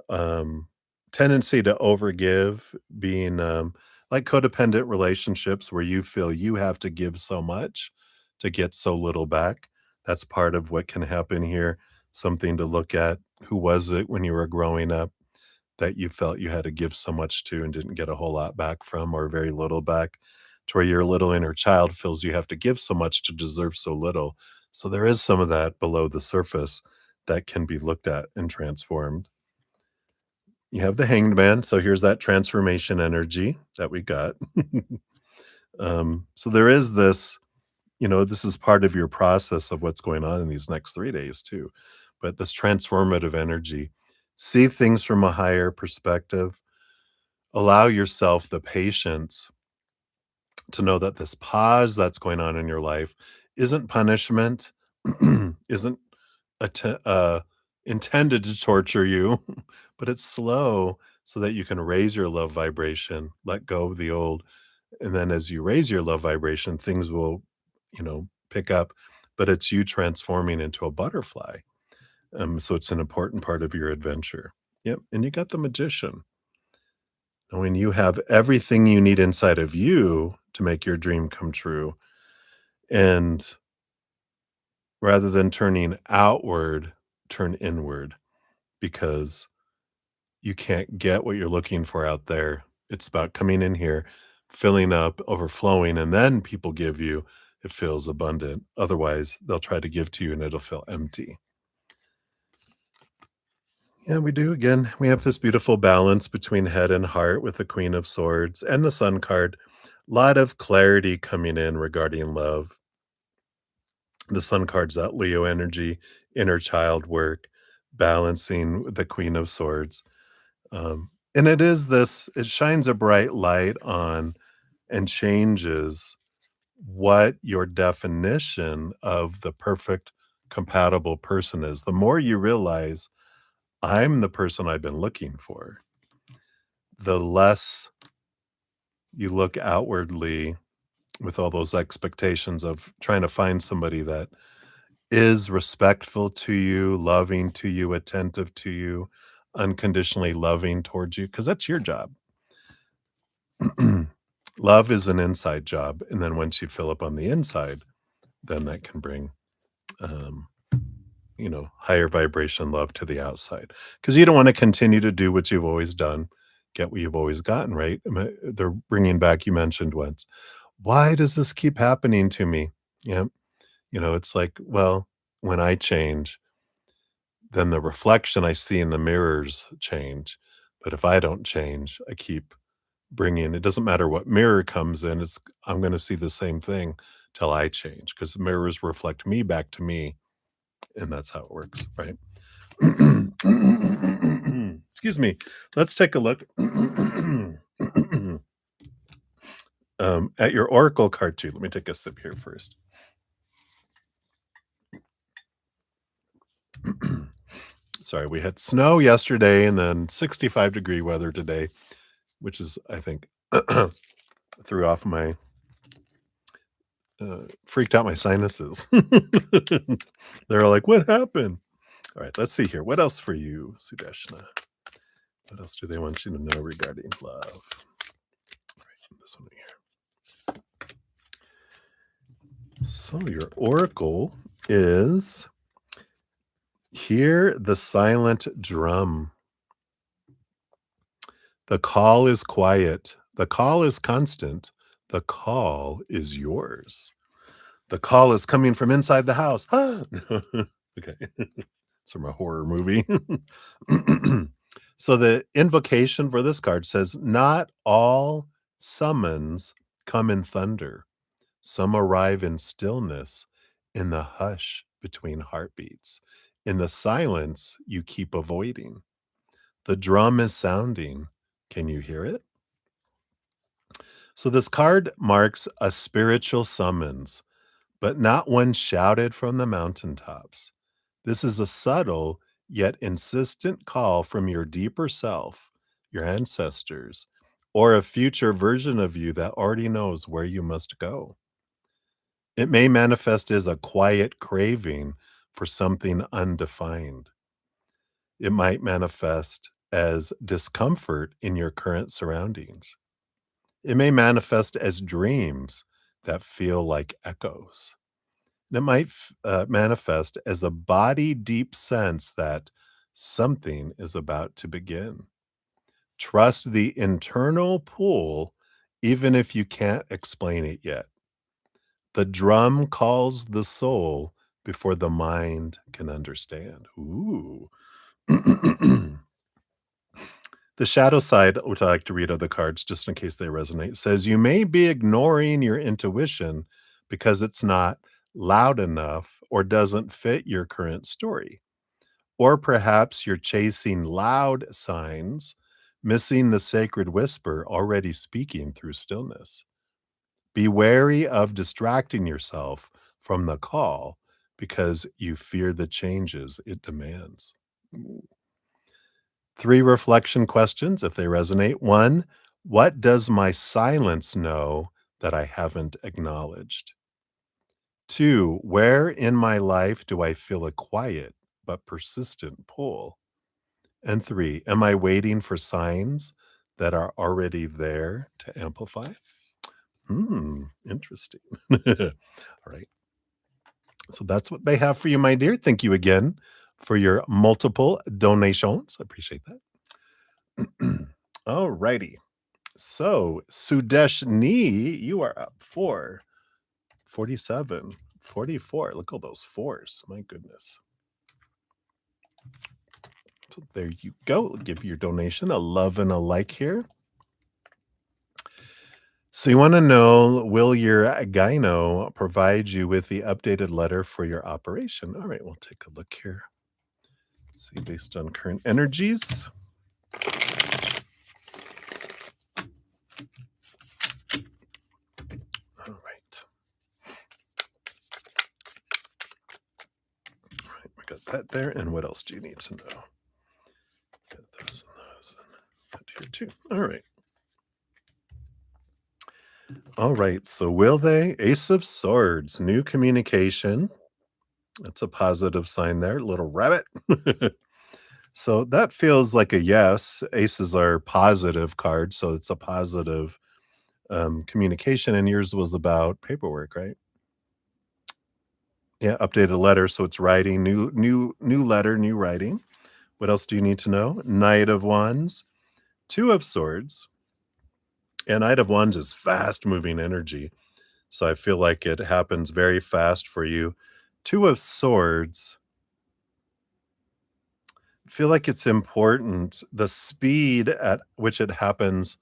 um, tendency to overgive, being like codependent relationships where you feel you have to give so much to get so little back. That's part of what can happen here. Something to look at. Who was it when you were growing up that you felt you had to give so much to and didn't get a whole lot back from, or very little back, to where your little inner child feels you have to give so much to deserve so little. So there is some of that below the surface that can be looked at and transformed. You have the Hanged Man, so here's that transformation energy that we got. So there is this, this is part of your process of what's going on in these next 3 days too. But this transformative energy, see things from a higher perspective, allow yourself the patience to know that this pause that's going on in your life isn't punishment, isn't intended to torture you, but it's slow so that you can raise your love vibration, let go of the old. And then as you raise your love vibration, things will, pick up, but it's you transforming into a butterfly. So it's an important part of your adventure. Yep. And you got the Magician. And when you have everything you need inside of you to make your dream come true, and rather than turning outward, turn inward because you can't get what you're looking for out there. It's about coming in here, filling up, overflowing, and then people give you, it feels abundant. Otherwise, they'll try to give to you and it'll feel empty. Yeah, we do. Again, we have this beautiful balance between head and heart with the Queen of Swords and the Sun card. A lot of clarity coming in regarding love. The Sun card's that Leo energy, inner child work, balancing the Queen of Swords. And it is this, it shines a bright light on and changes what your definition of the perfect compatible person is. The more you realize I'm the person I've been looking for, the less you look outwardly with all those expectations of trying to find somebody that is respectful to you, loving to you, attentive to you, unconditionally loving towards you, because that's your job. Love is an inside job, and then once you fill up on the inside, then that can bring, um, higher vibration love to the outside. Because you don't want to continue to do what you've always done, get what you've always gotten, right? They're bringing back, you mentioned once, why does this keep happening to me? Yeah, it's like, well, when I change, then the reflection I see in the mirrors change. But if I don't change, I keep bringing, it doesn't matter what mirror comes in, I'm going to see the same thing till I change because the mirrors reflect me back to me. And that's how it works, right? Excuse me. Let's take a look. At your oracle card too. Let me take a sip here first. Sorry, we had snow yesterday and then 65-degree weather today, which is, I think, threw off my freaked out my sinuses. They're like, "What happened?" All right, let's see here. What else for you, Sudeshna? What else do they want you to know regarding love? All right, this one here. So your oracle is hear the silent drum. The call is quiet. The call is constant. The call is yours. The call is coming from inside the house. Okay. It's from a horror movie. So the invocation for this card says, not all summons come in thunder. Some arrive in stillness, in the hush between heartbeats, in the silence you keep avoiding. The drum is sounding. Can you hear it? So this card marks a spiritual summons, but not one shouted from the mountaintops. This is a subtle yet insistent call from your deeper self, your ancestors, or a future version of you that already knows where you must go. It may manifest as a quiet craving for something undefined. It might manifest as discomfort in your current surroundings. It may manifest as dreams that feel like echoes. And it might manifest as a body deep sense that something is about to begin. Trust the internal pull, even if you can't explain it yet. The drum calls the soul before the mind can understand. Ooh. The shadow side, which I like to read other cards just in case they resonate, says you may be ignoring your intuition because it's not loud enough or doesn't fit your current story. Or perhaps you're chasing loud signs, missing the sacred whisper already speaking through stillness. Be wary of distracting yourself from the call because you fear the changes it demands. Ooh. 3 reflection questions, if they resonate. 1, what does my silence know that I haven't acknowledged? 2, where in my life do I feel a quiet but persistent pull? And 3, am I waiting for signs that are already there to amplify? Interesting. All right. So that's what they have for you, my dear. Thank you again for your multiple donations. I appreciate that. All righty. So, Sudeshni, you are up for 47, 44. Look at all those fours. My goodness. So there you go. Give your donation a love and a like here. So you want to know, will your gyno provide you with the updated letter for your operation? All right, we'll take a look here. See, based on current energies. All right. All right, we got that there. And what else do you need to know? Got those and those and that here too. All right. All right. So will they? Ace of Swords, new communication. That's a positive sign there. Little rabbit. So that feels like a yes. Aces are positive cards, so it's a positive communication. And yours was about paperwork, right? Yeah, updated letter. So it's writing, new letter, new writing. What else do you need to know? Knight of Wands, Two of Swords. And Knight of Wands is fast moving energy. So I feel like it happens very fast for you. Two of Swords, I feel like it's important. The speed at which it happens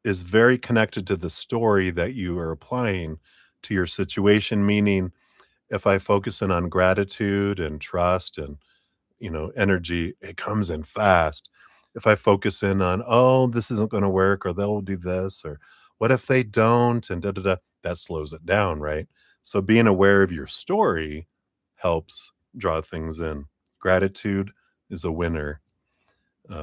is very connected to the story that you are applying to your situation. Meaning, if I focus in on gratitude and trust and energy, it comes in fast. If I focus in on, oh, this isn't going to work, or they'll do this, or What if they don't? And da da da. That slows it down, right? So being aware of your story helps draw things in. Gratitude is a winner.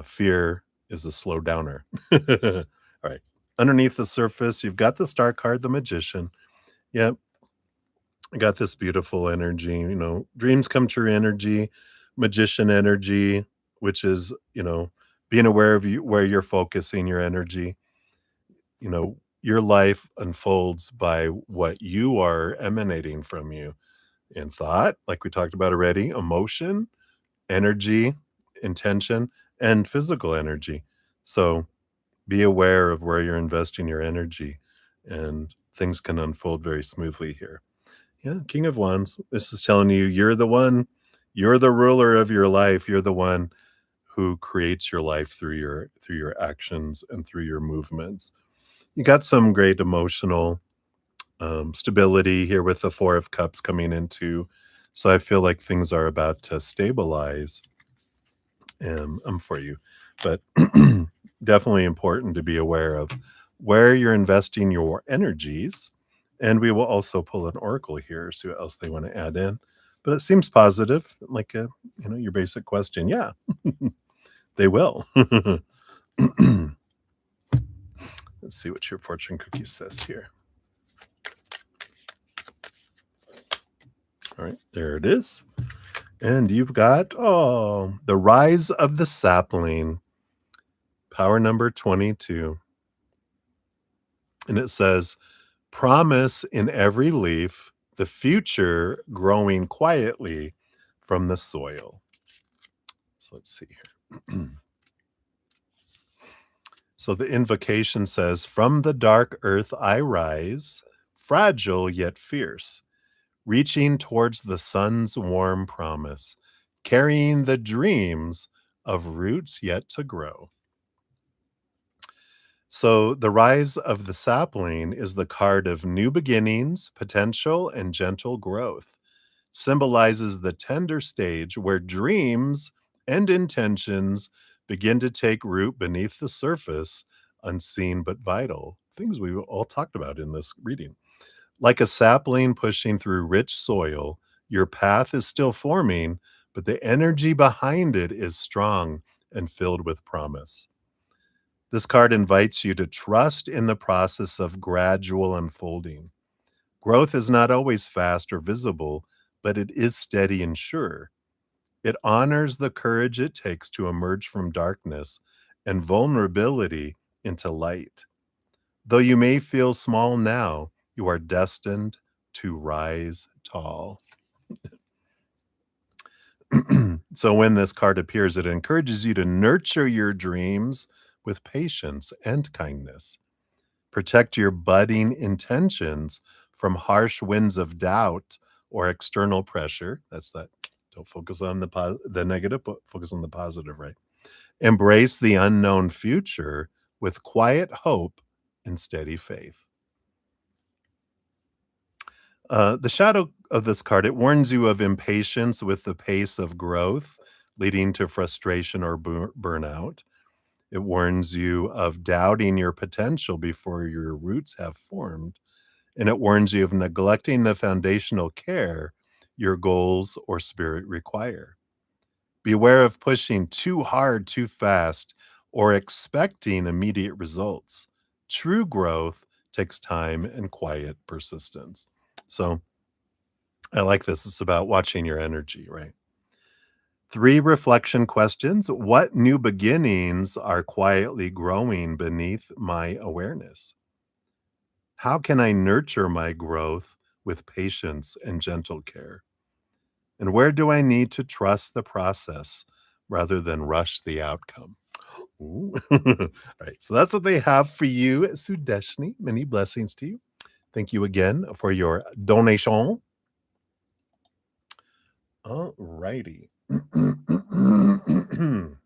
Fear is a slow downer. All right. Underneath the surface, you've got the star card, the magician. Yep. I got this beautiful energy, dreams come true energy, magician energy, which is, being aware of where you're focusing your energy. Your life unfolds by what you are emanating from you in thought, like we talked about already, emotion, energy, intention, and physical energy. So be aware of where you're investing your energy, and things can unfold very smoothly here. Yeah, King of Wands. This is telling you you're the ruler of your life. You're the one who creates your life through your actions and through your movements. You got some great emotional stability here with the Four of Cups coming into. So I feel like things are about to stabilize for you. But definitely important to be aware of where you're investing your energies. And we will also pull an oracle here, see what else they want to add in. But it seems positive, like your basic question. Yeah, they will. Let's see what your fortune cookie says here. All right, there it is. And you've got, the rise of the sapling, power number 22. And it says, promise in every leaf, the future growing quietly from the soil. So let's see here. So the invocation says, from the dark earth I rise, fragile yet fierce, reaching towards the sun's warm promise, carrying the dreams of roots yet to grow. So the rise of the sapling is the card of new beginnings, potential, and gentle growth. Symbolizes the tender stage where dreams and intentions begin to take root beneath the surface, unseen but vital. Things we all talked about in this reading. Like a sapling pushing through rich soil, your path is still forming, but the energy behind it is strong and filled with promise. This card invites you to trust in the process of gradual unfolding. Growth is not always fast or visible, but it is steady and sure. It honors the courage it takes to emerge from darkness and vulnerability into light. Though you may feel small now, you are destined to rise tall. So when this card appears, it encourages you to nurture your dreams with patience and kindness. Protect your budding intentions from harsh winds of doubt or external pressure. That's that. Don't focus on the negative, but focus on the positive, right? Embrace the unknown future with quiet hope and steady faith. The shadow of this card, it warns you of impatience with the pace of growth, leading to frustration or burnout. It warns you of doubting your potential before your roots have formed. And it warns you of neglecting the foundational care your goals or spirit require. Beware of pushing too hard too fast or expecting immediate results. True growth takes time and quiet persistence. So I like this. It's about watching your energy, right? 3 reflection questions. What new beginnings are quietly growing beneath my awareness? How can I nurture my growth with patience and gentle care? And where do I need to trust the process rather than rush the outcome? Ooh. All right. So that's what they have for you, Sudeshni. Many blessings to you. Thank you again for your donation. All righty.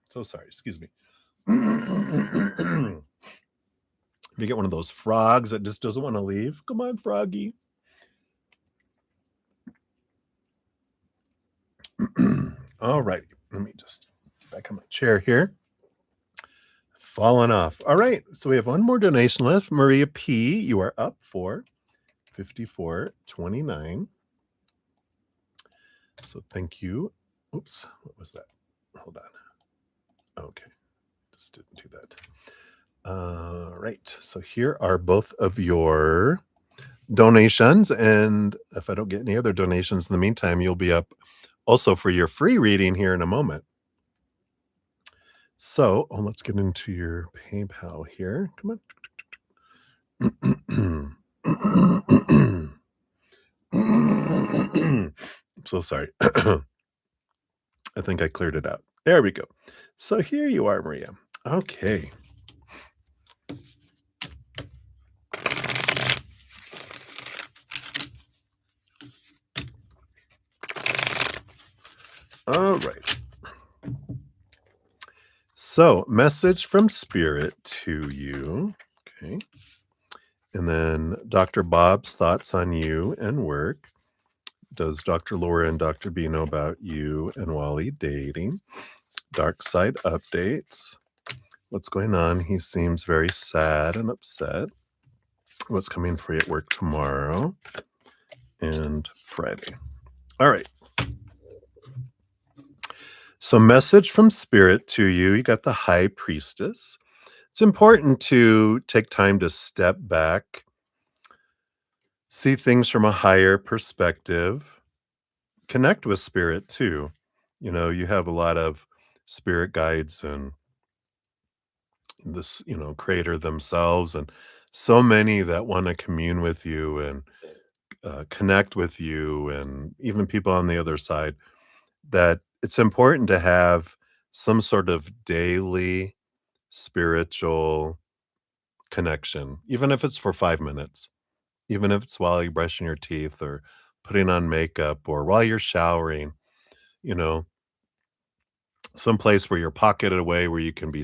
So sorry. Excuse me. If you get one of those frogs that just doesn't want to leave, come on, froggy. All right. Let me just get back on my chair here. fallen off. All right, so we have one more donation left. Maria P, you are up for 54.29. So thank you. Oops, what was that? Hold on. Okay, just didn't do that. All right, so here are both of your donations, and if I don't get any other donations in the meantime, you'll be up also for your free reading here in a moment. So, let's get into your PayPal here. Come on. I'm so sorry. I think I cleared it out. There we go. So here you are, Maria. Okay. All right. So, message from Spirit to you. Okay. And then Dr. Bob's thoughts on you and work. Does Dr. Laura and Dr. B know about you and Wally dating? Dark side updates. What's going on? He seems very sad and upset. What's coming for you at work tomorrow and Friday? All right. So, message from Spirit to you. You got the High Priestess. It's important to take time to step back, see things from a higher perspective, connect with Spirit too. You know, you have a lot of spirit guides and this, creator themselves, and so many that want to commune with you and connect with you, and even people on the other side, that it's important to have some sort of daily spiritual connection, even if it's for 5 minutes, even if it's while you're brushing your teeth or putting on makeup or while you're showering, you know, some place where you're pocketed away where you can be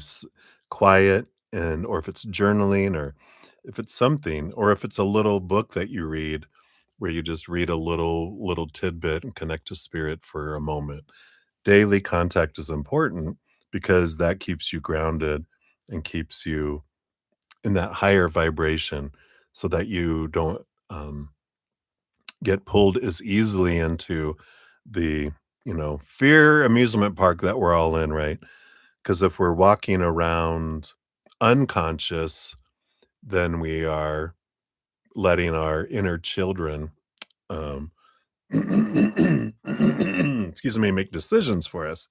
quiet, and or if it's journaling, or if it's something, or if it's a little book that you read where you just read a little tidbit and connect to Spirit for a moment. Daily contact is important because that keeps you grounded and keeps you in that higher vibration, so that you don't get pulled as easily into the, fear amusement park that we're all in, right? Because if we're walking around unconscious, then we are letting our inner children, um, excuse me, make decisions for us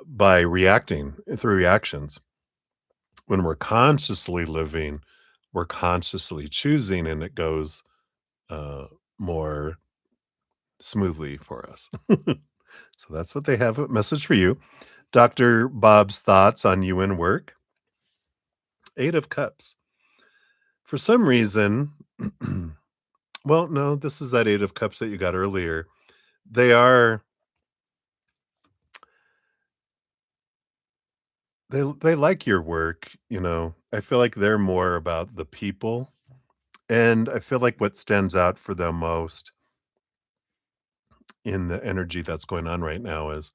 by reacting through reactions. When we're consciously living, we're consciously choosing, and it goes uh, more smoothly for us. So that's what they have a message for you. Dr. Bob's thoughts on you and work. 8 of Cups. For some reason, well, no, this is that 8 of Cups that you got earlier. They are they like your work, I feel like they're more about the people, and I feel like what stands out for them most in the energy that's going on right now is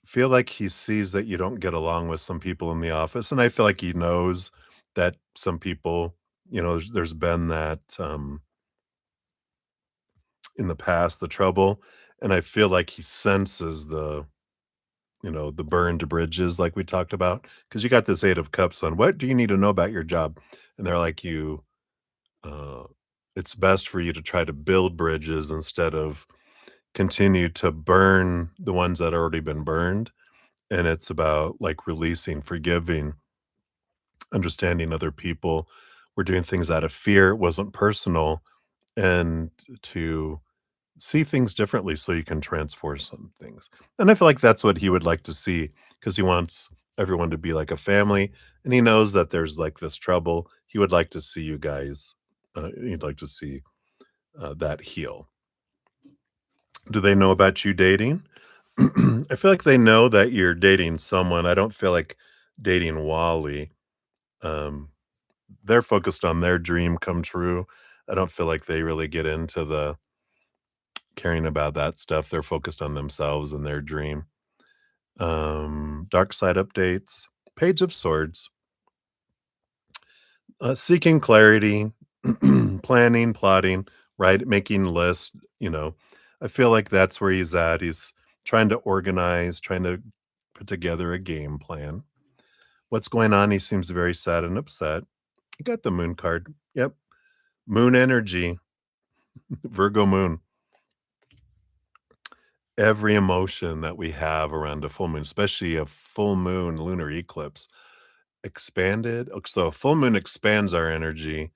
feel like he sees that you don't get along with some people in the office, and I feel like he knows that some people, there's been that, in the past, the trouble, and I feel like he senses the burned bridges like we talked about, because you got this 8 of Cups on, "What do you need to know about your job?" And they're like, uh, it's best for you to try to build bridges instead of continue to burn the ones that already been burned. And it's about, like, releasing, forgiving, understanding other people were doing things out of fear, it wasn't personal, and to see things differently so you can transform some things. And I feel like that's what he would like to see, because he wants everyone to be like a family, and he knows that there's, like, this trouble. He would like to see you guys, he'd like to see, that heal. Do they know about you dating? I feel like they know that you're dating someone. I don't feel like dating Wally. Um, they're focused on their dream come true. I don't feel like they really get into the caring about that stuff. They're focused on themselves and their dream. Dark side updates, Page of Swords, seeking clarity, planning, plotting, right? Making lists, you know. I feel like that's where he's at. He's trying to organize, trying to put together a game plan. What's going on? He seems very sad and upset. You got the moon card. Yep. Moon energy, Virgo moon. Every emotion that we have around a full moon, especially a full moon lunar eclipse, expanded. So a full moon expands our energy.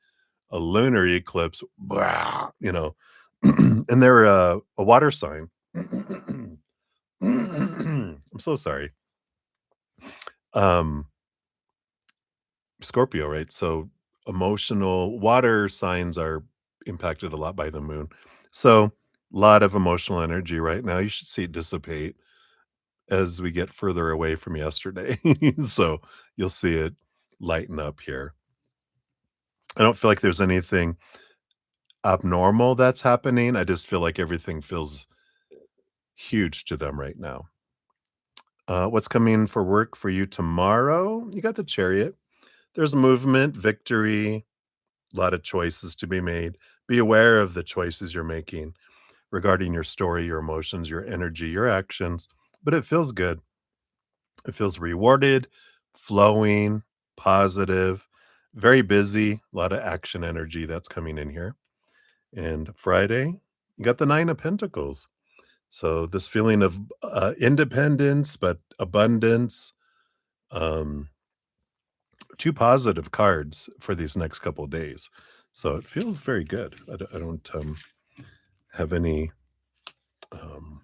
A lunar eclipse, blah, and they're a water sign. I'm so sorry. Um, Scorpio, right? So emotional water signs are impacted a lot by the moon. So a lot of emotional energy right now. You should see it dissipate as we get further away from yesterday. So you'll see it lighten up here. I don't feel like there's anything abnormal that's happening. I just feel like everything feels huge to them right now. What's coming for work for you tomorrow? You got the Chariot. There's movement, victory, a lot of choices to be made. Be aware of the choices you're making regarding your story, your emotions, your energy, your actions. But it feels good. It feels rewarded, flowing, positive, very busy, a lot of action energy that's coming in here. And Friday, you got the Nine of Pentacles. So this feeling of independence, but abundance, um, two positive cards for these next couple of days. So it feels very good. I don't have any um,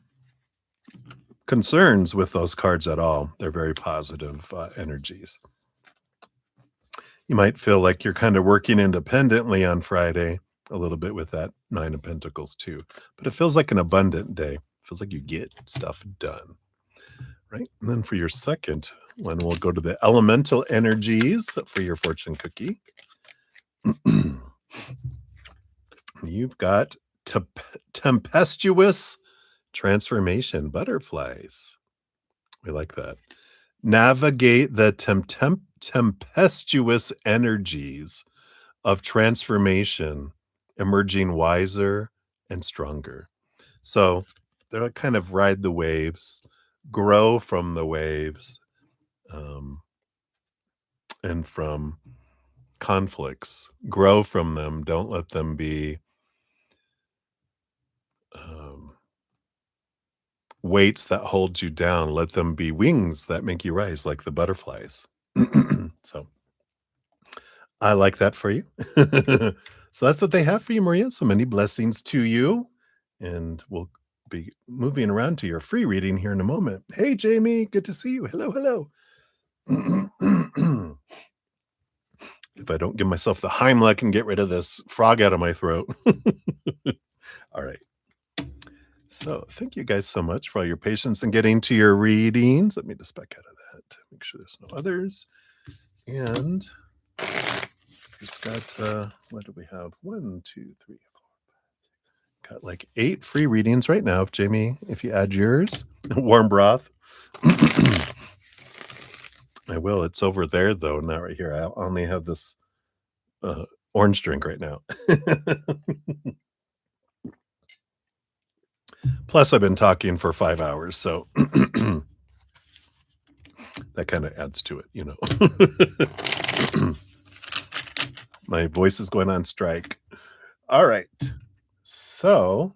concerns with those cards at all. They're very positive energies. You might feel like you're kind of working independently on Friday, a little bit with that Nine of Pentacles too. But it feels like an abundant day. It feels like you get stuff done. Right. And then for your second one, we'll go to the elemental energies for your fortune cookie. You've got tempestuous transformation butterflies. We like that. Navigate the tempestuous energies of transformation, emerging wiser and stronger. So they're like kind of ride the waves, grow from the waves, um, and from conflicts. Grow from them. Don't let them be um, weights that hold you down. Let them be wings that make you rise, like the butterflies. So I like that for you. So that's what they have for you, Maria. So many blessings to you. And we'll be moving around to your free reading here in a moment. Hey, Jamie, good to see you. Hello, hello. If I don't give myself the Heimlich and get rid of this frog out of my throat. All right. So thank you guys so much for all your patience and getting to your readings. Let me just back out of that. Make sure there's no others. And just got, what do we have? 1, 2, 3, 4. Got like 8 free readings right now. Jamie, if you add yours, warm broth. I will. It's over there though, not right here. I only have this orange drink right now. Plus, I've been talking for 5 hours, so that kind of adds to it, you know. My voice is going on strike. All right. So,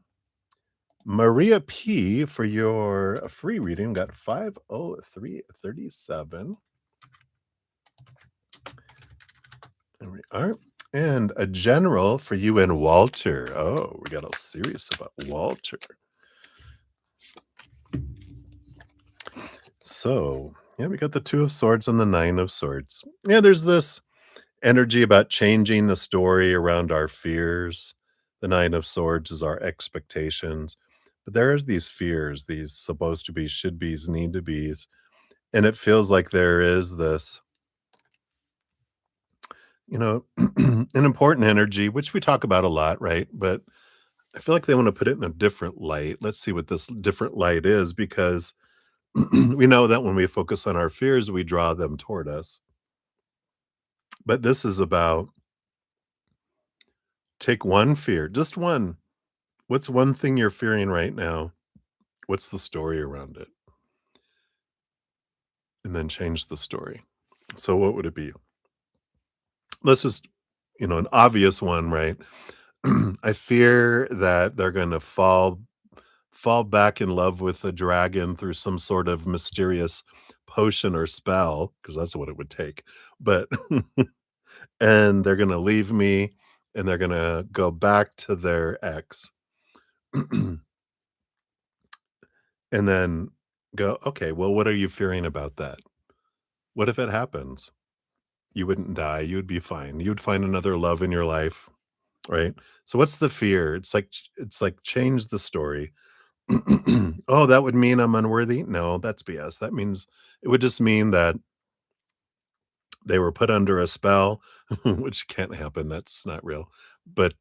Maria P, for your free reading, got 50337. There we are. And a general for you and Walter. Oh, we got all serious about Walter. So, yeah, we got the Two of Swords and the Nine of Swords. Yeah, there's this energy about changing the story around our fears. The Nine of Swords is our expectations. But there are these fears, these supposed to be, should be's, need to be's. And it feels like there is this, you know, an important energy, which we talk about a lot, right? But I feel like they want to put it in a different light. Let's see what this different light is, because We know that when we focus on our fears, we draw them toward us. But this is about take one fear, just one. What's one thing you're fearing right now? What's the story around it? And then change the story. So what would it be? Let's just, an obvious one, right? I fear that they're going to fall back in love with the dragon through some sort of mysterious potion or spell, because that's what it would take. But and they're going to leave me and they're going to go back to their ex. And then go, okay, well, what are you fearing about that? What if it happens? You wouldn't die. You would be fine. You would find another love in your life, right? So what's the fear? It's like change the story. Oh, that would mean I'm unworthy? No, that's BS. That means it would just mean that they were put under a spell, which can't happen. That's not real. But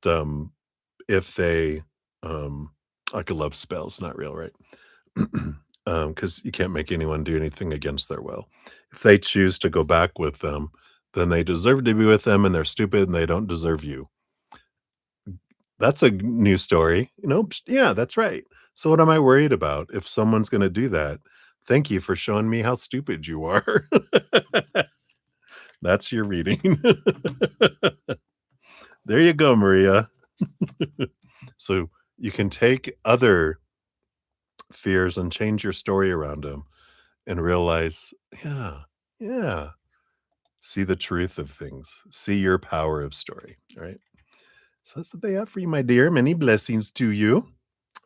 if they I could love spells, not real, right? Because you can't make anyone do anything against their will. If they choose to go back with them, then they deserve to be with them, and they're stupid, and they don't deserve you. That's a new story, yeah, that's right. So what am I worried about if someone's gonna do that? Thank you for showing me how stupid you are. That's your reading. There you go, Maria. So you can take other fears and change your story around them and realize, yeah, yeah, see the truth of things, see your power of story, right? So that's what they have for you, my dear. Many blessings to you.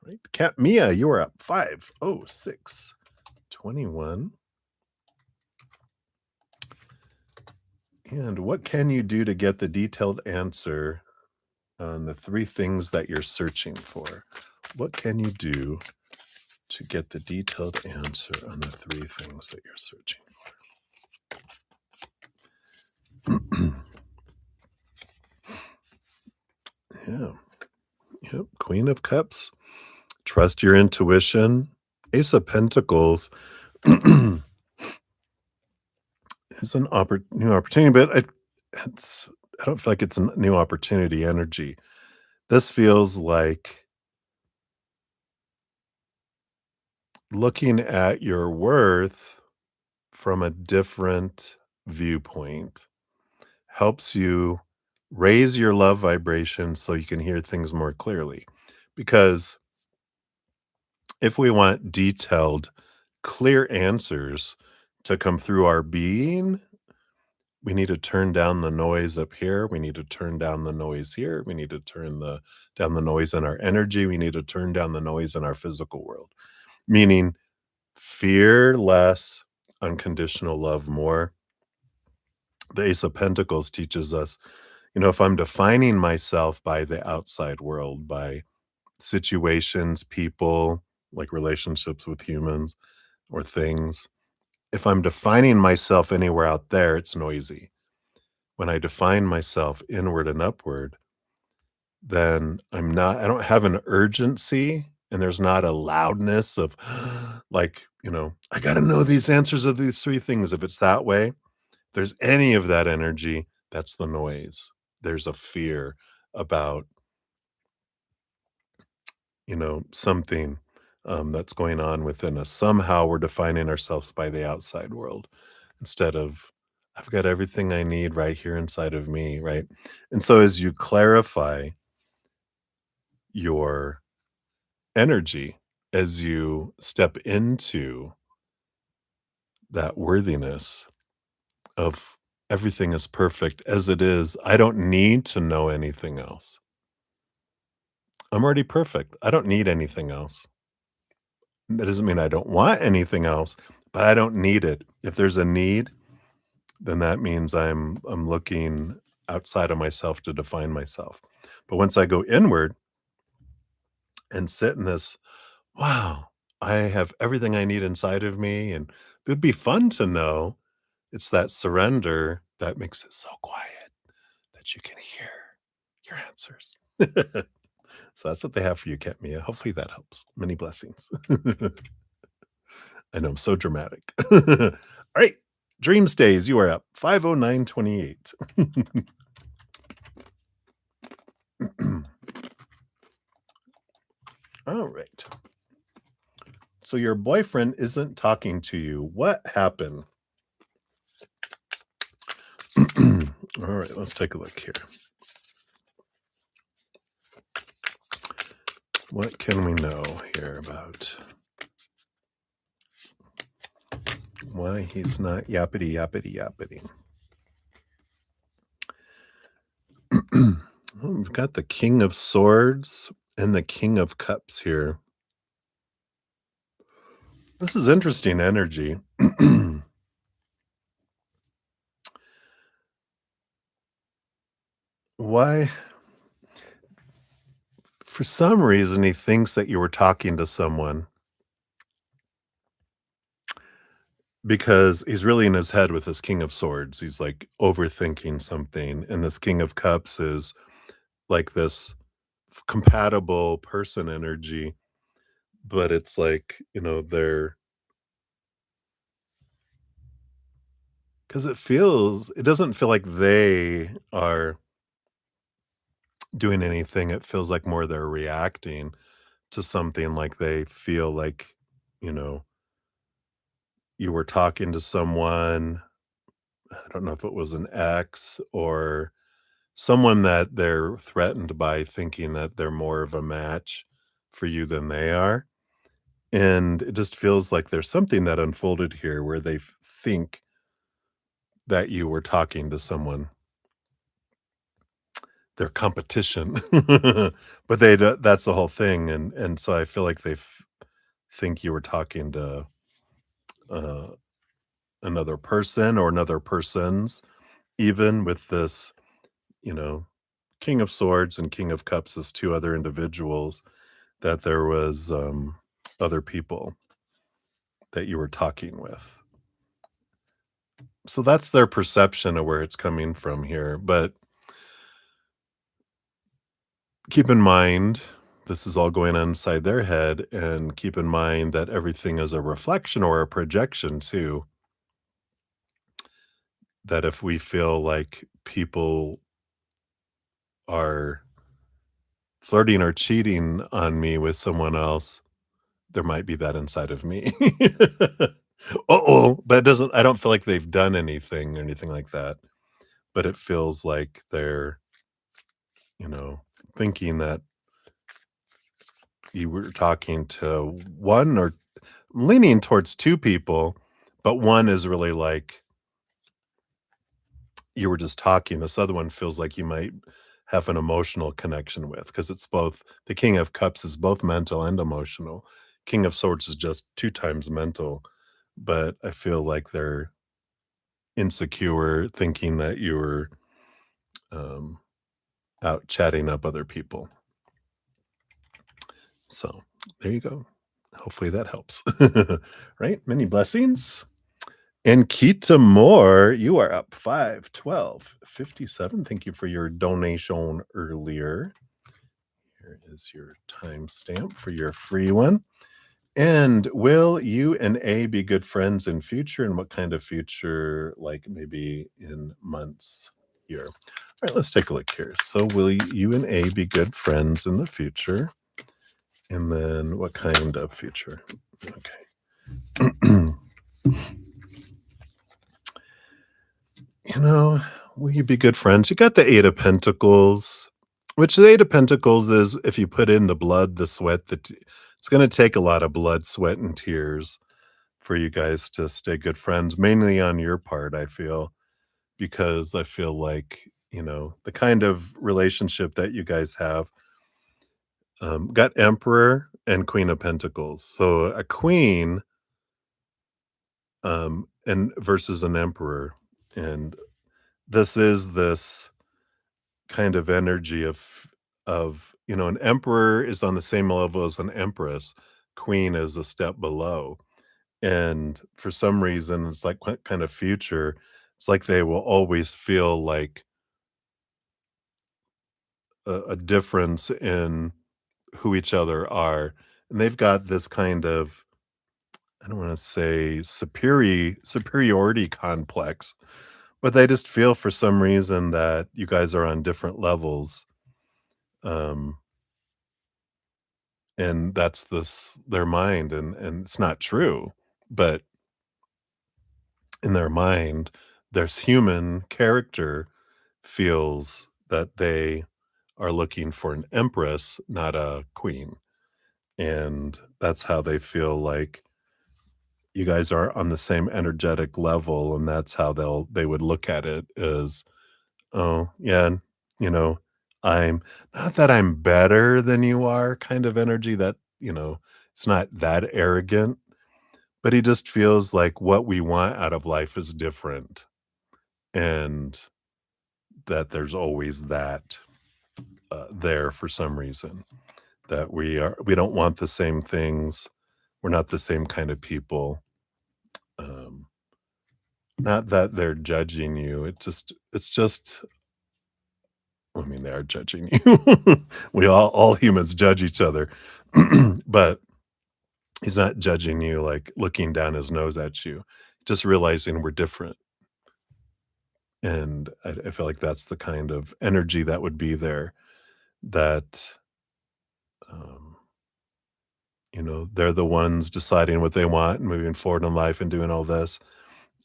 Right. Cat Mia, you are up 50621. And what can you do to get the detailed answer on the three things that you're searching for? What can you do to get the detailed answer on the three things that you're searching for? Yeah. Yep. Queen of Cups. Trust your intuition. Ace of Pentacles is an new opportunity, but I don't feel like it's a new opportunity energy. This feels like looking at your worth from a different viewpoint helps you raise your love vibration so you can hear things more clearly. Because if we want detailed, clear answers to come through our being, we need to turn down the noise up here. We need to turn down the noise here. We need to down the noise in our energy. We need to turn down the noise in our physical world. Meaning fear less, unconditional love more. The Ace of Pentacles teaches us, if I'm defining myself by the outside world, by situations, people, like relationships with humans or things, if I'm defining myself anywhere out there, it's noisy. When I define myself inward and upward, then I don't have an urgency and there's not a loudness of like, I got to know these answers of these three things. If it's that way, if there's any of that energy, that's the noise. There's a fear about, something that's going on within us. Somehow we're defining ourselves by the outside world instead of, I've got everything I need right here inside of me, right? And so as you clarify your energy, as you step into that worthiness of everything is perfect as it is, I don't need to know anything else. I'm already perfect. I don't need anything else. That doesn't mean I don't want anything else, but I don't need it. If there's a need, then that means I'm looking outside of myself to define myself. But once I go inward and sit in this, wow, I have everything I need inside of me, and it would be fun to know it's that surrender that makes it so quiet that you can hear your answers. So that's what they have for you, Kat Mia. Hopefully that helps. Many blessings. I know I'm so dramatic. All right. Dream stays, you are up. 50928. All right. So your boyfriend isn't talking to you. What happened? All right, let's take a look here. What can we know here about why he's not yappity yappity yappity? Well, we've got the King of Swords and the King of Cups here. This is interesting energy. Why? For some reason, he thinks that you were talking to someone because he's really in his head with this King of Swords. He's like overthinking something. And this King of Cups is like this compatible person energy. But it's like, they're because it doesn't feel like they are doing anything. It feels like more they're reacting to something, like they feel like, you know, you were talking to someone. I don't know if it was an ex or someone that they're threatened by, thinking that they're more of a match for you than they are. And it just feels like there's something that unfolded here where they think that you were talking to someone, their competition. But that's the whole thing. And so I feel like they think you were talking to uh, another person or another persons, even with this, you know, King of Swords and King of Cups as two other individuals, that there was other people that you were talking with. So that's their perception of where it's coming from here. But keep in mind, this is all going on inside their head, and keep in mind that everything is a reflection or a projection too. That if we feel like people are flirting or cheating on me with someone else, there might be that inside of me. Uh-oh, but I don't feel like they've done anything or anything like that, but it feels like they're, you know, thinking that you were talking to one, or leaning towards two people, but one is really like you were just talking. This other one feels like you might have an emotional connection with, because it's both. The King of Cups is both mental and emotional. King of Swords is just 2 times mental, but I feel like they're insecure, thinking that you were, um, out chatting up other people. So, there you go. Hopefully that helps. Right? Many blessings. And Kita Moore, you are up 5, 12, 57. Thank you for your donation earlier. Here is your timestamp for your free one. And will you and A be good friends in future? And what kind of future, like maybe in months, year? All right, let's take a look here. So will you and A be good friends in the future? And then what kind of future? Okay. You know, will you be good friends? You got the Eight of Pentacles, which the Eight of Pentacles is, if you put in the blood, the sweat, it's going to take a lot of blood, sweat, and tears for you guys to stay good friends, mainly on your part, I feel, because I feel like, the kind of relationship that you guys have, got Emperor and Queen of Pentacles. So a queen, and versus an emperor. And this is this kind of energy of an emperor is on the same level as an empress. Queen is a step below. And for some reason, it's like what kind of future, it's like they will always feel like a difference in who each other are. And they've got this kind of I don't wanna say superiority complex, but they just feel for some reason that you guys are on different levels, um, and that's their mind, and it's not true, but in their mind, there's human character feels that they are looking for an empress, not a queen, and that's how they feel like you guys are on the same energetic level, and that's how they would look at it is, "Oh, yeah, you know, I'm not that I'm better than you are," kind of energy that, it's not that arrogant, but he just feels like what we want out of life is different, and that there's always that, there for some reason, that we don't want the same things, we're not the same kind of people, um, not that they're judging you, it's just I mean, they are judging you. We all humans judge each other, but he's not judging you, like, looking down his nose at you, just realizing we're different, and I feel like that's the kind of energy that would be there that, um, they're the ones deciding what they want and moving forward in life and doing all this,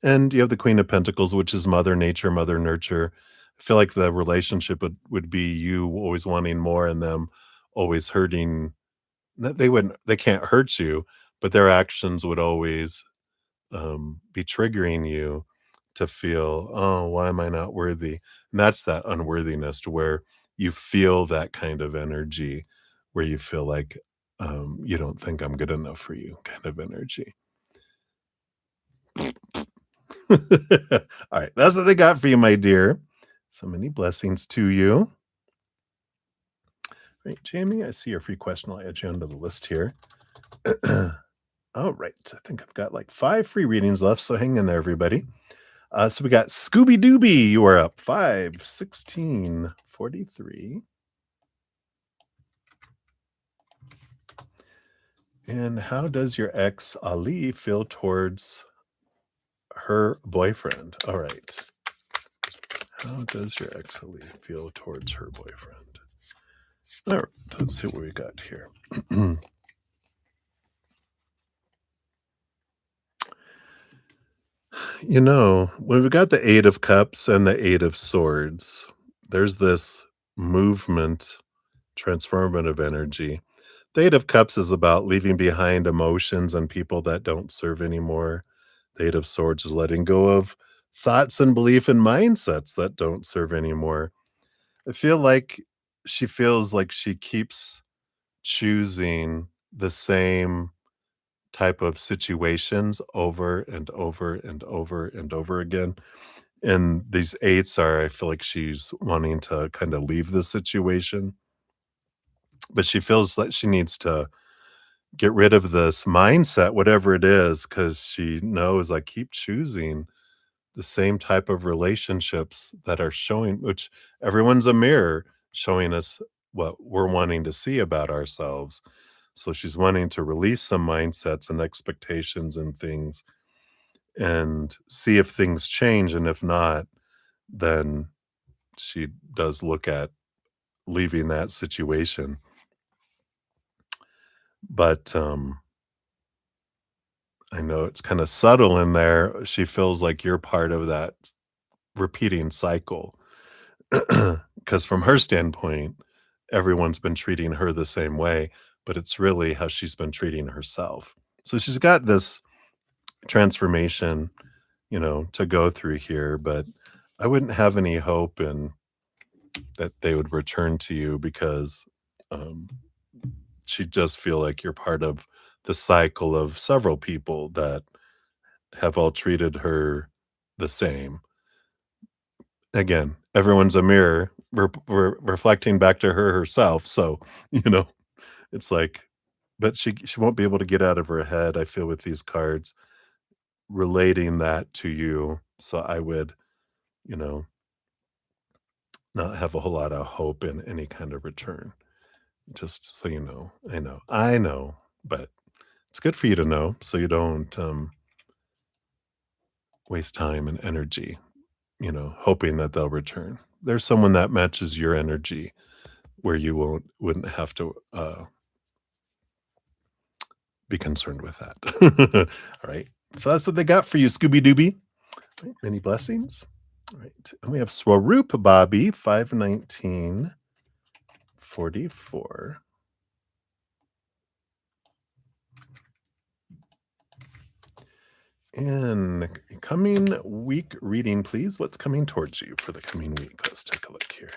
and you have the Queen of Pentacles, which is Mother Nature, Mother Nurture. I feel like the relationship would be you always wanting more and them always hurting. They can't hurt you, but their actions would always, be triggering you to feel, "Oh, why am I not worthy?" And that's that unworthiness to where you feel that kind of energy, where you feel like, "You don't think I'm good enough for you," kind of energy. Alright, that's what they got for you, my dear. So many blessings to you. Right, Jamie, I see your free question. I'll add you onto the list here. Alright, I think I've got, like, 5 free readings left, so hang in there, everybody. So we got Scooby Dooby, you are up 5, 16, 43. And how does your ex, Ali, feel towards her boyfriend? Alright. How does your ex, Ali, feel towards her boyfriend? Alright, let's see what we got here. When we got the Eight of Cups and the Eight of Swords, there's this movement, transformative energy. The Eight of Cups is about leaving behind emotions and people that don't serve anymore. The Eight of Swords is letting go of thoughts and belief and mindsets that don't serve anymore. I feel like she feels like she keeps choosing the same type of situations over and over and over and over again. And these eights are, I feel like she's wanting to kind of leave the situation, but she feels like she needs to get rid of this mindset, whatever it is, because she knows I keep choosing the same type of relationships that are showing, which everyone's a mirror showing us what we're wanting to see about ourselves. So she's wanting to release some mindsets and expectations and things and see if things change. And if not, then she does look at leaving that situation. But I know it's kind of subtle in there. She feels like you're part of that repeating cycle. Because from her standpoint, everyone's been treating her the same way, but it's really how she's been treating herself. So she's got this transformation, to go through here, but I wouldn't have any hope in that they would return to you because um, she does feel like you're part of the cycle of several people that have all treated her the same. Again, everyone's a mirror reflecting back to her herself, so, you know, it's like but she won't be able to get out of her head, I feel, with these cards relating that to you, so I would, you know, not have a whole lot of hope in any kind of return, just so you know. I know, but It's good for you to know so you don't waste time and energy, hoping that they'll return. There's someone that matches your energy where you wouldn't have to be concerned with that. All right. So that's what they got for you, Scooby Dooby. Right, many blessings. All right. And we have Swaroop Bobby, 51944. And coming week reading, please. What's coming towards you for the coming week? Let's take a look here.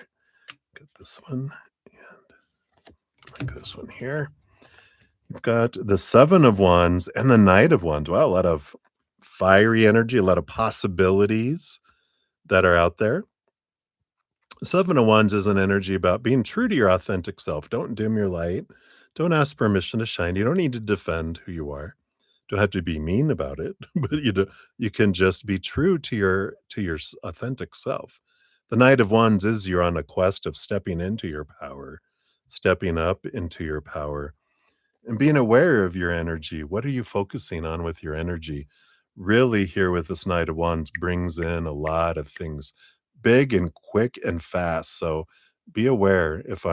Get this one and like this one here. You've got the Seven of Wands and the Knight of Wands. Wow, a lot of fiery energy, a lot of possibilities that are out there. Seven of Wands is an energy about being true to your authentic self. Don't dim your light. Don't ask permission to shine. You don't need to defend who you are. Don't have to be mean about it, but you can just be true to your authentic self. The Knight of Wands is you're on a quest of stepping into your power, stepping up into your power, and being aware of your energy. What are you focusing on with your energy? Really, here with this Knight of Wands brings in a lot of things, big and quick and fast. So be aware if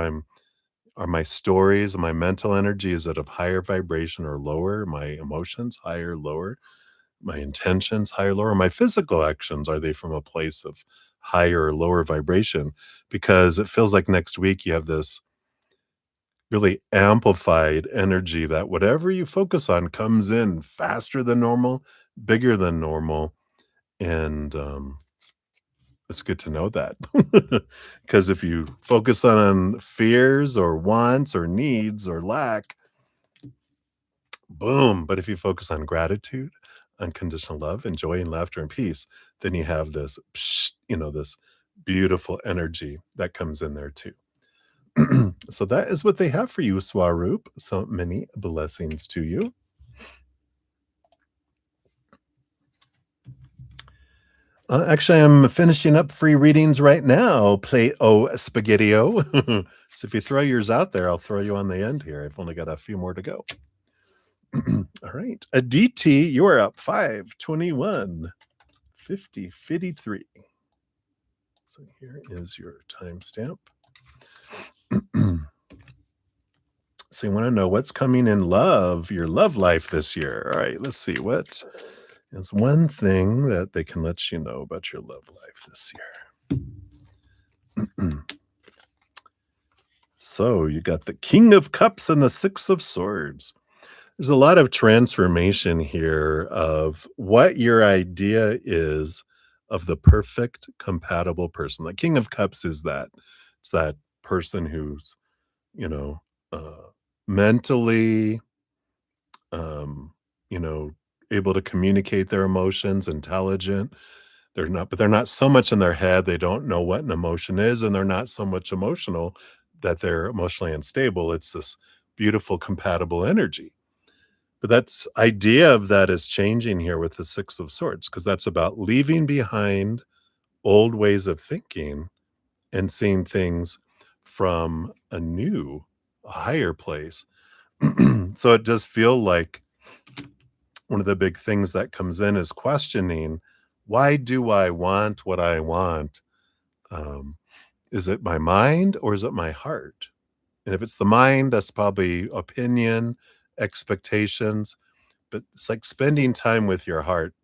are my stories, my mental energy, is it of higher vibration or lower? My emotions, higher, lower? My intentions, higher, lower? My physical actions, are they from a place of higher or lower vibration? Because it feels like next week you have this really amplified energy that whatever you focus on comes in faster than normal, bigger than normal. And it's good to know that. Because if you focus on fears or wants or needs or lack, boom. But if you focus on gratitude, unconditional love, and joy and laughter and peace, then you have this, this beautiful energy that comes in there too. So that is what they have for you, Swaroop. So many blessings to you. Actually, I'm finishing up free readings right now. Play Spaghetti-O. So if you throw yours out there, I'll throw you on the end here. I've only got a few more to go. All right. Aditi, you are up 521 50 53. So here is your timestamp. So you want to know what's coming in love, your love life this year. All right, let's see. What is one thing that they can let you know about your love life this year? So you got the King of Cups and the Six of Swords. There's a lot of transformation here of what your idea is of the perfect compatible person. The King of Cups is that. It's that person who's, you know, mentally, um, you know, able to communicate their emotions, intelligent. They're not so much in their head. They don't know what an emotion is, and they're not so much emotional that they're emotionally unstable. It's this beautiful, compatible energy. But that's idea of that is changing here with the Six of Swords, because that's about leaving behind old ways of thinking and seeing things from a new, a higher place. So it does feel like one of the big things that comes in is questioning, why do I want what I want? Is it my mind or is it my heart? And if it's the mind, that's probably opinion, expectations. But it's like spending time with your heart,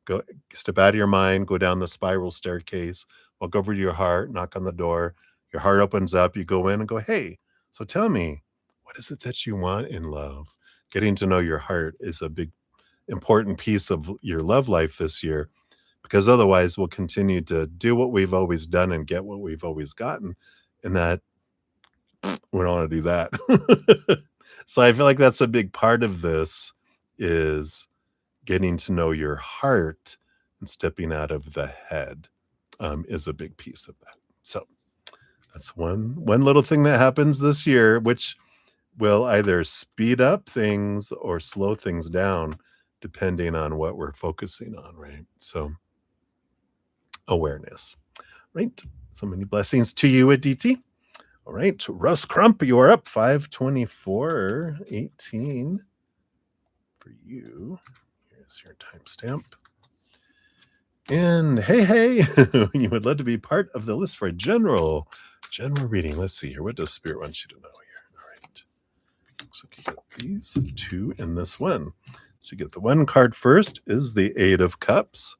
go step out of your mind, go down the spiral staircase, walk over to your heart, knock on the door. Your heart opens up, you go in and go, hey, so tell me, what is it that you want in love? Getting to know your heart is a big, important piece of your love life this year, because otherwise we'll continue to do what we've always done and get what we've always gotten. And that we don't want to do that. So I feel like that's a big part of this is getting to know your heart and stepping out of the head, is a big piece of that. So that's one little thing that happens this year, which will either speed up things or slow things down depending on what we're focusing on, right? So awareness, right? So many blessings to you, Aditi. All right, Russ Crump, you are up 524 18. for you. Here's your timestamp. And hey, you would love to be part of the list for a general reading. Let's see here. What does Spirit want you to know here? All right. So you get these two and this one. So you get the one card first is the Eight of Cups.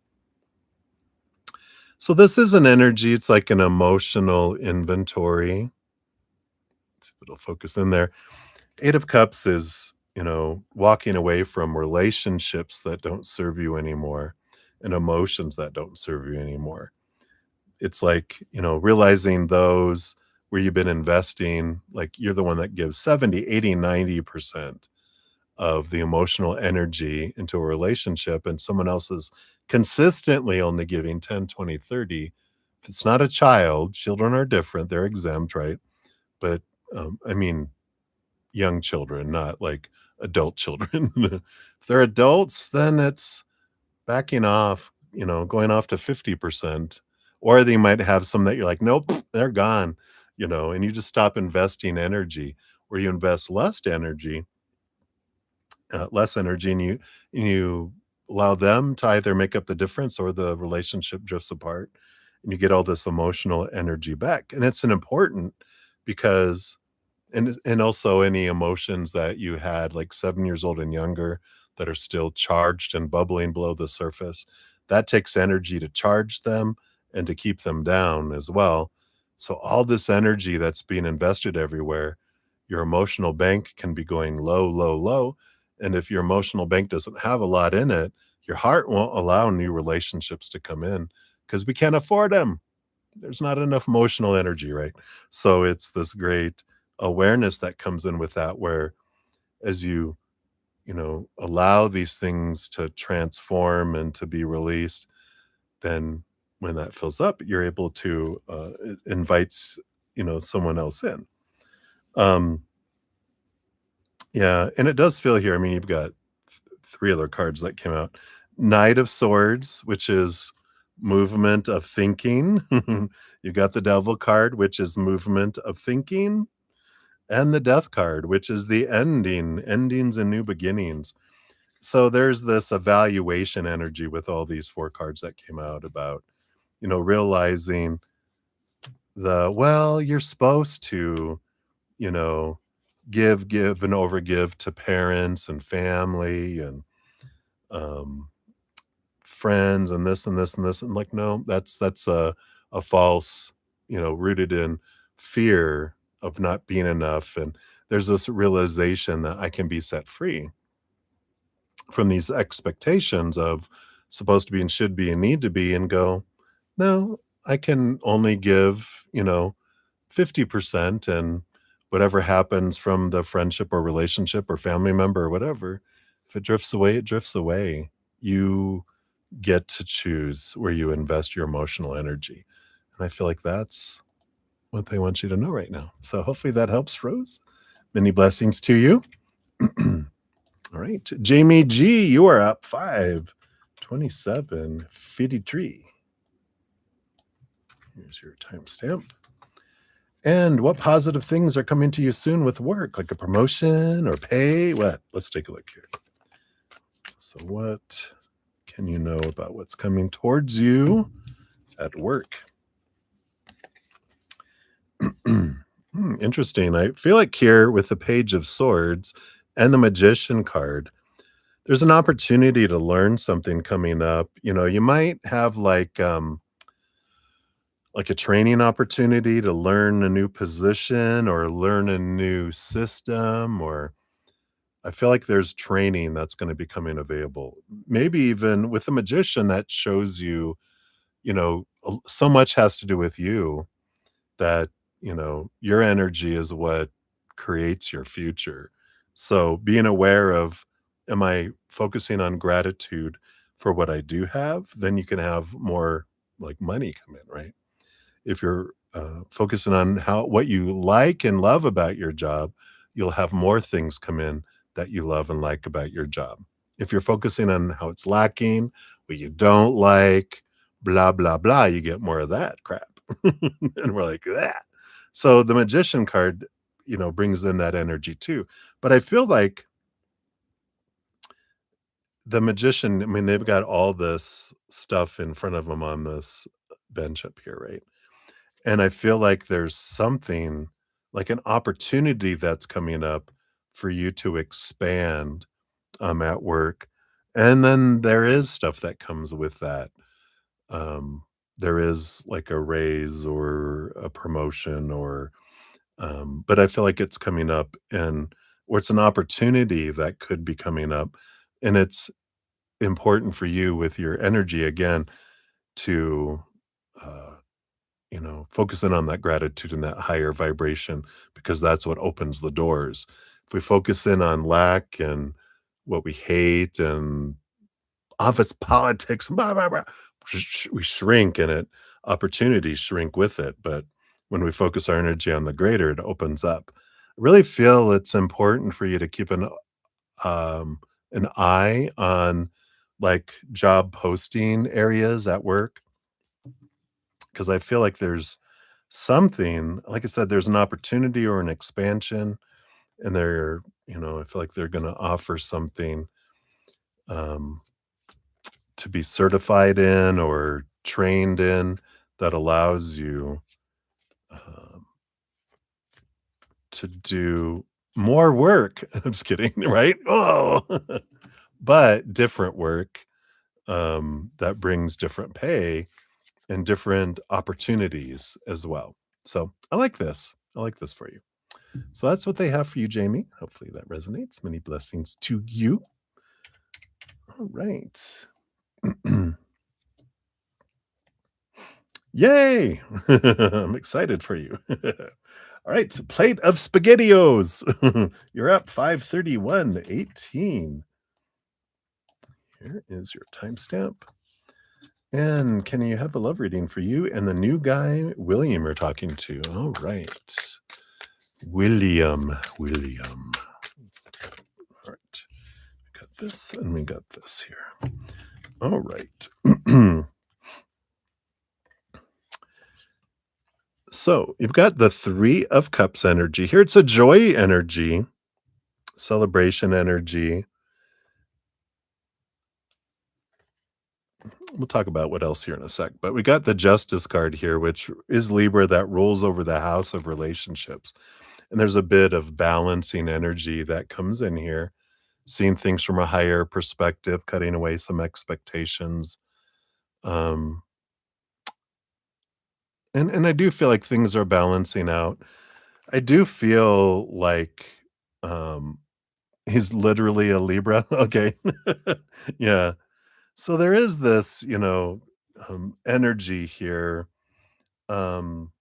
So this is an energy. It's like an emotional inventory. Let's see if it'll focus in there. Eight of Cups is, walking away from relationships that don't serve you anymore and emotions that don't serve you anymore. It's like, realizing those where you've been investing, like you're the one that gives 70, 80, 90% of the emotional energy into a relationship, and someone else is consistently only giving 10, 20, 30. If it's not a child, children are different. They're exempt, right? But I mean, young children, not like adult children. If they're adults, then it's backing off, going off to 50%. Or they might have some that you're like, nope, they're gone, and you just stop investing energy, or you invest less energy, and you allow them to either make up the difference or the relationship drifts apart, and you get all this emotional energy back. And it's an important because and also any emotions that you had like 7 years old and younger that are still charged and bubbling below the surface, that takes energy to charge them and to keep them down as well. So all this energy that's being invested everywhere, your emotional bank can be going low, low, low. And if your emotional bank doesn't have a lot in it, your heart won't allow new relationships to come in because we can't afford them. There's not enough emotional energy, right? So it's this great awareness that comes in with that, where as you allow these things to transform and to be released, then when that fills up, you're able to it invites someone else in. Um, yeah, and it does feel here. I mean, you've got three other cards that came out. Knight of Swords, which is movement of thinking. You got the Devil card, which is movement of thinking, and the Death card, which is the endings and new beginnings. So there's this evaluation energy with all these four cards that came out about, realizing you're supposed to, you know, give and overgive to parents and family and um, friends and this and this and this. And like, no, that's a false, rooted in fear of not being enough. And there's this realization that I can be set free from these expectations of supposed to be and should be and need to be, and go, no, I can only give, 50%, and whatever happens from the friendship or relationship or family member or whatever, if it drifts away, it drifts away. You get to choose where you invest your emotional energy. And I feel like that's what they want you to know right now. So hopefully that helps, Rose. Many blessings to you. All right. Jamie G, you are up 5/27/53. Here's your timestamp. And what positive things are coming to you soon with work, like a promotion or pay? What? Let's take a look here. So what can you know about what's coming towards you at work? Interesting. I feel like here with the Page of Swords and the Magician card, there's an opportunity to learn something coming up. You might have like a training opportunity to learn a new position or learn a new system, or I feel like there's training that's going to be coming available. Maybe even with the Magician, that shows you, so much has to do with you that, your energy is what creates your future. So being aware of, am I focusing on gratitude for what I do have? Then you can have more like money come in, right? If you're focusing on what you like and love about your job, you'll have more things come in that you love and like about your job. If you're focusing on how it's lacking, what you don't like, blah, blah, blah, you get more of that crap. And we're like, that. So the Magician card, brings in that energy too. But I feel like the magician, I mean, they've got all this stuff in front of them on this bench up here, right? And I feel like there's something, like an opportunity that's coming up for you to expand, at work, and then there is stuff that comes with that. Um, there is like a raise or a promotion or, but I feel like it's coming up and or it's an opportunity that could be coming up, and it's important for you with your energy again to, uh, focus in on that gratitude and that higher vibration because that's what opens the doors. If we focus in on lack and what we hate and office politics, blah, blah, blah, we shrink and it opportunities shrink with it. But when we focus our energy on the greater, it opens up. I really feel it's important for you to keep an eye on like job posting areas at work because I feel like there's something, like I said, there's an opportunity or an expansion, and I feel like they're going to offer something um, to be certified in or trained in that allows you um, to do more work. I'm just kidding, right? Oh, but different work that brings different pay and different opportunities as well. So I like this. I like this for you. So that's what they have for you, Jamie. Hopefully that resonates. Many blessings to you. All right. Yay! I'm excited for you. All right, plate of SpaghettiOs. You're up 531:18. Here is your timestamp. And can you have a love reading for you and the new guy, William, are talking to? All right. William. All right. We got this and we got this here. All right. So you've got the Three of Cups energy here. It's a joy energy, celebration energy. We'll talk about what else here in a sec. But we got the Justice card here, which is Libra that rules over the house of relationships. And there's a bit of balancing energy that comes in here, seeing things from a higher perspective, cutting away some expectations. Um, and I do feel like things are balancing out. I do feel like um he's literally a Libra. Okay. Yeah. So there is this, energy here. Um,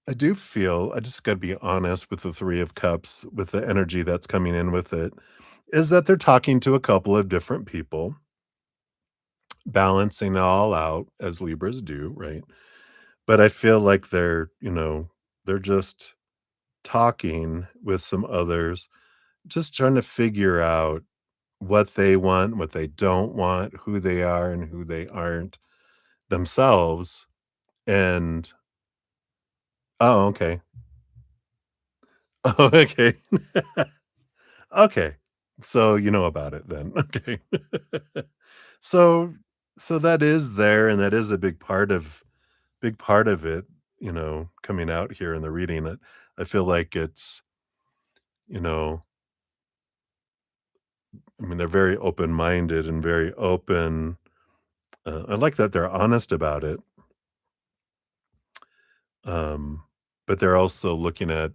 I just got to be honest with the Three of Cups, with the energy that's coming in with it, is that they're talking to a couple of different people, balancing it all out as Libras do, right? But I feel like they're just talking with some others, just trying to figure out what they want, what they don't want, who they are and who they aren't themselves. And oh, okay. Oh, okay. Okay. So you know about it then. Okay. So so that is there and that is a big part of it, coming out here in the reading. I feel like it's, you know, I mean, they're very open-minded and very open. I like that they're honest about it. Um, but they're also looking at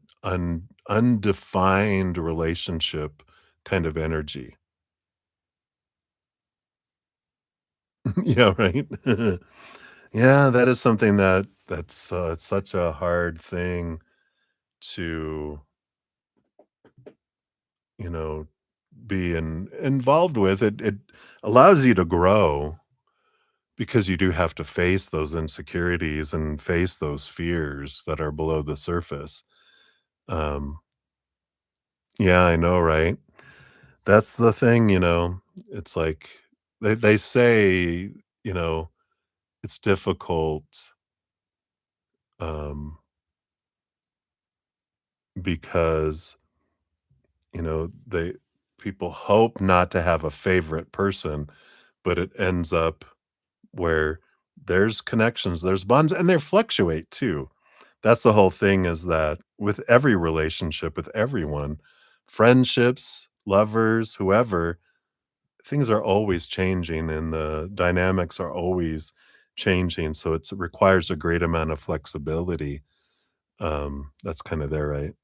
undefined relationship kind of energy. Yeah, right? Yeah, that is something that's, it's such a hard thing to, you know, be involved with. It allows you to grow because you do have to face those insecurities and face those fears that are below the surface. Um, yeah, I know, right? That's the thing, it's like they say, you know, it's difficult, um, because They people hope not to have a favorite person, but it ends up where there's connections, there's bonds, and they fluctuate too. That's the whole thing is that with every relationship, with everyone, friendships, lovers, whoever, things are always changing and the dynamics are always changing. So it requires a great amount of flexibility. That's kind of there, right?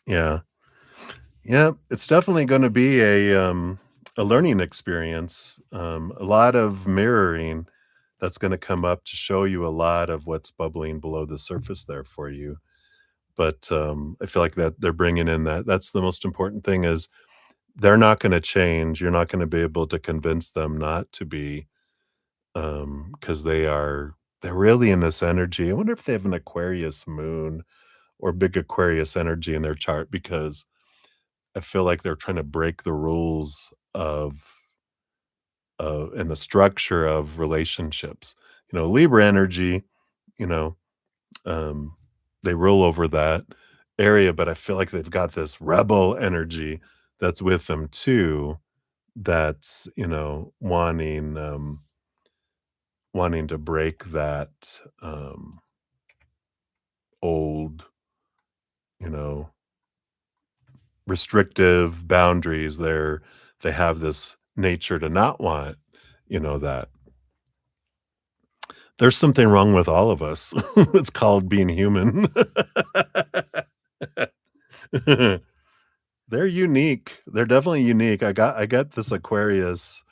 Yeah. Yeah, it's definitely gonna be a learning experience, a lot of mirroring that's gonna come up to show you a lot of what's bubbling below the surface there for you, but, I feel like that they're bringing in that's the most important thing is they're not gonna change, you're not gonna be able to convince them not to be, because they're really in this energy. I wonder if they have an Aquarius moon or big Aquarius energy in their chart because I feel like they're trying to break the rules and the structure of relationships. Libra energy, you know, um, they rule over that area, but I feel like they've got this rebel energy that's with them too, that's, wanting to break that old, you know, restrictive boundaries. They have this nature to not want, that. There's something wrong with all of us. It's called being human. They're unique. They're definitely unique. I got this Aquarius,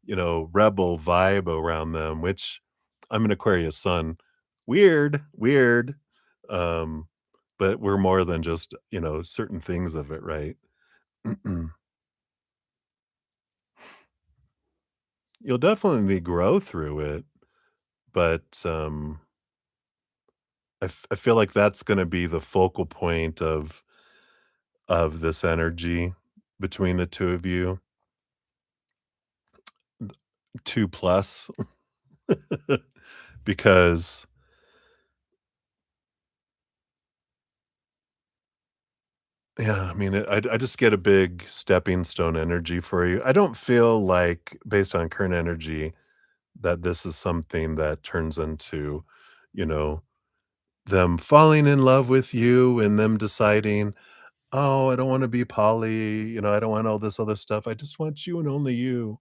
rebel vibe around them, which I'm an Aquarius sun. Weird, weird. Um, but we're more than just, certain things of it, right? You'll definitely grow through it, but, I feel like that's gonna be the focal point of this energy between the 2 of you, 2 plus, because yeah, I mean, I just get a big stepping stone energy for you. I don't feel like, based on current energy, that this is something that turns into, you know, them falling in love with you and them deciding, "Oh, I don't wanna be poly, I don't want all this other stuff. I just want you and only you."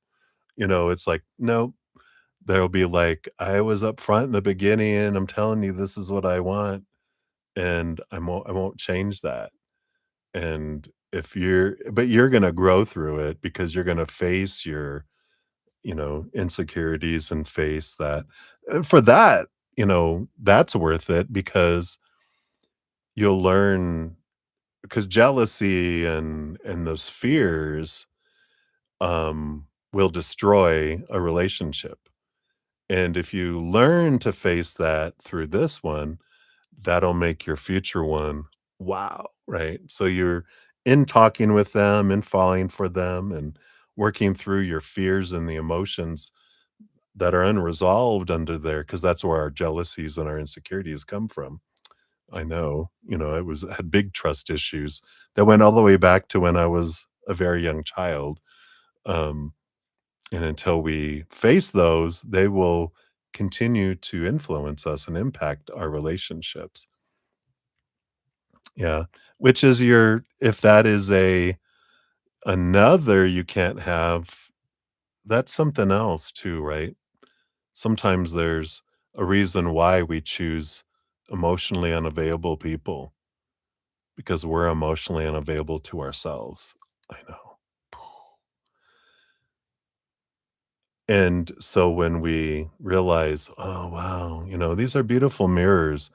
It's like, "Nope." There'll be like, "I was up front in the beginning, I'm telling you this is what I want, and I won't change that." And if you're gonna grow through it because you're gonna face your, insecurities and face that. For that, that's worth it because you'll learn because jealousy and those fears, will destroy a relationship. And if you learn to face that through this one, that'll make your future one wow, right? So you're in talking with them and falling for them and working through your fears and the emotions that are unresolved under there, because that's where our jealousies and our insecurities come from. I know, I had big trust issues that went all the way back to when I was a very young child. Um, and until we face those, they will continue to influence us and impact our relationships. Yeah. Which is if that is another you can't have, that's something else too, right? Sometimes there's a reason why we choose emotionally unavailable people because we're emotionally unavailable to ourselves. I know. And so when we realize, oh, wow, these are beautiful mirrors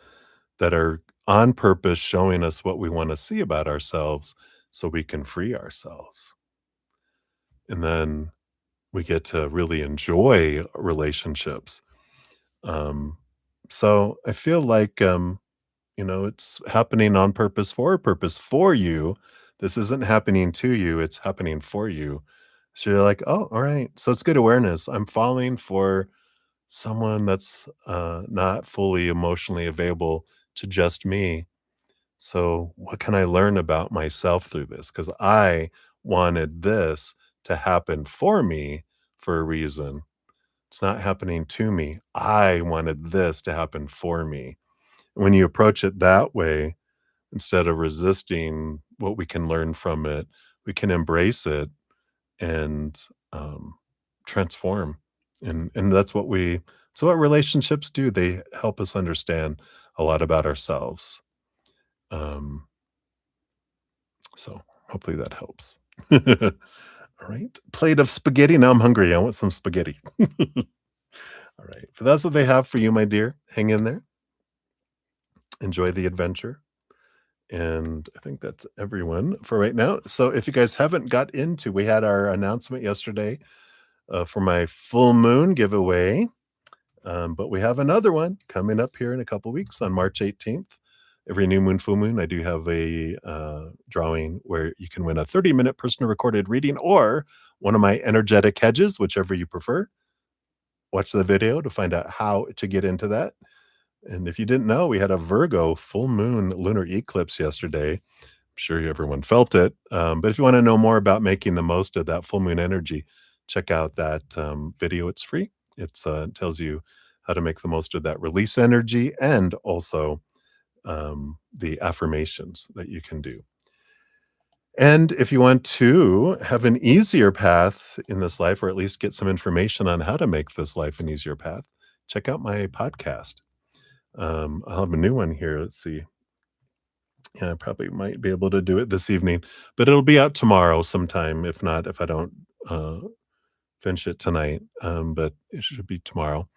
that are on purpose showing us what we want to see about ourselves so we can free ourselves. And then we get to really enjoy relationships. Um, so I feel like, it's happening on purpose for a purpose for you. This isn't happening to you, it's happening for you. So you're like, oh, all right. So it's good awareness. I'm falling for someone that's not fully emotionally available to just me. So, what can I learn about myself through this? Because I wanted this to happen for me for a reason. It's not happening to me. I wanted this to happen for me. When you approach it that way, instead of resisting what we can learn from it, we can embrace it and um, transform. And that's what relationships do. They help us understand a lot about ourselves. Um, so hopefully that helps. All right. Plate of spaghetti. Now I'm hungry. I want some spaghetti. All right. But that's what they have for you, my dear. Hang in there. Enjoy the adventure. And I think that's everyone for right now. So if you guys haven't got into, we had our announcement yesterday for my full moon giveaway. But we have another one coming up here in a couple weeks on March 18th. Every new moon, full moon, I do have a drawing where you can win a 30-minute personal recorded reading or one of my energetic hedges, whichever you prefer. Watch the video to find out how to get into that. And if you didn't know, we had a Virgo full moon lunar eclipse yesterday. I'm sure everyone felt it. But if you want to know more about making the most of that full moon energy, check out that video. It's free. It tells you how to make the most of that release energy and also the affirmations that you can do. And if you want to have an easier path in this life, or at least get some information on how to make this life an easier path, check out my podcast. I'll have a new one here. Let's see. Yeah, I probably might be able to do it this evening, but it'll be out tomorrow sometime. If not, if I don't finish it tonight, but it should be tomorrow.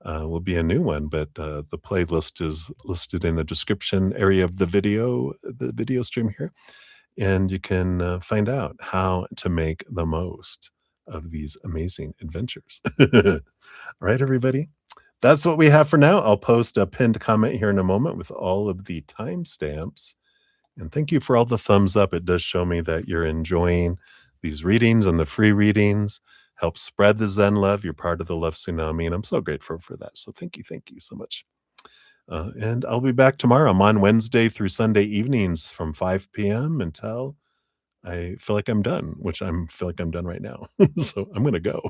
Will be a new one, but the playlist is listed in the description area of the video stream here, and you can find out how to make the most of these amazing adventures. All right, everybody. That's what we have for now. I'll post a pinned comment here in a moment with all of the timestamps. And thank you for all the thumbs up. It does show me that you're enjoying these readings and the free readings. Help spread the Zen love. You're part of the love tsunami, and I'm so grateful for that. So thank you so much. And I'll be back tomorrow. I'm on Wednesday through Sunday evenings from 5 p.m. until I feel like I'm done, which I feel like I'm done right now. So I'm going to go.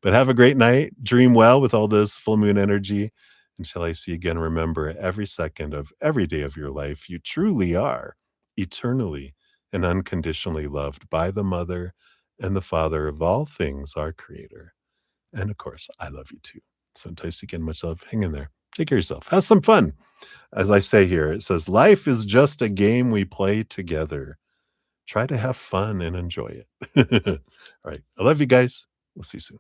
But have a great night. Dream well with all this full moon energy. Until I see you again, remember every second of every day of your life, you truly are eternally and unconditionally loved by the Mother and the Father of all things, our Creator. And of course, I love you too. So until I see you again, much love. Hang in there. Take care of yourself. Have some fun. As I say here, it says, life is just a game we play together. Try to have fun and enjoy it. All right. I love you guys. We'll see you soon.